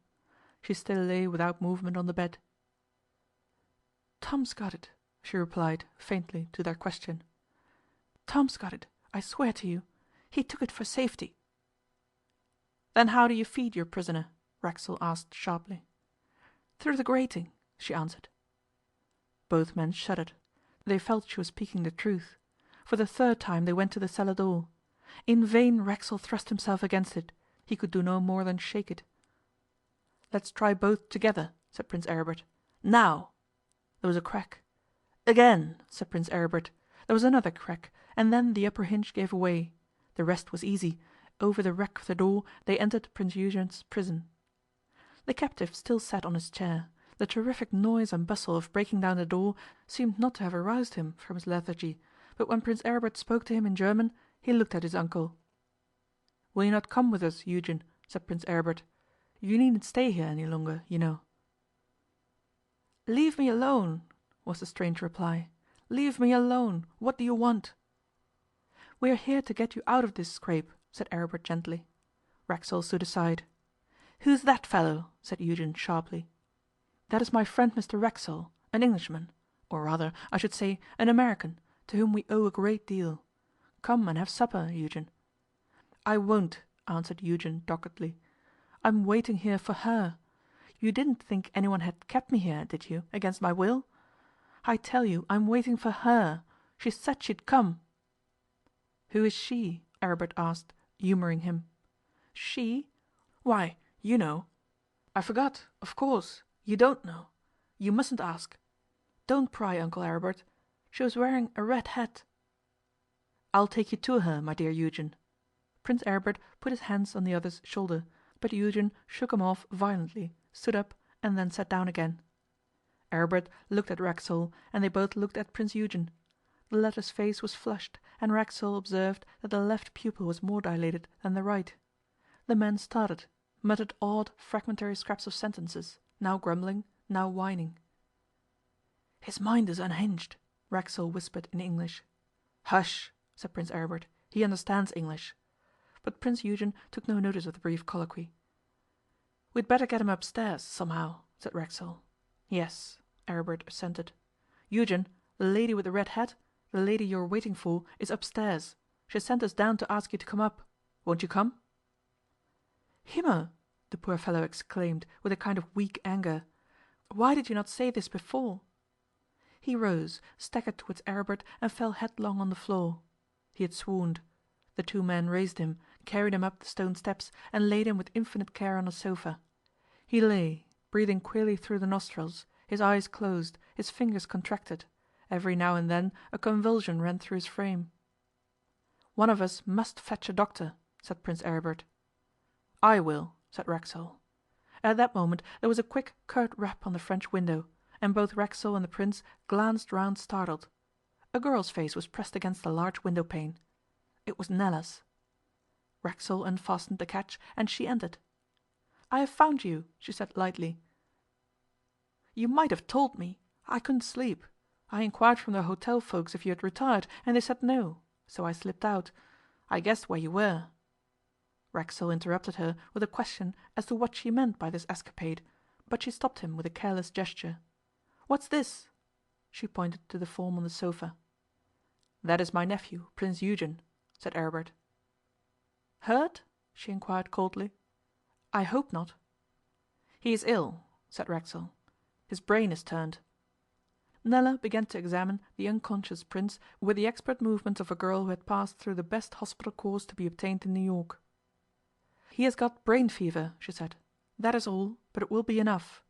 She still lay without movement on the bed. "Tom's got it," she replied, faintly, to their question. "Tom's got it, I swear to you. He took it for safety." "Then how do you feed your prisoner?" Racksole asked sharply. "Through the grating," she answered. Both men shuddered. They felt she was speaking the truth. For the third time they went to the cellar door. In vain Racksole thrust himself against it. He could do no more than shake it. "Let's try both together," said Prince Aribert. "Now!" There was a crack. "Again," said Prince Aribert. There was another crack, and then the upper hinge gave away. The rest was easy. Over the wreck of the door they entered Prince Eugen's prison. The captive still sat on his chair. The terrific noise and bustle of breaking down the door seemed not to have aroused him from his lethargy, but when Prince Aribert spoke to him in German, he looked at his uncle. "Will you not come with us, Eugen?" said Prince Aribert. "You needn't stay here any longer, you know." "Leave me alone," was the strange reply. "Leave me alone. What do you want?" "We are here to get you out of this scrape," said Aribert gently. Racksole stood aside. "Who's that fellow?" said Eugen sharply. "That is my friend Mr Racksole, an Englishman, or rather, I should say, an American, to whom we owe a great deal. Come and have supper, Eugen." "I won't," answered Eugen doggedly. "I'm waiting here for her. You didn't think anyone had kept me here, did you, against my will? I tell you I'm waiting for her. She said she'd come." "Who is she?" Aribert asked, humouring him. "She? Why, you know." "I forgot, of course. You don't know. You mustn't ask. Don't pry, Uncle Aribert. She was wearing a red hat." I'll take you to her, my dear Eugen." Prince Aribert put his hands on the other's shoulder, but Eugen shook him off violently, stood up, and then sat down again. Aribert looked at Racksole, and they both looked at Prince Eugen. The latter's face was flushed, and Racksole observed that the left pupil was more dilated than the right. The men started, muttered odd, fragmentary scraps of sentences, now grumbling, now whining. "His mind is unhinged," Racksole whispered in English. "Hush!" said Prince Aribert. "He understands English." But Prince Eugen took no notice of the brief colloquy. "We'd better get him upstairs, somehow," said Racksole. "Yes," Aribert assented. "Eugen, the lady with the red hat, the lady you are waiting for, is upstairs. She has sent us down to ask you to come up. Won't you come?" "Himmel!" the poor fellow exclaimed, with a kind of weak anger. "Why did you not say this before?" He rose, staggered towards Aribert, and fell headlong on the floor. He had swooned. The two men raised him, carried him up the stone steps, and laid him with infinite care on a sofa. He lay, breathing queerly through the nostrils, his eyes closed, his fingers contracted. Every now and then a convulsion ran through his frame. "One of us must fetch a doctor," said Prince Aribert. "I will," said Racksole. At that moment there was a quick, curt rap on the French window, and both Racksole and the Prince glanced round startled. A girl's face was pressed against the large window pane. It was Nella's. Racksole unfastened the catch, and she entered. "I have found you," she said lightly. "You might have told me. I couldn't sleep. I inquired from the hotel folks if you had retired, and they said no, so I slipped out. I guessed where you were." Racksole interrupted her with a question as to what she meant by this escapade, but she stopped him with a careless gesture. "What's this?" She pointed to the form on the sofa. "That is my nephew, Prince Eugen," said Aribert. "Hurt?" she inquired coldly. "I hope not." "He is ill," said Racksole. "His brain is turned." Nella began to examine the unconscious Prince with the expert movements of a girl who had passed through the best hospital course to be obtained in New York. "He has got brain fever," she said. "That is all, but it will be enough.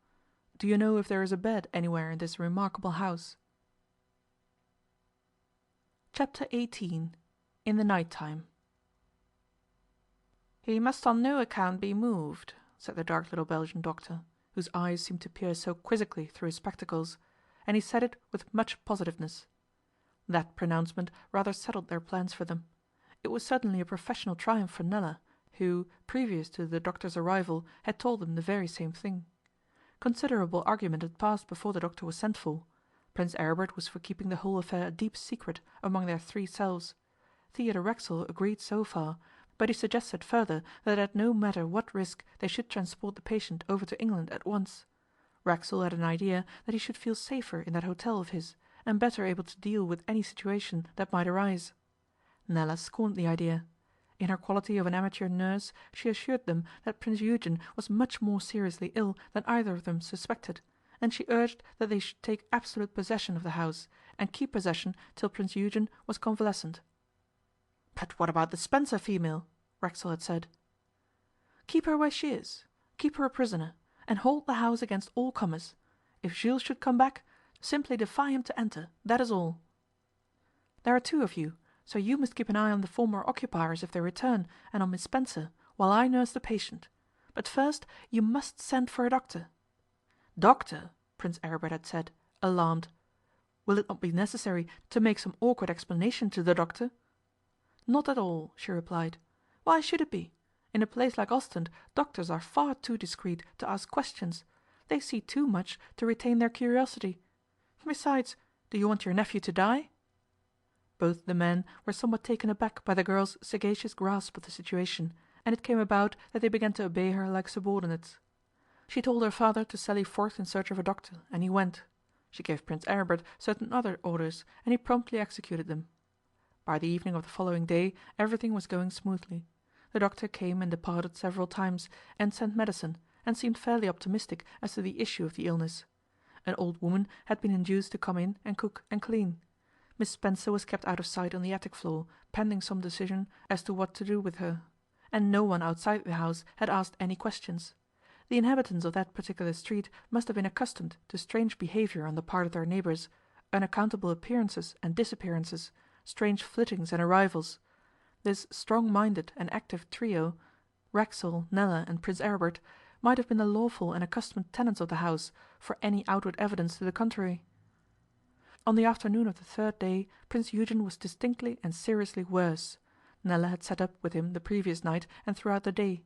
Do you know if there is a bed anywhere in this remarkable house?" Chapter 18. In the Night Time. "He must on no account be moved," said the dark little Belgian doctor, whose eyes seemed to peer so quizzically through his spectacles, and he said it with much positiveness. That pronouncement rather settled their plans for them. It was certainly a professional triumph for Nella, who, previous to the doctor's arrival, had told them the very same thing. Considerable argument had passed before the doctor was sent for. Prince Aribert was for keeping the whole affair a deep secret among their three selves. Theodore Racksole agreed so far, but he suggested further that at no matter what risk they should transport the patient over to England at once. Racksole had an idea that he should feel safer in that hotel of his, and better able to deal with any situation that might arise. Nella scorned the idea. In her quality of an amateur nurse she assured them that Prince Eugen was much more seriously ill than either of them suspected, and she urged that they should take absolute possession of the house, and keep possession till Prince Eugen was convalescent. "But what about the Spencer female?" Racksole had said. "Keep her where she is. Keep her a prisoner, and hold the house against all comers. If Jules should come back, simply defy him to enter, that is all. There are two of you, so you must keep an eye on the former occupiers if they return, and on Miss Spencer, while I nurse the patient. But first you must send for a doctor." "Doctor?" Prince Aribert had said, alarmed. "Will it not be necessary to make some awkward explanation to the doctor?" "Not at all," she replied. "Why should it be? In a place like Ostend doctors are far too discreet to ask questions. They see too much to retain their curiosity. Besides, do you want your nephew to die?" Both the men were somewhat taken aback by the girl's sagacious grasp of the situation, and it came about that they began to obey her like subordinates. She told her father to sally forth in search of a doctor, and he went. She gave Prince Aribert certain other orders, and he promptly executed them. By the evening of the following day everything was going smoothly. The doctor came and departed several times, and sent medicine, and seemed fairly optimistic as to the issue of the illness. An old woman had been induced to come in and cook and clean. Miss Spencer was kept out of sight on the attic floor, pending some decision as to what to do with her. And no one outside the house had asked any questions. The inhabitants of that particular street must have been accustomed to strange behaviour on the part of their neighbours, unaccountable appearances and disappearances, strange flittings and arrivals. This strong-minded and active trio, Racksole, Nella, and Prince Aribert, might have been the lawful and accustomed tenants of the house, for any outward evidence to the contrary. On the afternoon of the third day Prince Eugen was distinctly and seriously worse. Nella had sat up with him the previous night and throughout the day.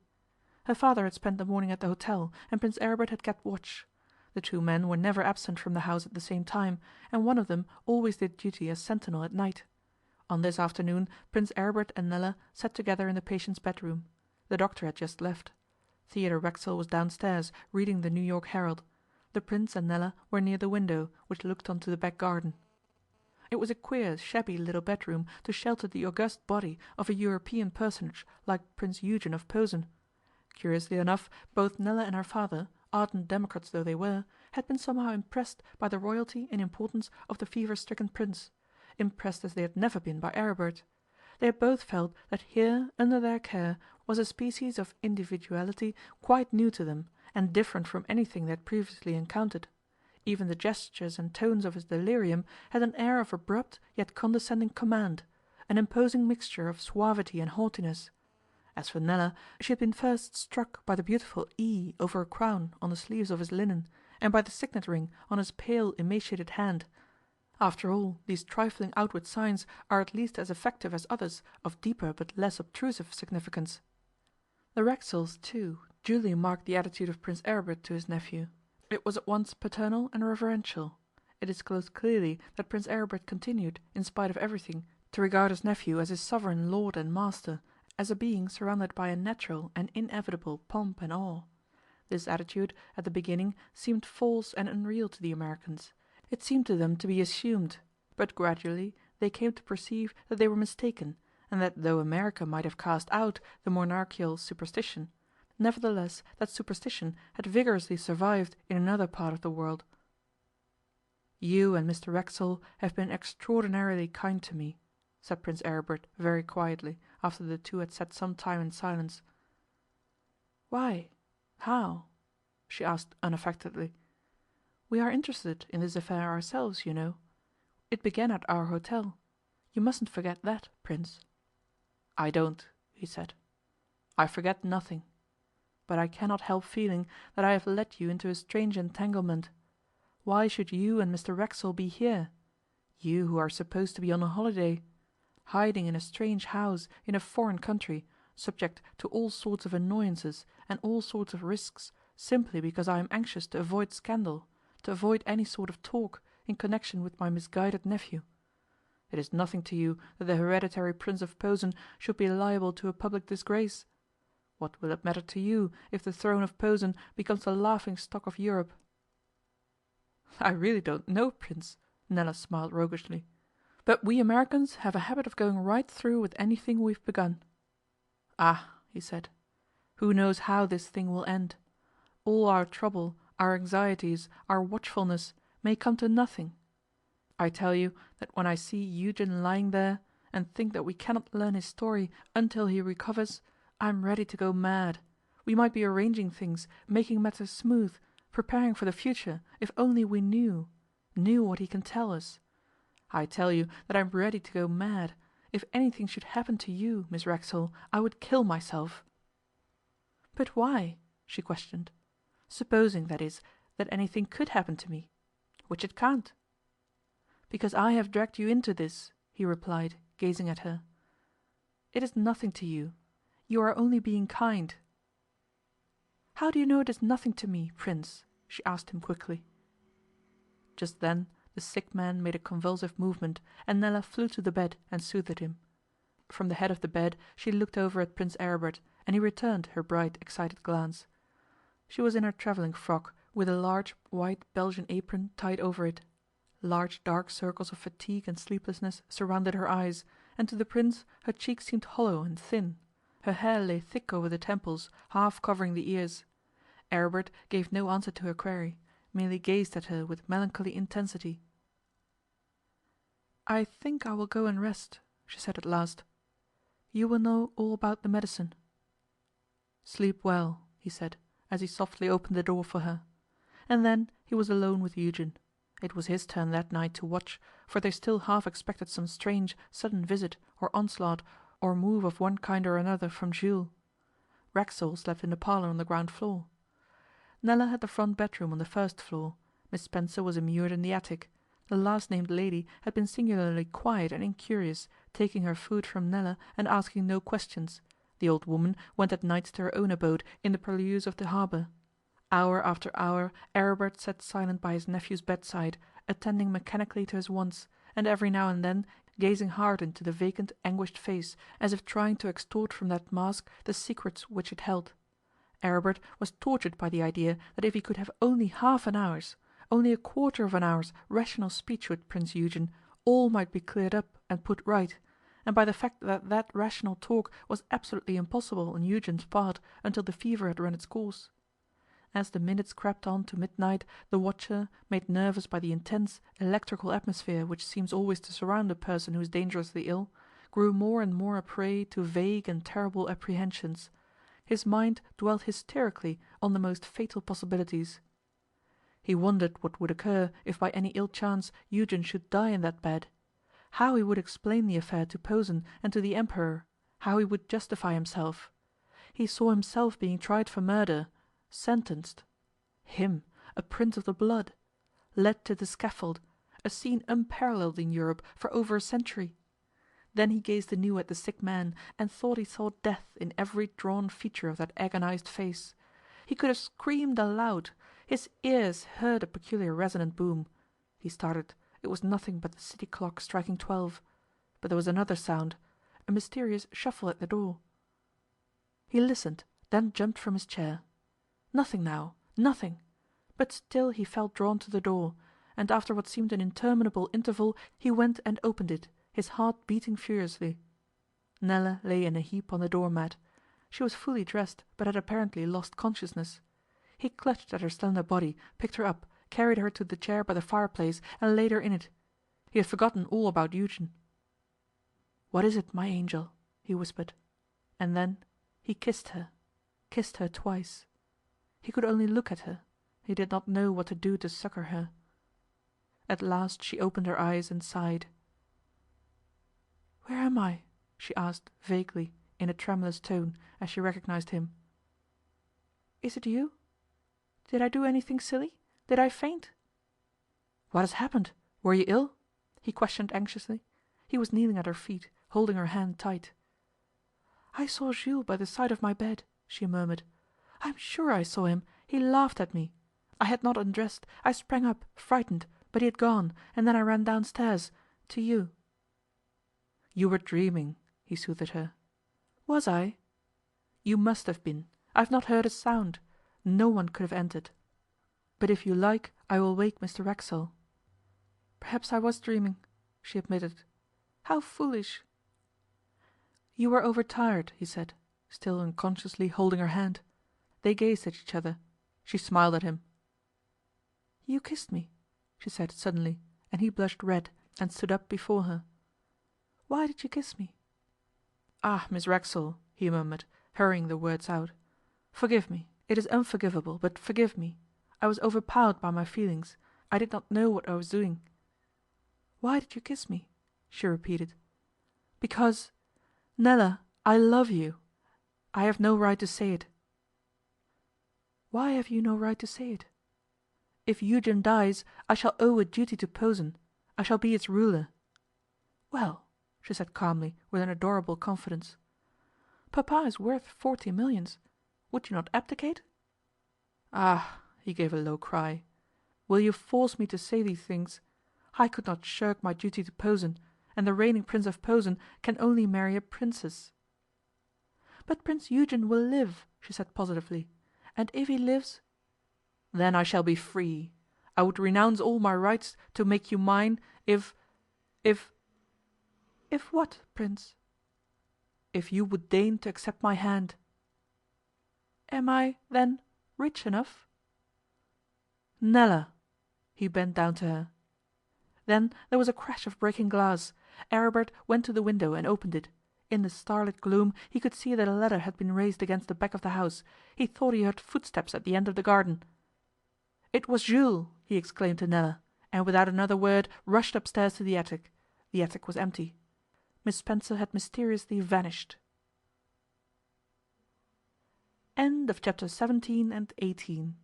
Her father had spent the morning at the hotel, and Prince Aribert had kept watch. The two men were never absent from the house at the same time, and one of them always did duty as sentinel at night. On this afternoon Prince Aribert and Nella sat together in the patient's bedroom. The doctor had just left. Theodore Racksole was downstairs reading the New York Herald. The Prince and Nella were near the window, which looked onto the back garden. It was a queer, shabby little bedroom to shelter the august body of a European personage like Prince Eugen of Posen. Curiously enough, both Nella and her father, ardent democrats though they were, had been somehow impressed by the royalty and importance of the fever-stricken prince, impressed as they had never been by Aribert. They had both felt that here, under their care, was a species of individuality quite new to them, and different from anything they had previously encountered. Even the gestures and tones of his delirium had an air of abrupt yet condescending command, an imposing mixture of suavity and haughtiness. As for Nella, she had been first struck by the beautiful E over a crown on the sleeves of his linen, and by the signet ring on his pale, emaciated hand. After all, these trifling outward signs are at least as effective as others of deeper but less obtrusive significance. The Racksoles, too, duly marked the attitude of Prince Aribert to his nephew. It was at once paternal and reverential. It disclosed clearly that Prince Aribert continued, in spite of everything, to regard his nephew as his sovereign lord and master, as a being surrounded by a natural and inevitable pomp and awe. This attitude, at the beginning, seemed false and unreal to the Americans. It seemed to them to be assumed, but gradually they came to perceive that they were mistaken, and that though America might have cast out the monarchical superstition, nevertheless that superstition had vigorously survived in another part of the world. "You and Mr Racksole have been extraordinarily kind to me," said Prince Aribert very quietly, after the two had sat some time in silence. "Why? How?" she asked unaffectedly. "We are interested in this affair ourselves, you know. It began at our hotel. You mustn't forget that, Prince." "I don't," he said. "I forget nothing. But I cannot help feeling that I have led you into a strange entanglement. Why should you and Mr Racksole be here? You who are supposed to be on a holiday. Hiding in a strange house in a foreign country, subject to all sorts of annoyances and all sorts of risks, simply because I am anxious to avoid scandal, to avoid any sort of talk in connection with my misguided nephew. It is nothing to you that the hereditary Prince of Posen should be liable to a public disgrace. What will it matter to you if the throne of Posen becomes the laughing-stock of Europe?" "I really don't know, Prince," Nella smiled roguishly. "But we Americans have a habit of going right through with anything we've begun." "Ah," he said, "who knows how this thing will end? All our trouble, our anxieties, our watchfulness may come to nothing. I tell you that when I see Eugen lying there, and think that we cannot learn his story until he recovers, I am ready to go mad. We might be arranging things, making matters smooth, preparing for the future, if only we knew what he can tell us. I tell you that I am ready to go mad. If anything should happen to you, Miss Racksole, I would kill myself." "But why?" she questioned. "Supposing, that is, that anything could happen to me, which it can't." "Because I have dragged you into this," he replied, gazing at her. "It is nothing to you. You are only being kind." "How do you know it is nothing to me, Prince?" she asked him quickly. Just then the sick man made a convulsive movement, and Nella flew to the bed and soothed him. From the head of the bed she looked over at Prince Aribert, and he returned her bright, excited glance. She was in her travelling frock, with a large white Belgian apron tied over it. Large dark circles of fatigue and sleeplessness surrounded her eyes, and to the Prince her cheeks seemed hollow and thin. Her hair lay thick over the temples, half covering the ears. Aribert gave no answer to her query, merely gazed at her with melancholy intensity. "I think I will go and rest," she said at last. "You will know all about the medicine." "Sleep well," he said, as he softly opened the door for her. And then he was alone with Eugen. It was his turn that night to watch, for they still half expected some strange, sudden visit, or onslaught, or move of one kind or another from Jules. Racksole slept in the parlour on the ground floor. Nella had the front bedroom on the first floor. Miss Spencer was immured in the attic. The last named lady had been singularly quiet and incurious, taking her food from Nella and asking no questions. The old woman went at nights to her own abode in the purlieus of the harbour. Hour after hour Aribert sat silent by his nephew's bedside, attending mechanically to his wants, and every now and then gazing hard into the vacant, anguished face, as if trying to extort from that mask the secrets which it held. Aribert was tortured by the idea that if he could have only half an hour's, only a quarter of an hour's rational speech with Prince Eugen, all might be cleared up and put right, and by the fact that rational talk was absolutely impossible on Eugen's part until the fever had run its course. As the minutes crept on to midnight, the watcher, made nervous by the intense, electrical atmosphere which seems always to surround a person who is dangerously ill, grew more and more a prey to vague and terrible apprehensions. His mind dwelt hysterically on the most fatal possibilities. He wondered what would occur if by any ill chance Eugen should die in that bed. How he would explain the affair to Posen and to the Emperor, how he would justify himself. He saw himself being tried for murder, sentenced. Him, a prince of the blood. Led to the scaffold, a scene unparalleled in Europe for over a century. Then he gazed anew at the sick man, and thought he saw death in every drawn feature of that agonized face. He could have screamed aloud. His ears heard a peculiar resonant boom. He started. It was nothing but the city clock striking 12. But there was another sound, a mysterious shuffle at the door. He listened, then jumped from his chair. Nothing now, nothing. But still he felt drawn to the door, and after what seemed an interminable interval he went and opened it, his heart beating furiously. Nella lay in a heap on the doormat. She was fully dressed, but had apparently lost consciousness. He clutched at her slender body, picked her up, carried her to the chair by the fireplace, and laid her in it. He had forgotten all about Eugen. "What is it, my angel?" he whispered. And then he kissed her twice. He could only look at her. He did not know what to do to succour her. At last she opened her eyes and sighed. "Where am I?" she asked vaguely, in a tremulous tone, as she recognized him. "Is it you? Did I do anything silly? Did I faint?" "What has happened? Were you ill?" he questioned anxiously. He was kneeling at her feet, holding her hand tight. "I saw Jules by the side of my bed," she murmured. "I am sure I saw him. He laughed at me. I had not undressed. I sprang up, frightened, but he had gone, and then I ran downstairs to you." "You were dreaming," he soothed her. "Was I?" "You must have been. I have not heard a sound. No one could have entered. But if you like I will wake Mr Racksole." "Perhaps I was dreaming," she admitted. "How foolish!" "You were overtired," he said, still unconsciously holding her hand. They gazed at each other. She smiled at him. "You kissed me," she said suddenly, and he blushed red and stood up before her. "Why did you kiss me?" "Ah, Miss Racksole," he murmured, hurrying the words out. "Forgive me. It is unforgivable, but forgive me. I was overpowered by my feelings. I did not know what I was doing." "Why did you kiss me?" she repeated. "Because, Nella, I love you. I have no right to say it." "Why have you no right to say it?" "If Eugen dies, I shall owe a duty to Posen. I shall be its ruler." "Well," she said calmly, with an adorable confidence, "Papa is worth 40 millions. Would you not abdicate?" "Ah!" he gave a low cry. "Will you force me to say these things? I could not shirk my duty to Posen, and the reigning Prince of Posen can only marry a princess." "But Prince Eugen will live," she said positively, "and if he lives—" "Then I shall be free. I would renounce all my rights to make you mine if... "If what, Prince?" "If you would deign to accept my hand." "Am I, then, rich enough?" "Nella!" He bent down to her. Then there was a crash of breaking glass. Aribert went to the window and opened it. In the starlit gloom he could see that a ladder had been raised against the back of the house. He thought he heard footsteps at the end of the garden. "It was Jules!" he exclaimed to Nella. and without another word rushed upstairs to the attic. The attic was empty. Miss Spencer had mysteriously vanished. End of chapter 17 and 18.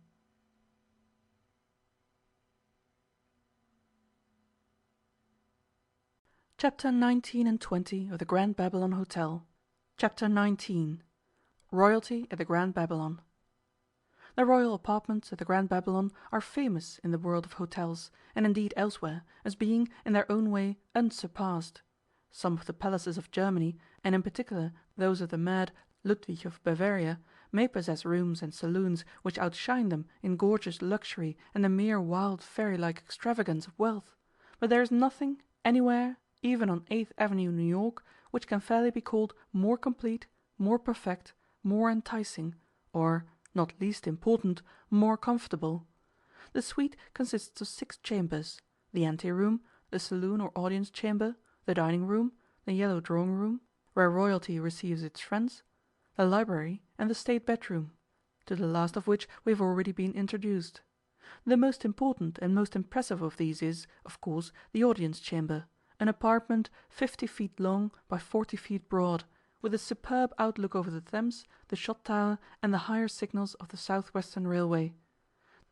Chapter 19 and 20 of the Grand Babylon Hotel. Chapter 19. Royalty at the Grand Babylon. The royal apartments at the Grand Babylon are famous in the world of hotels, and indeed elsewhere, as being, in their own way, unsurpassed. Some of the palaces of Germany, and in particular those of the mad Ludwig of Bavaria, may possess rooms and saloons which outshine them in gorgeous luxury and the mere wild fairy-like extravagance of wealth, but there is nothing, anywhere, even on 8th Avenue, New York, which can fairly be called more complete, more perfect, more enticing, or, not least important, more comfortable. The suite consists of 6 chambers: the ante-room, the saloon or audience chamber, the dining room, the yellow drawing room, where royalty receives its friends, the library, and the state bedroom, to the last of which we have already been introduced. The most important and most impressive of these is, of course, the audience chamber, an apartment 50 feet long by 40 feet broad, with a superb outlook over the Thames, the Shot Tower, and the higher signals of the South Western Railway.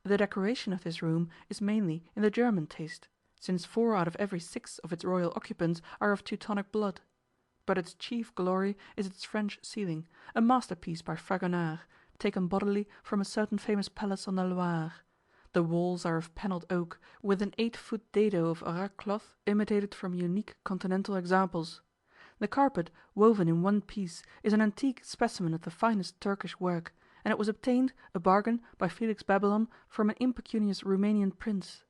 The decoration of this room is mainly in the German taste, since 4 out of every 6 of its royal occupants are of Teutonic blood. But its chief glory is its French ceiling, a masterpiece by Fragonard, taken bodily from a certain famous palace on the Loire. The walls are of panelled oak, with an 8-foot dado of Arras cloth imitated from unique continental examples. The carpet, woven in one piece, is an antique specimen of the finest Turkish work, and it was obtained, a bargain, by Félix Babylon from an impecunious Roumanian prince.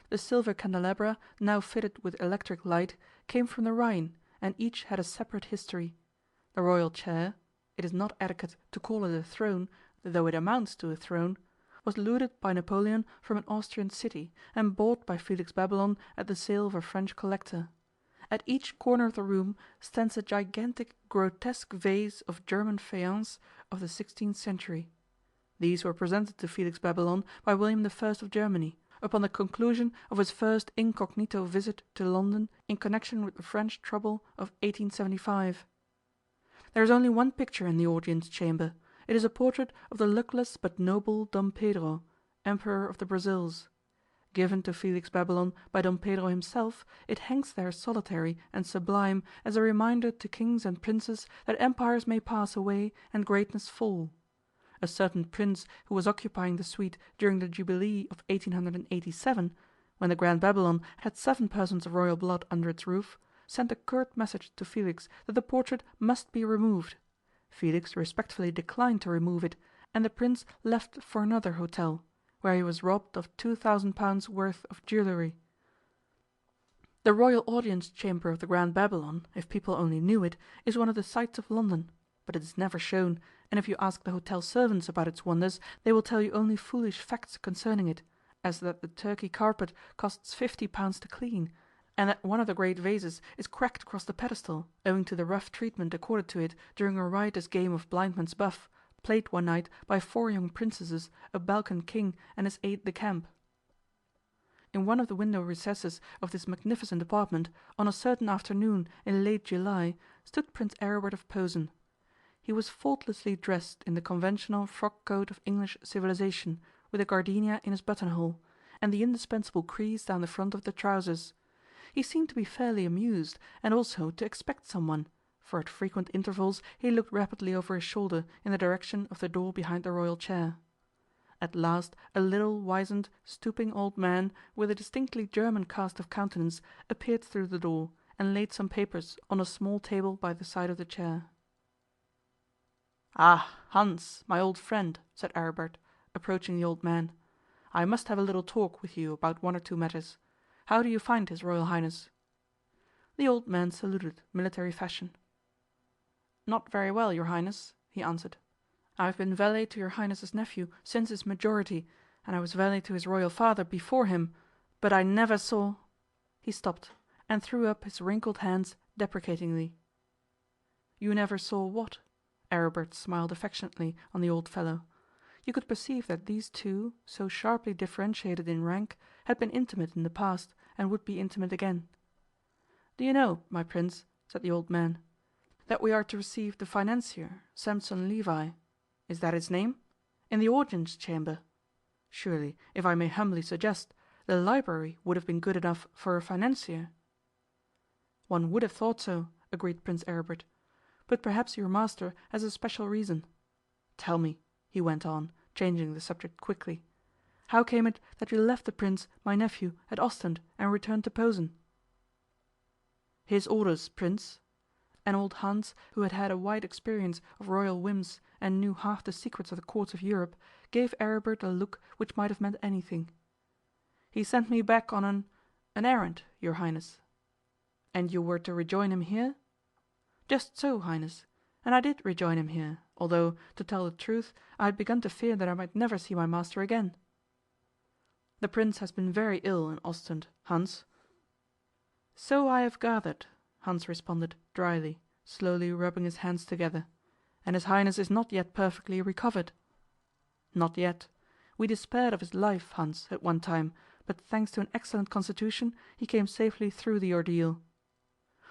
The silver candelabra, now fitted with electric light, came from the Rhine, and each had a separate history. The royal chair (it is not etiquette to call it a throne, though it amounts to a throne) was looted by Napoleon from an Austrian city, and bought by Félix Babylon at the sale of a French collector. At each corner of the room stands a gigantic grotesque vase of German faience of the 16th century. These were presented to Félix Babylon by William I of Germany, upon the conclusion of his first incognito visit to London in connection with the French trouble of 1875. There is only one picture in the audience chamber. It is a portrait of the luckless but noble Dom Pedro, Emperor of the Brazils. Given to Félix Babylon by Dom Pedro himself, it hangs there solitary and sublime as a reminder to kings and princes that empires may pass away and greatness fall. A certain prince who was occupying the suite during the Jubilee of 1887, when the Grand Babylon had 7 persons of royal blood under its roof, sent a curt message to Félix that the portrait must be removed. Félix respectfully declined to remove it, and the prince left for another hotel, where he was robbed of £2,000 worth of jewellery. The royal audience chamber of the Grand Babylon, if people only knew it, is one of the sights of London, but it is never shown, and if you ask the hotel servants about its wonders, they will tell you only foolish facts concerning it, as that the Turkey carpet costs £50 to clean, and that one of the great vases is cracked across the pedestal, owing to the rough treatment accorded to it during a riotous game of blindman's buff, played one night by 4 young princesses, a Balkan king, and his aide-de-camp. In one of the window recesses of this magnificent apartment, on a certain afternoon in late July, stood Prince Aribert of Posen. He was faultlessly dressed in the conventional frock coat of English civilization, with a gardenia in his buttonhole, and the indispensable crease down the front of the trousers. He seemed to be fairly amused, and also to expect someone, for at frequent intervals he looked rapidly over his shoulder in the direction of the door behind the royal chair. At last a little, wizened, stooping old man, with a distinctly German cast of countenance, appeared through the door, and laid some papers on a small table by the side of the chair. "Ah, Hans, my old friend," said Aribert, approaching the old man, "I must have a little talk with you about 1 or 2 matters. How do you find his Royal Highness?" The old man saluted, military fashion. "Not very well, your Highness," he answered. "I have been valet to your Highness's nephew since his majority, and I was valet to his royal father before him, but I never saw—" He stopped, and threw up his wrinkled hands deprecatingly. "You never saw what?" Aribert smiled affectionately on the old fellow. You could perceive that these two, so sharply differentiated in rank, had been intimate in the past, and would be intimate again. "Do you know, my prince," said the old man, "that we are to receive the financier, Sampson Levi, is that his name, in the audience chamber? Surely, if I may humbly suggest, the library would have been good enough for a financier." "One would have thought so," agreed Prince Aribert. "But perhaps your master has a special reason. Tell me," he went on, changing the subject quickly, "how came it that you left the Prince, my nephew, at Ostend and returned to Posen?" "His orders, Prince." And old Hans, who had had a wide experience of royal whims and knew half the secrets of the courts of Europe, gave Aribert a look which might have meant anything. "He sent me back on an errand, your Highness." "And you were to rejoin him here?" "Just so, Highness. And I did rejoin him here, although, to tell the truth, I had begun to fear that I might never see my master again." "The Prince has been very ill in Ostend, Hans." "So I have gathered," Hans responded dryly, slowly rubbing his hands together, "and his Highness is not yet perfectly recovered." "Not yet. We despaired of his life, Hans, at one time, but thanks to an excellent constitution he came safely through the ordeal.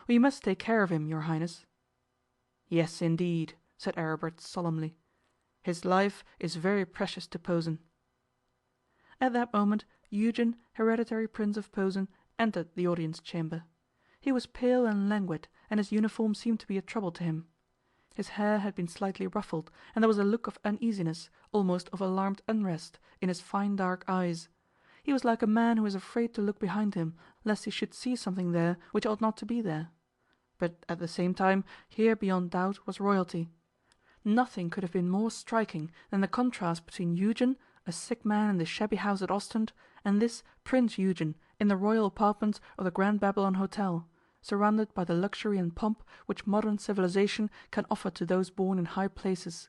We must take care of him, your Highness." "Yes, indeed," said Aribert solemnly. "His life is very precious to Posen." At that moment Eugen, hereditary Prince of Posen, entered the audience chamber. He was pale and languid, and his uniform seemed to be a trouble to him. His hair had been slightly ruffled, and there was a look of uneasiness, almost of alarmed unrest, in his fine dark eyes. He was like a man who is afraid to look behind him, lest he should see something there which ought not to be there. But at the same time here beyond doubt was royalty. Nothing could have been more striking than the contrast between Eugen, a sick man in the shabby house at Ostend, and this Prince Eugen in the royal apartments of the Grand Babylon Hotel, surrounded by the luxury and pomp which modern civilization can offer to those born in high places.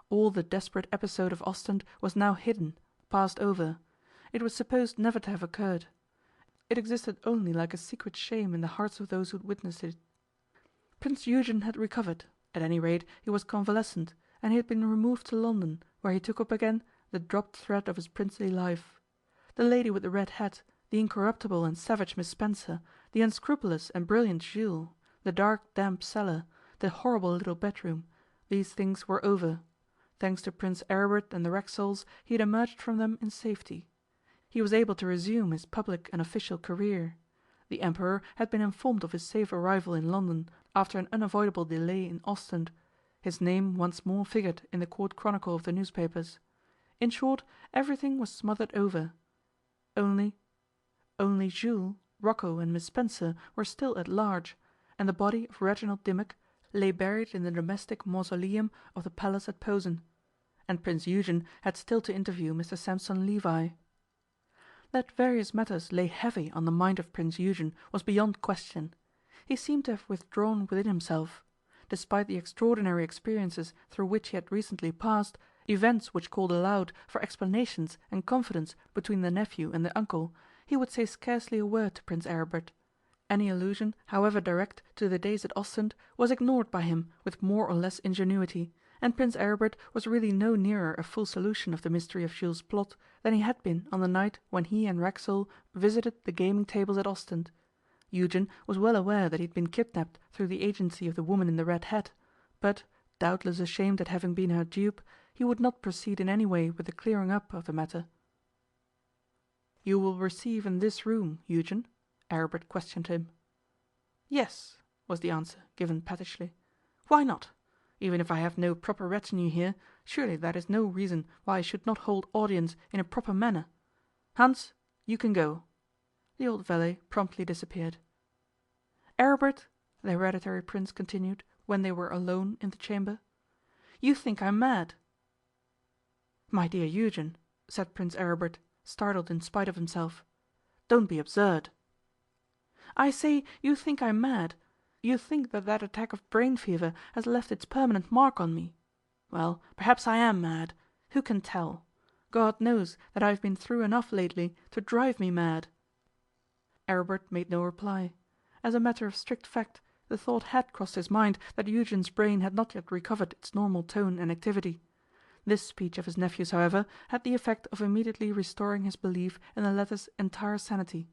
All the desperate episode of Ostend was now hidden, passed over. It was supposed never to have occurred. It existed only like a secret shame in the hearts of those who had witnessed it. Prince Eugen had recovered, at any rate he was convalescent, and he had been removed to London, where he took up again the dropped thread of his princely life. The lady with the red hat, the incorruptible and savage Miss Spencer, the unscrupulous and brilliant Jules, the dark damp cellar, the horrible little bedroom, these things were over. Thanks to Prince Aribert and the Racksoles he had emerged from them in safety. He was able to resume his public and official career. The Emperor had been informed of his safe arrival in London after an unavoidable delay in Ostend. His name once more figured in the court chronicle of the newspapers. In short, everything was smothered over. Only Jules, Rocco, and Miss Spencer were still at large, and the body of Reginald Dimmock lay buried in the domestic mausoleum of the palace at Posen. And Prince Eugen had still to interview Mr Sampson Levi. That various matters lay heavy on the mind of Prince Eugen was beyond question. He seemed to have withdrawn within himself. Despite the extraordinary experiences through which he had recently passed, events which called aloud for explanations and confidence between the nephew and the uncle, he would say scarcely a word to Prince Aribert. Any allusion, however direct, to the days at Ostend was ignored by him with more or less ingenuity, and Prince Aribert was really no nearer a full solution of the mystery of Jules' plot than he had been on the night when he and Racksole visited the gaming tables at Ostend. Eugen was well aware that he had been kidnapped through the agency of the woman in the red hat, but, doubtless ashamed at having been her dupe, he would not proceed in any way with the clearing up of the matter. "You will receive in this room, Eugen?" Aribert questioned him. "Yes," was the answer, given pettishly. "Why not? Even if I have no proper retinue here, surely that is no reason why I should not hold audience in a proper manner. Hans, you can go." The old valet promptly disappeared. "Aribert," the hereditary prince continued, when they were alone in the chamber, "you think I'm mad." "My dear Eugen," said Prince Aribert, startled in spite of himself, "don't be absurd." "I say you think I'm mad. You think that attack of brain fever has left its permanent mark on me. Well, perhaps I am mad. Who can tell? God knows that I have been through enough lately to drive me mad." Aribert made no reply. As a matter of strict fact, the thought had crossed his mind that Eugen's brain had not yet recovered its normal tone and activity. This speech of his nephew's, however, had the effect of immediately restoring his belief in the latter's entire sanity.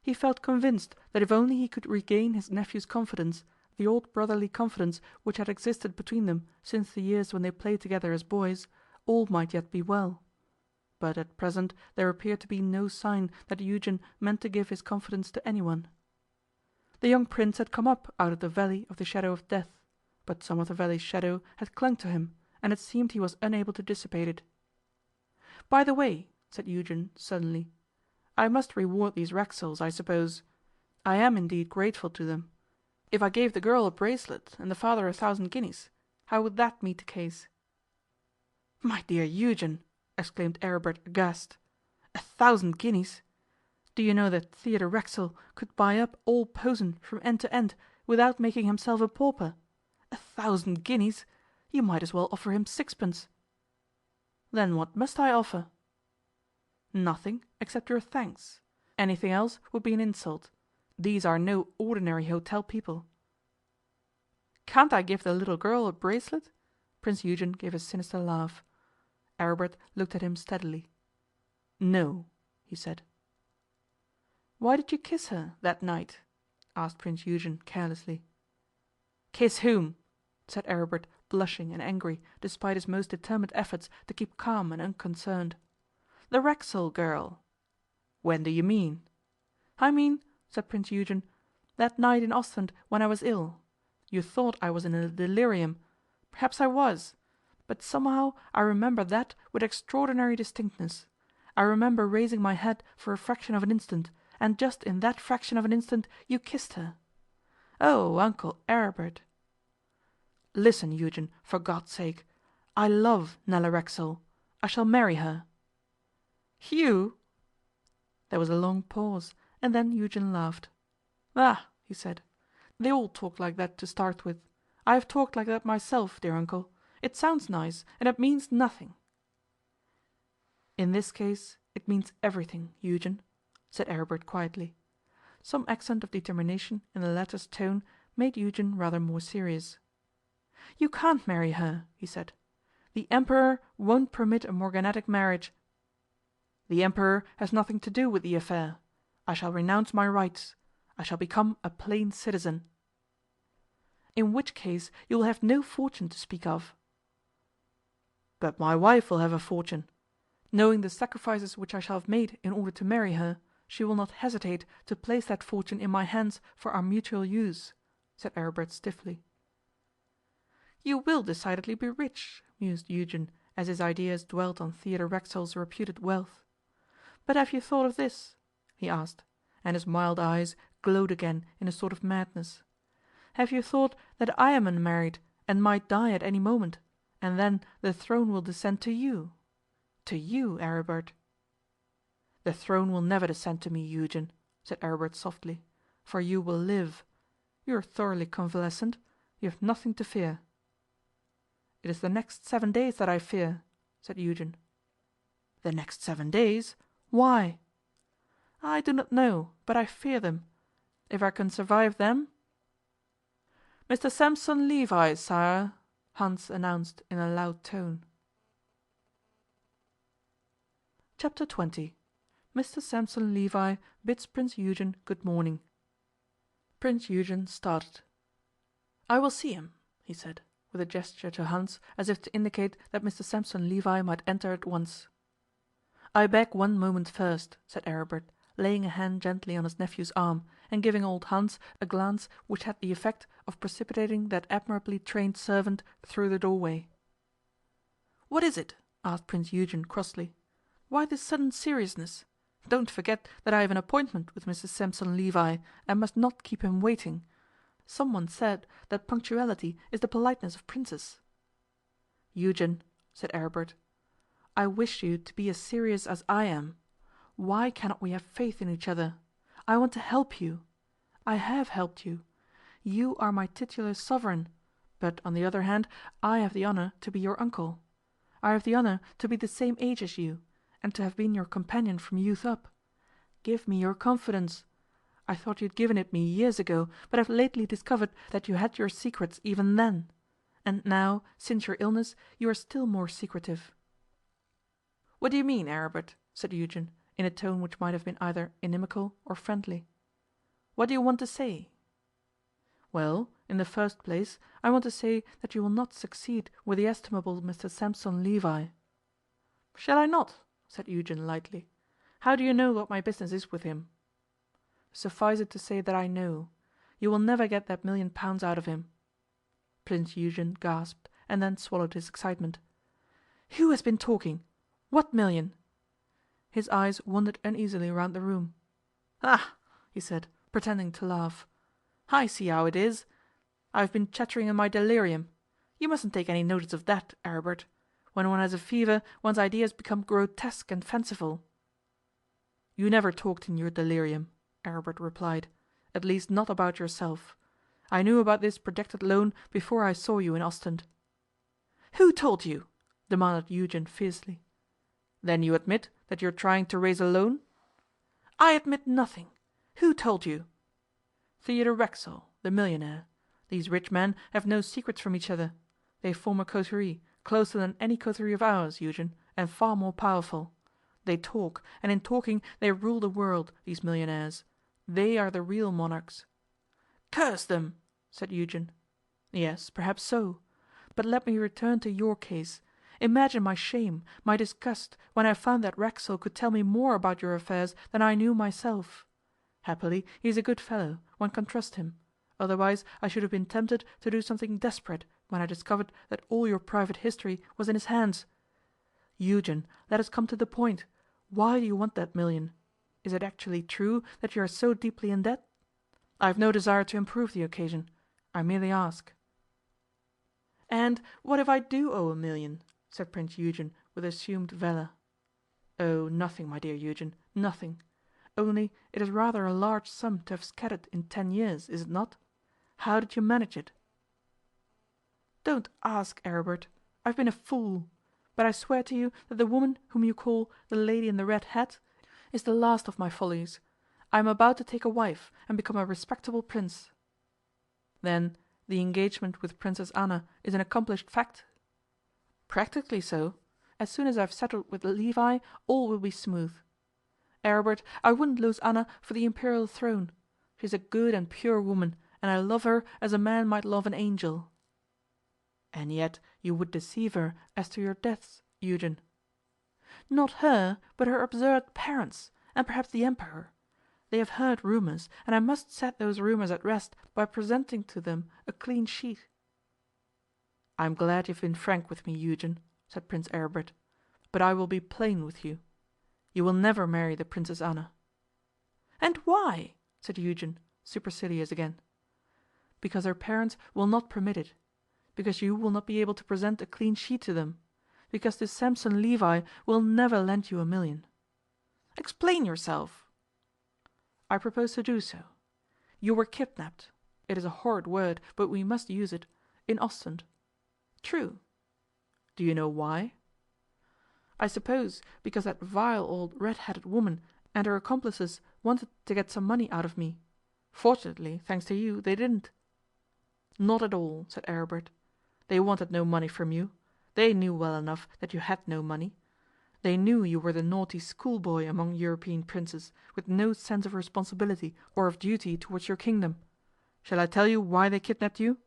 He felt convinced that if only he could regain his nephew's confidence, the old brotherly confidence which had existed between them since the years when they played together as boys, all might yet be well. But at present there appeared to be no sign that Eugen meant to give his confidence to anyone. The young prince had come up out of the valley of the shadow of death, but some of the valley's shadow had clung to him, and it seemed he was unable to dissipate it. "By the way," said Eugen suddenly, "I must reward these Racksoles, I suppose. I am indeed grateful to them. If I gave the girl a bracelet and the father 1,000 guineas, how would that meet the case?" "My dear Eugen!" exclaimed Aribert aghast. 1,000 guineas! Do you know that Theodore Racksole could buy up all Posen from end to end without making himself a pauper? 1,000 guineas! You might as well offer him sixpence." "Then what must I offer?" "Nothing, except your thanks. Anything else would be an insult. These are no ordinary hotel people." "Can't I give the little girl a bracelet?" Prince Eugen gave a sinister laugh. Aribert looked at him steadily. "No," he said. "Why did you kiss her that night?" asked Prince Eugen carelessly. "Kiss whom?" said Aribert, blushing and angry, despite his most determined efforts to keep calm and unconcerned. "The Racksole girl." "When do you mean?" "I mean," said Prince Eugen, "that night in Ostend when I was ill. You thought I was in a delirium. Perhaps I was. But somehow I remember that with extraordinary distinctness. I remember raising my head for a fraction of an instant, and just in that fraction of an instant you kissed her. Oh, Uncle Aribert!" "Listen, Eugen, for God's sake. I love Nella Racksole. I shall marry her." "You?" There was a long pause, and then Eugen laughed. "Ah!" he said, "they all talk like that to start with. I have talked like that myself, dear uncle. It sounds nice, and it means nothing." "In this case it means everything, Eugen," said Aribert quietly. Some accent of determination in the latter's tone made Eugen rather more serious. "You can't marry her," he said. "The Emperor won't permit a morganatic marriage." "The Emperor has nothing to do with the affair. I shall renounce my rights. I shall become a plain citizen." "In which case you will have no fortune to speak of." "But my wife will have a fortune. Knowing the sacrifices which I shall have made in order to marry her, she will not hesitate to place that fortune in my hands for our mutual use," said Aribert stiffly. "You will decidedly be rich," mused Eugen, as his ideas dwelt on Theodore Racksole's reputed wealth. "But have you thought of this?" he asked, and his mild eyes glowed again in a sort of madness. "Have you thought that I am unmarried, and might die at any moment, and then the throne will descend to you? To you, Aribert." "The throne will never descend to me, Eugen," said Aribert softly, "for you will live. You are thoroughly convalescent. You have nothing to fear." "It is the next 7 days that I fear," said Eugen. "The next 7 days? Why?" "I do not know, but I fear them. If I can survive them—" "Mr Sampson Levi, sire," Hans announced in a loud tone. Chapter 20. Mr Sampson Levi bids Prince Eugen good morning. Prince Eugen started. "I will see him," he said, with a gesture to Hans as if to indicate that Mr Sampson Levi might enter at once. "I beg one moment first," said Aribert, laying a hand gently on his nephew's arm, and giving old Hans a glance which had the effect of precipitating that admirably trained servant through the doorway. "What is it?" asked Prince Eugen crossly. "Why this sudden seriousness? Don't forget that I have an appointment with Mr Sampson Levi, and must not keep him waiting. Someone said that punctuality is the politeness of princes." "Eugen," said Aribert, "I wish you to be as serious as I am. Why cannot we have faith in each other? I want to help you. I have helped you. You are my titular sovereign, but on the other hand I have the honour to be your uncle. I have the honour to be the same age as you, and to have been your companion from youth up. Give me your confidence. I thought you had given it me years ago, but have lately discovered that you had your secrets even then. And now, since your illness, you are still more secretive." "What do you mean, Aribert?" said Eugen, in a tone which might have been either inimical or friendly. "What do you want to say?" "Well, in the first place, I want to say that you will not succeed with the estimable Mr Sampson Levi." "Shall I not?" said Eugen lightly. "How do you know what my business is with him?" "Suffice it to say that I know. You will never get that £1,000,000 out of him." Prince Eugen gasped, and then swallowed his excitement. "Who has been talking? What million?" His eyes wandered uneasily round the room. "Ah!" he said, pretending to laugh. "I see how it is. I have been chattering in my delirium. You mustn't take any notice of that, Aribert. When one has a fever, one's ideas become grotesque and fanciful." "You never talked in your delirium," Aribert replied. "At least not about yourself. I knew about this projected loan before I saw you in Ostend." "Who told you?" demanded Eugen fiercely. "Then you admit that you are trying to raise a loan?" "I admit nothing. Who told you?" "Theodore Racksole, the millionaire. These rich men have no secrets from each other. They form a coterie, closer than any coterie of ours, Eugen, and far more powerful. They talk, and in talking they rule the world, these millionaires. They are the real monarchs." "Curse them!" said Eugen. "Yes, perhaps so. But let me return to your case. Imagine my shame, my disgust, when I found that Racksole could tell me more about your affairs than I knew myself. Happily he is a good fellow, one can trust him. Otherwise I should have been tempted to do something desperate when I discovered that all your private history was in his hands. Eugen, let us come to the point. Why do you want that million? Is it actually true that you are so deeply in debt? I have no desire to improve the occasion. I merely ask." "And what if I do owe a million?" said Prince Eugen with assumed valour. "Oh, nothing, my dear Eugen, nothing. Only it is rather a large sum to have scattered in 10 years, is it not? How did you manage it?" "Don't ask, Aribert. I've been a fool. But I swear to you that the woman whom you call the lady in the red hat is the last of my follies. I am about to take a wife and become a respectable prince." "Then the engagement with Princess Anna is an accomplished fact?" "Practically so. As soon as I have settled with Levi, all will be smooth. Aribert, I wouldn't lose Anna for the imperial throne. She is a good and pure woman, and I love her as a man might love an angel." "And yet you would deceive her as to your debts, Eugen." "Not her, but her absurd parents, and perhaps the Emperor. They have heard rumours, and I must set those rumours at rest by presenting to them a clean sheet." "I am glad you have been frank with me, Eugen," said Prince Aribert, "but I will be plain with you. You will never marry the Princess Anna." "And why?" said Eugen, supercilious again. "Because her parents will not permit it. Because you will not be able to present a clean sheet to them. Because this Sampson Levi will never lend you a million." "Explain yourself." "I propose to do so. You were kidnapped it is a horrid word, but we must use it in Ostend." "True." "Do you know why?" "I suppose because that vile old red-hatted woman and her accomplices wanted to get some money out of me. Fortunately, thanks to you, they didn't." "Not at all," said Aribert. "They wanted no money from you. They knew well enough that you had no money. They knew you were the naughty schoolboy among European princes, with no sense of responsibility or of duty towards your kingdom. Shall I tell you why they kidnapped you?"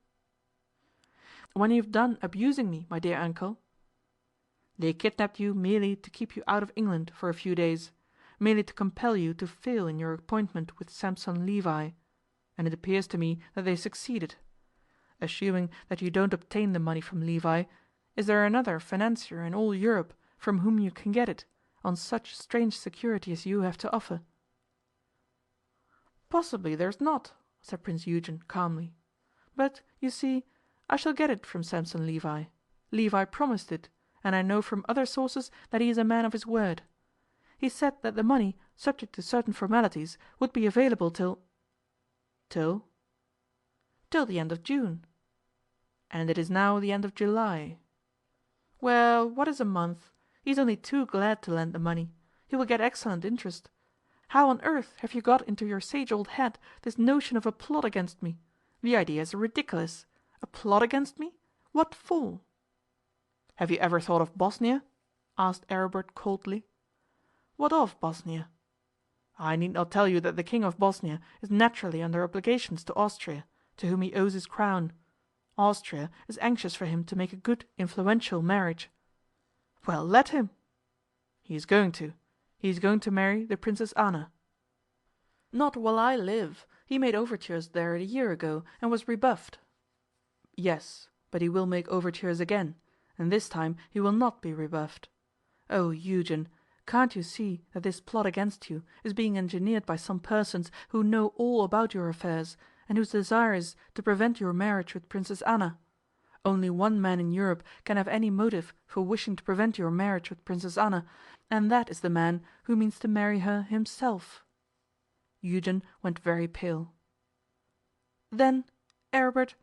"When you have done abusing me, my dear uncle." "They kidnapped you merely to keep you out of England for a few days, merely to compel you to fail in your appointment with Sampson Levi, and it appears to me that they succeeded. Assuming that you don't obtain the money from Levi, is there another financier in all Europe from whom you can get it, on such strange security as you have to offer?" "Possibly there's not," said Prince Eugen calmly. "But, you see, I shall get it from Sampson Levi. Levi promised it, and I know from other sources that he is a man of his word. He said that the money, subject to certain formalities, would be available till—" "Till?" "Till the end of June." "And it is now the end of July." "Well, what is a month? He is only too glad to lend the money. He will get excellent interest. How on earth have you got into your sage old head this notion of a plot against me? The idea is ridiculous. A plot against me? What for?" "Have you ever thought of Bosnia?" asked Aribert coldly. "What of Bosnia?" "I need not tell you that the King of Bosnia is naturally under obligations to Austria, to whom he owes his crown. Austria is anxious for him to make a good, influential marriage." "Well, let him." "He is going to. He is going to marry the Princess Anna." "Not while I live. He made overtures there a year ago, and was rebuffed." "Yes, but he will make overtures again, and this time he will not be rebuffed. Oh, Eugen, can't you see that this plot against you is being engineered by some persons who know all about your affairs, and whose desire is to prevent your marriage with Princess Anna? Only one man in Europe can have any motive for wishing to prevent your marriage with Princess Anna, and that is the man who means to marry her himself." Eugen went very pale. "Then, Aribert,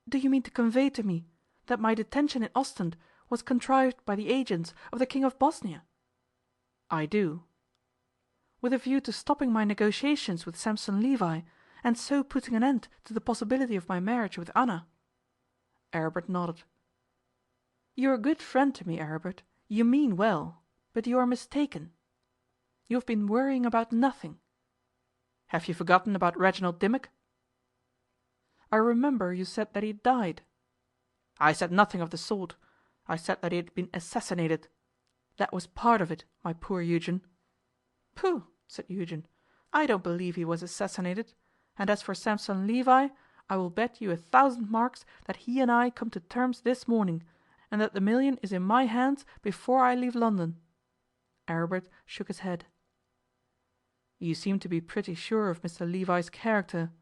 do you mean to convey to me that my detention in Ostend was contrived by the agents of the King of Bosnia?" "I do." "With a view to stopping my negotiations with Sampson Levi, and so putting an end to the possibility of my marriage with Anna?" Aribert nodded. "You are a good friend to me, Aribert. You mean well, but you are mistaken. You have been worrying about nothing." "Have you forgotten about Reginald Dimmock?" "I remember you said that he had died." "I said nothing of the sort. I said that he had been assassinated. That was part of it, my poor Eugen." "Pooh!" said Eugen. "I don't believe he was assassinated. And as for Sampson Levi, I will bet you 1,000 marks that he and I come to terms this morning, and that the million is in my hands before I leave London." Aribert shook his head. "You seem to be pretty sure of Mr Levi's character.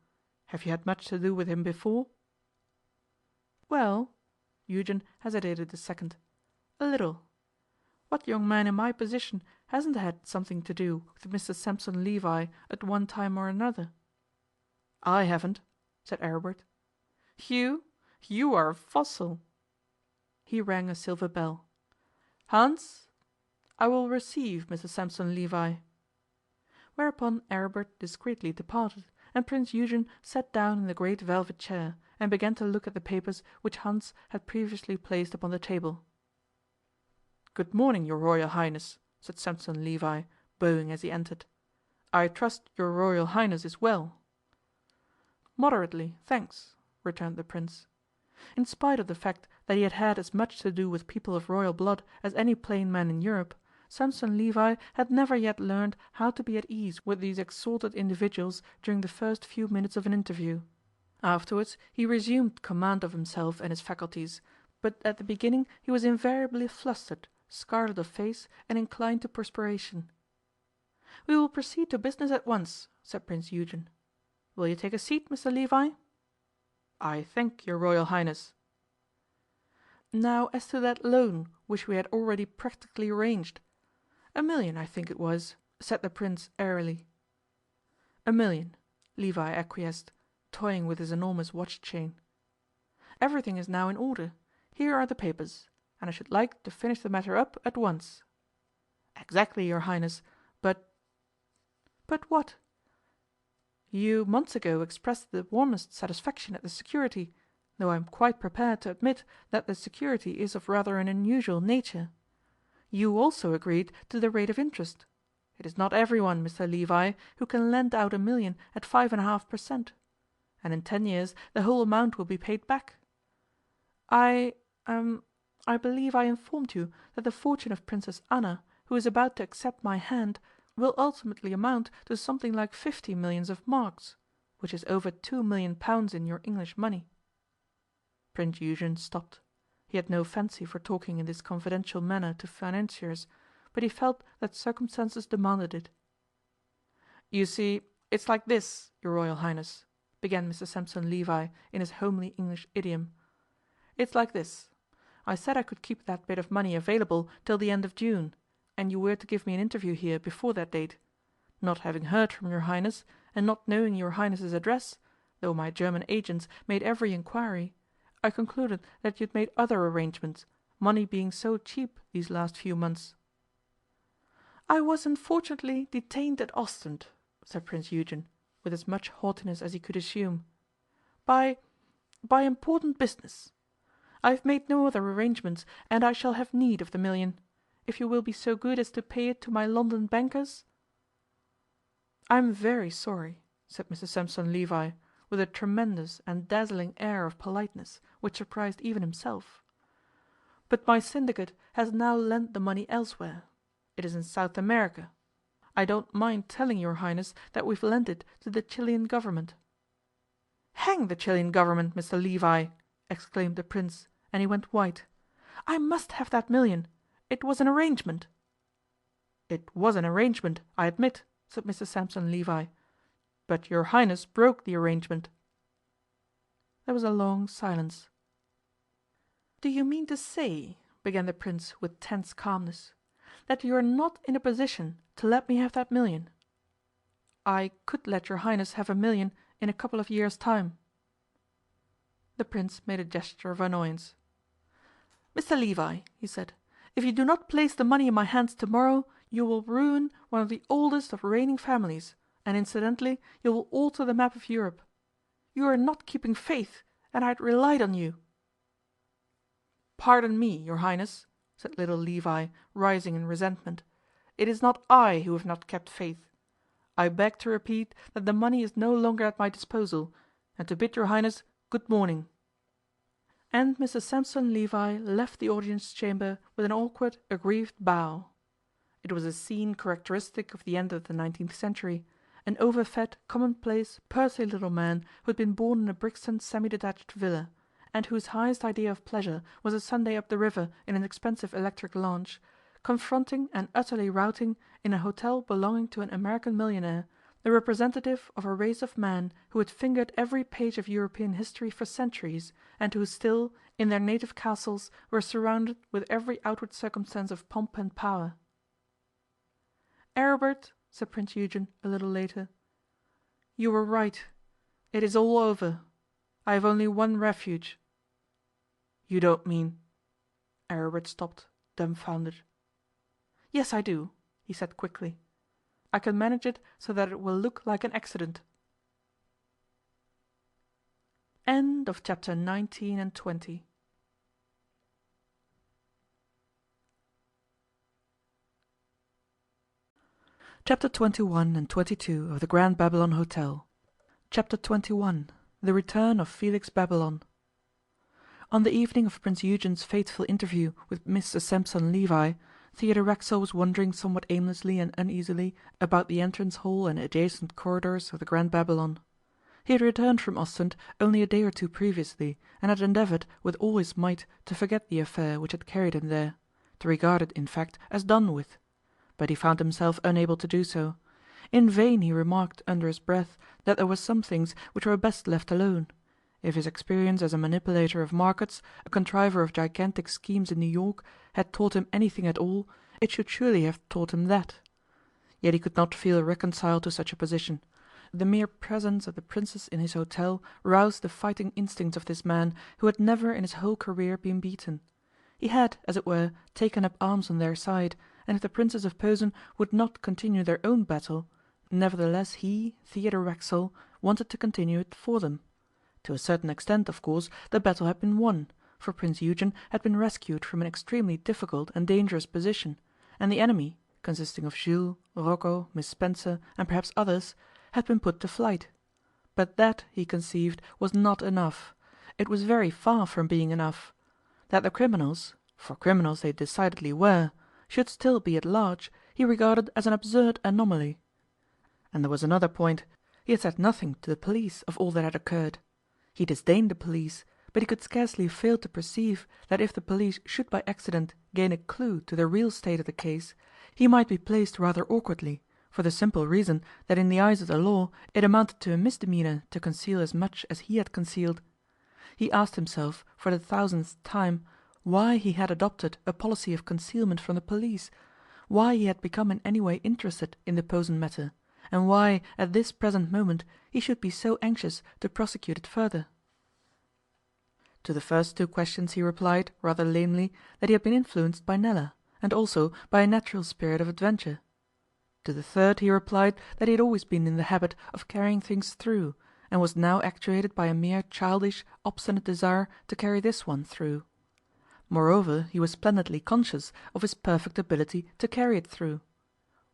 Have you had much to do with him before?" "Well," Eugen hesitated a second, "a little. What young man in my position hasn't had something to do with Mr Sampson Levi at one time or another?" "I haven't," said Aribert. "You? You are a fossil." He rang a silver bell. "Hans, I will receive Mr Sampson Levi." Whereupon Aribert discreetly departed, and Prince Eugen sat down in the great velvet chair, and began to look at the papers which Hans had previously placed upon the table. "Good morning, your Royal Highness," said Sampson Levi, bowing as he entered. "I trust your Royal Highness is well." "Moderately, thanks," returned the Prince. In spite of the fact that he had had as much to do with people of royal blood as any plain man in Europe, Sampson Levi had never yet learned how to be at ease with these exalted individuals during the first few minutes of an interview. Afterwards he resumed command of himself and his faculties, but at the beginning he was invariably flustered, scarlet of face, and inclined to perspiration. "We will proceed to business at once," said Prince Eugen. "Will you take a seat, Mr Levi?" "I thank your Royal Highness." "Now as to that loan which we had already practically arranged. 1,000,000, I think it was," said the Prince airily. 1,000,000, Levi acquiesced, toying with his enormous watch chain. "Everything is now in order. Here are the papers, and I should like to finish the matter up at once." "Exactly, your Highness, but—" "But what?" "You months ago expressed the warmest satisfaction at the security, though I am quite prepared to admit that the security is of rather an unusual nature. You also agreed to the rate of interest. It is not everyone, Mr Levi, who can lend out 1,000,000 at 5.5%. And in 10 years the whole amount will be paid back. I believe I informed you that the fortune of Princess Anna, who is about to accept my hand, will ultimately amount to something like 50 millions of marks, which is over 2,000,000 pounds in your English money." Prince Eugen stopped. He had no fancy for talking in this confidential manner to financiers, but he felt that circumstances demanded it. "You see, it's like this, your Royal Highness," began Mr Sampson Levi in his homely English idiom. "It's like this. I said I could keep that bit of money available till the end of June, and you were to give me an interview here before that date. Not having heard from your Highness, and not knowing your Highness's address, though my German agents made every inquiry, I concluded that you had made other arrangements, money being so cheap these last few months." "I was unfortunately detained at Ostend," said Prince Eugen, with as much haughtiness as he could assume, "by important business. I have made no other arrangements, and I shall have need of the million. If you will be so good as to pay it to my London bankers—" "I am very sorry," said Mr Sampson Levi, with a tremendous and dazzling air of politeness which surprised even himself, "but my syndicate has now lent the money elsewhere. It is in South America. I don't mind telling your Highness that we've lent it to the Chilean Government." "Hang the Chilean Government, Mr Levi!" exclaimed the Prince, and he went white. "I must have that million. It was an arrangement." "It was an arrangement, I admit," said Mr Sampson Levi, "but your Highness broke the arrangement." There was a long silence. "Do you mean to say," began the Prince with tense calmness, "that you are not in a position to let me have that million?" "I could let your Highness have a million in a couple of years' time." The Prince made a gesture of annoyance. "Mr Levi," he said, "if you do not place the money in my hands tomorrow, you will ruin one of the oldest of reigning families, and incidentally you will alter the map of Europe. You are not keeping faith, and I had relied on you." "Pardon me, your Highness," said little Levi, rising in resentment. "It is not I who have not kept faith. I beg to repeat that the money is no longer at my disposal, and to bid your Highness good morning." And Mr Sampson Levi left the audience chamber with an awkward, aggrieved bow. It was a scene characteristic of the end of the 19th century, an overfed, commonplace, pursy little man who had been born in a Brixton semi-detached villa, and whose highest idea of pleasure was a Sunday up the river in an expensive electric launch, confronting and utterly routing, in a hotel belonging to an American millionaire, the representative of a race of men who had fingered every page of European history for centuries, and who still, in their native castles, were surrounded with every outward circumstance of pomp and power. "Aribert," said Prince Eugen a little later, "you were right. It is all over. I have only one refuge." "You don't mean—" Aribert stopped, dumbfounded. "Yes, I do," he said quickly. "I can manage it so that it will look like an accident." End of chapter 19 and 20. Chapter 21 and 22 of the Grand Babylon Hotel. Chapter 21. The Return of Felix Babylon. On the evening of Prince Eugen's fateful interview with Mr Sampson Levi, Theodore Racksole was wandering somewhat aimlessly and uneasily about the entrance hall and adjacent corridors of the Grand Babylon. He had returned from Ostend only a day or two previously, and had endeavoured with all his might to forget the affair which had carried him there, to regard it, in fact, as done with. But he found himself unable to do so. In vain he remarked under his breath that there were some things which were best left alone. If his experience as a manipulator of markets, a contriver of gigantic schemes in New York, had taught him anything at all, it should surely have taught him that. Yet he could not feel reconciled to such a position. The mere presence of the Princess in his hotel roused the fighting instincts of this man, who had never in his whole career been beaten. He had, as it were, taken up arms on their side, and if the Princes of Posen would not continue their own battle, nevertheless he, Theodore Racksole, wanted to continue it for them. To a certain extent, of course, the battle had been won, for Prince Eugen had been rescued from an extremely difficult and dangerous position, and the enemy, consisting of Jules, Rocco, Miss Spencer, and perhaps others, had been put to flight. But that, he conceived, was not enough. It was very far from being enough. That the criminals, for criminals they decidedly were, should still be at large, he regarded as an absurd anomaly. And there was another point. He had said nothing to the police of all that had occurred. He disdained the police, but he could scarcely fail to perceive that if the police should by accident gain a clue to the real state of the case, he might be placed rather awkwardly, for the simple reason that in the eyes of the law it amounted to a misdemeanour to conceal as much as he had concealed. He asked himself, for the thousandth time, why he had adopted a policy of concealment from the police, why he had become in any way interested in the Posen matter, and why at this present moment he should be so anxious to prosecute it further. To the first two questions he replied, rather lamely, that he had been influenced by Nella, and also by a natural spirit of adventure. To the third he replied that he had always been in the habit of carrying things through, and was now actuated by a mere childish, obstinate desire to carry this one through. Moreover, he was splendidly conscious of his perfect ability to carry it through.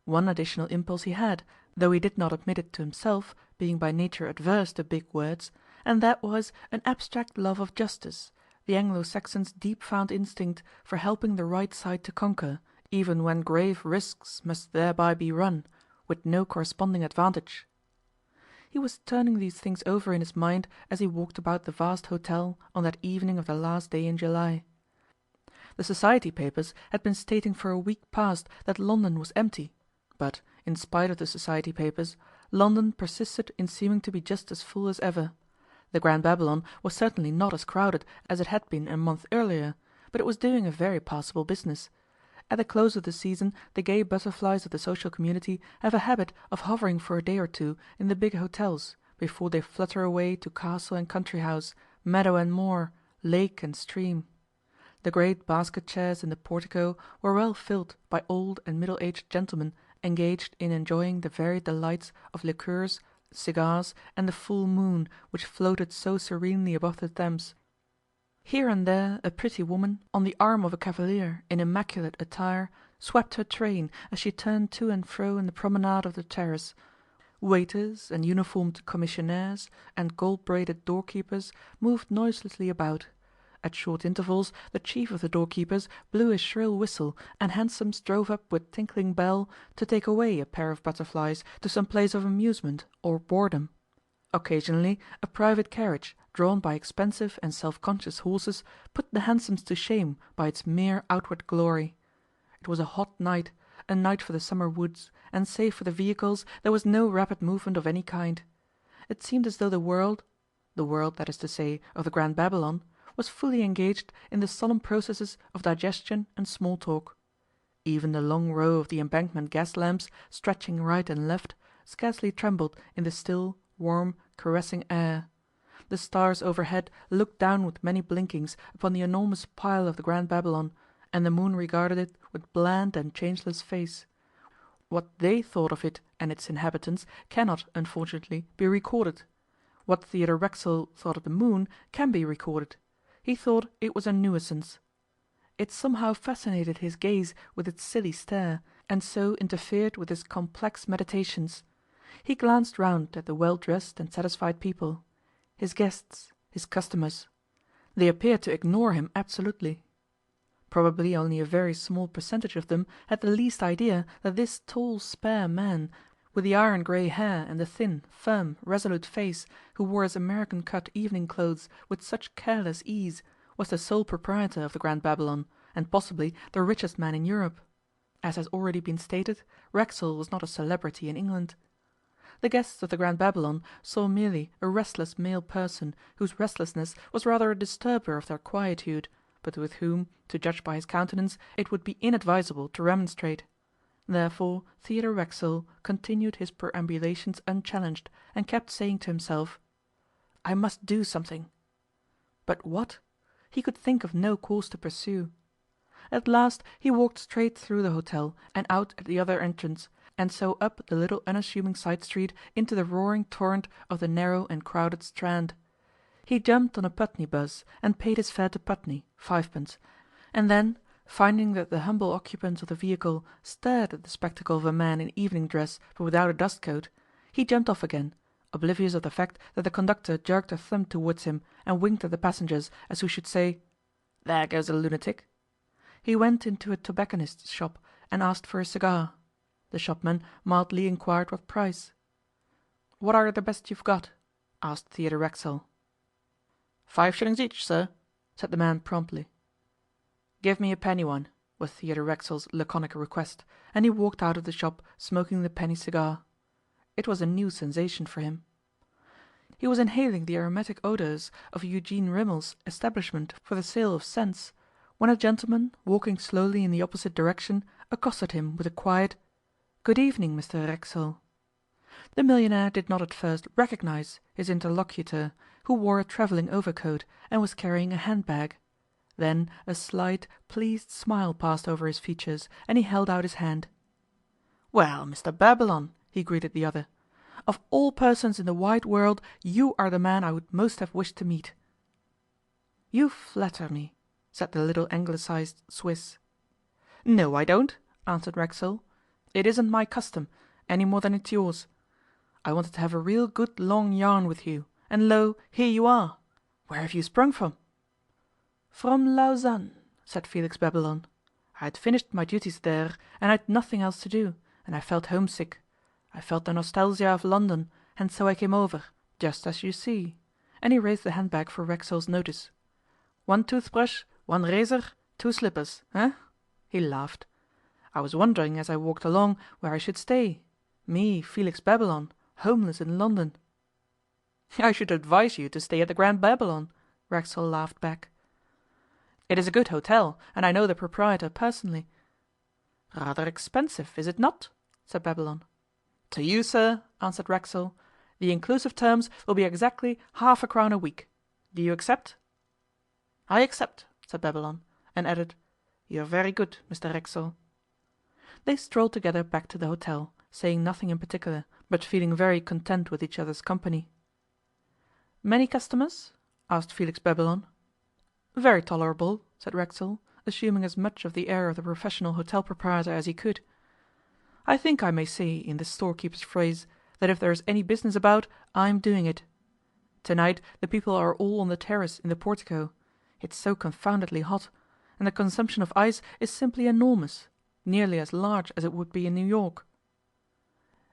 One additional impulse he had, though he did not admit it to himself, being by nature adverse to big words, and that was an abstract love of justice, the Anglo-Saxon's deep-found instinct for helping the right side to conquer, even when grave risks must thereby be run, with no corresponding advantage. He was turning these things over in his mind as he walked about the vast hotel on that evening of the last day in July. The society papers had been stating for a week past that London was empty, but, in spite of the society papers, London persisted in seeming to be just as full as ever. The Grand Babylon was certainly not as crowded as it had been a month earlier, but it was doing a very passable business. At the close of the season the gay butterflies of the social community have a habit of hovering for a day or two in the big hotels, before they flutter away to castle and country house, meadow and moor, lake and stream. The great basket chairs in the portico were well filled by old and middle-aged gentlemen engaged in enjoying the varied delights of liqueurs, cigars, and the full moon which floated so serenely above the Thames. Here and there a pretty woman, on the arm of a cavalier in immaculate attire, swept her train as she turned to and fro in the promenade of the terrace. Waiters and uniformed commissionaires and gold-braided doorkeepers moved noiselessly about. At short intervals the chief of the doorkeepers blew his shrill whistle, and hansoms drove up with tinkling bell to take away a pair of butterflies to some place of amusement or boredom. Occasionally a private carriage, drawn by expensive and self-conscious horses, put the hansoms to shame by its mere outward glory. It was a hot night, a night for the summer woods, and save for the vehicles there was no rapid movement of any kind. It seemed as though the world, that is to say, of the Grand Babylon, was fully engaged in the solemn processes of digestion and small talk. Even the long row of the Embankment gas lamps, stretching right and left, scarcely trembled in the still, warm, caressing air. The stars overhead looked down with many blinkings upon the enormous pile of the Grand Babylon, and the moon regarded it with bland and changeless face. What they thought of it and its inhabitants cannot, unfortunately, be recorded. What Theodore Racksole thought of the moon can be recorded. He thought it was a nuisance. It somehow fascinated his gaze with its silly stare, and so interfered with his complex meditations. He glanced round at the well-dressed and satisfied people, his guests, his customers. They appeared to ignore him absolutely. Probably only a very small percentage of them had the least idea that this tall, spare man, with the iron grey hair and the thin, firm, resolute face, who wore his American-cut evening clothes with such careless ease, was the sole proprietor of the Grand Babylon, and possibly the richest man in Europe. As has already been stated, Racksole was not a celebrity in England. The guests of the Grand Babylon saw merely a restless male person, whose restlessness was rather a disturber of their quietude, but with whom, to judge by his countenance, it would be inadvisable to remonstrate. Therefore Theodore Racksole continued his perambulations unchallenged, and kept saying to himself, "I must do something." But what? He could think of no course to pursue. At last he walked straight through the hotel and out at the other entrance, and so up the little unassuming side street into the roaring torrent of the narrow and crowded Strand. He jumped on a Putney bus and paid his fare to Putney, 5d, and then, finding that the humble occupants of the vehicle stared at the spectacle of a man in evening dress but without a dust coat, he jumped off again, oblivious of the fact that the conductor jerked a thumb towards him and winked at the passengers as who should say, "There goes a lunatic." He went into a tobacconist's shop and asked for a cigar. The shopman mildly inquired what price. "What are the best you've got?" asked Theodore Racksole. 5 shillings each, sir," said the man promptly. "Give me a penny one," was Theodore Racksole's laconic request, and he walked out of the shop smoking the penny cigar. It was a new sensation for him. He was inhaling the aromatic odours of Eugene Rimmel's establishment for the sale of scents, when a gentleman, walking slowly in the opposite direction, accosted him with a quiet, "Good evening, Mr Racksole." The millionaire did not at first recognize his interlocutor, who wore a travelling overcoat and was carrying a handbag. Then a slight, pleased smile passed over his features, and he held out his hand. "Well, Mr Babylon," he greeted the other, "of all persons in the wide world you are the man I would most have wished to meet." "You flatter me," said the little anglicized Swiss. "No, I don't," answered Racksole. "It isn't my custom, any more than it's yours. I wanted to have a real good long yarn with you, and lo, here you are. Where have you sprung from?" "From Lausanne," said Felix Babylon. "I had finished my duties there, and I had nothing else to do, and I felt homesick. I felt the nostalgia of London, and so I came over, just as you see," and he raised the handbag for Racksole's notice. "1 toothbrush, 1 razor, 2 slippers, eh?" He laughed. "I was wondering as I walked along where I should stay. Me, Felix Babylon, homeless in London." "I should advise you to stay at the Grand Babylon," Racksole laughed back. "It is a good hotel, and I know the proprietor personally." "Rather expensive, is it not?" said Babylon. "To you, sir," answered Racksole, "the inclusive terms will be exactly ½ a crown a week. Do you accept?" "I accept," said Babylon, and added, "You are very good, Mr Racksole." They strolled together back to the hotel, saying nothing in particular, but feeling very content with each other's company. "Many customers?" asked Felix Babylon. "Very tolerable," said Racksole, assuming as much of the air of the professional hotel proprietor as he could. "I think I may say, in the storekeeper's phrase, that if there is any business about, I'm doing it. Tonight the people are all on the terrace in the portico. It's so confoundedly hot, and the consumption of ice is simply enormous, nearly as large as it would be in New York."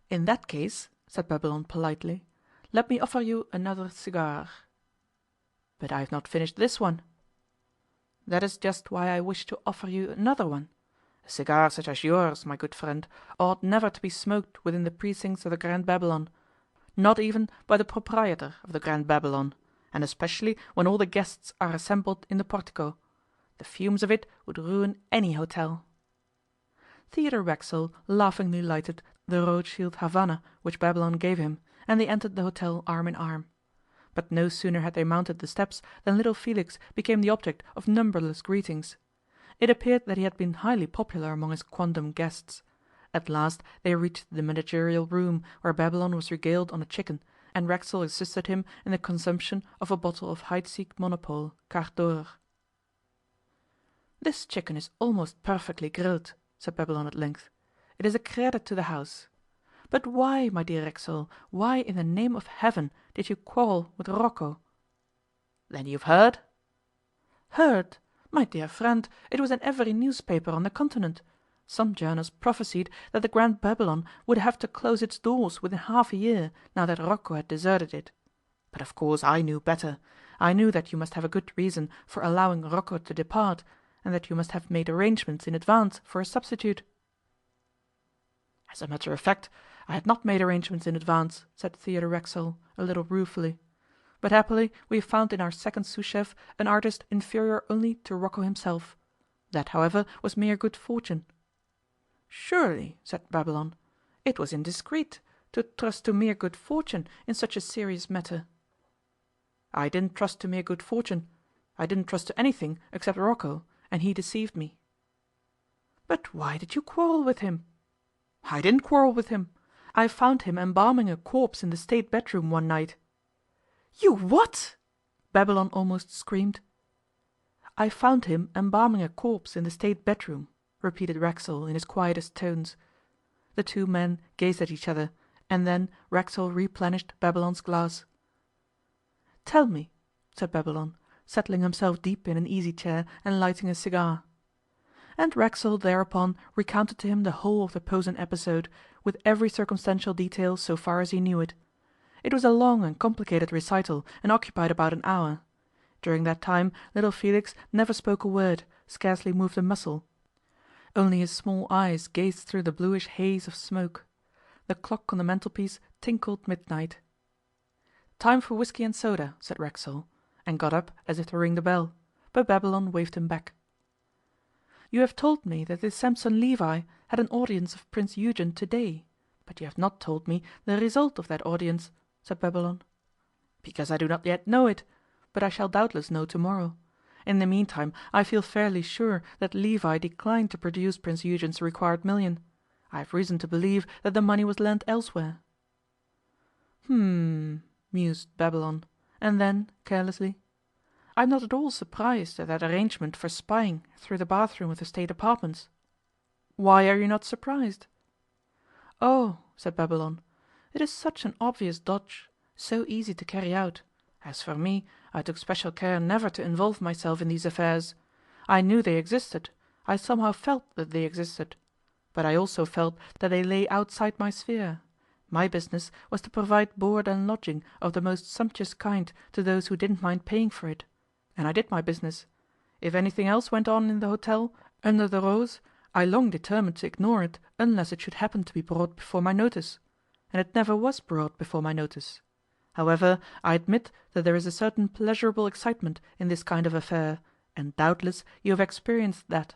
"In that case," said Babylon politely, "let me offer you another cigar." "But I have not finished this one." "That is just why I wish to offer you another one. A cigar such as yours, my good friend, ought never to be smoked within the precincts of the Grand Babylon, not even by the proprietor of the Grand Babylon, and especially when all the guests are assembled in the portico. The fumes of it would ruin any hotel." Theodore Racksole laughingly lighted the Rothschild Havana which Babylon gave him, and they entered the hotel arm in arm. But no sooner had they mounted the steps than little Felix became the object of numberless greetings. It appeared that he had been highly popular among his quondam guests. At last they reached the managerial room, where Babylon was regaled on a chicken, and Racksole assisted him in the consumption of a bottle of Heidsieck Monopole, Carte d'Or. "This chicken is almost perfectly grilled," said Babylon at length. "It is a credit to the house. But why, my dear Racksole, why in the name of heaven did you quarrel with Rocco?" "Then you've heard?" "Heard? My dear friend, it was in every newspaper on the continent. Some journals prophesied that the Grand Babylon would have to close its doors within half a year, now that Rocco had deserted it. But of course I knew better. I knew that you must have a good reason for allowing Rocco to depart, and that you must have made arrangements in advance for a substitute." "As a matter of fact, I had not made arrangements in advance," said Theodore Racksole, a little ruefully. "But happily we have found in our second sous chef an artist inferior only to Rocco himself. That, however, was mere good fortune." "Surely," said Babylon, "it was indiscreet to trust to mere good fortune in such a serious matter." "I didn't trust to mere good fortune. I didn't trust to anything except Rocco, and he deceived me." "But why did you quarrel with him?" "I didn't quarrel with him. I found him embalming a corpse in the state bedroom one night." "You what?" Babylon almost screamed. "I found him embalming a corpse in the state bedroom," repeated Racksole in his quietest tones. The two men gazed at each other, and then Racksole replenished Babylon's glass. "Tell me," said Babylon, settling himself deep in an easy chair and lighting a cigar. And Racksole thereupon recounted to him the whole of the Posen episode, with every circumstantial detail so far as he knew it. It was a long and complicated recital, and occupied about an hour. During that time little Felix never spoke a word, scarcely moved a muscle. Only his small eyes gazed through the bluish haze of smoke. The clock on the mantelpiece tinkled midnight. "Time for whisky and soda," said Racksole, and got up as if to ring the bell, but Babylon waved him back. "You have told me that the Sampson Levi had an audience of Prince Eugen today, but you have not told me the result of that audience," said Babylon. "Because I do not yet know it, but I shall doubtless know tomorrow. In the meantime I feel fairly sure that Levi declined to produce Prince Eugen's required million. I have reason to believe that the money was lent elsewhere." "Mused Babylon, and then, carelessly, I am not at all surprised at that arrangement for spying through the bathroom of the State apartments.' 'Why are you not surprised?' 'Oh,' said Babylon, 'it is such an obvious dodge, so easy to carry out. As for me, I took special care never to involve myself in these affairs. I knew they existed, I somehow felt that they existed. But I also felt that they lay outside my sphere. My business was to provide board and lodging of the most sumptuous kind to those who didn't mind paying for it. And I did my business. If anything else went on in the hotel, under the rose, I long determined to ignore it unless it should happen to be brought before my notice. And it never was brought before my notice. However, I admit that there is a certain pleasurable excitement in this kind of affair, and doubtless you have experienced that.'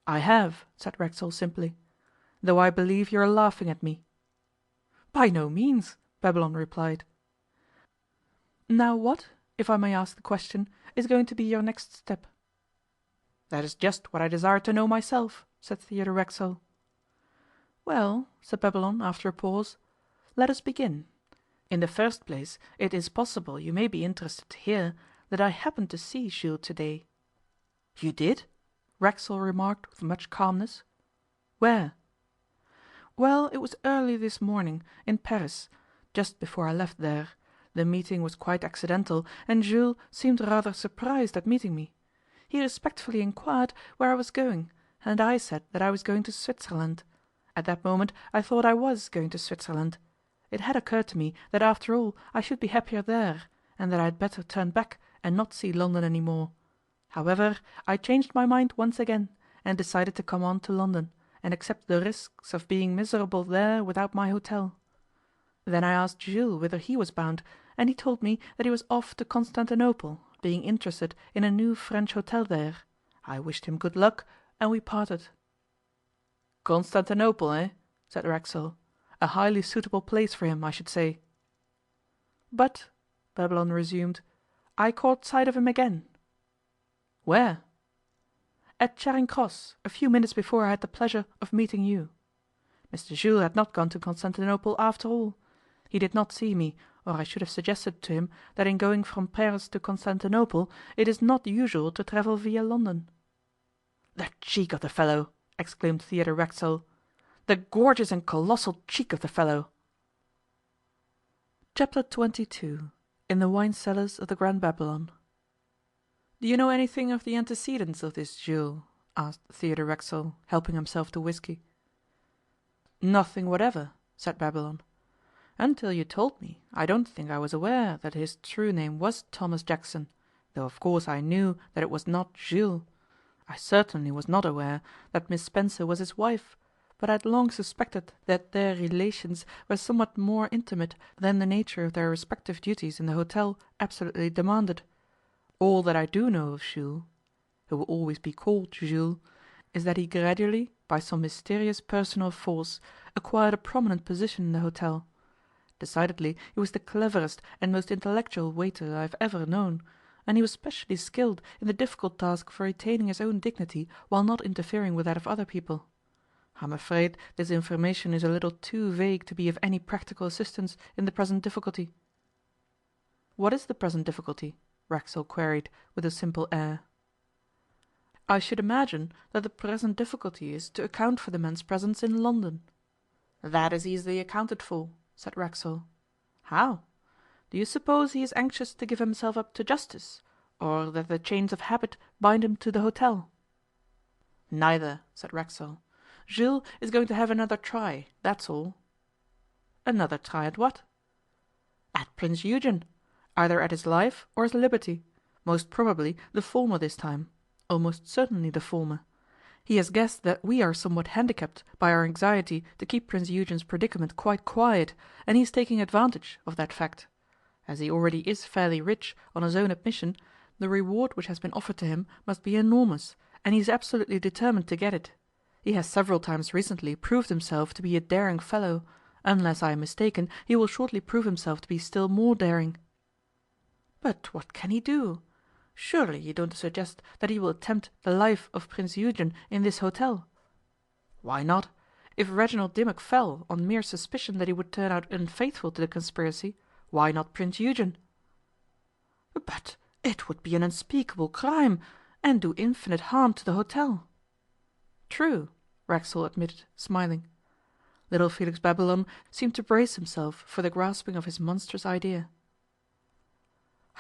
'I have,' said Racksole simply, 'though I believe you are laughing at me.' 'By no means,' Babylon replied. 'Now what, if I may ask the question, is going to be your next step?' 'That is just what I desire to know myself,' said Theodore Racksole. 'Well,' said Babylon after a pause, 'let us begin. In the first place, it is possible you may be interested to hear that I happened to see Jules today.' 'You did?' Racksole remarked with much calmness. 'Where?' 'Well, it was early this morning, in Paris, just before I left there. The meeting was quite accidental, and Jules seemed rather surprised at meeting me. He respectfully inquired where I was going, and I said that I was going to Switzerland. At that moment I thought I was going to Switzerland. It had occurred to me that after all I should be happier there, and that I had better turn back and not see London any more. However, I changed my mind once again, and decided to come on to London, and accept the risks of being miserable there without my hotel. Then I asked Jules whither he was bound, and he told me that he was off to Constantinople, being interested in a new French hotel there. I wished him good luck, and we parted.' 'Constantinople, eh?' said Racksole. 'A highly suitable place for him, I should say.' 'But,' Babylon resumed, 'I caught sight of him again.' 'Where?' 'At Charing Cross, a few minutes before I had the pleasure of meeting you. Mr Jules had not gone to Constantinople after all. He did not see me, or I should have suggested to him that in going from Paris to Constantinople it is not usual to travel via London.' 'The cheek of the fellow!' exclaimed Theodore Racksole. 'The gorgeous and colossal cheek of the fellow!' Chapter 22 In the Wine Cellars of the Grand Babylon. 'Do you know anything of the antecedents of this Jules?' asked Theodore Racksole, helping himself to whisky. 'Nothing whatever,' said Babylon. 'Until you told me, I don't think I was aware that his true name was Thomas Jackson, though of course I knew that it was not Jules. I certainly was not aware that Miss Spencer was his wife, but I had long suspected that their relations were somewhat more intimate than the nature of their respective duties in the hotel absolutely demanded. All that I do know of Jules, who will always be called Jules, is that he gradually, by some mysterious personal force, acquired a prominent position in the hotel. Decidedly he was the cleverest and most intellectual waiter I have ever known, and he was specially skilled in the difficult task of retaining his own dignity while not interfering with that of other people. I am afraid this information is a little too vague to be of any practical assistance in the present difficulty.' 'What is the present difficulty?' Racksole queried, with a simple air. 'I should imagine that the present difficulty is to account for the man's presence in London.' 'That is easily accounted for,' said Racksole. 'How? Do you suppose he is anxious to give himself up to justice, or that the chains of habit bind him to the hotel?' 'Neither,' said Racksole. 'Jules is going to have another try, that's all.' 'Another try at what?' 'At Prince Eugen. Either at his life or his liberty. Most probably the former this time. Almost certainly the former. He has guessed that we are somewhat handicapped by our anxiety to keep Prince Eugen's predicament quite quiet, and he is taking advantage of that fact. As he already is fairly rich, on his own admission, the reward which has been offered to him must be enormous, and he is absolutely determined to get it. He has several times recently proved himself to be a daring fellow. Unless I am mistaken, he will shortly prove himself to be still more daring.' 'But what can he do? Surely you don't suggest that he will attempt the life of Prince Eugen in this hotel?' 'Why not? If Reginald Dimmock fell on mere suspicion that he would turn out unfaithful to the conspiracy, why not Prince Eugen?' 'But It would be an unspeakable crime, and do infinite harm to the hotel." "True," Racksole admitted, smiling. Little Felix Babylon seemed to brace himself for the grasping of his monstrous idea.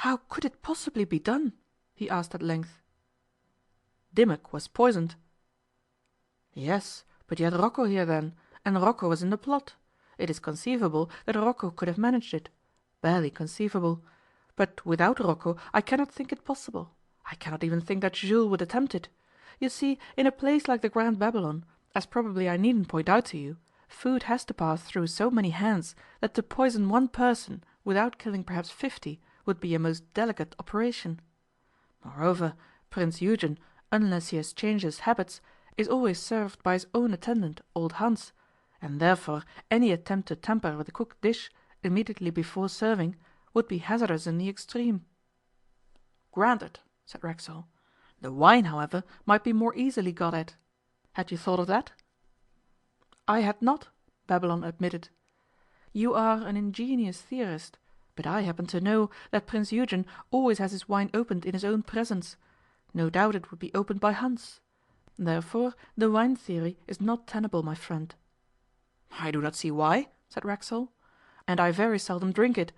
"How could it possibly be done?" he asked at length. "Dimmock was poisoned." "Yes, but you had Rocco here then, and Rocco was in the plot. It is conceivable that Rocco could have managed it. Barely conceivable. But without Rocco I cannot think it possible. I cannot even think that Jules would attempt it. You see, in a place like the Grand Babylon, as probably I needn't point out to you, food has to pass through so many hands that to poison one person without killing perhaps 50 would be a most delicate operation. Moreover, Prince Eugen, unless he has changed his habits, is always served by his own attendant, old Hans, and therefore any attempt to tamper with the cooked dish immediately before serving would be hazardous in the extreme." "Granted," said Racksole. "The wine, however, might be more easily got at. Had you thought of that?" "I had not," Babylon admitted. "You are an ingenious theorist, but I happen to know that Prince Eugen always has his wine opened in his own presence. No doubt it would be opened by Hans. Therefore the wine theory is not tenable, my friend." "I do not see why," said Racksole, "and I very seldom drink it,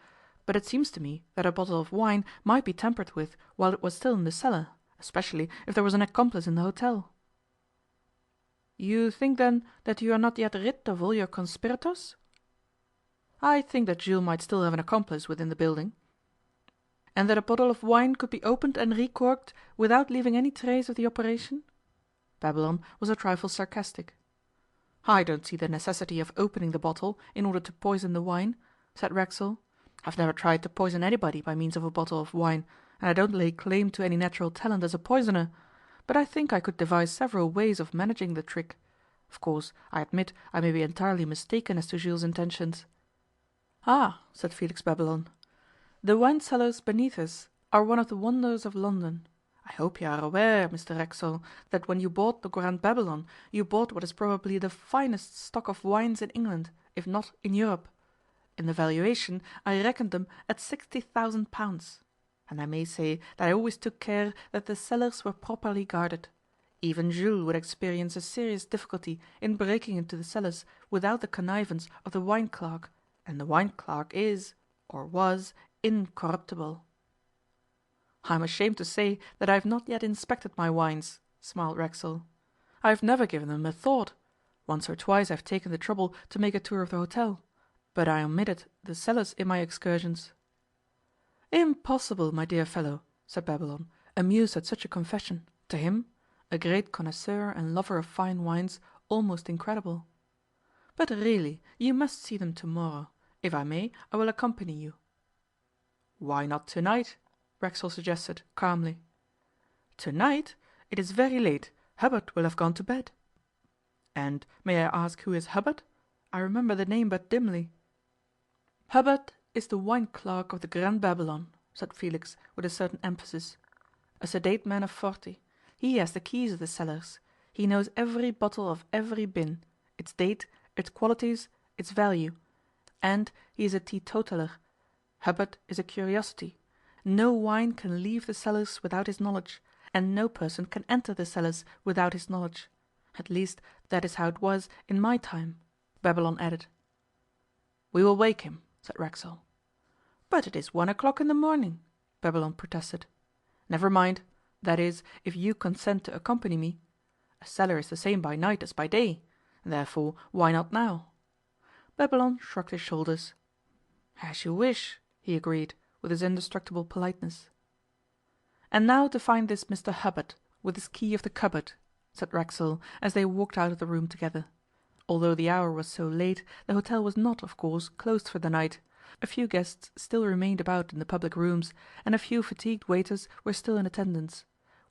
but it seems to me that a bottle of wine might be tampered with while it was still in the cellar, especially if there was an accomplice in the hotel." "You think then that you are not yet rid of all your conspirators?" "I think that Jules might still have an accomplice within the building." "And that a bottle of wine could be opened and recorked without leaving any trace of the operation?" Babylon was a trifle sarcastic. "I don't see the necessity of opening the bottle in order to poison the wine," said Racksole. "I've never tried to poison anybody by means of a bottle of wine, and I don't lay claim to any natural talent as a poisoner, but I think I could devise several ways of managing the trick. Of course, I admit I may be entirely mistaken as to Jules' intentions." "Ah," said Felix Babylon, "the wine cellars beneath us are one of the wonders of London. I hope you are aware, Mr Racksole, that when you bought the Grand Babylon you bought what is probably the finest stock of wines in England, if not in Europe. In the valuation I reckoned them at £60,000, and I may say that I always took care that the cellars were properly guarded. Even Jules would experience a serious difficulty in breaking into the cellars without the connivance of the wine clerk, and the wine clerk is, or was, incorruptible." "I am ashamed to say that I have not yet inspected my wines," smiled Racksole. "I have never given them a thought. Once or twice I have taken the trouble to make a tour of the hotel, but I omitted the cellars in my excursions." "Impossible, my dear fellow," said Babylon, amused at such a confession, to him, a great connoisseur and lover of fine wines, almost incredible. "But really you must see them tomorrow. If I may, I will accompany you." "Why not tonight?" Racksole suggested calmly. "Tonight? It is very late. Hubbard will have gone to bed." "And may I ask who is Hubbard? I remember the name but dimly." "Hubbard is the wine clerk of the Grand Babylon," said Felix with a certain emphasis. "A sedate man of 40. He has the keys of the cellars. He knows every bottle of every bin, its date, its qualities, its value. And he is a teetotaler. Hubbard is a curiosity. No wine can leave the cellars without his knowledge, and no person can enter the cellars without his knowledge. At least that is how it was in my time," Babylon added. "We will wake him," said Racksole. "But it is 1 o'clock in the morning," Babylon protested. "Never mind. That is, if you consent to accompany me. A cellar is the same by night as by day. Therefore, why not now?" Babylon shrugged his shoulders. "As you wish," he agreed, with his indestructible politeness. "And now to find this Mr Hubbard, with his key of the cupboard," said Racksole, as they walked out of the room together. Although the hour was so late, the hotel was not, of course, closed for the night. A few guests still remained about in the public rooms, and a few fatigued waiters were still in attendance.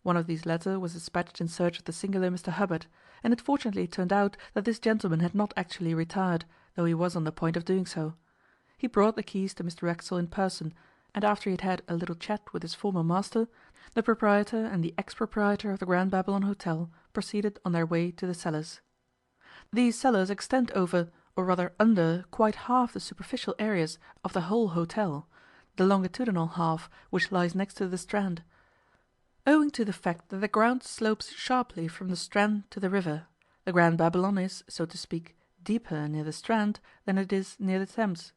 One of these latter was dispatched in search of the singular Mr Hubbard, and it fortunately turned out that this gentleman had not actually retired, though he was on the point of doing so. He brought the keys to Mr Racksole in person, and after he had had a little chat with his former master, the proprietor and the ex-proprietor of the Grand Babylon Hotel proceeded on their way to the cellars. These cellars extend over, or rather under, quite half the superficial areas of the whole hotel. the longitudinal half, which lies next to the Strand. Owing to the fact that the ground slopes sharply from the Strand to the river, the Grand Babylon is, so to speak, deeper near the Strand than it is near the Thames.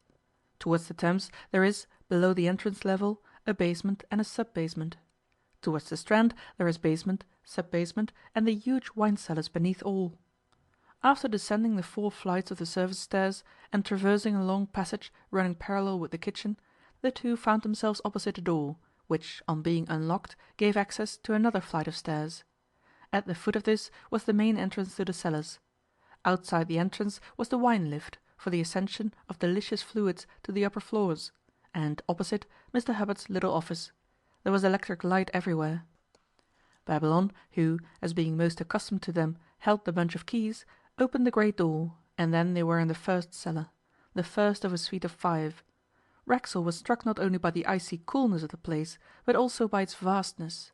Towards the Thames there is, below the entrance level, a basement and a sub-basement. Towards the Strand there is basement, sub-basement, and the huge wine cellars beneath all. After descending the 4 flights of the service stairs, and traversing a long passage running parallel with the kitchen, the two found themselves opposite a door, which, on being unlocked, gave access to another flight of stairs. At the foot of this was the main entrance to the cellars. Outside the entrance was the wine lift, for the ascension of delicious fluids to the upper floors, and opposite, Mr Hubbard's little office. There was electric light everywhere. Babylon, who, as being most accustomed to them, held the bunch of keys, opened the great door, and then they were in the first cellar, the first of a suite of 5. Racksole was struck not only by the icy coolness of the place, but also by its vastness.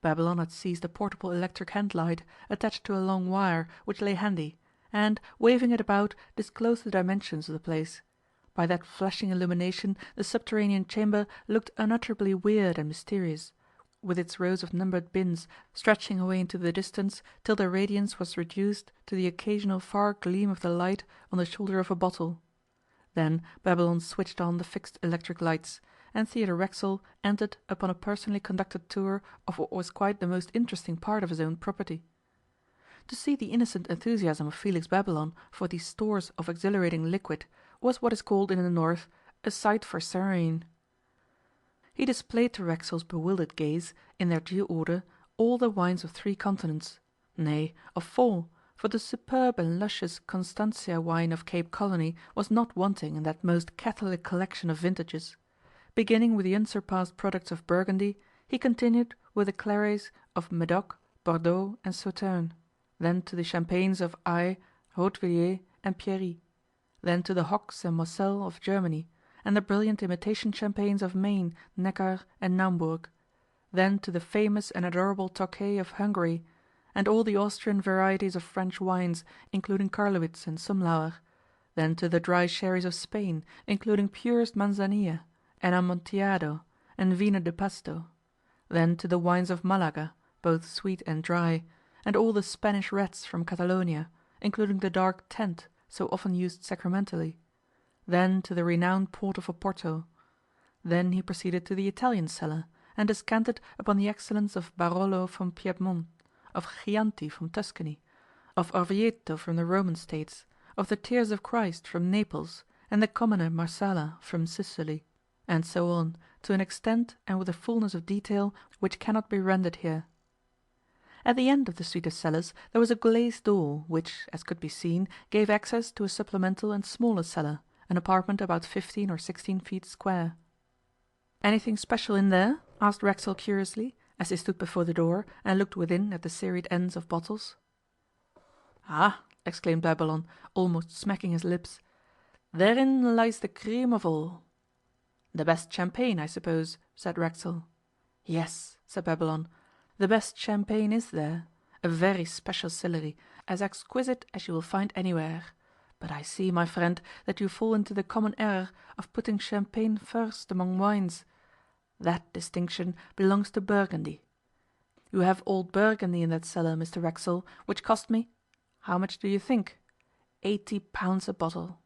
Babylon had seized a portable electric hand light, attached to a long wire, which lay handy, and, waving it about, disclosed the dimensions of the place. By that flashing illumination the subterranean chamber looked unutterably weird and mysterious, with its rows of numbered bins stretching away into the distance till their radiance was reduced to the occasional far gleam of the light on the shoulder of a bottle. Then Babylon switched on the fixed electric lights, and Theodore Racksole entered upon a personally conducted tour of what was quite the most interesting part of his own property. To see the innocent enthusiasm of Felix Babylon for these stores of exhilarating liquid was what is called in the North a sight for saireen. He displayed to Racksole's bewildered gaze, in their due order, all the wines of 3 continents, nay, of 4, for the superb and luscious Constantia wine of Cape Colony was not wanting in that most catholic collection of vintages. Beginning with the unsurpassed products of Burgundy, he continued with the clarets of Medoc, Bordeaux, and Sauternes, then to the champagnes of Aix, Hautvilliers, and Pierry, then to the Hocks and Moselle of Germany, and the brilliant imitation champagnes of Maine, Neckar, and Naumburg, then to the famous and adorable Tokay of Hungary, and all the Austrian varieties of French wines, including Karlowitz and Sumlauer, then to the dry sherries of Spain, including purest Manzanilla, and Amontillado, and Vino de Pasto, then to the wines of Malaga, both sweet and dry, and all the Spanish reds from Catalonia, including the dark tent, so often used sacramentally, then to the renowned port of Oporto. Then he proceeded to the Italian cellar, and descanted upon the excellence of Barolo from Piedmont, of Chianti from Tuscany, of Orvieto from the Roman States, of the Tears of Christ from Naples, and the commoner Marsala from Sicily, and so on, to an extent and with a fullness of detail which cannot be rendered here. At the end of the suite of cellars there was a glazed door, which, as could be seen, gave access to a supplemental and smaller cellar, an apartment about 15 or 16 feet square. "Anything special in there?" asked Racksole curiously, as they stood before the door and looked within at the serried ends of bottles. "Ah!" exclaimed Babylon, almost smacking his lips, "therein lies the cream of all." "The best champagne, I suppose," said Racksole. "Yes," said Babylon, "the best champagne is there, a very special Sillery, as exquisite as you will find anywhere. But I see, my friend, that you fall into the common error of putting champagne first among wines. That distinction belongs to Burgundy. You have old Burgundy in that cellar, Mr Racksole, which cost me, how much do you think? £80 a bottle.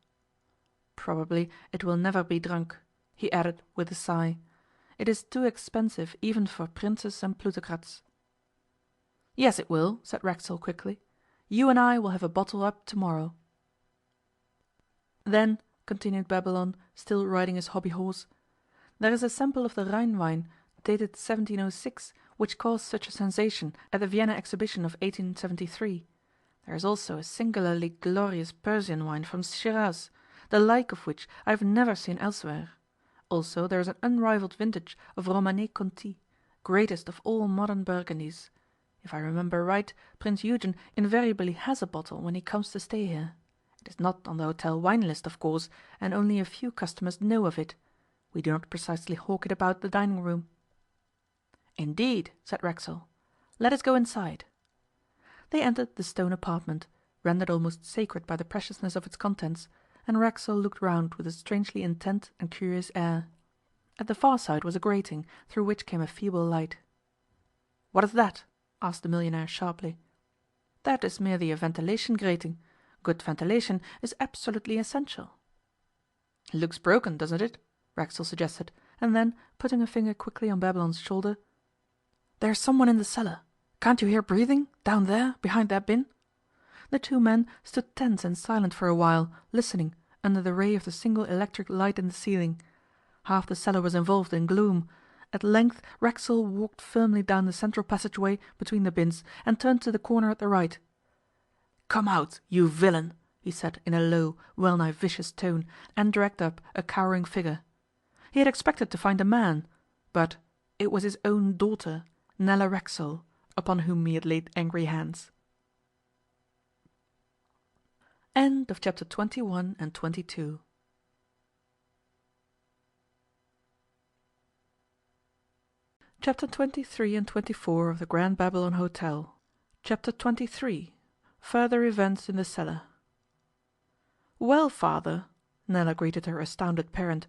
Probably it will never be drunk," he added with a sigh. "It is too expensive even for princes and plutocrats." "Yes, it will," said Racksole quickly. "You and I will have a bottle up tomorrow." "Then," continued Babylon, still riding his hobby horse, "there is a sample of the Rhine wine, dated 1706, which caused such a sensation at the Vienna exhibition of 1873. There is also a singularly glorious Persian wine from Shiraz, the like of which I have never seen elsewhere. Also there is an unrivalled vintage of Romanée Conti, greatest of all modern Burgundies. If I remember right, Prince Eugen invariably has a bottle when he comes to stay here. It is not on the hotel wine list, of course, and only a few customers know of it. We do not precisely hawk it about the dining room." "Indeed," said Racksole. "Let us go inside." They entered the stone apartment, rendered almost sacred by the preciousness of its contents, and Racksole looked round with a strangely intent and curious air. At the far side was a grating, through which came a feeble light. "What is that?" asked the millionaire sharply. "That is merely a ventilation grating. Good ventilation is absolutely essential." "Looks broken, doesn't it?" Racksole suggested, and then, putting a finger quickly on Babylon's shoulder, "There's someone in the cellar. Can't you hear breathing, down there, behind that bin?" The two men stood tense and silent for a while, listening, under the ray of the single electric light in the ceiling. Half the cellar was involved in gloom. At length Racksole walked firmly down the central passageway between the bins and turned to the corner at the right. "Come out, you villain!" he said in a low, well-nigh vicious tone, and dragged up a cowering figure. He had expected to find a man, but it was his own daughter, Nella Racksole, upon whom he had laid angry hands. End of chapter 21 and 22. Chapter 23 and 24 of the Grand Babylon Hotel. Chapter 23. Further events in the cellar. "Well, father," Nella greeted her astounded parent,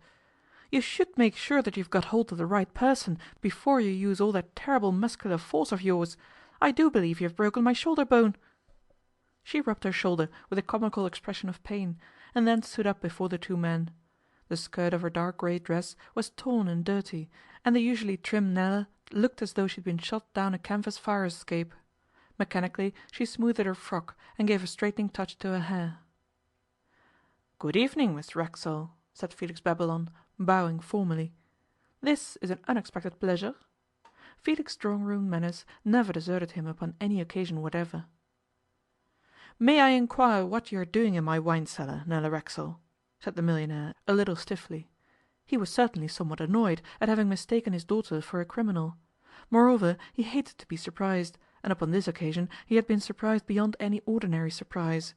"you should make sure that you've got hold of the right person before you use all that terrible muscular force of yours. I do believe you have broken my shoulder bone." She rubbed her shoulder with a comical expression of pain, and then stood up before the two men. The skirt of her dark grey dress was torn and dirty, and the usually trim Nella looked as though she had been shot down a canvas fire escape. Mechanically she smoothed her frock and gave a straightening touch to her hair. "Good evening, Mr Racksole," said Felix Babylon, bowing formally. "This is an unexpected pleasure." Felix's drawing-room manners never deserted him upon any occasion whatever. "May I inquire what you are doing in my wine cellar, Nella Racksole?" said the millionaire a little stiffly. He was certainly somewhat annoyed at having mistaken his daughter for a criminal. Moreover, he hated to be surprised, and upon this occasion he had been surprised beyond any ordinary surprise.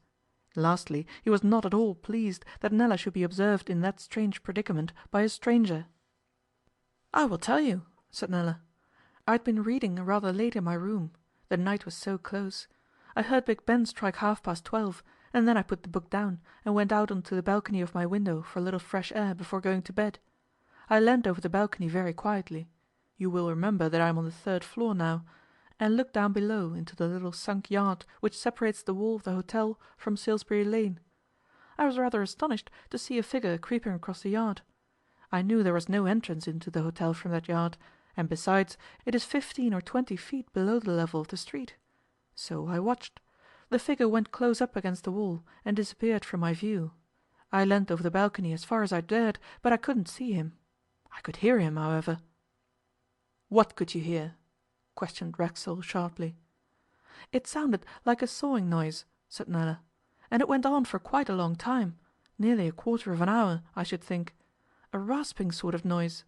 Lastly, he was not at all pleased that Nella should be observed in that strange predicament by a stranger. "I will tell you," said Nella. "I had been reading rather late in my room. The night was so close. I heard Big Ben strike 12:30, and then I put the book down and went out onto the balcony of my window for a little fresh air before going to bed. I leaned over the balcony very quietly, you will remember that I am on the 3rd floor now, and looked down below into the little sunk yard which separates the wall of the hotel from Salisbury Lane. I was rather astonished to see a figure creeping across the yard. I knew there was no entrance into the hotel from that yard, and besides, it is 15 or 20 feet below the level of the street. So I watched. The figure went close up against the wall and disappeared from my view. I leant over the balcony as far as I dared, but I couldn't see him. I could hear him, however." "What could you hear?" questioned Racksole sharply. "It sounded like a sawing noise," said Nella, "and it went on for quite a long time, nearly a quarter of an hour, I should think. A rasping sort of noise."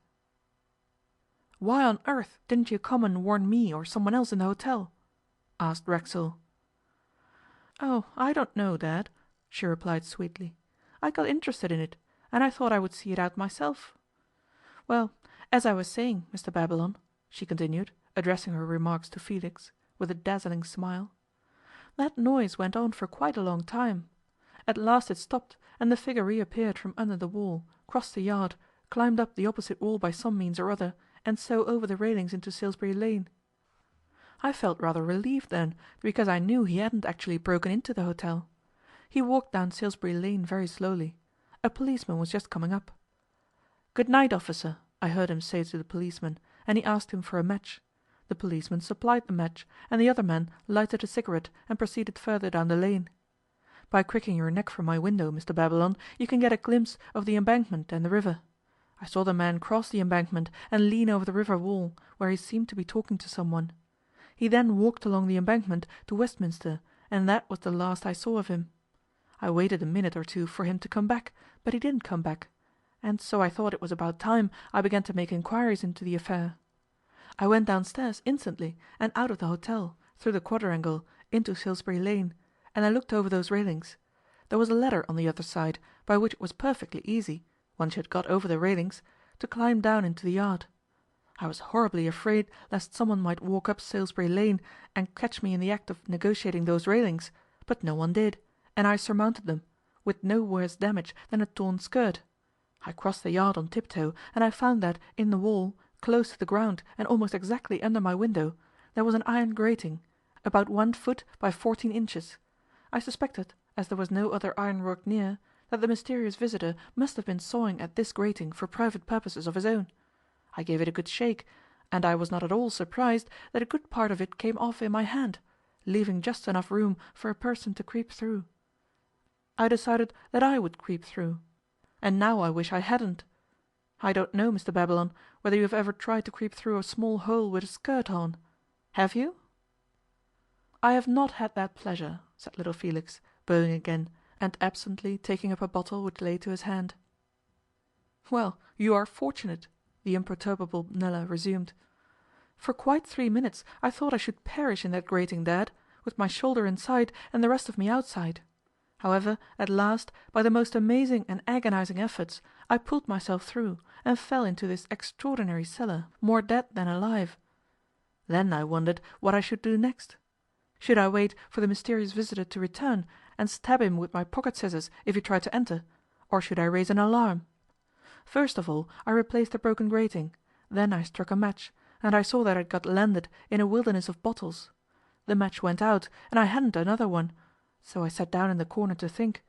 "Why on earth didn't you come and warn me or someone else in the hotel?" asked Racksole. "Oh, I don't know, Dad," she replied sweetly. "I got interested in it, and I thought I would see it out myself. Well, as I was saying, Mr Babylon," she continued, addressing her remarks to Felix, with a dazzling smile, "that noise went on for quite a long time. At last it stopped, and the figure reappeared from under the wall, crossed the yard, climbed up the opposite wall by some means or other, and so over the railings into Salisbury Lane. I felt rather relieved then, because I knew he hadn't actually broken into the hotel. He walked down Salisbury Lane very slowly. A policeman was just coming up. 'Good night, officer,' I heard him say to the policeman, and he asked him for a match. The policeman supplied the match, and the other man lighted a cigarette and proceeded further down the lane. By cricking your neck from my window, Mr Babylon, you can get a glimpse of the embankment and the river. I saw the man cross the embankment and lean over the river wall, where he seemed to be talking to someone. He then walked along the embankment to Westminster, and that was the last I saw of him. I waited a minute or two for him to come back, but he didn't come back, and so I thought it was about time I began to make inquiries into the affair. I went downstairs instantly and out of the hotel, through the quadrangle, into Salisbury Lane, and I looked over those railings. There was a ladder on the other side, by which it was perfectly easy, once you had got over the railings, to climb down into the yard. I was horribly afraid lest someone might walk up Salisbury Lane and catch me in the act of negotiating those railings, but no one did, and I surmounted them, with no worse damage than a torn skirt. I crossed the yard on tiptoe, and I found that, in the wall, close to the ground and almost exactly under my window, there was an iron grating, about 1 foot by 14 inches. I suspected, as there was no other ironwork near, that the mysterious visitor must have been sawing at this grating for private purposes of his own. I gave it a good shake, and I was not at all surprised that a good part of it came off in my hand, leaving just enough room for a person to creep through. I decided that I would creep through, and now I wish I hadn't. I don't know, Mr. Babylon, whether you have ever tried to creep through a small hole with a skirt on. Have you? I have not had that pleasure, said little Felix, bowing again, and absently taking up a bottle which lay to his hand. Well, you are fortunate, the imperturbable Nella resumed. For quite 3 minutes I thought I should perish in that grating, Dad, with my shoulder inside and the rest of me outside. However, at last, by the most amazing and agonizing efforts, I pulled myself through, and fell into this extraordinary cellar, more dead than alive. Then I wondered what I should do next. Should I wait for the mysterious visitor to return, and stab him with my pocket scissors if he tried to enter, or should I raise an alarm? First of all I replaced the broken grating, then I struck a match, and I saw that I had got landed in a wilderness of bottles. The match went out, and I hadn't another one, so I sat down in the corner to think.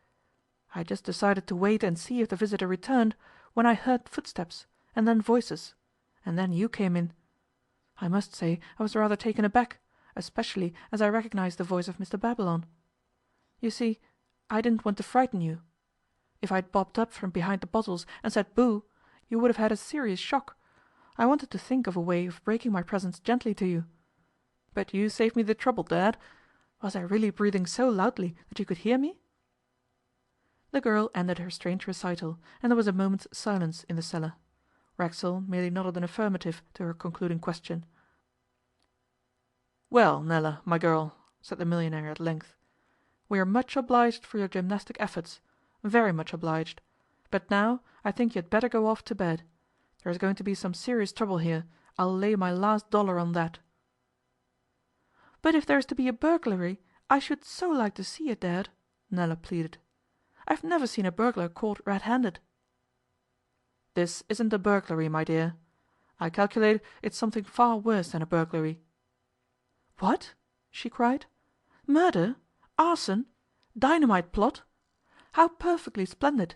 I just decided to wait and see if the visitor returned, when I heard footsteps, and then voices, and then you came in. I must say I was rather taken aback, especially as I recognized the voice of Mr. Babylon. You see, I didn't want to frighten you. If I'd bobbed up from behind the bottles and said boo, you would have had a serious shock. I wanted to think of a way of breaking my presence gently to you. But you saved me the trouble, Dad. Was I really breathing so loudly that you could hear me? The girl ended her strange recital, and there was a moment's silence in the cellar. Racksole merely nodded an affirmative to her concluding question. "Well, Nella, my girl," said the millionaire at length, "we are much obliged for your gymnastic efforts, very much obliged. But now I think you had better go off to bed. There is going to be some serious trouble here, I'll lay my last dollar on that." "But if there is to be a burglary, I should so like to see it, Dad," Nella pleaded. "I've never seen a burglar caught red-handed." "This isn't a burglary, my dear. I calculate it's something far worse than a burglary." "What?" she cried. "Murder? Arson? Dynamite plot? How perfectly splendid!"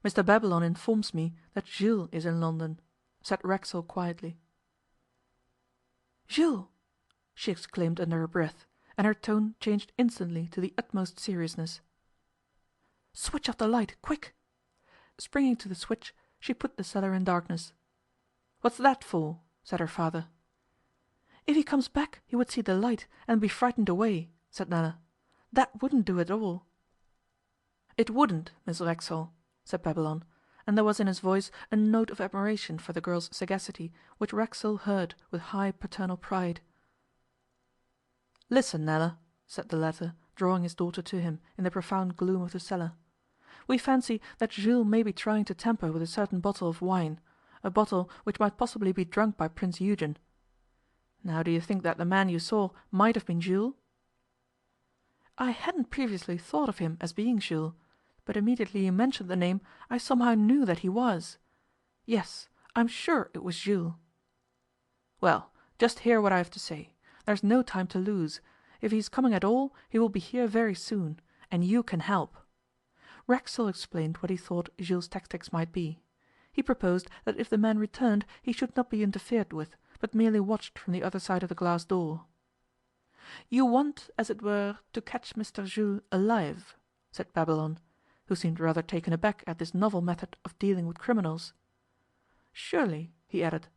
"Mr. Babylon informs me that Jules is in London," said Racksole quietly. "Jules!" she exclaimed under her breath, and her tone changed instantly to the utmost seriousness. "Switch off the light, quick!" Springing to the switch, she put the cellar in darkness. "What's that for?" said her father. "If he comes back he would see the light and be frightened away," said Nella. "That wouldn't do at all." "It wouldn't, Miss Racksole," said Babylon, and there was in his voice a note of admiration for the girl's sagacity which Racksole heard with high paternal pride. "Listen, Nella," said the latter, drawing his daughter to him in the profound gloom of the cellar. "We fancy that Jules may be trying to tamper with a certain bottle of wine, a bottle which might possibly be drunk by Prince Eugen. Now do you think that the man you saw might have been Jules?" "I hadn't previously thought of him as being Jules, but immediately you mentioned the name I somehow knew that he was. Yes, I'm sure it was Jules." "Well, just hear what I have to say. There's no time to lose. If he is coming at all, he will be here very soon, and you can help." Racksole explained what he thought Jules' tactics might be. He proposed that if the man returned he should not be interfered with, but merely watched from the other side of the glass door. "You want, as it were, to catch Mr. Jules alive," said Babylon, who seemed rather taken aback at this novel method of dealing with criminals. "Surely," he added,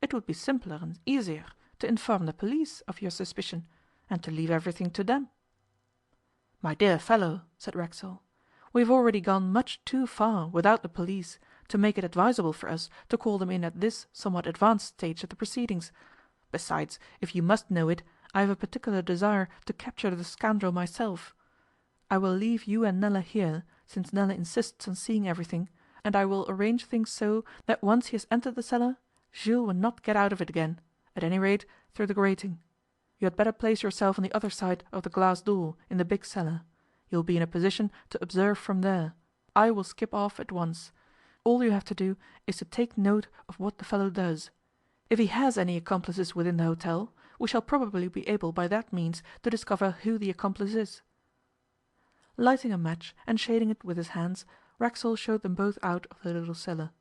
"it would be simpler and easier to inform the police of your suspicion, and to leave everything to them." "My dear fellow," said Racksole, "we have already gone much too far without the police to make it advisable for us to call them in at this somewhat advanced stage of the proceedings. Besides, if you must know it, I have a particular desire to capture the scoundrel myself. I will leave you and Nella here, since Nella insists on seeing everything, and I will arrange things so that once he has entered the cellar, Jules will not get out of it again, at any rate through the grating. You had better place yourself on the other side of the glass door, in the big cellar. You will be in a position to observe from there. I will skip off at once. All you have to do is to take note of what the fellow does. If he has any accomplices within the hotel, we shall probably be able by that means to discover who the accomplice is." Lighting a match and shading it with his hands, Racksole showed them both out of the little cellar.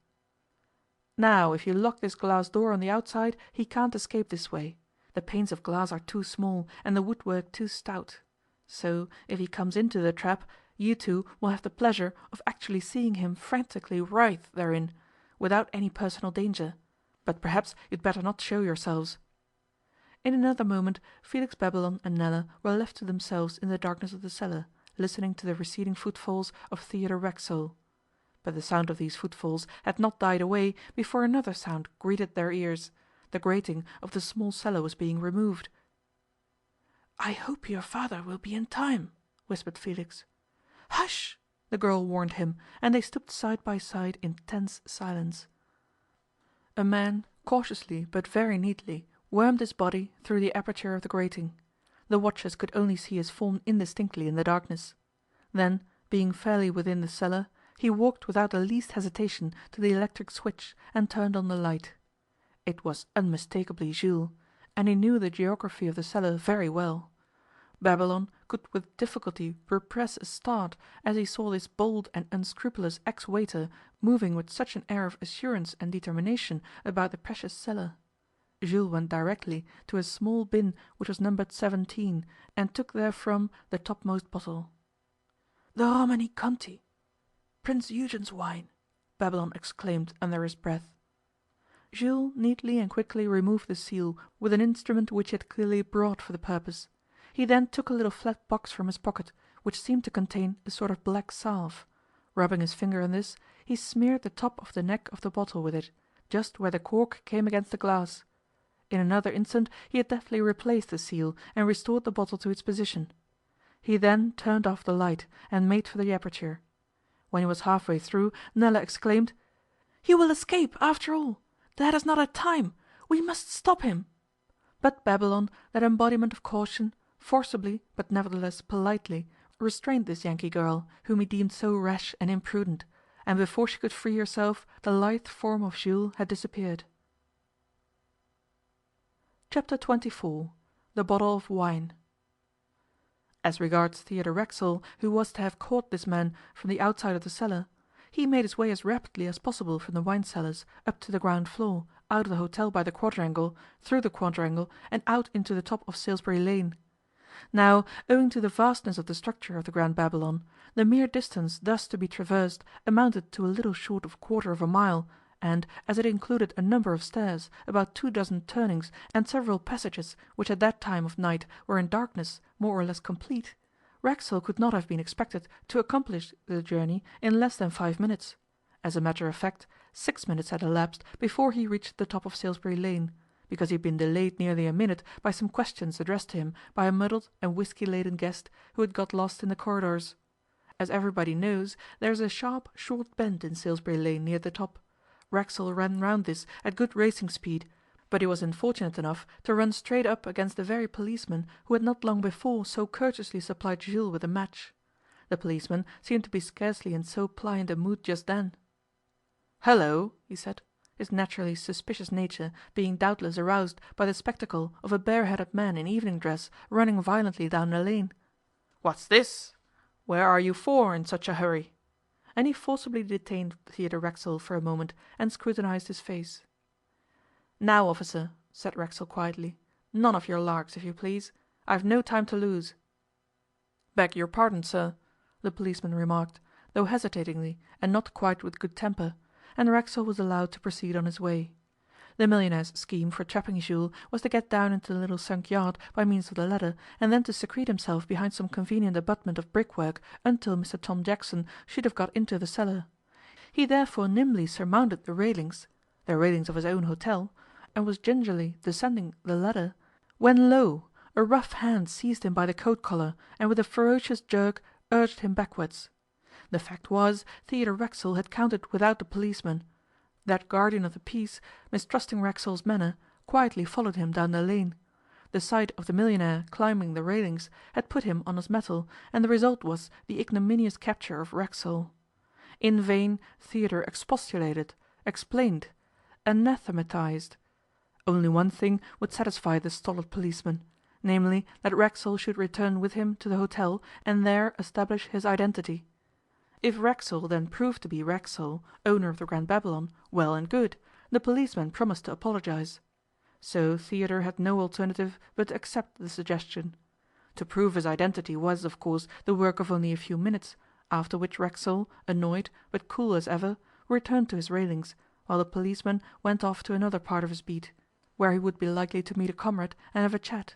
"Now, if you lock this glass door on the outside, he can't escape this way. The panes of glass are too small and the woodwork too stout. So, if he comes into the trap, you two will have the pleasure of actually seeing him frantically writhe therein, without any personal danger. But perhaps you'd better not show yourselves." In another moment Felix Babylon and Nella were left to themselves in the darkness of the cellar, listening to the receding footfalls of Theodore Racksole. But the sound of these footfalls had not died away before another sound greeted their ears. The grating of the small cellar was being removed. "I hope your father will be in time," whispered Felix. "Hush!" the girl warned him, and they stood side by side in tense silence. A man, cautiously but very neatly, wormed his body through the aperture of the grating. The watchers could only see his form indistinctly in the darkness. Then, being fairly within the cellar, he walked without the least hesitation to the electric switch and turned on the light. It was unmistakably Jules, and he knew the geography of the cellar very well. Babylon could with difficulty repress a start as he saw this bold and unscrupulous ex-waiter moving with such an air of assurance and determination about the precious cellar. Jules went directly to a small bin which was numbered 17, and took therefrom the topmost bottle. "The Romani Conti, Prince Eugen's wine," Babylon exclaimed under his breath. Jules neatly and quickly removed the seal with an instrument which he had clearly brought for the purpose. He then took a little flat box from his pocket, which seemed to contain a sort of black salve. Rubbing his finger on this, he smeared the top of the neck of the bottle with it, just where the cork came against the glass. In another instant he had deftly replaced the seal and restored the bottle to its position. He then turned off the light and made for the aperture. When he was halfway through, Nella exclaimed, "He will escape, after all! Dad has not had time! We must stop him!" But Babylon, that embodiment of caution, forcibly, but nevertheless politely, restrained this Yankee girl, whom he deemed so rash and imprudent, and before she could free herself the lithe form of Jules had disappeared. Chapter 24. The Bottle of Wine. As regards Theodore Racksole, who was to have caught this man from the outside of the cellar, he made his way as rapidly as possible from the wine cellars up to the ground floor, out of the hotel by the quadrangle, through the quadrangle, and out into the top of Salisbury Lane. Now, owing to the vastness of the structure of the Grand Babylon, the mere distance thus to be traversed amounted to a little short of 1/4 of a mile, and, as it included a number of stairs, about 24 turnings, and several passages which at that time of night were in darkness more or less complete, Racksole could not have been expected to accomplish the journey in less than 5 minutes. As a matter of fact, 6 minutes had elapsed before he reached the top of Salisbury Lane, because he had been delayed nearly a minute by some questions addressed to him by a muddled and whisky-laden guest who had got lost in the corridors. As everybody knows, there is a sharp, short bend in Salisbury Lane near the top. Racksole ran round this at good racing speed, but he was unfortunate enough to run straight up against the very policeman who had not long before so courteously supplied Jules with a match. The policeman seemed to be scarcely in so pliant a mood just then. "Hullo," he said, his naturally suspicious nature being doubtless aroused by the spectacle of a bareheaded man in evening dress running violently down the lane. "What's this? Where are you for in such a hurry?" And he forcibly detained Theodore Racksole for a moment and scrutinized his face. "Now, officer," said Racksole quietly, "none of your larks, if you please. I've no time to lose." "Beg your pardon, sir," the policeman remarked, though hesitatingly and not quite with good temper, and Racksole was allowed to proceed on his way. The millionaire's scheme for trapping Jules was to get down into the little sunk yard by means of the ladder, and then to secrete himself behind some convenient abutment of brickwork until Mr Tom Jackson should have got into the cellar. He therefore nimbly surmounted the railings of his own hotel, and was gingerly descending the ladder, when lo! a rough hand seized him by the coat collar and with a ferocious jerk urged him backwards. The fact was, Theodore Racksole had counted without the policeman. That guardian of the peace, mistrusting Racksole's manner, quietly followed him down the lane. The sight of the millionaire climbing the railings had put him on his mettle, and the result was the ignominious capture of Racksole. In vain Theodore expostulated, explained, anathematized. Only one thing would satisfy the stolid policeman, namely that Racksole should return with him to the hotel and there establish his identity. If Racksole then proved to be Racksole, owner of the Grand Babylon, well and good, the policeman promised to apologize. So Theodore had no alternative but to accept the suggestion. To prove his identity was, of course, the work of only a few minutes, after which Racksole, annoyed, but cool as ever, returned to his railings, while the policeman went off to another part of his beat, where he would be likely to meet a comrade and have a chat.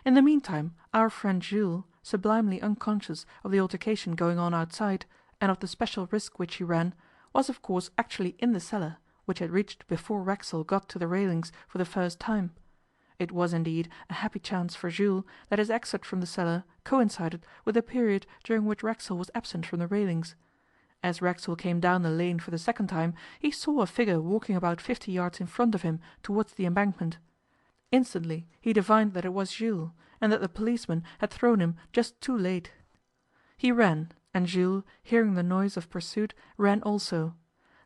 In the meantime our friend Jules, sublimely unconscious of the altercation going on outside, and of the special risk which he ran, was of course actually in the cellar, which he had reached before Racksole got to the railings for the first time. It was indeed a happy chance for Jules that his exit from the cellar coincided with the period during which Racksole was absent from the railings. As Racksole came down the lane for the second time, he saw a figure walking about 50 yards in front of him towards the embankment. Instantly he divined that it was Jules, and that the policeman had thrown him just too late. He ran, and Jules, hearing the noise of pursuit, ran also.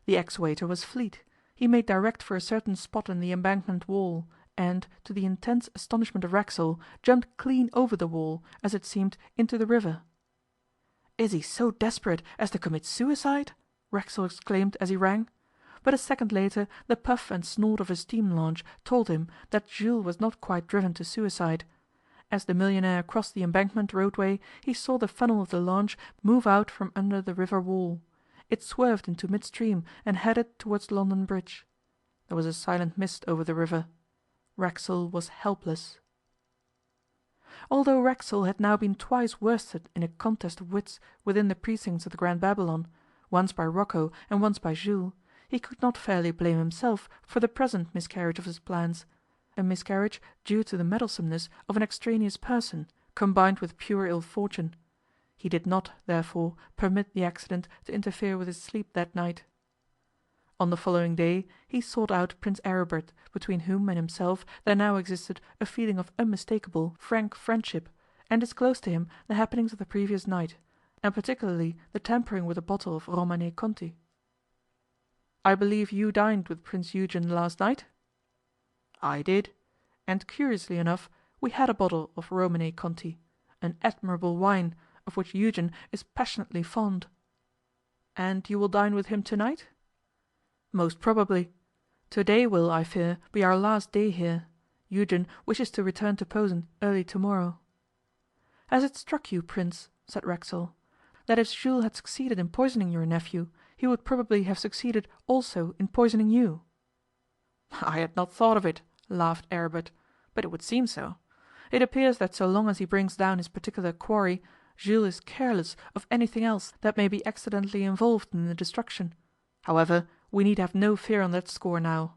The ex-waiter was fleet. He made direct for a certain spot in the embankment wall, and, to the intense astonishment of Racksole, jumped clean over the wall, as it seemed, into the river. "Is he so desperate as to commit suicide?" Racksole exclaimed as he rang. But a second later the puff and snort of a steam launch told him that Jules was not quite driven to suicide. As the millionaire crossed the embankment roadway he saw the funnel of the launch move out from under the river wall. It swerved into midstream and headed towards London Bridge. There was a silent mist over the river. Racksole was helpless. Although Racksole had now been twice worsted in a contest of wits within the precincts of the Grand Babylon, once by Rocco and once by Jules, he could not fairly blame himself for the present miscarriage of his plans, a miscarriage due to the meddlesomeness of an extraneous person, combined with pure ill fortune. He did not, therefore, permit the accident to interfere with his sleep that night. On the following day he sought out Prince Aribert, between whom and himself there now existed a feeling of unmistakable, frank friendship, and disclosed to him the happenings of the previous night, and particularly the tampering with a bottle of Romanée Conti. "I believe you dined with Prince Eugen last night?" "I did, and curiously enough we had a bottle of Romanée Conti, an admirable wine, of which Eugen is passionately fond." "And you will dine with him tonight?" "Most probably. Today will, I fear, be our last day here. Eugen wishes to return to Posen early tomorrow." "Has it struck you, Prince," said Racksole, "that if Jules had succeeded in poisoning your nephew, he would probably have succeeded also in poisoning you?" "I had not thought of it," laughed Aribert, "but it would seem so. It appears that so long as he brings down his particular quarry, Jules is careless of anything else that may be accidentally involved in the destruction. However, we need have no fear on that score now.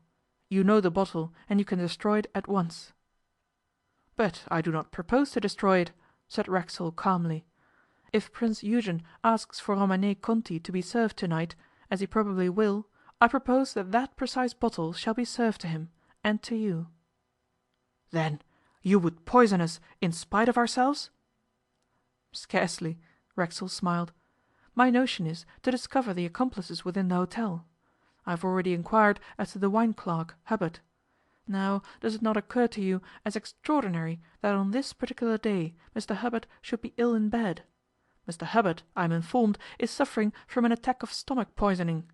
You know the bottle, and you can destroy it at once." "But I do not propose to destroy it," said Racksole calmly. "If Prince Eugen asks for Romanée Conti to be served tonight, as he probably will, I propose that that precise bottle shall be served to him, and to you." "Then you would poison us in spite of ourselves?" "Scarcely," Racksole smiled. "My notion is to discover the accomplices within the hotel. I have already inquired as to the wine clerk, Hubbard. Now, does it not occur to you as extraordinary that on this particular day Mr Hubbard should be ill in bed? Mr Hubbard, I am informed, is suffering from an attack of stomach poisoning,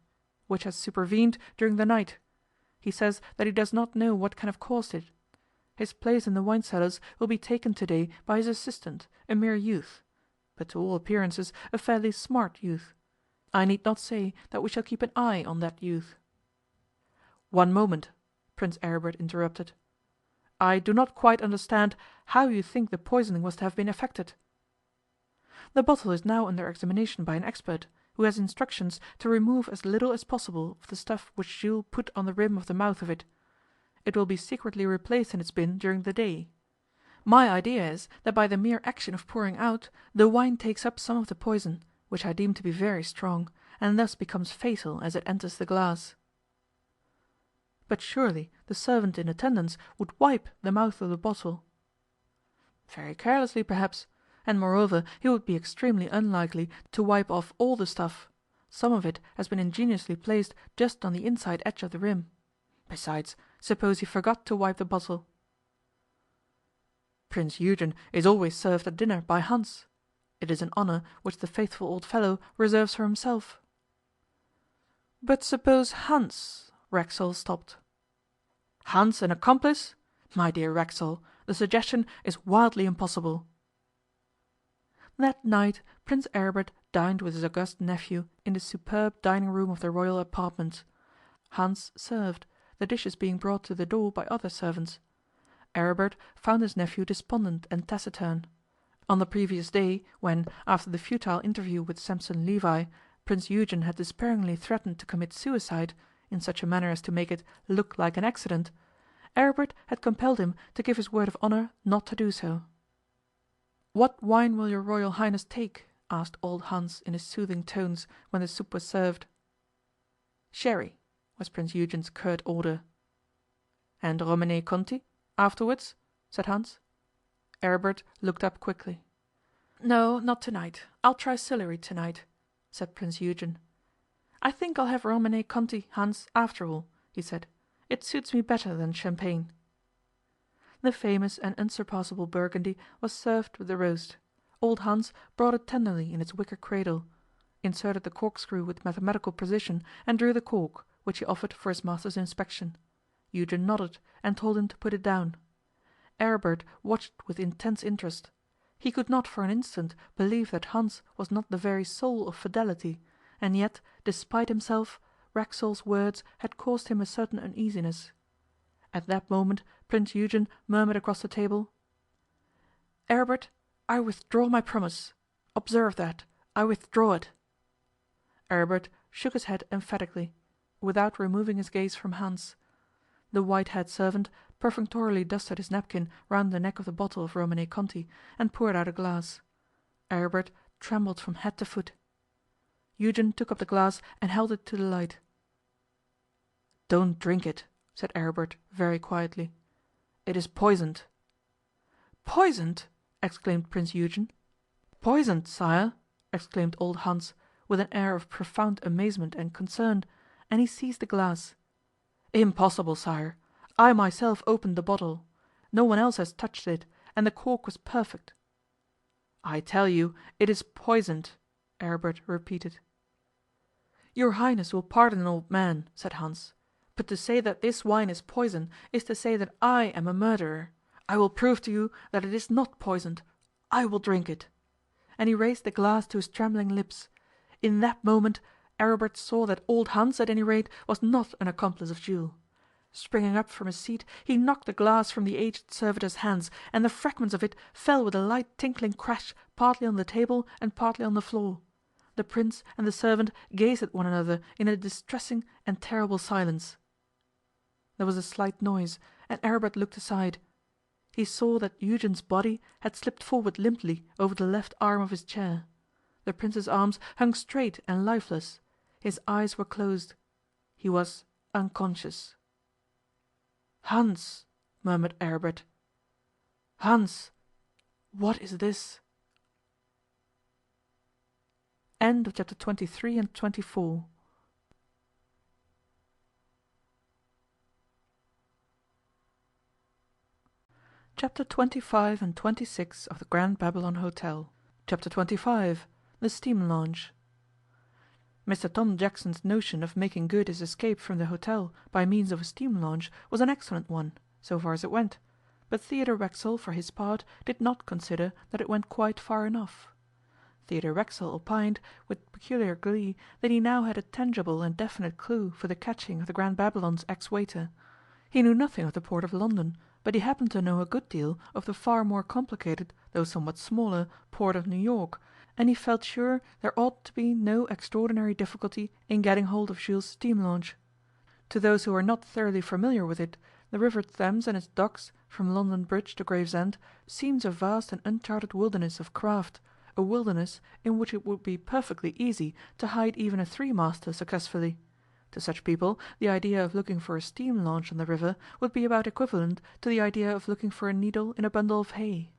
which has supervened during the night. He says that he does not know what can have caused it. His place in the wine cellars will be taken today by his assistant, a mere youth, but to all appearances a fairly smart youth. I need not say that we shall keep an eye on that youth." "One moment," Prince Aribert interrupted. "I do not quite understand how you think the poisoning was to have been effected." "The bottle is now under examination by an expert, who has instructions to remove as little as possible of the stuff which Jules put on the rim of the mouth of it. It will be secretly replaced in its bin during the day. My idea is that by the mere action of pouring out, the wine takes up some of the poison, which I deem to be very strong, and thus becomes fatal as it enters the glass." "But surely the servant in attendance would wipe the mouth of the bottle?" "Very carelessly, perhaps, and moreover he would be extremely unlikely to wipe off all the stuff. Some of it has been ingeniously placed just on the inside edge of the rim. Besides, suppose he forgot to wipe the bottle? Prince Eugen is always served at dinner by Hans. It is an honour which the faithful old fellow reserves for himself. But suppose Hans... Racksole stopped. Hans an accomplice? My dear Racksole, the suggestion is wildly impossible. That night Prince Aribert dined with his august nephew in the superb dining room of the royal apartments. Hans served, the dishes being brought to the door by other servants. Aribert found his nephew despondent and taciturn. On the previous day, when, after the futile interview with Sampson Levi, Prince Eugen had despairingly threatened to commit suicide, in such a manner as to make it look like an accident, Aribert had compelled him to give his word of honour not to do so. "What wine will your Royal Highness take?" asked old Hans in his soothing tones when the soup was served. "Sherry," was Prince Eugen's curt order. "And Romanée Conti afterwards?" said Hans. Aribert looked up quickly. "No, not tonight. I'll try Sillery tonight," said Prince Eugen. "I think I'll have Romanée Conti, Hans, after all," he said. "It suits me better than champagne." The famous and unsurpassable Burgundy was served with the roast. Old Hans brought it tenderly in its wicker cradle, inserted the corkscrew with mathematical precision, and drew the cork, which he offered for his master's inspection. Eugen nodded, and told him to put it down. Aribert watched with intense interest. He could not for an instant believe that Hans was not the very soul of fidelity, and yet, despite himself, Racksole's words had caused him a certain uneasiness. At that moment Prince Eugen murmured across the table, "Aribert, I withdraw my promise. Observe that, I withdraw it." Aribert shook his head emphatically, without removing his gaze from Hans. The white-haired servant perfunctorily dusted his napkin round the neck of the bottle of Romanée Conti, and poured out a glass. Aribert trembled from head to foot. Eugen took up the glass and held it to the light. "Don't drink it," said Aribert very quietly. "It is poisoned." "Poisoned!" exclaimed Prince Eugen. "Poisoned, sire!" exclaimed old Hans, with an air of profound amazement and concern, and he seized the glass. "Impossible, sire! I myself opened the bottle. No one else has touched it, and the cork was perfect." "I tell you it is poisoned," Aribert repeated. "Your Highness will pardon an old man," said Hans, "but to say that this wine is poison is to say that I am a murderer. I will prove to you that it is not poisoned. I will drink it." And he raised the glass to his trembling lips. In that moment Aribert saw that old Hans, at any rate, was not an accomplice of Jules. Springing up from his seat, he knocked the glass from the aged servitor's hands, and the fragments of it fell with a light tinkling crash partly on the table and partly on the floor. The Prince and the servant gazed at one another in a distressing and terrible silence. There was a slight noise, and Aribert looked aside. He saw that Eugen's body had slipped forward limply over the left arm of his chair. The Prince's arms hung straight and lifeless. His eyes were closed. He was unconscious. "Hans," murmured Aribert. "Hans, what is this?" End of chapter 23 and 24. Chapter 25 and 26 of the Grand Babylon Hotel. Chapter 25. The Steam Launch. Mr. Tom Jackson's notion of making good his escape from the hotel by means of a steam launch was an excellent one, so far as it went, but Theodore Racksole, for his part, did not consider that it went quite far enough. Theodore Racksole opined, with peculiar glee, that he now had a tangible and definite clue for the catching of the Grand Babylon's ex-waiter. He knew nothing of the port of London, but he happened to know a good deal of the far more complicated, though somewhat smaller, port of New York, and he felt sure there ought to be no extraordinary difficulty in getting hold of Jules' steam launch. To those who are not thoroughly familiar with it, the river Thames and its docks, from London Bridge to Gravesend, seems a vast and uncharted wilderness of craft, a wilderness in which it would be perfectly easy to hide even a three-master successfully. To such people the idea of looking for a steam launch on the river would be about equivalent to the idea of looking for a needle in a bundle of hay.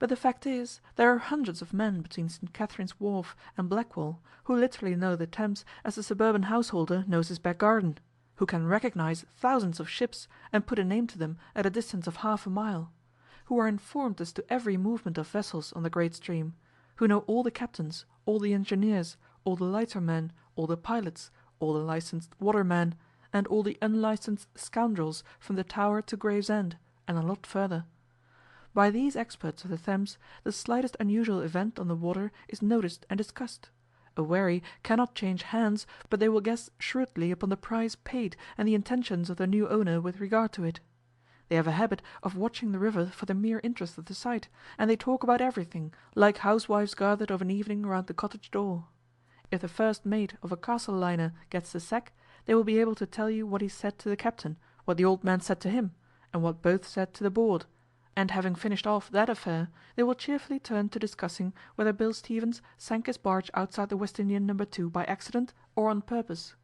But the fact is, there are hundreds of men between St. Catherine's Wharf and Blackwall who literally know the Thames as the suburban householder knows his back garden, who can recognize thousands of ships and put a name to them at a distance of half a mile, who are informed as to every movement of vessels on the great stream, who know all the captains, all the engineers, all the lightermen, all the pilots, all the licensed watermen, and all the unlicensed scoundrels from the Tower to Gravesend, and a lot further. By these experts of the Thames the slightest unusual event on the water is noticed and discussed. A wherry cannot change hands, but they will guess shrewdly upon the price paid and the intentions of the new owner with regard to it. They have a habit of watching the river for the mere interest of the sight, and they talk about everything, like housewives gathered of an evening round the cottage door. If the first mate of a castle liner gets the sack, they will be able to tell you what he said to the captain, what the old man said to him, and what both said to the board, and having finished off that affair, they will cheerfully turn to discussing whether Bill Stevens sank his barge outside the West Indian No. 2 by accident or on purpose.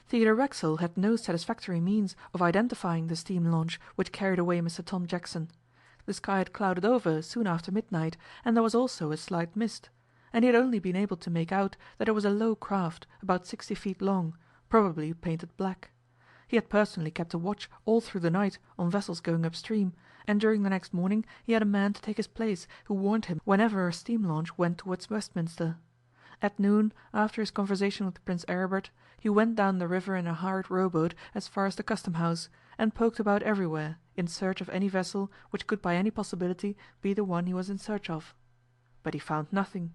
Theodore Racksole had no satisfactory means of identifying the steam launch which carried away Mr. Tom Jackson. The sky had clouded over soon after midnight, and there was also a slight mist, and he had only been able to make out that it was a low craft, about 60 feet long, probably painted black. He had personally kept a watch all through the night on vessels going upstream, and during the next morning he had a man to take his place who warned him whenever a steam launch went towards Westminster. At noon, after his conversation with Prince Aribert, he went down the river in a hired rowboat as far as the custom house, and poked about everywhere in search of any vessel which could by any possibility be the one he was in search of. But he found nothing.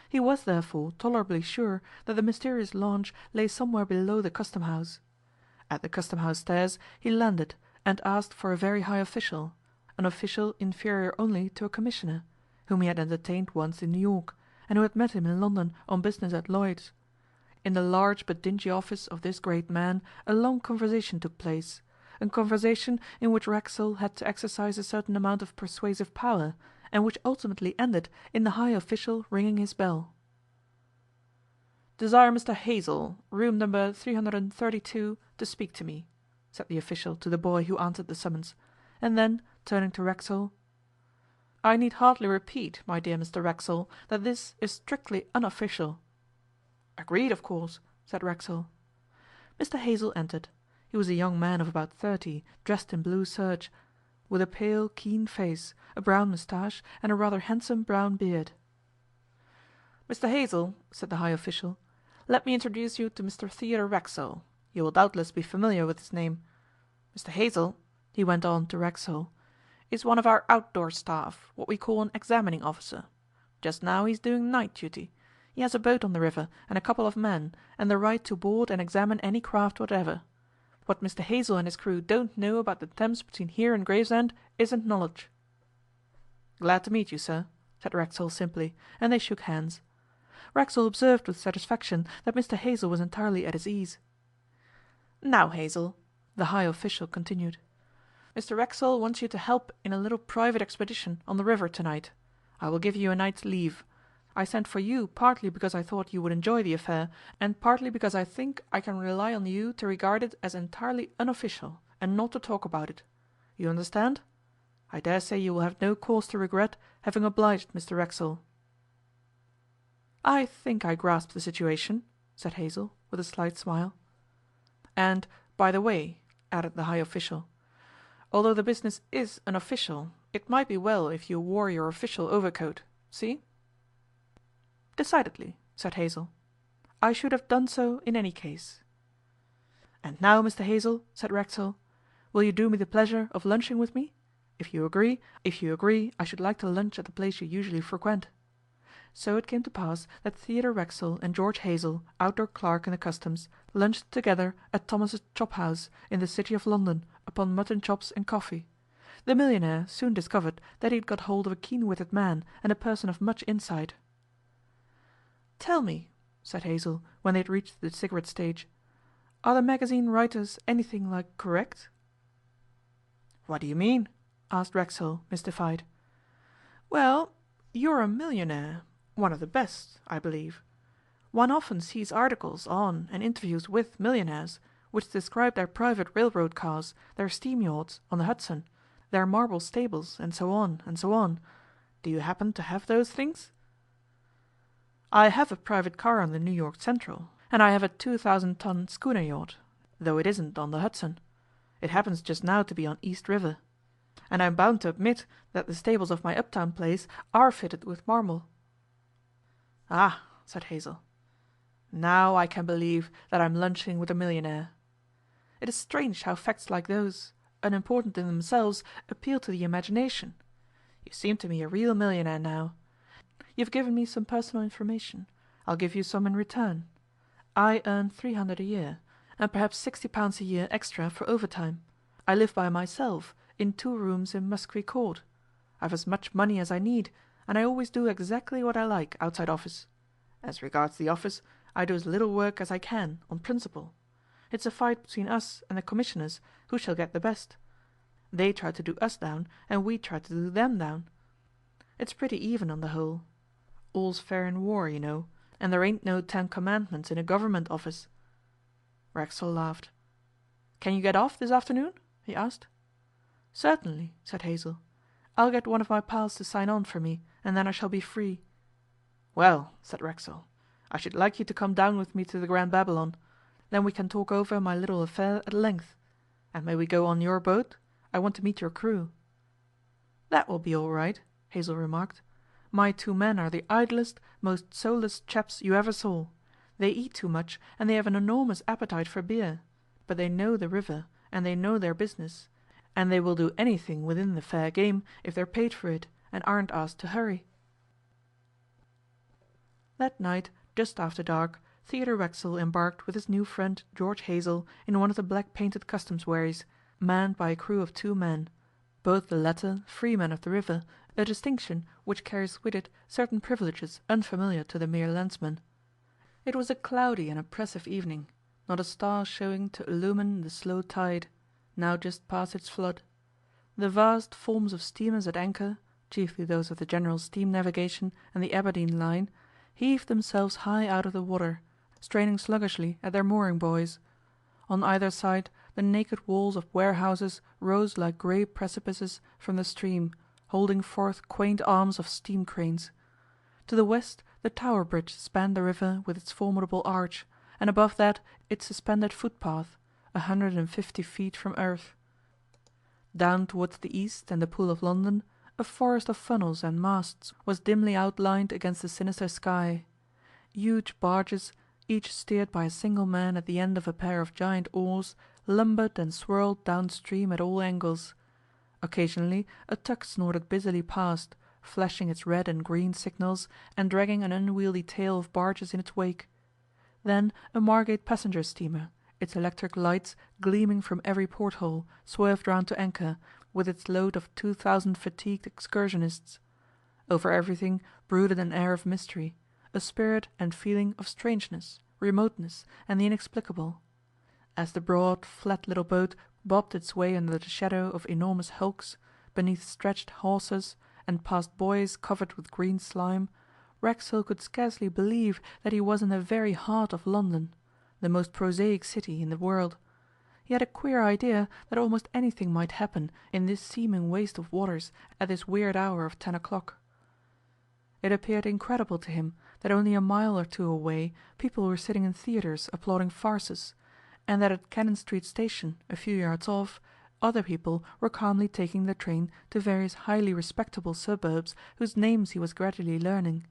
He was therefore tolerably sure that the mysterious launch lay somewhere below the custom house. At the custom house stairs he landed and asked for a very high official, an official inferior only to a commissioner, whom he had entertained once in New York, and who had met him in London on business at Lloyd's. In the large but dingy office of this great man a long conversation took place, a conversation in which Racksole had to exercise a certain amount of persuasive power, and which ultimately ended in the high official ringing his bell. "Desire Mr. Hazell, room number 332, to speak to me," said the official to the boy who answered the summons, and then, turning to Racksole, "I need hardly repeat, my dear Mr. Racksole, that this is strictly unofficial." "Agreed, of course," said Racksole. Mr. Hazell entered. He was a young man of about 30, dressed in blue serge, with a pale, keen face, a brown moustache, and a rather handsome brown beard. "Mr. Hazell," said the high official, "let me introduce you to Mr. Theodore Racksole. You will doubtless be familiar with his name. Mr. Hazell," he went on to Racksole, "is one of our outdoor staff, what we call an examining officer. Just now he is doing night duty. He has a boat on the river and a couple of men, and the right to board and examine any craft whatever. What Mr. Hazell and his crew don't know about the Thames between here and Gravesend isn't knowledge." "Glad to meet you, sir," said Racksole simply, and they shook hands. Racksole observed with satisfaction that Mr. Hazell was entirely at his ease. "Now, Hazell," the high official continued, "Mr. Racksole wants you to help in a little private expedition on the river tonight. I will give you a night's leave. I sent for you partly because I thought you would enjoy the affair, and partly because I think I can rely on you to regard it as entirely unofficial, and not to talk about it. You understand? I dare say you will have no cause to regret having obliged Mr. Racksole." "I think I grasp the situation," said Hazell, with a slight smile. "And, by the way," added the high official, "although the business is unofficial, it might be well if you wore your official overcoat. See?" "Decidedly," said Hazell. "I should have done so in any case." "And now, Mr. Hazell," said Racksole, "will you do me the pleasure of lunching with me? If you agree, I should like to lunch at the place you usually frequent." So it came to pass that Theodore Racksole and George Hazell, outdoor clerk in the Customs, lunched together at Thomas's chop house in the city of London upon mutton chops and coffee. The millionaire soon discovered that he had got hold of a keen-witted man and a person of much insight. "Tell me," said Hazell, when they had reached the cigarette stage, "are the magazine writers anything like correct?" "What do you mean?" asked Racksole, mystified. "Well, you're a millionaire, one of the best, I believe. One often sees articles on and interviews with millionaires, which describe their private railroad cars, their steam yachts on the Hudson, their marble stables, and so on, and so on. Do you happen to have those things?" "I have a private car on the New York Central, and I have a 2,000-ton schooner yacht, though it isn't on the Hudson. It happens just now to be on East River. And I'm bound to admit that the stables of my uptown place are fitted with marble." "Ah," said Hazell. "Now I can believe that I'm lunching with a millionaire. It is strange how facts like those, unimportant in themselves, appeal to the imagination. You seem to me a real millionaire now. You've given me some personal information. I'll give you some in return. I earn £300 a year, and perhaps £60 a year extra for overtime. I live by myself, in 2 rooms in Muscovy Court. I've as much money as I need, and I always do exactly what I like outside office. As regards the office, I do as little work as I can, on principle. It's a fight between us and the commissioners who shall get the best. They try to do us down, and we try to do them down. It's pretty even on the whole. All's fair in war, you know, and there ain't no 10 commandments in a government office." Racksole laughed. "Can you get off this afternoon?" he asked. "Certainly," said Hazell. "I'll get one of my pals to sign on for me, and then I shall be free." "Well," said Racksole, "I should like you to come down with me to the Grand Babylon. Then we can talk over my little affair at length. And may we go on your boat? I want to meet your crew." "That will be all right," Hazell remarked. "My 2 men are the idlest, most soulless chaps you ever saw. They eat too much, and they have an enormous appetite for beer. But they know the river, and they know their business, and they will do anything within the fair game if they're paid for it, and aren't asked to hurry." That night, just after dark, Theodore Racksole embarked with his new friend George Hazell in one of the black-painted customs wherries, manned by a crew of 2 men, both the latter freemen of the river, a distinction which carries with it certain privileges unfamiliar to the mere landsman. It was a cloudy and oppressive evening, not a star showing to illumine the slow tide, now just past its flood. The vast forms of steamers at anchor, chiefly those of the General Steam Navigation and the Aberdeen Line, heaved themselves high out of the water, straining sluggishly at their mooring buoys. On either side the naked walls of warehouses rose like grey precipices from the stream, holding forth quaint arms of steam cranes. To the west the Tower Bridge spanned the river with its formidable arch, and above that its suspended footpath, 150 feet from earth. Down towards the east and the Pool of London, a forest of funnels and masts was dimly outlined against the sinister sky. Huge barges, each steered by a single man at the end of a pair of giant oars, lumbered and swirled downstream at all angles. Occasionally a tug snorted busily past, flashing its red and green signals and dragging an unwieldy tail of barges in its wake. Then a Margate passenger steamer, its electric lights gleaming from every porthole, swerved round to anchor, with its load of 2,000 fatigued excursionists. Over everything brooded an air of mystery, a spirit and feeling of strangeness, remoteness, and the inexplicable. As the broad, flat little boat bobbed its way under the shadow of enormous hulks, beneath stretched hawsers, and past buoys covered with green slime, Racksole could scarcely believe that he was in the very heart of London, the most prosaic city in the world. He had a queer idea that almost anything might happen in this seeming waste of waters at this weird hour of 10 o'clock. It appeared incredible to him that only a mile or 2 away people were sitting in theatres applauding farces, and that at Cannon Street Station, a few yards off, other people were calmly taking the train to various highly respectable suburbs whose names he was gradually learning.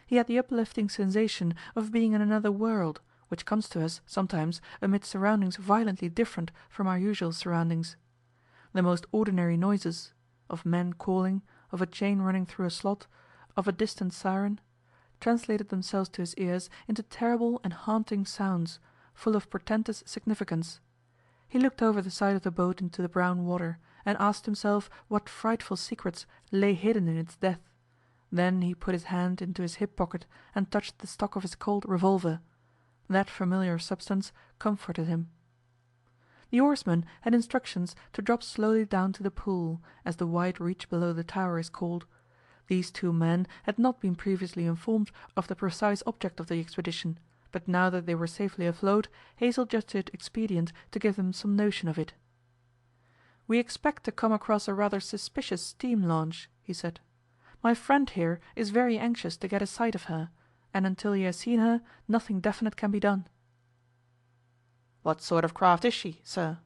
He had the uplifting sensation of being in another world, which comes to us sometimes amid surroundings violently different from our usual surroundings. The most ordinary noises, of men calling, of a chain running through a slot, of a distant siren, translated themselves to his ears into terrible and haunting sounds, full of portentous significance. He looked over the side of the boat into the brown water, and asked himself what frightful secrets lay hidden in its depth. Then he put his hand into his hip pocket and touched the stock of his Colt revolver. That familiar substance comforted him. The oarsman had instructions to drop slowly down to the Pool, as the wide reach below the tower is called. These 2 men had not been previously informed of the precise object of the expedition, but now that they were safely afloat, Hazell judged it expedient to give them some notion of it. "We expect to come across a rather suspicious steam launch," he said. "My friend here is very anxious to get a sight of her, and until he has seen her nothing definite can be done." "What sort of craft is she, sir?"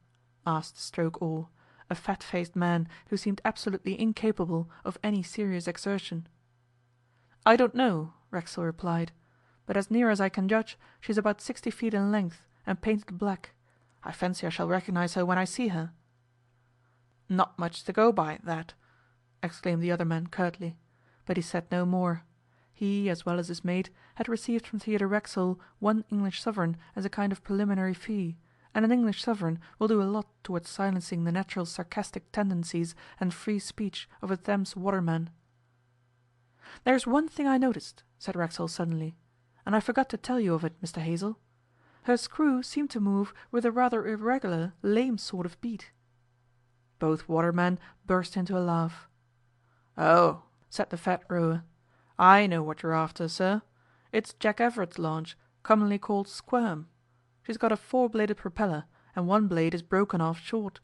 asked the stroke oar, a fat-faced man who seemed absolutely incapable of any serious exertion. "I don't know," Racksole replied, "but as near as I can judge she's about 60 feet in length and painted black. I fancy I shall recognize her when I see her." "Not much to go by, that," exclaimed the other man curtly, but he said no more. He, as well as his mate, had received from Theodore Racksole 1 English sovereign as a kind of preliminary fee, and an English sovereign will do a lot towards silencing the natural sarcastic tendencies and free speech of a Thames waterman. "There's one thing I noticed," said Racksole suddenly, "and I forgot to tell you of it, Mr Hazell. Her screw seemed to move with a rather irregular, lame sort of beat." Both watermen burst into a laugh. "Oh," said the fat rower, "I know what you're after, sir. It's Jack Everett's launch, commonly called Squirm. She's got a 4-bladed propeller, and one blade is broken off short."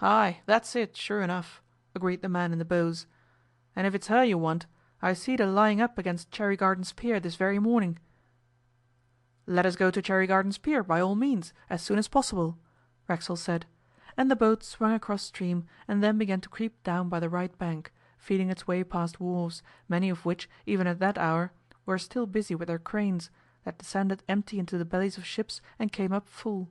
"Aye, that's it, sure enough," agreed the man in the bows. "And if it's her you want, I seed her lying up against Cherry Gardens Pier this very morning." "Let us go to Cherry Gardens Pier, by all means, as soon as possible," Racksole said, and the boat swung across stream and then began to creep down by the right bank, feeling its way past wharves, many of which, even at that hour, were still busy with their cranes, that descended empty into the bellies of ships and came up full.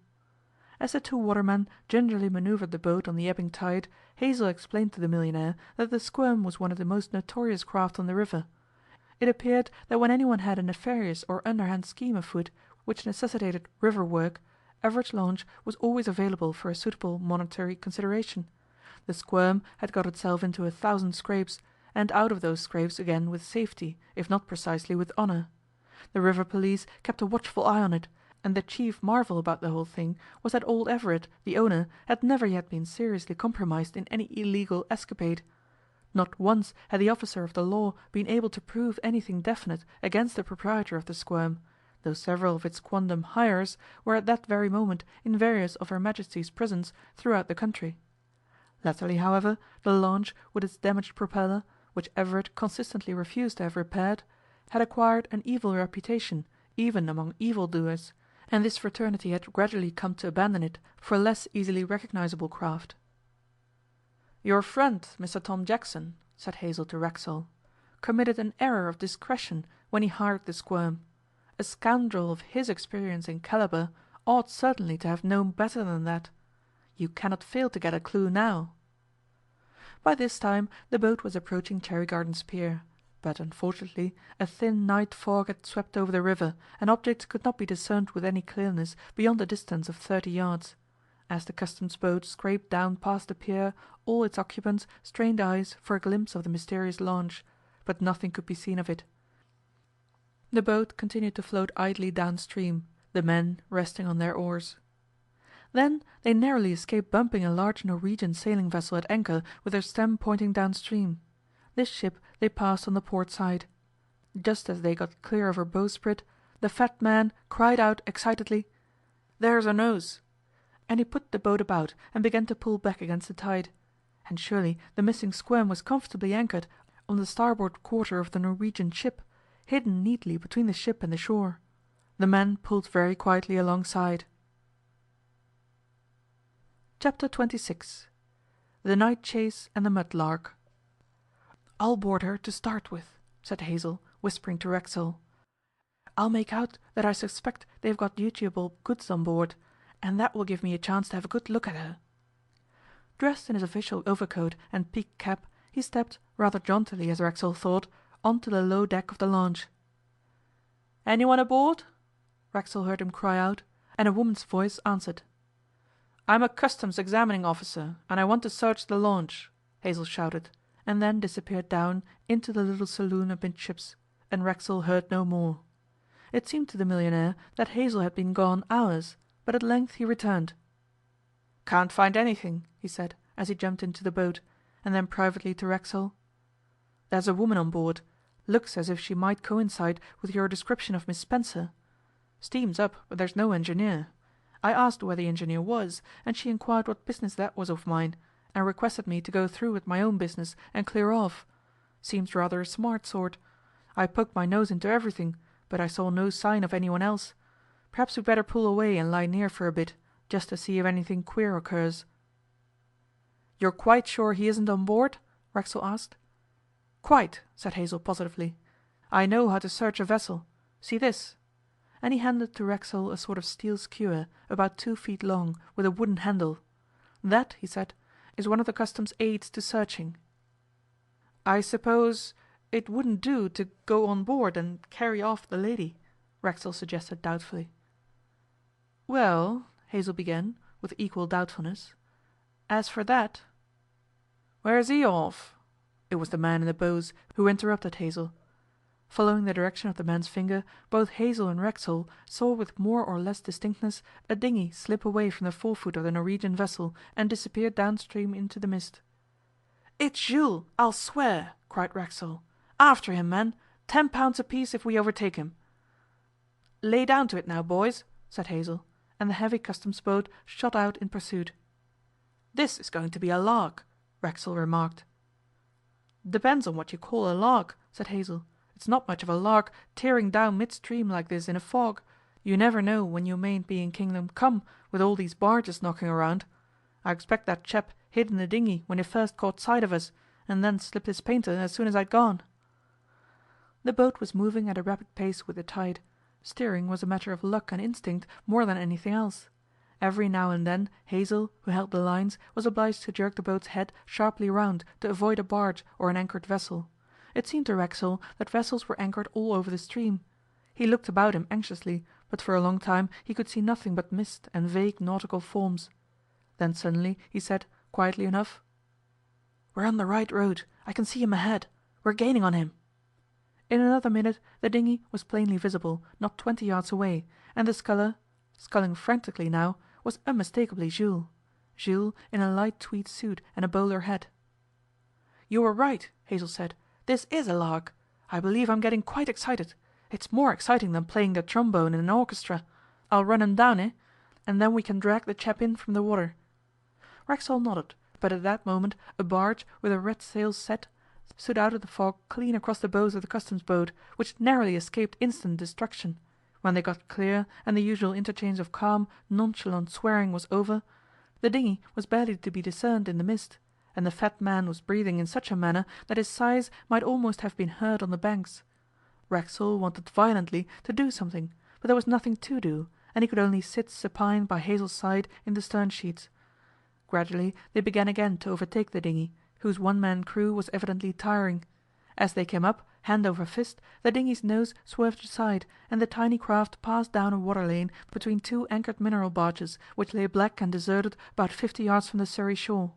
As the two watermen gingerly manoeuvred the boat on the ebbing tide, Hazell explained to the millionaire that the Squirm was one of the most notorious craft on the river. It appeared that when anyone had a nefarious or underhand scheme afoot which necessitated river work, Everett's launch was always available for a suitable monetary consideration. The Squirm had got itself into 1,000 scrapes, and out of those scrapes again with safety, if not precisely with honour. The river police kept a watchful eye on it, and the chief marvel about the whole thing was that old Everett, the owner, had never yet been seriously compromised in any illegal escapade. Not once had the officer of the law been able to prove anything definite against the proprietor of the Squirm, though several of its quondam hirers were at that very moment in various of Her Majesty's prisons throughout the country. Latterly, however, the launch, with its damaged propeller, which Everett consistently refused to have repaired, had acquired an evil reputation even among evil-doers, and this fraternity had gradually come to abandon it for less easily recognizable craft. "Your friend, Mr Tom Jackson," said Hazell to Racksole, "committed an error of discretion when he hired the Squirm. A scoundrel of his experience and calibre ought certainly to have known better than that. You cannot fail to get a clue now." By this time the boat was approaching Cherry Gardens Pier, but unfortunately a thin night fog had swept over the river, and objects could not be discerned with any clearness beyond a distance of 30 yards. As the customs boat scraped down past the pier, all its occupants strained eyes for a glimpse of the mysterious launch, but nothing could be seen of it. The boat continued to float idly downstream, the men resting on their oars. Then they narrowly escaped bumping a large Norwegian sailing vessel at anchor with her stem pointing downstream. This ship they passed on the port side. Just as they got clear of her bowsprit, the fat man cried out excitedly, "There's her nose!" and he put the boat about and began to pull back against the tide. And surely the missing Squirm was comfortably anchored on the starboard quarter of the Norwegian ship, hidden neatly between the ship and the shore. The men pulled very quietly alongside. Chapter 26. The Night Chase and the Mudlark. "I'll board her to start with," said Hazell, whispering to Racksole. "I'll make out that I suspect they've got dutiable goods on board, and that will give me a chance to have a good look at her." Dressed in his official overcoat and peaked cap, he stepped, rather jauntily as Racksole thought, on to the low deck of the launch. "Anyone aboard?" Racksole heard him cry out, and a woman's voice answered. "I'm a customs examining officer, and I want to search the launch," Hazell shouted, and then disappeared down into the little saloon amidships, and Racksole heard no more. It seemed to the millionaire that Hazell had been gone hours, but at length he returned. "Can't find anything," he said, as he jumped into the boat, and then privately to Racksole, "There's a woman on board. Looks as if she might coincide with your description of Miss Spencer. Steam's up, but there's no engineer. I asked where the engineer was, and she inquired what business that was of mine, and requested me to go through with my own business and clear off. Seems rather a smart sort. I poked my nose into everything, but I saw no sign of anyone else. Perhaps we'd better pull away and lie near for a bit, just to see if anything queer occurs." "You're quite sure he isn't on board?" Racksole asked. "Quite," said Hazel positively. "I know how to search a vessel. See this," and he handed to Racksole a sort of steel skewer about 2 feet long, with a wooden handle. "That," he said, "is one of the customs aids to searching." "I suppose it wouldn't do to go on board and carry off the lady?" Racksole suggested doubtfully. "Well," Hazel began, with equal doubtfulness, "as for that—" "Where's he off?" It was the man in the bows who interrupted Hazel. Following the direction of the man's finger, both Hazel and Racksole saw with more or less distinctness a dinghy slip away from the forefoot of the Norwegian vessel and disappear downstream into the mist. "It's Jules, I'll swear!" cried Racksole. "After him, men! £10 apiece if we overtake him." "Lay down to it now, boys," said Hazel, and the heavy customs boat shot out in pursuit. "This is going to be a lark," Racksole remarked. "Depends on what you call a lark," said Hazel. "It's not much of a lark tearing down midstream like this in a fog. You never know when you mayn't be in Kingdom Come with all these barges knocking around. I expect that chap hid in the dinghy when he first caught sight of us, and then slipped his painter as soon as I'd gone." The boat was moving at a rapid pace with the tide. Steering was a matter of luck and instinct more than anything else. Every now and then Hazel, who held the lines, was obliged to jerk the boat's head sharply round to avoid a barge or an anchored vessel. It seemed to Racksole that vessels were anchored all over the stream. He looked about him anxiously, but for a long time he could see nothing but mist and vague nautical forms. Then suddenly he said, quietly enough: "We're on the right road. I can see him ahead. We're gaining on him." In another minute the dinghy was plainly visible, not 20 yards away, and the sculler, sculling frantically now, was unmistakably Jules. Jules in a light tweed suit and a bowler hat. "You were right," Hazel said. "This is a lark. I believe I'm getting quite excited. It's more exciting than playing the trombone in an orchestra. I'll run him down, eh? And then we can drag the chap in from the water." Racksole nodded, but at that moment a barge, with her red sails set, stood out of the fog clean across the bows of the customs boat, which narrowly escaped instant destruction. When they got clear and the usual interchange of calm, nonchalant swearing was over, the dinghy was barely to be discerned in the mist, and the fat man was breathing in such a manner that his sighs might almost have been heard on the banks. Racksole wanted violently to do something, but there was nothing to do, and he could only sit supine by Hazel's side in the stern sheets. Gradually they began again to overtake the dinghy, whose one-man crew was evidently tiring. As they came up, hand over fist, the dinghy's nose swerved aside, and the tiny craft passed down a water lane between 2 anchored mineral barges, which lay black and deserted about 50 yards from the Surrey shore.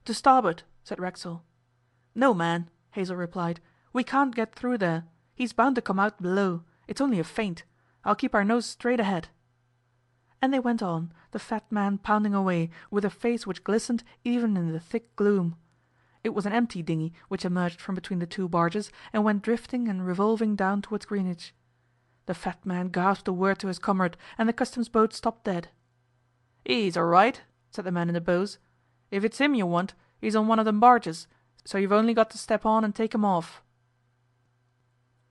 "To starboard," said Racksole. "No, man," Hazel replied. "We can't get through there. He's bound to come out below. It's only a feint. I'll keep our nose straight ahead." And they went on, the fat man pounding away, with a face which glistened even in the thick gloom. It was an empty dinghy which emerged from between the 2 barges and went drifting and revolving down towards Greenwich. The fat man gasped a word to his comrade, and the customs boat stopped dead. "He's all right," said the man in the bows. "If it's him you want, he's on one of them barges, so you've only got to step on and take him off."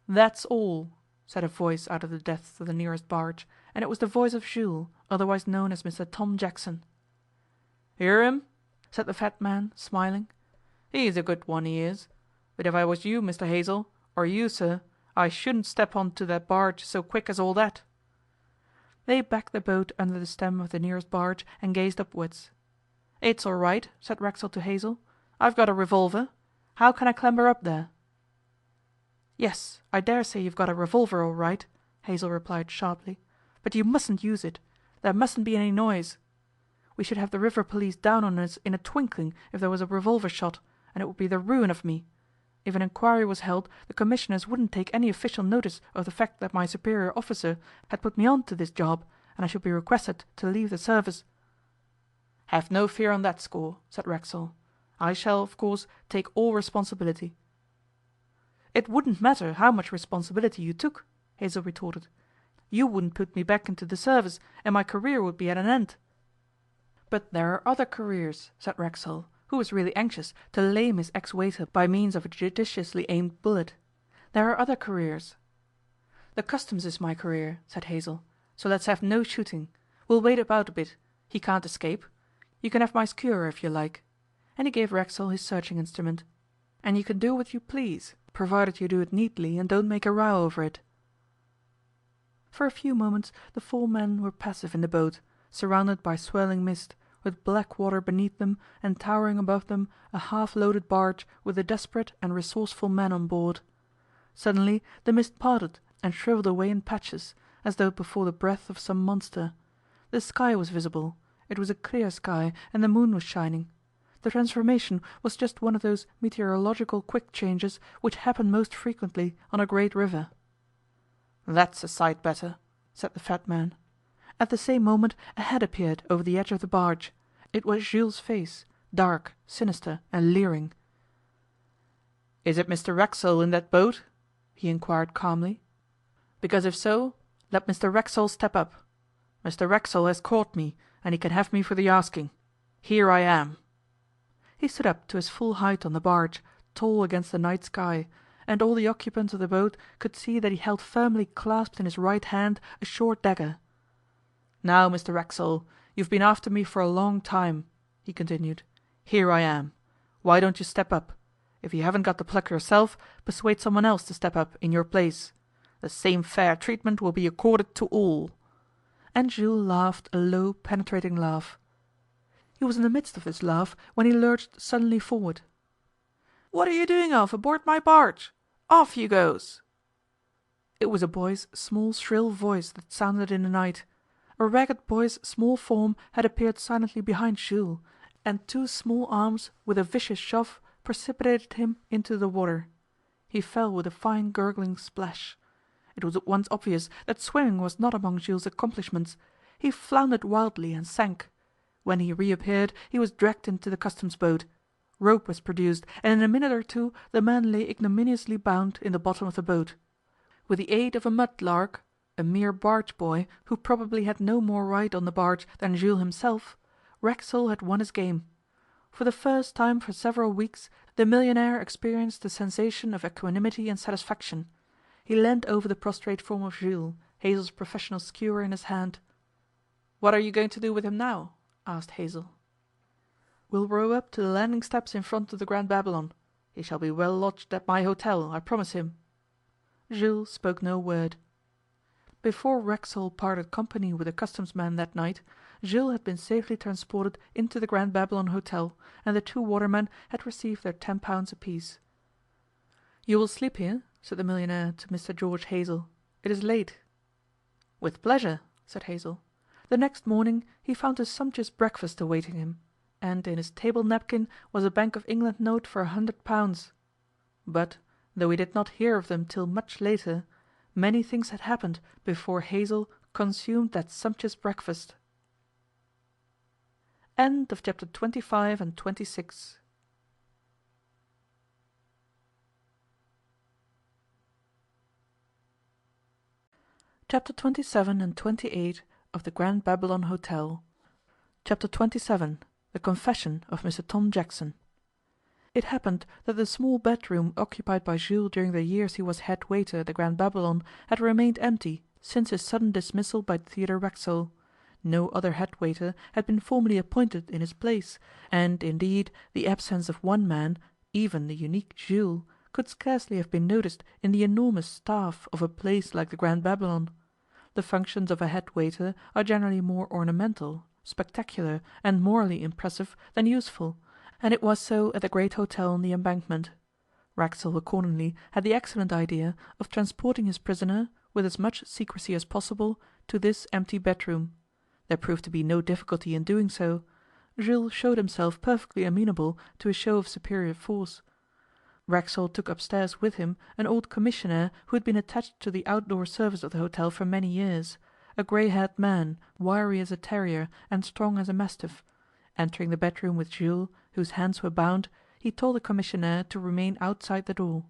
"That's all," said a voice out of the depths of the nearest barge, and it was the voice of Jules, otherwise known as Mr Tom Jackson. "Hear him?" said the fat man, smiling. "He's a good one, he is. But if I was you, Mr Hazel, or you, sir, I shouldn't step on to that barge so quick as all that." They backed the boat under the stem of the nearest barge and gazed upwards. "It's all right," said Racksole to Hazel. "I've got a revolver. How can I clamber up there?" "Yes, I dare say you've got a revolver all right," Hazel replied sharply. "But you mustn't use it. There mustn't be any noise. We should have the river police down on us in a twinkling if there was a revolver shot, and it would be the ruin of me. If an inquiry was held, the commissioners wouldn't take any official notice of the fact that my superior officer had put me on to this job, and I should be requested to leave the service." "Have no fear on that score," said Racksole. "I shall, of course, take all responsibility." "It wouldn't matter how much responsibility you took," Hazel retorted. You wouldn't put me back into the service, and my career would be at an end.' 'But there are other careers,' said Racksole, who was really anxious to lame his ex-waiter by means of a judiciously aimed bullet. 'There are other careers.' 'The Customs is my career,' said Hazell, 'so let's have no shooting. We'll wait about a bit. He can't escape. You can have my skewer if you like,' and he gave Racksole his searching instrument. 'And you can do what you please, provided you do it neatly and don't make a row over it.' For a few moments the four men were passive in the boat, surrounded by swirling mist, with black water beneath them and towering above them a half-loaded barge with a desperate and resourceful man on board. Suddenly the mist parted and shrivelled away in patches, as though before the breath of some monster. The sky was visible. It was a clear sky, and the moon was shining. The transformation was just one of those meteorological quick changes which happen most frequently on a great river. 'That's a sight better,' said the fat man. At the same moment a head appeared over the edge of the barge. It was Jules' face, dark, sinister, and leering. 'Is it Mr Racksole in that boat?' he inquired calmly. 'Because if so, let Mr Racksole step up. Mr Racksole has caught me, and he can have me for the asking. Here I am.' He stood up to his full height on the barge, tall against the night sky, and all the occupants of the boat could see that he held firmly clasped in his right hand a short dagger. 'Now, Mr Racksole, you've been after me for a long time,' he continued. 'Here I am. Why don't you step up? If you haven't got the pluck yourself, persuade someone else to step up in your place. The same fair treatment will be accorded to all.' And Jules laughed a low, penetrating laugh. He was in the midst of this laugh when he lurched suddenly forward. 'What are you doing off aboard my barge? Off you goes!' It was a boy's small shrill voice that sounded in the night. A ragged boy's small form had appeared silently behind Jules, and two small arms with a vicious shove precipitated him into the water. He fell with a fine gurgling splash. It was at once obvious that swimming was not among Jules' accomplishments. He floundered wildly and sank. When he reappeared he was dragged into the Customs boat. Rope was produced, and in a minute or two the man lay ignominiously bound in the bottom of the boat. With the aid of a mud lark, a mere barge boy who probably had no more right on the barge than Jules himself, Racksole had won his game. For the first time for several weeks the millionaire experienced the sensation of equanimity and satisfaction. He leaned over the prostrate form of Jules, Hazell's professional skewer in his hand. 'What are you going to do with him now?' asked Hazell. 'We'll row up to the landing steps in front of the Grand Babylon. He shall be well lodged at my hotel, I promise him.' Jules spoke no word. Before Racksole parted company with the Customs man that night, Jules had been safely transported into the Grand Babylon Hotel, and the two watermen had received their £10 apiece. 'You will sleep here?' said the millionaire to Mr George Hazell. 'It is late.' 'With pleasure,' said Hazell. The next morning he found a sumptuous breakfast awaiting him, and in his table napkin was a Bank of England note for £100. But, though he did not hear of them till much later, many things had happened before Hazell consumed that sumptuous breakfast. End of chapter 25 and 26. Chapter 27 and 28 of the Grand Babylon Hotel. Chapter 27. The Confession of Mr Tom Jackson. It happened that the small bedroom occupied by Jules during the years he was head waiter at the Grand Babylon had remained empty since his sudden dismissal by Theodore Racksole. No other head waiter had been formally appointed in his place, and, indeed, the absence of one man, even the unique Jules, could scarcely have been noticed in the enormous staff of a place like the Grand Babylon. The functions of a head waiter are generally more ornamental, spectacular, and morally impressive than useful, and it was so at the great hotel on the Embankment. Racksole accordingly had the excellent idea of transporting his prisoner, with as much secrecy as possible, to this empty bedroom. There proved to be no difficulty in doing so. Jules showed himself perfectly amenable to a show of superior force. Racksole took upstairs with him an old commissionaire who had been attached to the outdoor service of the hotel for many years, a grey-haired man, wiry as a terrier and strong as a mastiff. Entering the bedroom with Jules, whose hands were bound, he told the commissionaire to remain outside the door.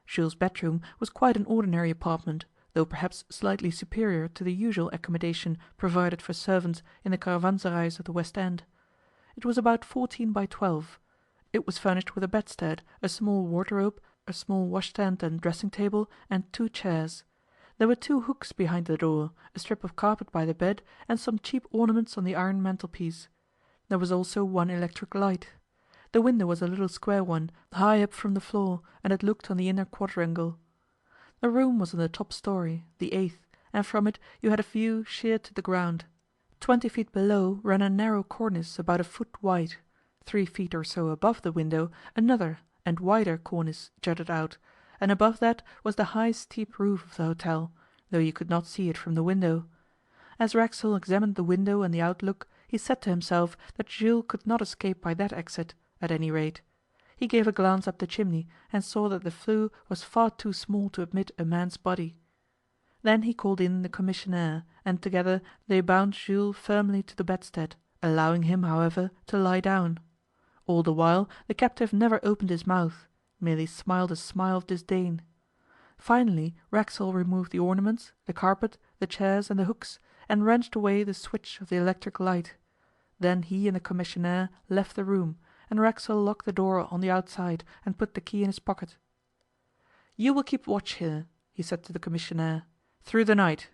Jules' bedroom was quite an ordinary apartment, though perhaps slightly superior to the usual accommodation provided for servants in the caravanserais of the West End. It was about 14 by 12. It was furnished with a bedstead, a small wardrobe, a small washstand and dressing table, and 2 chairs. There were 2 hooks behind the door, a strip of carpet by the bed, and some cheap ornaments on the iron mantelpiece. There was also 1 electric light. The window was a little square one, high up from the floor, and it looked on the inner quadrangle. The room was on the top story, the 8th, and from it you had a view sheer to the ground. 20 feet below ran a narrow cornice about a foot wide. 3 feet or so above the window another and wider cornice jutted out, and above that was the high steep roof of the hotel, though you could not see it from the window. As Racksole examined the window and the outlook, he said to himself that Jules could not escape by that exit, at any rate. He gave a glance up the chimney, and saw that the flue was far too small to admit a man's body. Then he called in the commissionaire, and together they bound Jules firmly to the bedstead, allowing him, however, to lie down. All the while the captive never opened his mouth, merely smiled a smile of disdain. Finally Racksole removed the ornaments, the carpet, the chairs and the hooks, and wrenched away the switch of the electric light. Then he and the commissionaire left the room, and Racksole locked the door on the outside and put the key in his pocket. "You will keep watch here," he said to the commissionaire, "through the night.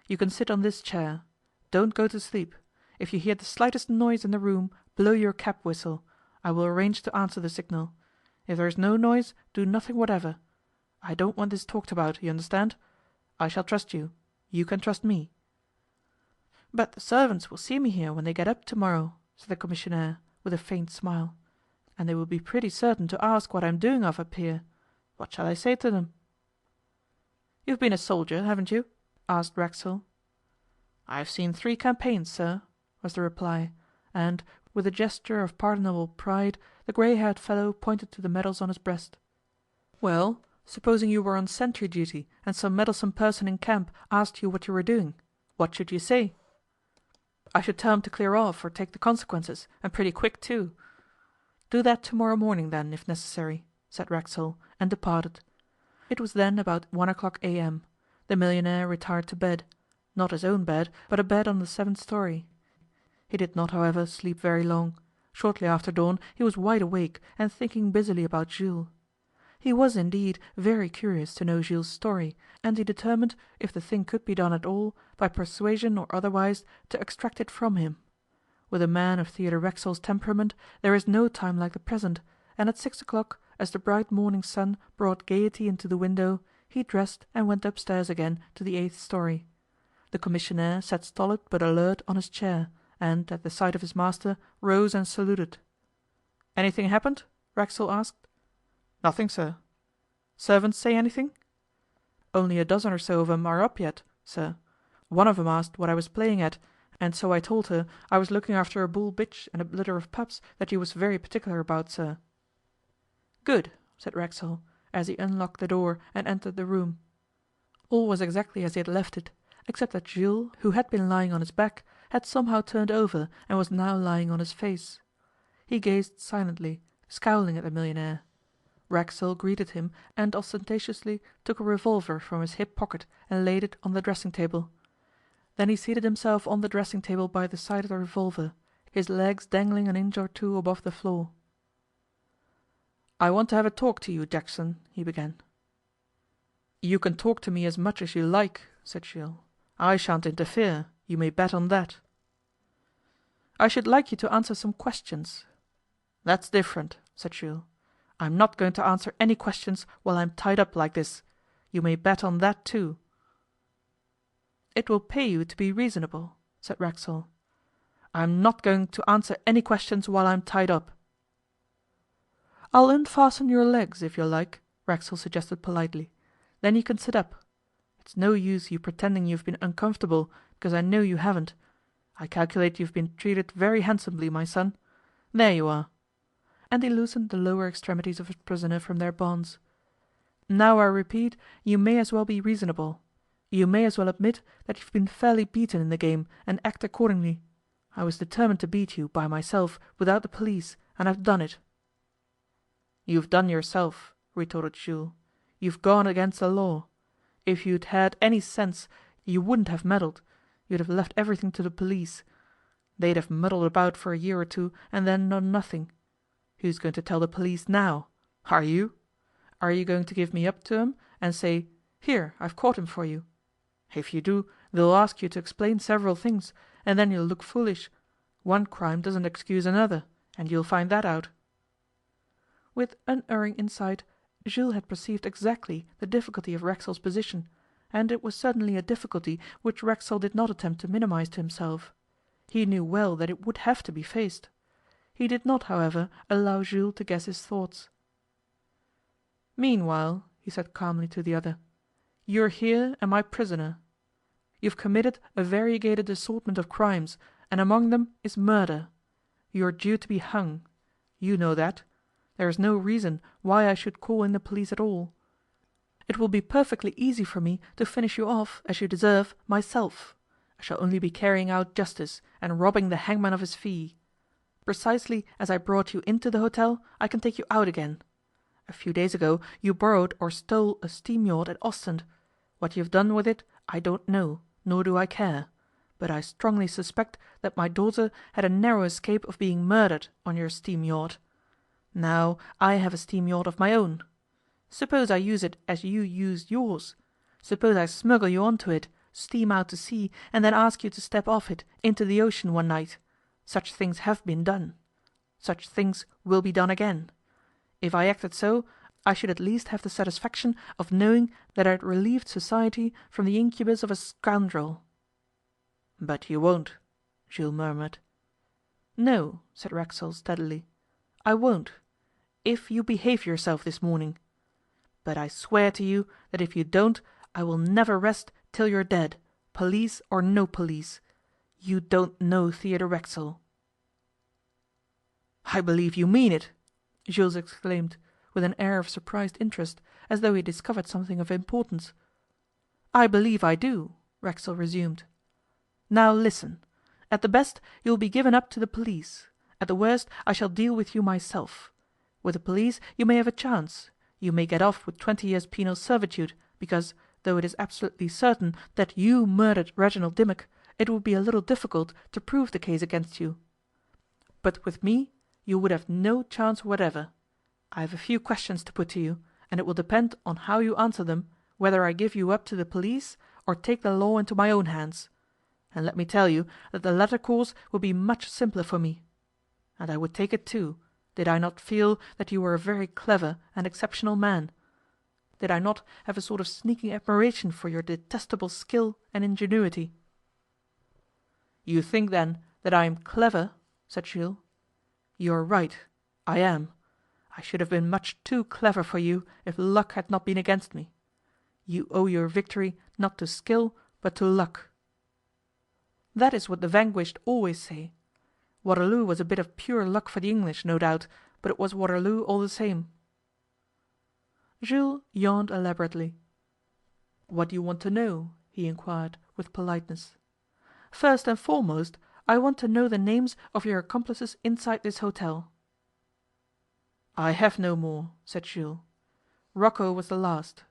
You can sit on this chair. Don't go to sleep. If you hear the slightest noise in the room, blow your cab whistle. I will arrange to answer the signal. If there is no noise, do nothing whatever. I don't want this talked about, you understand? I shall trust you. You can trust me." "But the servants will see me here when they get up tomorrow," said the commissionaire, with a faint smile, "and they will be pretty certain to ask what I am doing of up here. What shall I say to them?" "You've been a soldier, haven't you?" asked Racksole. "I have seen 3 campaigns, sir," was the reply, and, with a gesture of pardonable pride, the grey-haired fellow pointed to the medals on his breast. "Well, supposing you were on sentry duty and some meddlesome person in camp asked you what you were doing, what should you say?" "I should tell him to clear off or take the consequences, and pretty quick too." "Do that tomorrow morning then, if necessary," said Racksole, and departed. It was then about 1 a.m. The millionaire retired to bed, not his own bed, but a bed on the 7th story. He did not, however, sleep very long. Shortly after dawn he was wide awake and thinking busily about Jules. He was, indeed, very curious to know Jules' story, and he determined, if the thing could be done at all, by persuasion or otherwise, to extract it from him. With a man of Theodore Racksole's temperament there is no time like the present, and at 6 o'clock, as the bright morning sun brought gaiety into the window, he dressed and went upstairs again to the 8th story. The commissionaire sat stolid but alert on his chair, and, at the sight of his master, rose and saluted. "Anything happened?" Racksole asked. "Nothing, sir." "Servants say anything?" "Only a dozen or so of 'em are up yet, sir. One of 'em asked what I was playing at, and so I told her I was looking after a bull bitch and a litter of pups that you was very particular about, sir." "Good," said Racksole, as he unlocked the door and entered the room. All was exactly as he had left it, except that Jules, who had been lying on his back, had somehow turned over and was now lying on his face. He gazed silently, scowling at the millionaire. Racksole greeted him and ostentatiously took a revolver from his hip pocket and laid it on the dressing table. Then he seated himself on the dressing table by the side of the revolver, his legs dangling an inch or 2 above the floor. "I want to have a talk to you, Jackson," he began. "You can talk to me as much as you like," said Jules. "I shan't interfere, you may bet on that." "I should like you to answer some questions." "That's different," said Jules. "I'm not going to answer any questions while I'm tied up like this. You may bet on that too." "It will pay you to be reasonable," said Racksole. "I'm not going to answer any questions while I'm tied up." "I'll unfasten your legs, if you like," Racksole suggested politely. "Then you can sit up. It's no use you pretending you've been uncomfortable, because I know you haven't. I calculate you've been treated very handsomely, my son. There you are." And he loosened the lower extremities of his prisoner from their bonds. "Now I repeat, you may as well be reasonable. You may as well admit that you've been fairly beaten in the game and act accordingly. I was determined to beat you, by myself, without the police, and I've done it." "You've done yourself," retorted Jules. "You've gone against the law. If you'd had any sense, you wouldn't have meddled. You'd have left everything to the police. They'd have muddled about for a year or two and then done nothing. Who's going to tell the police now? Are you? Are you going to give me up to 'em and say, 'Here, I've caught him for you'? If you do, they'll ask you to explain several things, and then you'll look foolish. One crime doesn't excuse another, and you'll find that out." With unerring insight, Jules had perceived exactly the difficulty of Racksole's position, and it was certainly a difficulty which Racksole did not attempt to minimize to himself. He knew well that it would have to be faced. He did not, however, allow Jules to guess his thoughts. "Meanwhile," he said calmly to the other, "you're here and my prisoner. You've committed a variegated assortment of crimes, and among them is murder. You are due to be hung. You know that. There is no reason why I should call in the police at all. It will be perfectly easy for me to finish you off, as you deserve, myself. I shall only be carrying out justice and robbing the hangman of his fee. Precisely as I brought you into the hotel, I can take you out again. A few days ago you borrowed or stole a steam yacht at Ostend. What you have done with it I don't know, nor do I care, but I strongly suspect that my daughter had a narrow escape of being murdered on your steam yacht. Now I have a steam yacht of my own. Suppose I use it as you used yours. Suppose I smuggle you onto it, steam out to sea, and then ask you to step off it into the ocean one night. Such things have been done. Such things will be done again. If I acted so, I should at least have the satisfaction of knowing that I had relieved society from the incubus of a scoundrel." "But you won't," Jules murmured. "No," said Racksole steadily, "I won't, if you behave yourself this morning. But I swear to you that if you don't, I will never rest till you're dead, police or no police. You don't know Theodore Racksole." "I believe you mean it," Jules exclaimed, with an air of surprised interest, as though he had discovered something of importance. "I believe I do," Racksole resumed. "Now listen. At the best you will be given up to the police. At the worst I shall deal with you myself. With the police you may have a chance. You may get off with 20 years penal servitude, because, though it is absolutely certain that you murdered Reginald Dimmock, it would be a little difficult to prove the case against you. But with me you would have no chance whatever. I have a few questions to put to you, and it will depend on how you answer them whether I give you up to the police or take the law into my own hands. And let me tell you that the latter course would be much simpler for me. And I would take it too, did I not feel that you were a very clever and exceptional man. Did I not have a sort of sneaking admiration for your detestable skill and ingenuity." "You think, then, that I am clever?" said Jules. "You are right. I am. I should have been much too clever for you if luck had not been against me. You owe your victory not to skill but to luck." "That is what the vanquished always say. Waterloo was a bit of pure luck for the English, no doubt, but it was Waterloo all the same." Jules yawned elaborately. "What do you want to know?" he inquired, with politeness. "First and foremost, I want to know the names of your accomplices inside this hotel." "I have no more," said Jules. "Rocco was the last."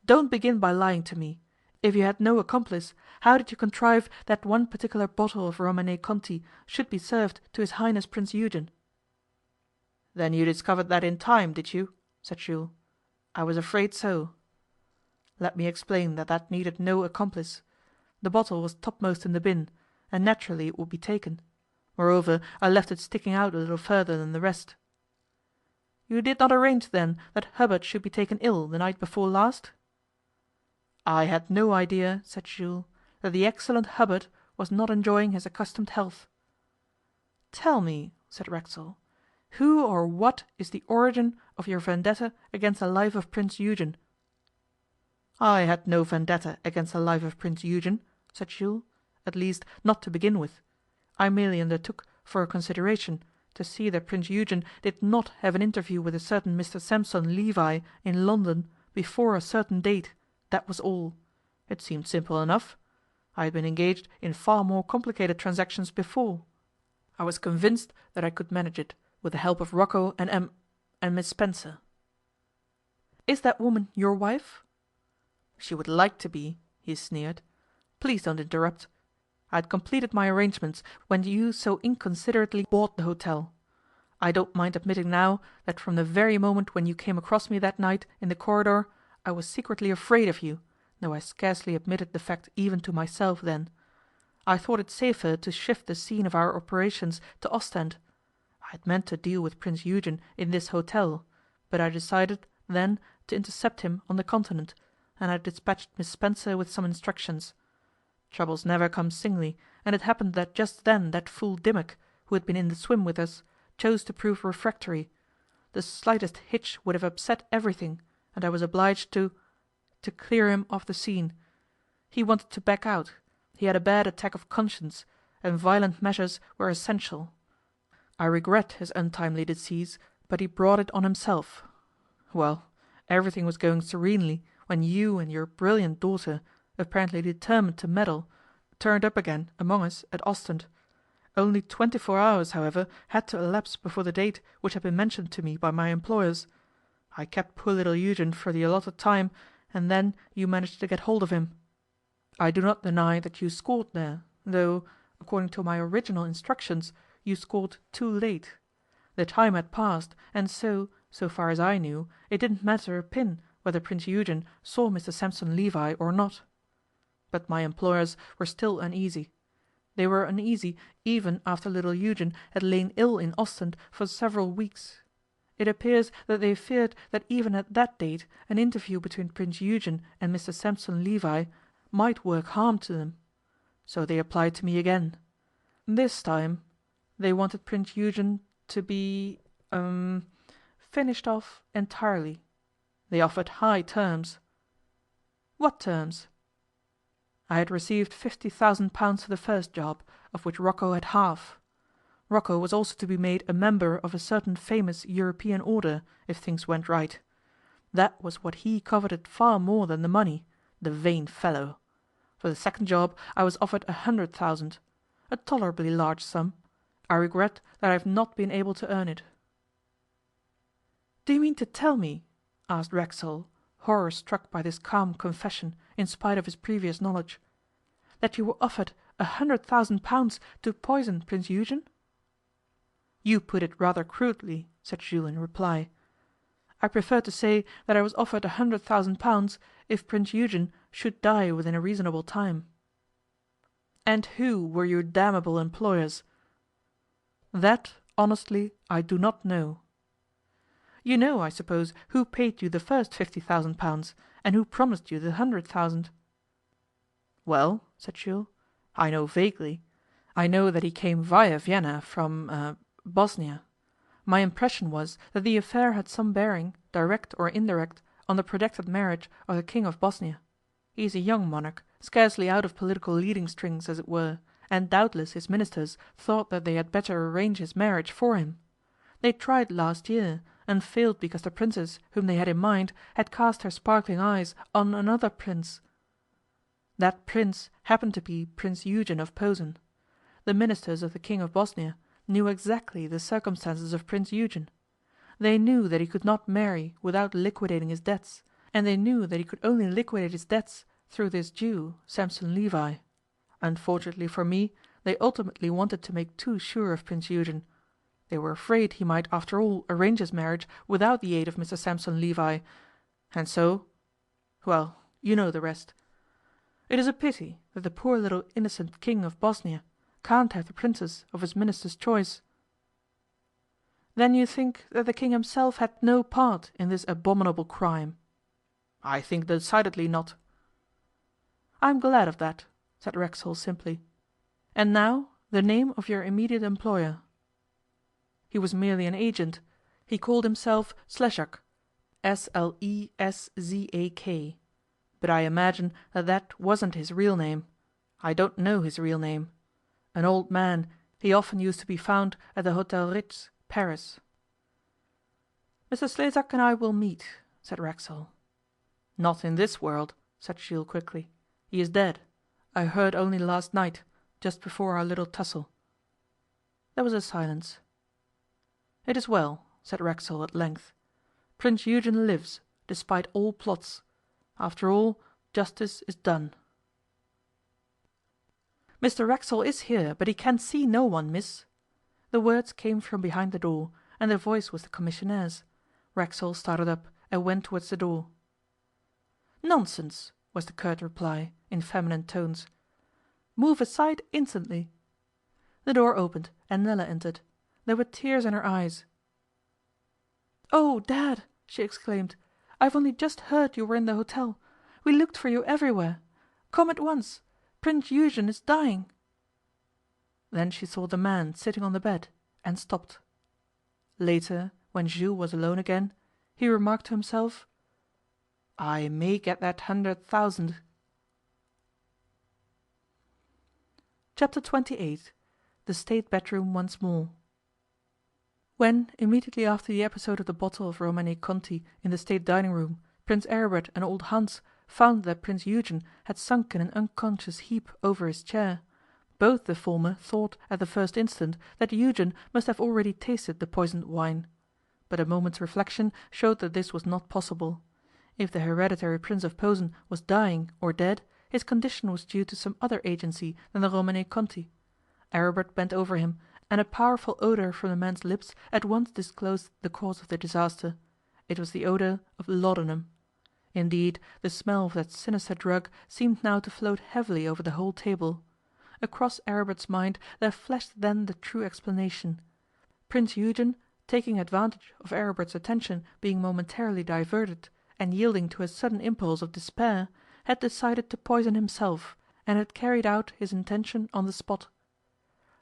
"Don't begin by lying to me. If you had no accomplice, how did you contrive that one particular bottle of Romanée Conti should be served to His Highness Prince Eugen?" "Then you discovered that in time, did you?" said Jules. "I was afraid so. Let me explain that needed no accomplice. The bottle was topmost in the bin, and naturally it would be taken. Moreover, I left it sticking out a little further than the rest." "You did not arrange, then, that Hubbard should be taken ill the night before last?" "I had no idea," said Jules, "that the excellent Hubbard was not enjoying his accustomed health." "Tell me," said Racksole, "who or what is the origin of your vendetta against the life of Prince Eugen?" "I had no vendetta against the life of Prince Eugen," said Jules, "at least, not to begin with. I merely undertook, for a consideration, to see that Prince Eugen did not have an interview with a certain Mr Sampson Levi in London before a certain date, that was all. It seemed simple enough. I had been engaged in far more complicated transactions before. I was convinced that I could manage it, with the help of Rocco and Miss Spencer." "Is that woman your wife?" She would like to be," he sneered. "Please don't interrupt. I had completed my arrangements when you so inconsiderately bought the hotel. I don't mind admitting now that from the very moment when you came across me that night in the corridor I was secretly afraid of you, though I scarcely admitted the fact even to myself then. I thought it safer to shift the scene of our operations to Ostend. I had meant to deal with Prince Eugen in this hotel, but I decided then to intercept him on the Continent, and I dispatched Miss Spencer with some instructions. Troubles never come singly, and it happened that just then that fool Dimmock, who had been in the swim with us, chose to prove refractory. The slightest hitch would have upset everything, and I was obliged to clear him off the scene. He wanted to back out. He had a bad attack of conscience, and violent measures were essential. I regret his untimely decease, but he brought it on himself. Well, everything was going serenely when you and your brilliant daughter, apparently determined to meddle, turned up again among us at Ostend. Only 24 hours, however, had to elapse before the date which had been mentioned to me by my employers. I kept poor little Eugen for the allotted time, and then you managed to get hold of him. I do not deny that you scored there, though, according to my original instructions, you scored too late. The time had passed, and so far as I knew, it didn't matter a pin whether Prince Eugen saw Mr Sampson Levi or not. But my employers were still uneasy. They were uneasy even after little Eugen had lain ill in Ostend for several weeks. It appears that they feared that even at that date an interview between Prince Eugen and Mr Sampson Levi might work harm to them. So they applied to me again. This time they wanted Prince Eugen to be finished off entirely. They offered high terms. What terms? I had received £50,000 for the first job, of which Rocco had half. Rocco was also to be made a member of a certain famous European order, if things went right. That was what he coveted far more than the money, the vain fellow. For the second job I was offered 100,000, a tolerably large sum. I regret that I have not been able to earn it. Do you mean to tell me, asked Racksole, horror struck by this calm confession in spite of his previous knowledge, that you were offered 100,000 to poison Prince Eugen? You put it rather crudely, said Jules in reply. I prefer to say that I was offered 100,000 if Prince Eugen should die within a reasonable time. And who were your damnable employers? That, honestly, I do not know. You know, I suppose, who paid you the first 50,000 pounds, and who promised you the 100,000. Well, said Jules, I know vaguely. I know that he came via Vienna from Bosnia. My impression was that the affair had some bearing, direct or indirect, on the projected marriage of the King of Bosnia. He is a young monarch, scarcely out of political leading strings, as it were, and doubtless his ministers thought that they had better arrange his marriage for him. They tried last year, and failed because the princess whom they had in mind had cast her sparkling eyes on another prince. That prince happened to be Prince Eugen of Posen. The ministers of the King of Bosnia knew exactly the circumstances of Prince Eugen. They knew that he could not marry without liquidating his debts, and they knew that he could only liquidate his debts through this Jew, Sampson Levi. Unfortunately for me, they ultimately wanted to make too sure of Prince Eugen. They were afraid he might after all arrange his marriage without the aid of Mr Sampson Levi, and so, well, you know the rest. It is a pity that the poor little innocent King of Bosnia can't have the princess of his minister's choice. Then you think that the king himself had no part in this abominable crime? I think decidedly not. I am glad of that, said Racksole simply. And now the name of your immediate employer. He was merely an agent. He called himself Slezak, Slezak. But I imagine that wasn't his real name. I don't know his real name. An old man, he often used to be found at the Hotel Ritz, Paris. Mr Slezak and I will meet, said Racksole. Not in this world, said Jules quickly. He is dead. I heard only last night, just before our little tussle. There was a silence. It is well, said Racksole at length. Prince Eugen lives, despite all plots. After all, Justice is done. "Mr Racksole is here, but he can see no one, miss." The words came from behind the door, and the voice was the commissionnaire's. Racksole started up and went towards the door. "Nonsense," was the curt reply, in feminine tones. "Move aside instantly." The door opened and Nella entered. There were tears in her eyes. "Oh, Dad!" she exclaimed, "I've only just heard you were in the hotel. We looked for you everywhere. Come at once. Prince Eugen is dying." Then she saw the man sitting on the bed, and stopped. Later, when Jules was alone again, he remarked to himself, "I may get that 100,000." Chapter 28. The State Bedroom Once More. When, immediately after the episode of the bottle of Romanée Conti in the State dining room, Prince Aribert and old Hans found that Prince Eugen had sunk in an unconscious heap over his chair, both the former thought at the first instant that Eugen must have already tasted the poisoned wine. But a moment's reflection showed that this was not possible. If the hereditary Prince of Posen was dying or dead, his condition was due to some other agency than the Romanée Conti. Aribert bent over him, and a powerful odour from the man's lips at once disclosed the cause of the disaster. It was the odour of laudanum. Indeed, the smell of that sinister drug seemed now to float heavily over the whole table. Across Aribert's mind there flashed then the true explanation. Prince Eugen, taking advantage of Aribert's attention being momentarily diverted, and yielding to a sudden impulse of despair, had decided to poison himself, and had carried out his intention on the spot.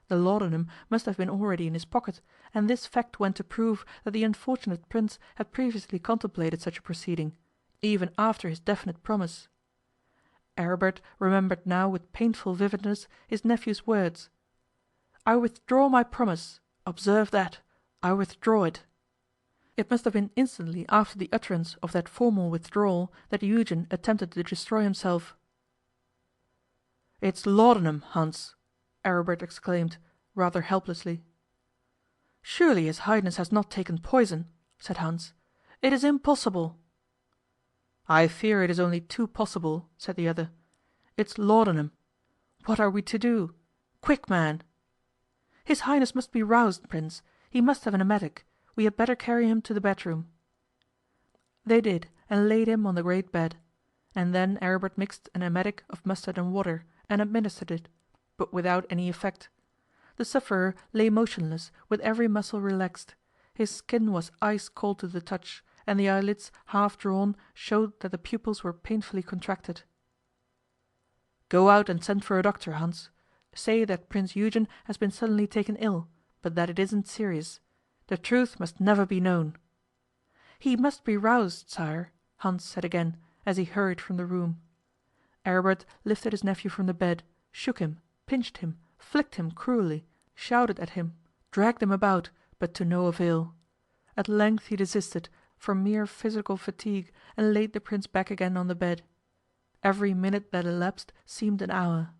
The laudanum must have been already in his pocket, and this fact went to prove that the unfortunate prince had previously contemplated such a proceeding, even after his definite promise. Aribert remembered now with painful vividness his nephew's words. "I withdraw my promise. Observe that. I withdraw it." It must have been instantly after the utterance of that formal withdrawal that Eugen attempted to destroy himself. "It's laudanum, Hans," Aribert exclaimed, rather helplessly. "Surely his Highness has not taken poison," said Hans. "It is impossible." "I fear it is only too possible," said the other. "It's laudanum. What are we to do? Quick, man!" "His Highness must be roused, Prince. He must have an emetic. We had better carry him to the bedroom." They did, and laid him on the great bed. And then Aribert mixed an emetic of mustard and water, and administered it, but without any effect. The sufferer lay motionless, with every muscle relaxed. His skin was ice cold to the touch, and the eyelids, half drawn, showed that the pupils were painfully contracted. "Go out and send for a doctor, Hans. Say that Prince Eugen has been suddenly taken ill, but that it isn't serious. The truth must never be known." "He must be roused, sire," Hans said again, as he hurried from the room. Aribert lifted his nephew from the bed, shook him, pinched him, flicked him cruelly, shouted at him, dragged him about, but to no avail. At length he desisted, from mere physical fatigue, and laid the Prince back again on the bed. Every minute that elapsed seemed an hour.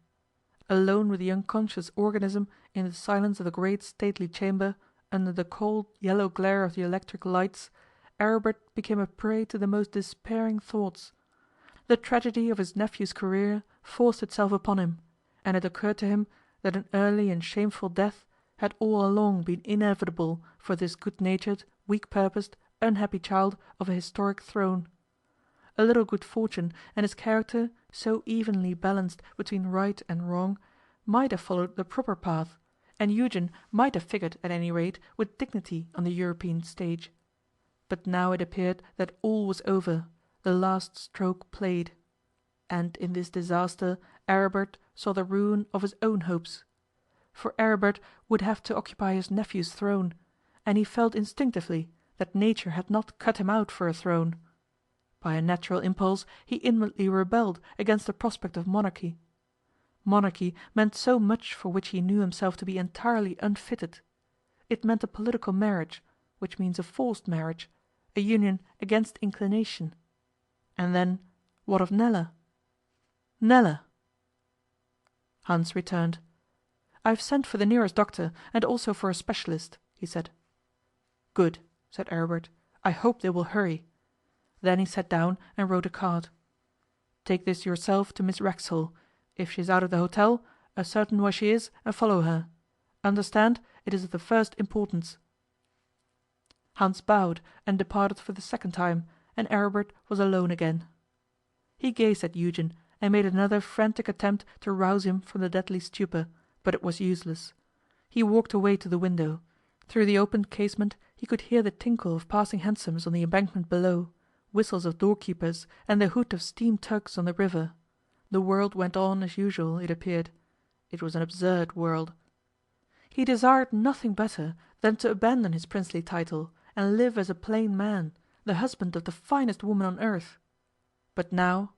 Alone with the unconscious organism in the silence of the great stately chamber, under the cold yellow glare of the electric lights, Aribert became a prey to the most despairing thoughts. The tragedy of his nephew's career forced itself upon him, and it occurred to him that an early and shameful death had all along been inevitable for this good-natured, weak-purposed, unhappy child of a historic throne. A little good fortune, and his character, so evenly balanced between right and wrong, might have followed the proper path, and Eugen might have figured, at any rate, with dignity on the European stage. But now it appeared that all was over, the last stroke played. And in this disaster Aribert saw the ruin of his own hopes. For Aribert would have to occupy his nephew's throne, and he felt instinctively that nature had not cut him out for a throne. By a natural impulse he inwardly rebelled against the prospect of monarchy. Monarchy meant so much for which he knew himself to be entirely unfitted. It meant a political marriage, which means a forced marriage, a union against inclination. And then, what of Nella? Nella! Hans returned. "I have sent for the nearest doctor, and also for a specialist," he said. "Good," said Aribert. "I hope they will hurry." Then he sat down and wrote a card. Take this yourself to Miss Racksole. If she is out of the hotel, ascertain where she is and follow her. Understand, it is of the first importance.' Hans bowed and departed for the second time, and Aribert was alone again. He gazed at Eugen, and made another frantic attempt to rouse him from the deadly stupor, but it was useless. He walked away to the window. Through the opened casement he could hear the tinkle of passing hansoms on the embankment below, whistles of doorkeepers, and the hoot of steam tugs on the river. The world went on as usual, it appeared. It was an absurd world. He desired nothing better than to abandon his princely title, and live as a plain man, the husband of the finest woman on earth. But now...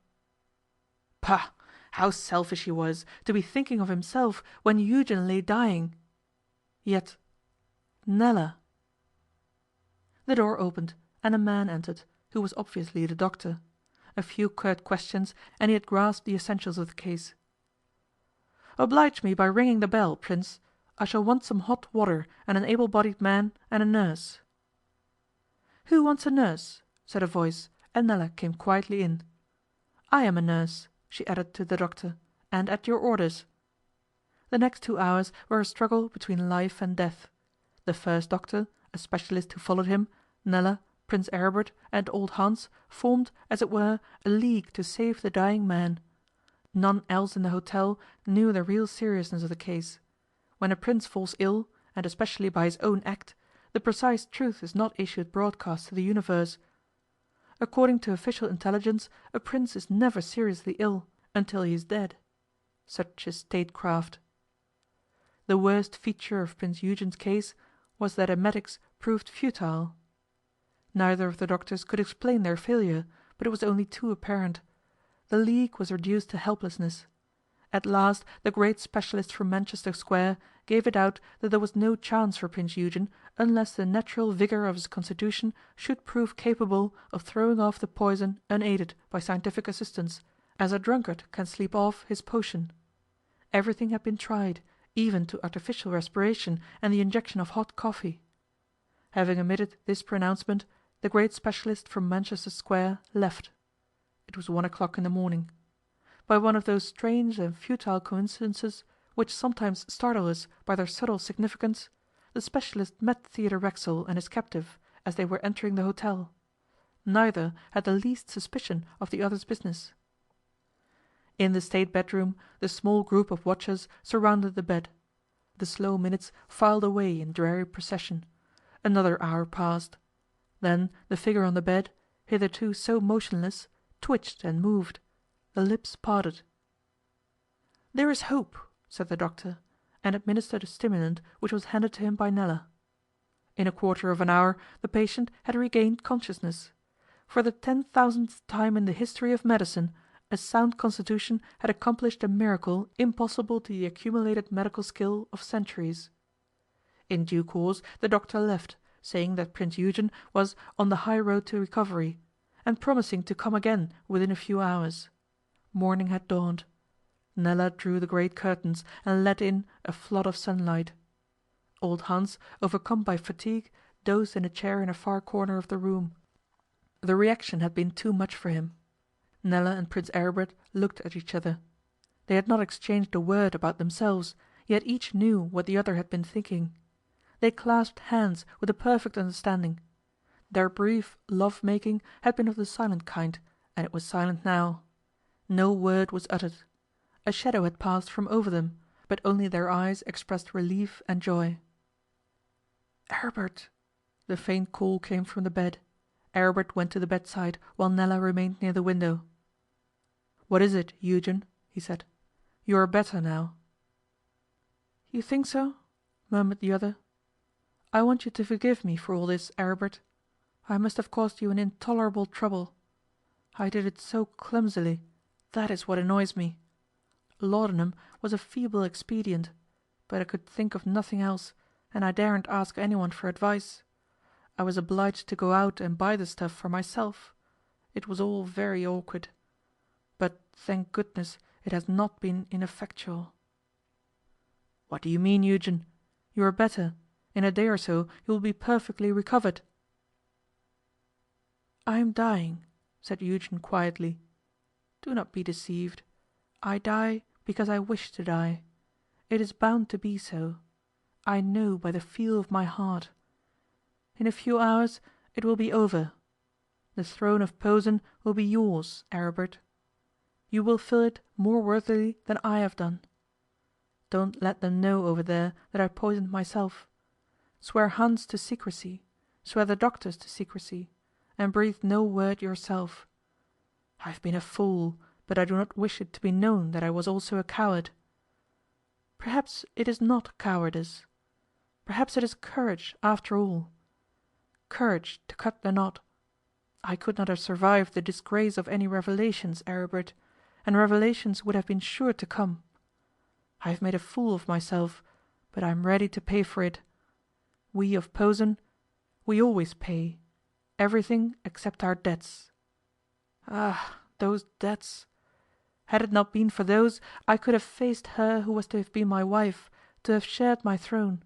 Pah! How selfish he was, to be thinking of himself when Eugen lay dying. Yet... Nella... The door opened, and a man entered, who was obviously the doctor. A few curt questions, and he had grasped the essentials of the case. 'Oblige me by ringing the bell, Prince. I shall want some hot water and an able-bodied man and a nurse.' 'Who wants a nurse?' said a voice, and Nella came quietly in. 'I am a nurse,' she added to the doctor, 'and at your orders.' The next 2 hours were a struggle between life and death. The first doctor, a specialist who followed him, Nella, Prince Aribert, and old Hans formed, as it were, a league to save the dying man. None else in the hotel knew the real seriousness of the case. When a prince falls ill, and especially by his own act, the precise truth is not issued broadcast to the universe. According to official intelligence, a prince is never seriously ill until he is dead. Such is statecraft. The worst feature of Prince Eugen's case was that emetics proved futile. Neither of the doctors could explain their failure, but it was only too apparent. The league was reduced to helplessness. At last the great specialist from Manchester Square gave it out that there was no chance for Prince Eugen unless the natural vigour of his constitution should prove capable of throwing off the poison unaided by scientific assistance, as a drunkard can sleep off his potion. Everything had been tried, even to artificial respiration and the injection of hot coffee. Having emitted this pronouncement, the great specialist from Manchester Square left. It was 1 o'clock in the morning. By one of those strange and futile coincidences which sometimes startle us by their subtle significance, the specialist met Theodore Racksole and his captive as they were entering the hotel. Neither had the least suspicion of the other's business. In the state bedroom the small group of watchers surrounded the bed. The slow minutes filed away in dreary procession. Another hour passed. Then the figure on the bed, hitherto so motionless, twitched and moved. The lips parted. 'There is hope,' said the doctor, and administered a stimulant which was handed to him by Nella. In a quarter of an hour the patient had regained consciousness. For the 10,000th time in the history of medicine, a sound constitution had accomplished a miracle impossible to the accumulated medical skill of centuries. In due course the doctor left, saying that Prince Eugen was on the high road to recovery, and promising to come again within a few hours. Morning had dawned. Nella drew the great curtains and let in a flood of sunlight. Old Hans, overcome by fatigue, dozed in a chair in a far corner of the room. The reaction had been too much for him. Nella and Prince Aribert looked at each other. They had not exchanged a word about themselves, yet each knew what the other had been thinking. They clasped hands with a perfect understanding. Their brief love making had been of the silent kind, and it was silent now. No word was uttered. A shadow had passed from over them, but only their eyes expressed relief and joy. 'Aribert!' The faint call came from the bed. Aribert went to the bedside, while Nella remained near the window. 'What is it, Eugen?' he said. 'You are better now.' 'You think so?' murmured the other. 'I want you to forgive me for all this, Aribert. I must have caused you an intolerable trouble. I did it so clumsily, that is what annoys me. Laudanum was a feeble expedient, but I could think of nothing else, and I daren't ask anyone for advice. I was obliged to go out and buy the stuff for myself. It was all very awkward. But, thank goodness, it has not been ineffectual.' 'What do you mean, Eugen? You are better. In a day or so you will be perfectly recovered.' 'I am dying,' said Eugen quietly. Do not be deceived. I die because I wish to die. It is bound to be so. I know by the feel of my heart. In a few hours it will be over. The throne of Posen will be yours, Aribert. You will fill it more worthily than I have done. Don't let them know over there that I poisoned myself. Swear Hans to secrecy, swear the doctors to secrecy, and breathe no word yourself. I have been a fool, but I do not wish it to be known that I was also a coward. Perhaps it is not cowardice. Perhaps it is courage, after all. Courage to cut the knot. I could not have survived the disgrace of any revelations, Aribert, and revelations would have been sure to come. I have made a fool of myself, but I am ready to pay for it. We of Posen, we always pay. Everything except our debts. Ah, those debts! Had it not been for those, I could have faced her who was to have been my wife, to have shared my throne.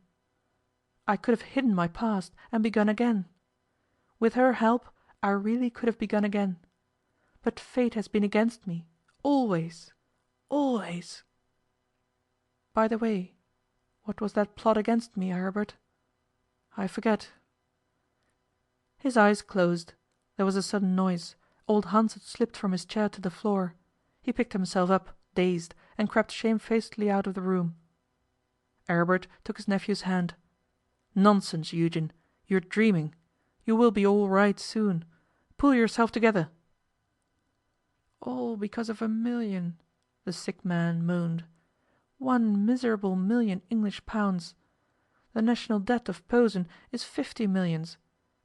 I could have hidden my past and begun again. With her help, I really could have begun again. But fate has been against me, always, always. By the way, what was that plot against me, Aribert? I forget. His eyes closed. There was a sudden noise. Old Hans had slipped from his chair to the floor. He picked himself up, dazed, and crept shamefacedly out of the room. Aribert took his nephew's hand. Nonsense, Eugen. You're dreaming. You will be all right soon. Pull yourself together. All because of 1,000,000, the sick man moaned. 1 miserable million English pounds. The national debt of Posen is 50 millions,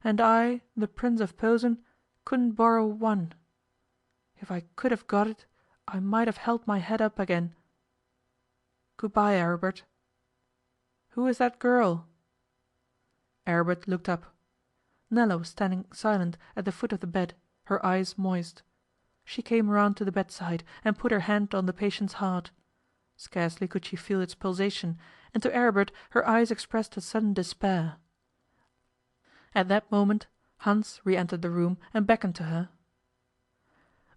and I, the Prince of Posen, couldn't borrow 1. If I could have got it, I might have held my head up again. Good-bye, Aribert. Who is that girl? Aribert looked up. Nella was standing silent at the foot of the bed, her eyes moist. She came round to the bedside and put her hand on the patient's heart. Scarcely could she feel its pulsation, and to Aribert her eyes expressed a sudden despair. At that moment Hans re-entered the room and beckoned to her.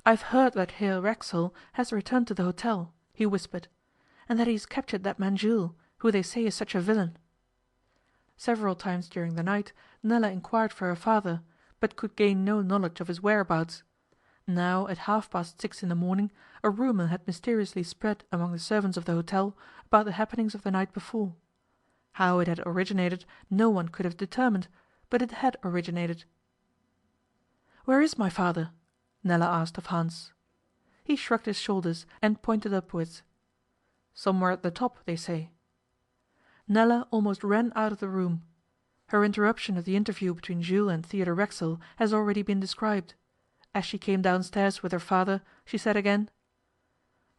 "I've heard that Herr Racksole has returned to the hotel," he whispered, "and that he has captured that man Jules, who they say is such a villain." Several times during the night Nella inquired for her father, but could gain no knowledge of his whereabouts. Now, at 6:30 in the morning, a rumour had mysteriously spread among the servants of the hotel about the happenings of the night before. How it had originated no one could have determined, but it had originated. "Where is my father?" Nella asked of Hans. He shrugged his shoulders and pointed upwards. "Somewhere at the top, they say." Nella almost ran out of the room. Her interruption of the interview between Jules and Theodore Racksole has already been described. As she came downstairs with her father, she said again,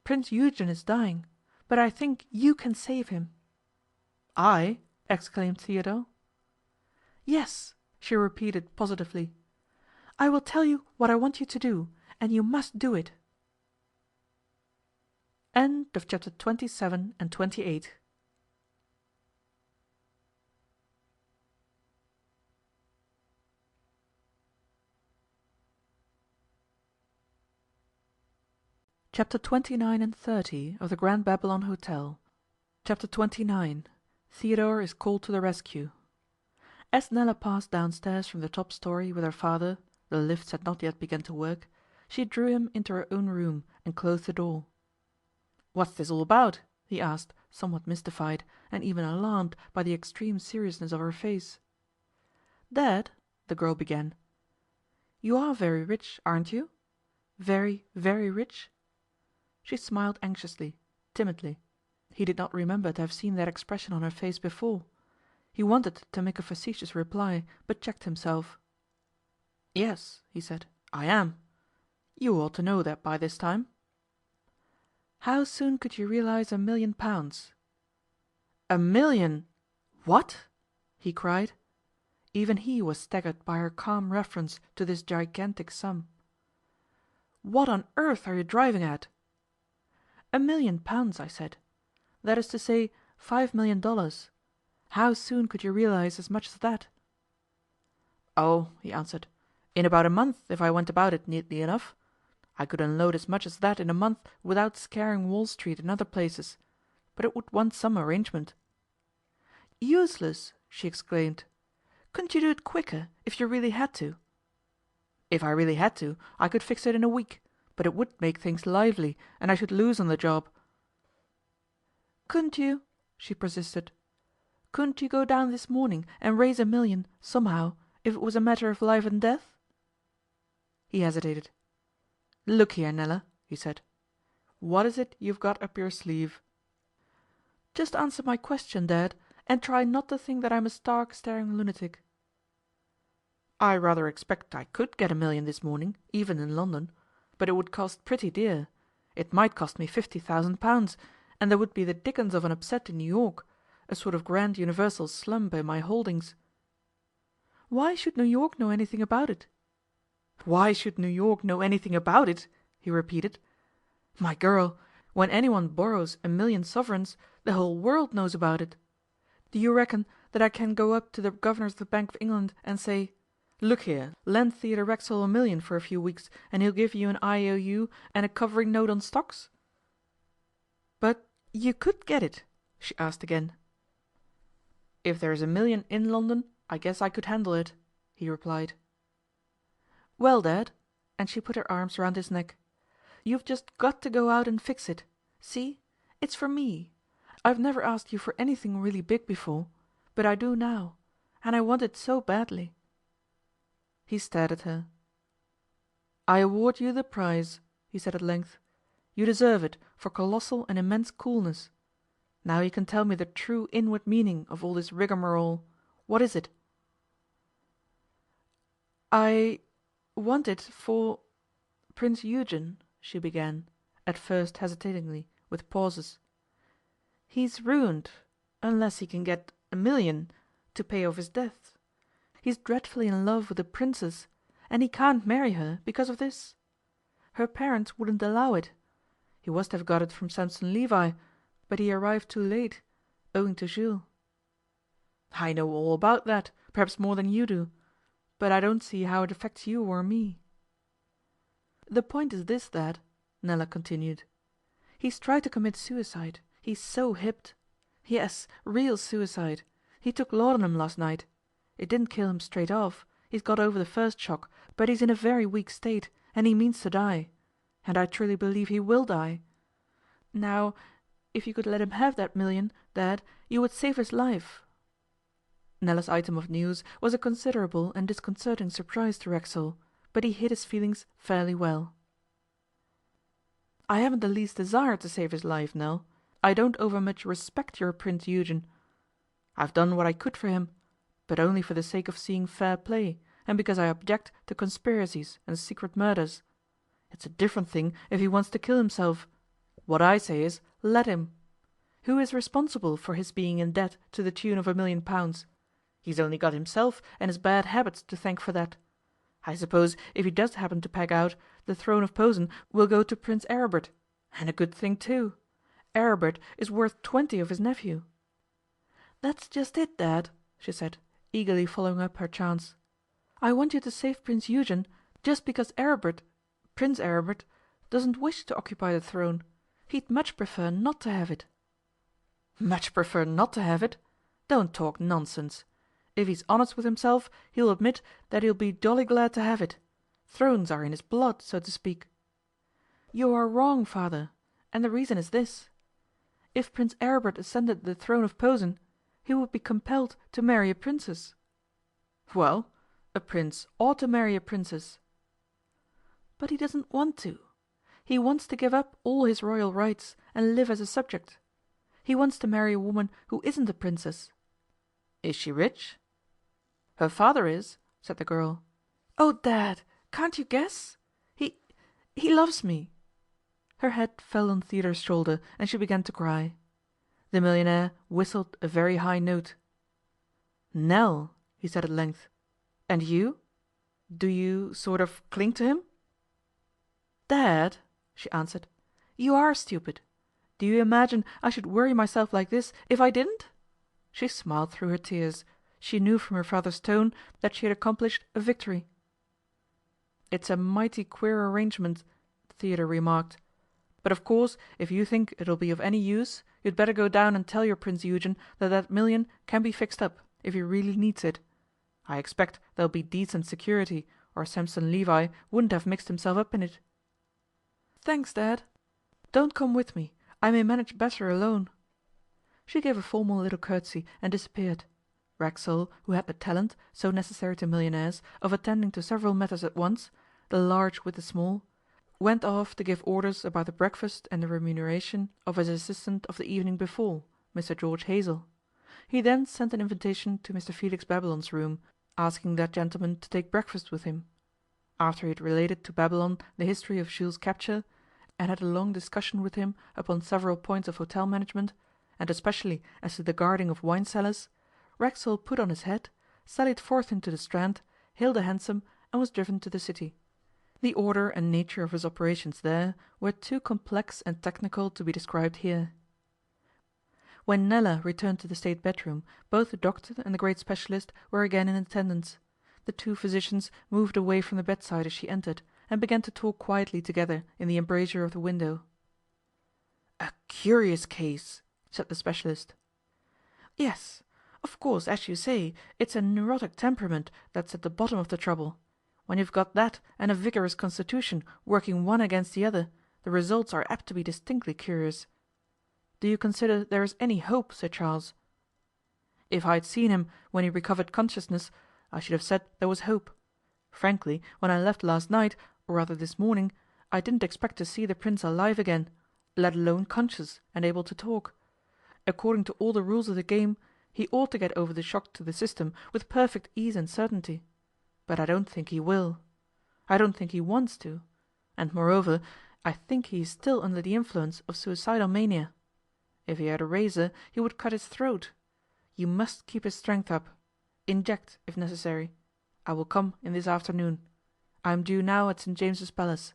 "Prince Eugen is dying, but I think you can save him." "I?" exclaimed Theodore. "Yes," she repeated positively. "I will tell you what I want you to do, and you must do it." End of chapter 27 and 28. Chapter 29 and 30 of the Grand Babylon Hotel. Chapter 29. Theodore is called to the rescue. As Nella passed downstairs from the top story with her father, the lifts had not yet begun to work, she drew him into her own room and closed the door. "What's this all about?" he asked, somewhat mystified, and even alarmed by the extreme seriousness of her face. "Dad," the girl began, "you are very rich, aren't you? Very, very rich?" She smiled anxiously, timidly. He did not remember to have seen that expression on her face before. He wanted to make a facetious reply, but checked himself. "Yes," he said, "I am. You ought to know that by this time." "How soon could you realize £1,000,000?" "1,000,000! What?" he cried. Even he was staggered by her calm reference to this gigantic sum. "What on earth are you driving at?" £1,000,000, I said. That is to say, $5,000,000. How soon could you realize as much as that?" "Oh," he answered, "in about a month if I went about it neatly enough. I could unload as much as that in a month without scaring Wall Street and other places. But it would want some arrangement.' 'Useless!' she exclaimed. 'Couldn't you do it quicker, if you really had to?' 'If I really had to, I could fix it in a week, but it would make things lively, and I should lose on the job.' 'Couldn't you,' she persisted, 'couldn't you go down this morning and raise 1 million, somehow, if it was a matter of life and death?' He hesitated. 'Look here, Nella,' he said. 'What is it you've got up your sleeve?' 'Just answer my question, Dad, and try not to think that I'm a stark, staring lunatic.' 'I rather expect I could get 1 million this morning, even in London. But it would cost pretty dear. It might cost me £50,000, and there would be the dickens of an upset in New York, a sort of grand universal slump in my holdings.' 'Why should New York know anything about it?' 'Why should New York know anything about it?' he repeated. 'My girl, when anyone borrows 1 million sovereigns, the whole world knows about it. Do you reckon that I can go up to the Governor of the Bank of England and say, "Look here, lend Theodore Racksole 1 million for a few weeks, and he'll give you an IOU and a covering note on stocks"?' 'But you could get it?' she asked again. 'If there's 1 million in London, I guess I could handle it,' he replied. 'Well, Dad,' and she put her arms round his neck, 'you've just got to go out and fix it. See? It's for me. I've never asked you for anything really big before, but I do now, and I want it so badly.' He stared at her. 'I award you the prize,' he said at length. 'You deserve it for colossal and immense coolness. Now you can tell me the true inward meaning of all this rigmarole. What is it?' 'I want it for Prince Eugen,' she began, at first hesitatingly, with pauses. 'He's ruined, unless he can get 1 million to pay off his debts. He's dreadfully in love with a princess, and he can't marry her because of this. Her parents wouldn't allow it. He was to have got it from Sampson Levi, but he arrived too late, owing to Jules. I know all about that, perhaps more than you do, but I don't see how it affects you or me.' 'The point is this, Dad,' Nella continued. 'He's tried to commit suicide. He's so hipped. Yes, real suicide. He took laudanum last night. It didn't kill him straight off. He's got over the first shock, but he's in a very weak state, and he means to die. And I truly believe he will die. Now, if you could let him have that 1 million, Dad, you would save his life.' Nella's item of news was a considerable and disconcerting surprise to Racksole, but he hid his feelings fairly well. 'I haven't the least desire to save his life, Nell. I don't overmuch respect your Prince Eugen. I've done what I could for him, but only for the sake of seeing fair play, and because I object to conspiracies and secret murders. It's a different thing if he wants to kill himself. What I say is, let him. Who is responsible for his being in debt to the tune of £1 million? He's only got himself and his bad habits to thank for that. I suppose if he does happen to peg out, the throne of Posen will go to Prince Aribert, and a good thing too. Aribert is worth 20 of his nephew.' 'That's just it, Dad,' she said, eagerly following up her chance. 'I want you to save Prince Eugen just because Prince Aribert, doesn't wish to occupy the throne. He'd much prefer not to have it.' 'Much prefer not to have it? Don't talk nonsense. If he's honest with himself, he'll admit that he'll be jolly glad to have it. Thrones are in his blood, so to speak.' 'You are wrong, Father, and the reason is this. If Prince Aribert ascended the throne of Posen, he would be compelled to marry a princess.' 'Well, a prince ought to marry a princess.' 'But he doesn't want to. He wants to give up all his royal rights and live as a subject. He wants to marry a woman who isn't a princess.' 'Is she rich?' 'Her father is,' said the girl. 'Oh, Dad, can't you guess? He loves me.' Her head fell on Theodore's shoulder, and she began to cry. The millionaire whistled a very high note. 'Nell,' he said at length, 'and you? Do you sort of cling to him?' 'Dad,' she answered, 'you are stupid. Do you imagine I should worry myself like this if I didn't?' She smiled through her tears. She knew from her father's tone that she had accomplished a victory. 'It's a mighty queer arrangement,' Theodore remarked. "But of course, if you think it'll be of any use, you'd better go down and tell your Prince Eugen that that million can be fixed up, if he really needs it. I expect there'll be decent security, or Sampson Levi wouldn't have mixed himself up in it." "Thanks, Dad. Don't come with me. I may manage better alone." She gave a formal little curtsy and disappeared. Racksole, who had the talent, so necessary to millionaires, of attending to several matters at once, the large with the small, went off to give orders about the breakfast and the remuneration of his assistant of the evening before, Mr George Hazell. He then sent an invitation to Mr Felix Babylon's room, asking that gentleman to take breakfast with him. After he had related to Babylon the history of Jules' capture, and had a long discussion with him upon several points of hotel management, and especially as to the guarding of wine cellars, Racksole put on his hat, sallied forth into the Strand, hailed a hansom, and was driven to the City. The order and nature of his operations there were too complex and technical to be described here. When Nella returned to the state bedroom, both the doctor and the great specialist were again in attendance. The two physicians moved away from the bedside as she entered, and began to talk quietly together in the embrasure of the window. "A curious case," said the specialist. "Yes. Of course, as you say, it's a neurotic temperament that's at the bottom of the trouble. When you've got that and a vigorous constitution working one against the other, the results are apt to be distinctly curious. Do you consider there is any hope, Sir Charles?" "If I had seen him when he recovered consciousness, I should have said there was hope. Frankly, when I left last night, or rather this morning, I didn't expect to see the Prince alive again, let alone conscious and able to talk. According to all the rules of the game, he ought to get over the shock to the system with perfect ease and certainty. But I don't think he will. I don't think he wants to. And moreover, I think he is still under the influence of suicidal mania. If he had a razor, he would cut his throat. You must keep his strength up. Inject, if necessary. I will come in this afternoon. I am due now at St James's Palace."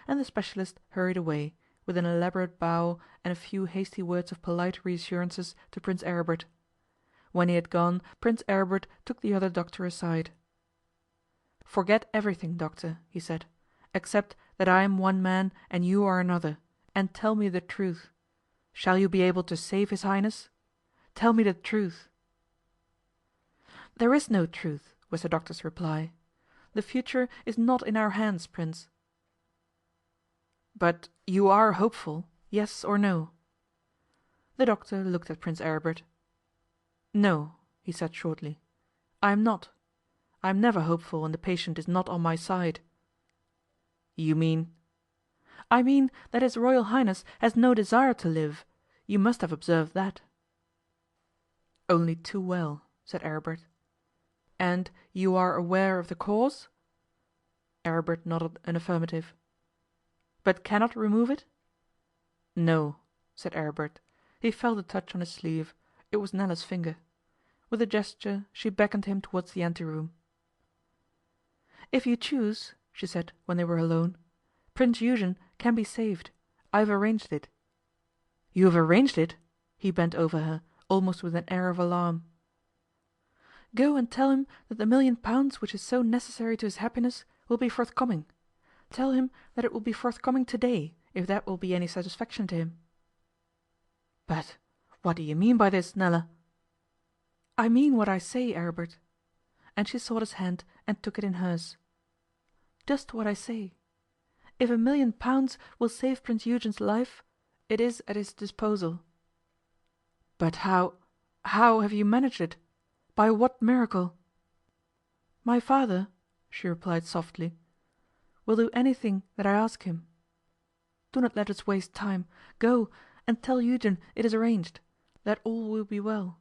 And the specialist hurried away, with an elaborate bow and a few hasty words of polite reassurances to Prince Aribert. When he had gone, Prince Aribert took the other doctor aside. "Forget everything, doctor," he said, "except that I am one man and you are another, and tell me the truth. Shall you be able to save his Highness? Tell me the truth." "There is no truth," was the doctor's reply. "The future is not in our hands, Prince." "But you are hopeful, yes or no?" The doctor looked at Prince Aribert. "No," he said shortly, "I am not. I am never hopeful when the patient is not on my side." "You mean?" "I mean that his Royal Highness has no desire to live. You must have observed that." "Only too well," said Aribert. "And you are aware of the cause?" Aribert nodded an affirmative. "But cannot remove it?" "No," said Aribert. He felt a touch on his sleeve. It was Nella's finger. With a gesture she beckoned him towards the anteroom. "If you choose," she said when they were alone, "Prince Eugen can be saved. I have arranged it." "You have arranged it?" He bent over her, almost with an air of alarm. "Go and tell him that the £1,000,000 which is so necessary to his happiness will be forthcoming. Tell him that it will be forthcoming today, if that will be any satisfaction to him." "But what do you mean by this, Nella?" "I mean what I say, Aribert." And she sought his hand and took it in hers. "Just what I say. If £1,000,000 will save Prince Eugen's life, it is at his disposal." "But how have you managed it? By what miracle?" "My father," she replied softly, "will do anything that I ask him. Do not let us waste time. Go, and tell Eugen it is arranged, that all will be well.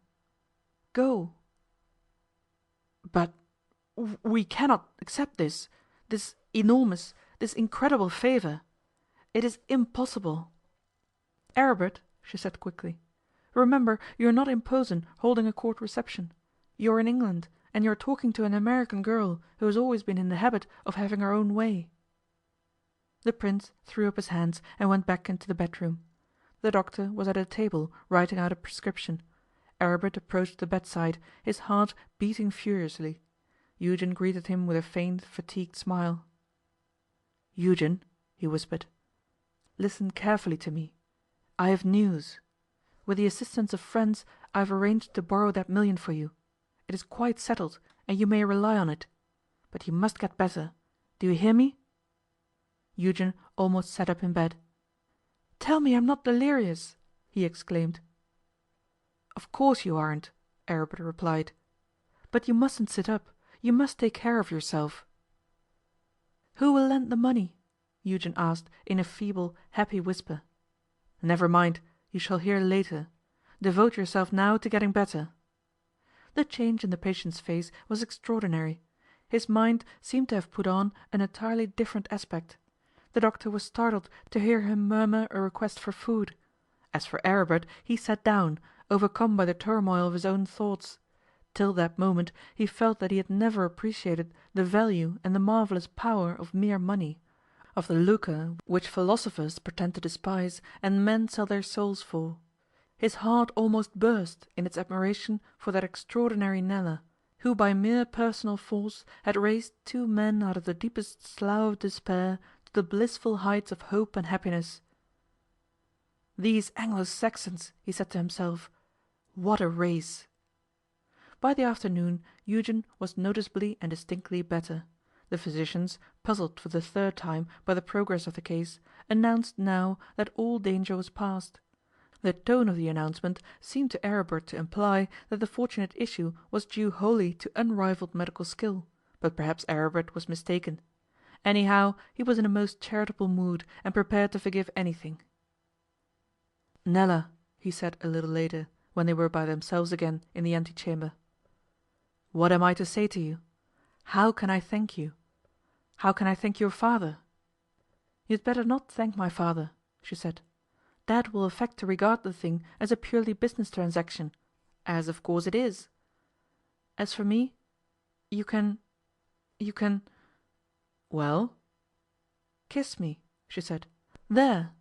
Go." "But we cannot accept this enormous, this incredible favour. It is impossible." "Aribert," she said quickly, "remember you are not in Posen holding a court reception. You are in England, and you are talking to an American girl who has always been in the habit of having her own way." The Prince threw up his hands and went back into the bedroom. The doctor was at a table writing out a prescription. Aribert approached the bedside, his heart beating furiously. Eugen greeted him with a faint, fatigued smile. "Eugen," he whispered. Listen carefully to me. I have news. With the assistance of friends I have arranged to borrow that million for you. It is quite settled, and you may rely on it. But you must get better. Do you hear me?" Eugen almost sat up in bed. "Tell me I'm not delirious!" he exclaimed. "Of course you aren't," Aribert replied. "But you mustn't sit up. You must take care of yourself." "Who will lend the money?" Eugen asked in a feeble, happy whisper. "Never mind, you shall hear later. Devote yourself now to getting better." The change in the patient's face was extraordinary. His mind seemed to have put on an entirely different aspect. The doctor was startled to hear him murmur a request for food. As for Aribert, he sat down, overcome by the turmoil of his own thoughts. Till that moment he felt that he had never appreciated the value and the marvellous power of mere money, of the lucre which philosophers pretend to despise and men sell their souls for. His heart almost burst in its admiration for that extraordinary Nella, who by mere personal force had raised two men out of the deepest slough of despair to the blissful heights of hope and happiness. "These Anglo-Saxons," he said to himself, "what a race!" By the afternoon Eugen was noticeably and distinctly better. The physicians, puzzled for the third time by the progress of the case, announced now that all danger was past. The tone of the announcement seemed to Aribert to imply that the fortunate issue was due wholly to unrivalled medical skill, but perhaps Aribert was mistaken. Anyhow, he was in a most charitable mood and prepared to forgive anything. "Nella," he said a little later, when they were by themselves again in the antechamber, "what am I to say to you? How can I thank you? How can I thank your father?" "You had better not thank my father," she said. "Dad will affect to regard the thing as a purely business transaction, as of course it is. As for me, you can Well?" "Kiss me," she said. "There!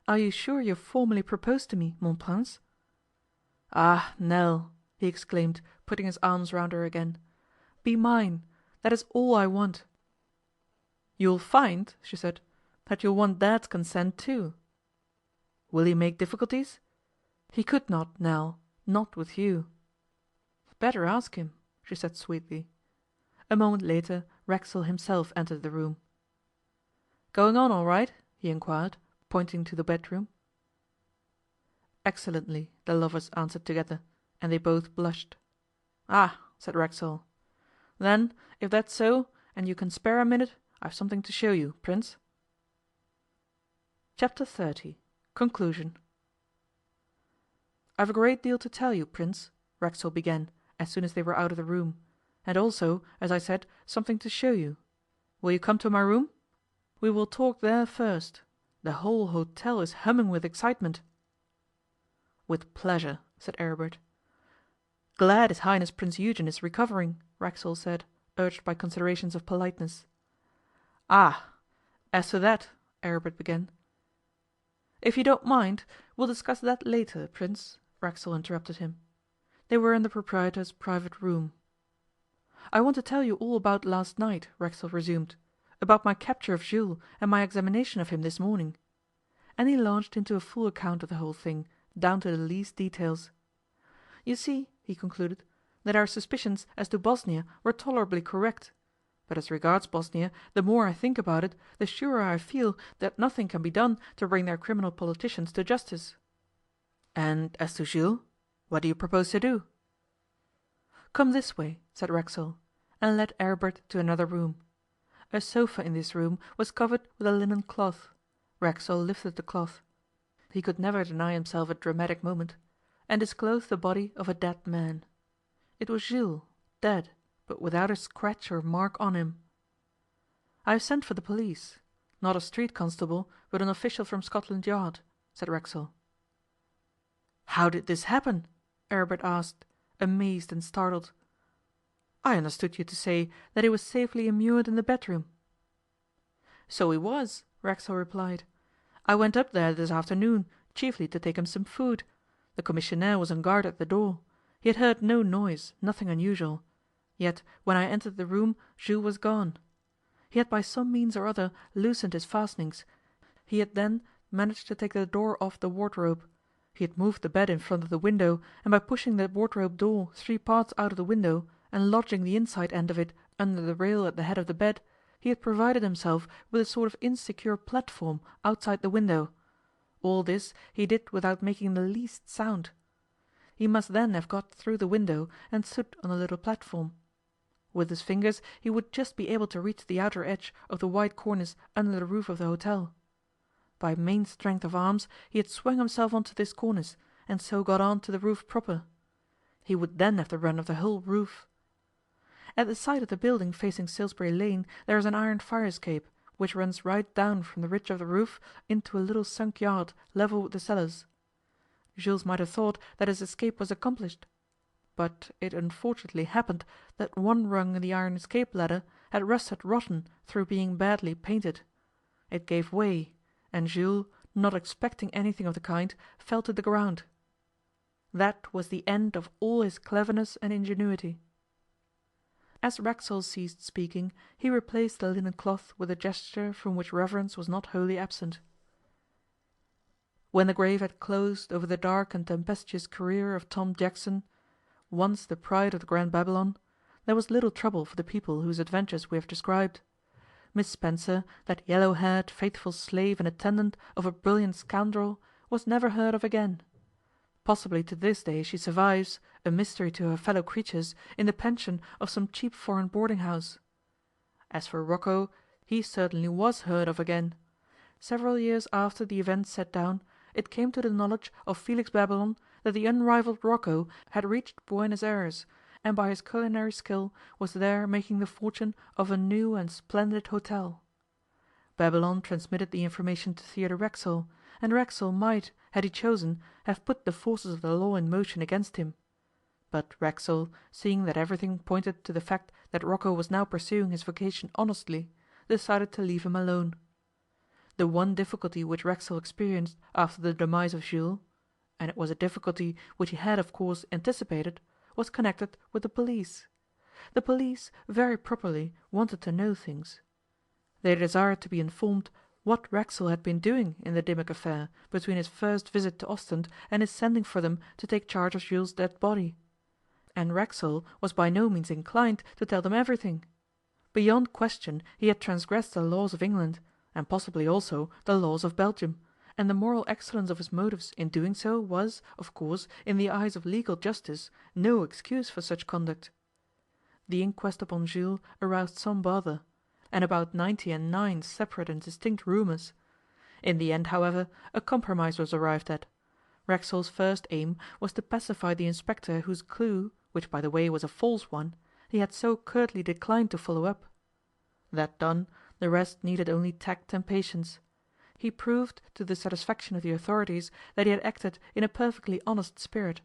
Are you sure you formally propose to me, mon prince?" "Ah, Nell!" he exclaimed, putting his arms round her again. "Be mine. That is all I want." "You'll find," she said, "that you'll want Dad's consent too." "Will he make difficulties?" "He could not, Nell, not with you." "Better ask him," she said sweetly. A moment later Racksole himself entered the room. "Going on all right?" he inquired, pointing to the bedroom. "Excellently," the lovers answered together, and they both blushed. "Ah!" said Racksole. "Then, if that's so, and you can spare a minute, I've something to show you, Prince." Chapter 30 Conclusion. "I've a great deal to tell you, Prince," Racksole began, as soon as they were out of the room, "and also, as I said, something to show you. Will you come to my room? We will talk there first. The whole hotel is humming with excitement." "With pleasure," said Aribert. "Glad his Highness Prince Eugen is recovering," Racksole said, urged by considerations of politeness. "Ah! As to that," Aribert began. "If you don't mind, we'll discuss that later, Prince," Racksole interrupted him. They were in the proprietor's private room. "I want to tell you all about last night," Racksole resumed, "about my capture of Jules and my examination of him this morning." And he launched into a full account of the whole thing, down to the least details. "You see," he concluded, "that our suspicions as to Bosnia were tolerably correct. But as regards Bosnia, the more I think about it, the surer I feel that nothing can be done to bring their criminal politicians to justice." "And as to Jules, what do you propose to do?" "Come this way," said Racksole, and led Aribert to another room. A sofa in this room was covered with a linen cloth. Racksole lifted the cloth he could never deny himself a dramatic moment and disclosed the body of a dead man. It was Jules, dead, but without a scratch or mark on him. "I have sent for the police. Not a street constable, but an official from Scotland Yard," said Racksole. "How did this happen?" Aribert asked, amazed and startled. "I understood you to say that he was safely immured in the bedroom." "So he was," Racksole replied. "I went up there this afternoon, chiefly to take him some food. The commissionaire was on guard at the door. He had heard no noise, nothing unusual. Yet when I entered the room Jules was gone. He had by some means or other loosened his fastenings, He had then managed to take the door off the wardrobe. He had moved the bed in front of the window, and by pushing the wardrobe door 3 parts out of the window, and lodging the inside end of it under the rail at the head of the bed, he had provided himself with a sort of insecure platform outside the window. All this he did without making the least sound. He must then have got through the window and stood on the little platform. With his fingers he would just be able to reach the outer edge of the white cornice under the roof of the hotel. By main strength of arms he had swung himself onto this cornice, and so got on to the roof proper. He would then have the run of the whole roof. At the side of the building facing Salisbury Lane there is an iron fire escape, which runs right down from the ridge of the roof into a little sunk yard level with the cellars. Jules might have thought that his escape was accomplished. But it unfortunately happened that one rung in the iron escape ladder had rusted rotten through being badly painted. It gave way, and Jules, not expecting anything of the kind, fell to the ground. That was the end of all his cleverness and ingenuity. As Racksole ceased speaking, he replaced the linen cloth with a gesture from which reverence was not wholly absent. When the grave had closed over the dark and tempestuous career of Tom Jackson, once the pride of the Grand Babylon, there was little trouble for the people whose adventures we have described. Miss Spencer, that yellow-haired, faithful slave and attendant of a brilliant scoundrel, was never heard of again. Possibly to this day she survives, a mystery to her fellow creatures, in the pension of some cheap foreign boarding-house. As for Rocco, he certainly was heard of again. Several years after the events set down, it came to the knowledge of Felix Babylon that the unrivalled Rocco had reached Buenos Aires, and by his culinary skill was there making the fortune of a new and splendid hotel. Babylon transmitted the information to Theodore Racksole, and Racksole might, had he chosen, have put the forces of the law in motion against him. But Racksole, seeing that everything pointed to the fact that Rocco was now pursuing his vocation honestly, decided to leave him alone. The one difficulty which Racksole experienced after the demise of Jules, and it was a difficulty which he had of course anticipated, was connected with the police. The police, very properly, wanted to know things. They desired to be informed what Racksole had been doing in the Dimmock affair between his first visit to Ostend and his sending for them to take charge of Jules' dead body. And Racksole was by no means inclined to tell them everything. Beyond question he had transgressed the laws of England, and possibly also the laws of Belgium, and the moral excellence of his motives in doing so was, of course, in the eyes of legal justice, no excuse for such conduct. The inquest upon Jules aroused some bother, and about 99 separate and distinct rumours. In the end, however, a compromise was arrived at. Racksole's first aim was to pacify the inspector whose clue, which by the way was a false one, he had so curtly declined to follow up. That done, the rest needed only tact and patience. He proved to the satisfaction of the authorities that he had acted in a perfectly honest spirit,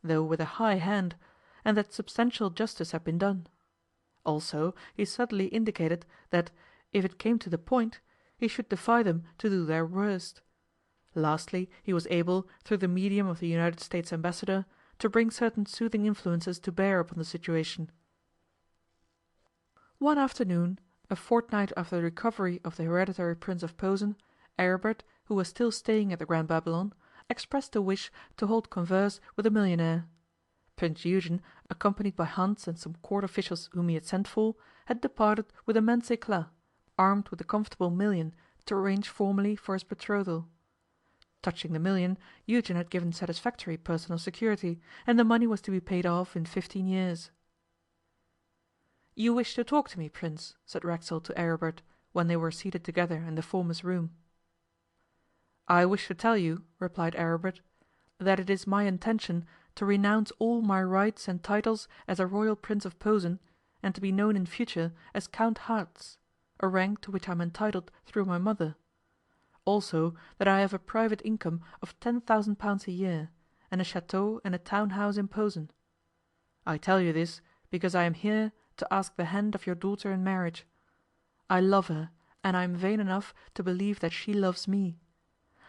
though with a high hand, and that substantial justice had been done. Also, he subtly indicated that, if it came to the point, he should defy them to do their worst. Lastly, he was able, through the medium of the United States ambassador, to bring certain soothing influences to bear upon the situation. One afternoon, a fortnight after the recovery of the hereditary Prince of Posen, Aribert, who was still staying at the Grand Babylon, expressed a wish to hold converse with a millionaire. Prince Eugen, accompanied by Hans and some court officials whom he had sent for, had departed with immense éclat, armed with a comfortable million, to arrange formally for his betrothal. Touching the million, Eugen had given satisfactory personal security, and the money was to be paid off in 15 years. "You wish to talk to me, Prince," said Racksole to Aribert, when they were seated together in the former's room. "I wish to tell you," replied Aribert, "that it is my intention to renounce all my rights and titles as a royal Prince of Posen, and to be known in future as Count Hartz, a rank to which I am entitled through my mother. Also that I have a private income of 10,000 pounds a year, and a chateau and a town house in Posen. I tell you this because I am here to ask the hand of your daughter in marriage. I love her, and I am vain enough to believe that she loves me.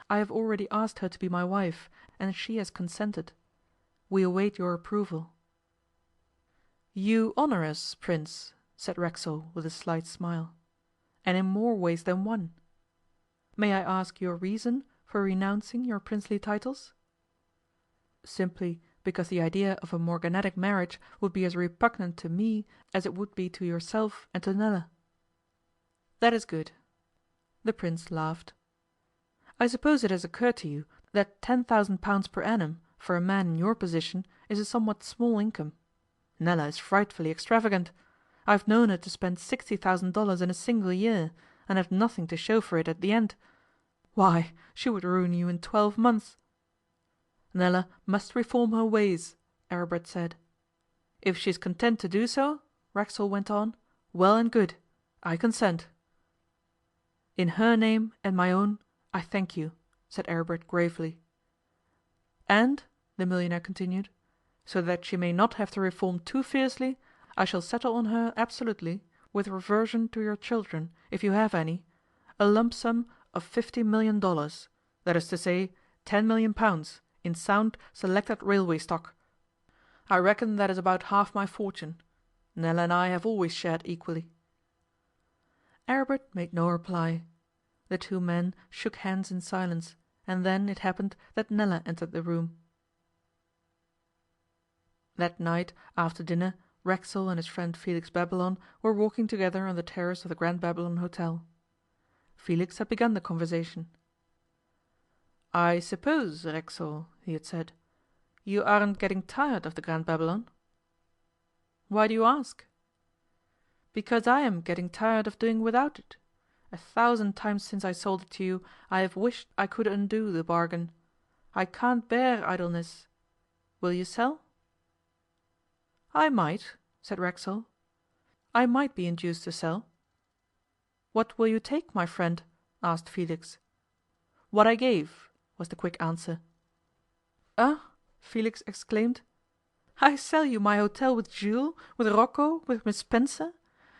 I have already asked her to be my wife, and she has consented. We await your approval." "You honour us, Prince," said Racksole with a slight smile, "and in more ways than one." May I ask your reason for renouncing your princely titles?' 'Simply because the idea of a morganatic marriage would be as repugnant to me as it would be to yourself and to Nella.' 'That is good.' The Prince laughed. 'I suppose it has occurred to you that £10,000 per annum for a man in your position is a somewhat small income. Nella is frightfully extravagant. I have known her to spend $60,000 in a single year, and have nothing to show for it at the end. Why, she would ruin you in 12 months.' 'Nella must reform her ways,' Aribert said. 'If she is content to do so,' Racksole went on, 'well and good. I consent.' 'In her name and my own, I thank you,' said Aribert gravely. 'And,' the millionaire continued, 'so that she may not have to reform too fiercely, I shall settle on her absolutely, with reversion to your children, if you have any, a lump sum of $50 million, that is to say, £10 million, in sound selected railway stock. I reckon that is about half my fortune. Nella and I have always shared equally.' Aribert made no reply. The two men shook hands in silence, and then it happened that Nella entered the room. That night, after dinner, Racksole and his friend Felix Babylon were walking together on the terrace of the Grand Babylon Hotel. Felix had begun the conversation. 'I suppose, Racksole,' he had said, 'you aren't getting tired of the Grand Babylon?' 'Why do you ask?' 'Because I am getting tired of doing without it. 1,000 times since I sold it to you I have wished I could undo the bargain. I can't bear idleness. Will you sell?' 'I might,' said Racksole. 'I might be induced to sell.' 'What will you take, my friend?' asked Felix. 'What I gave,' was the quick answer. 'Ah!' Felix exclaimed. 'I sell you my hotel with Jules, with Rocco, with Miss Spencer?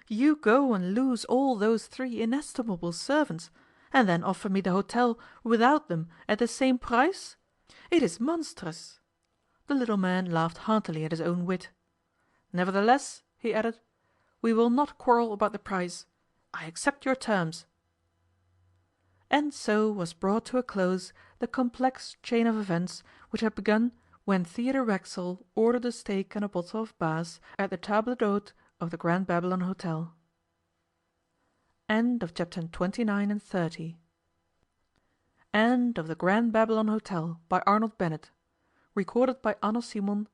You go and lose all those 3 inestimable servants, and then offer me the hotel without them at the same price? It is monstrous!' The little man laughed heartily at his own wit. 'Nevertheless,' he added, 'we will not quarrel about the price. I accept your terms.' And so was brought to a close the complex chain of events which had begun when Theodore Racksole ordered a steak and a bottle of Bass at the table d'hote of the Grand Babylon Hotel. End of chapter 29 and 30. End of the Grand Babylon Hotel by Arnold Bennett. Recorded by Anna Simon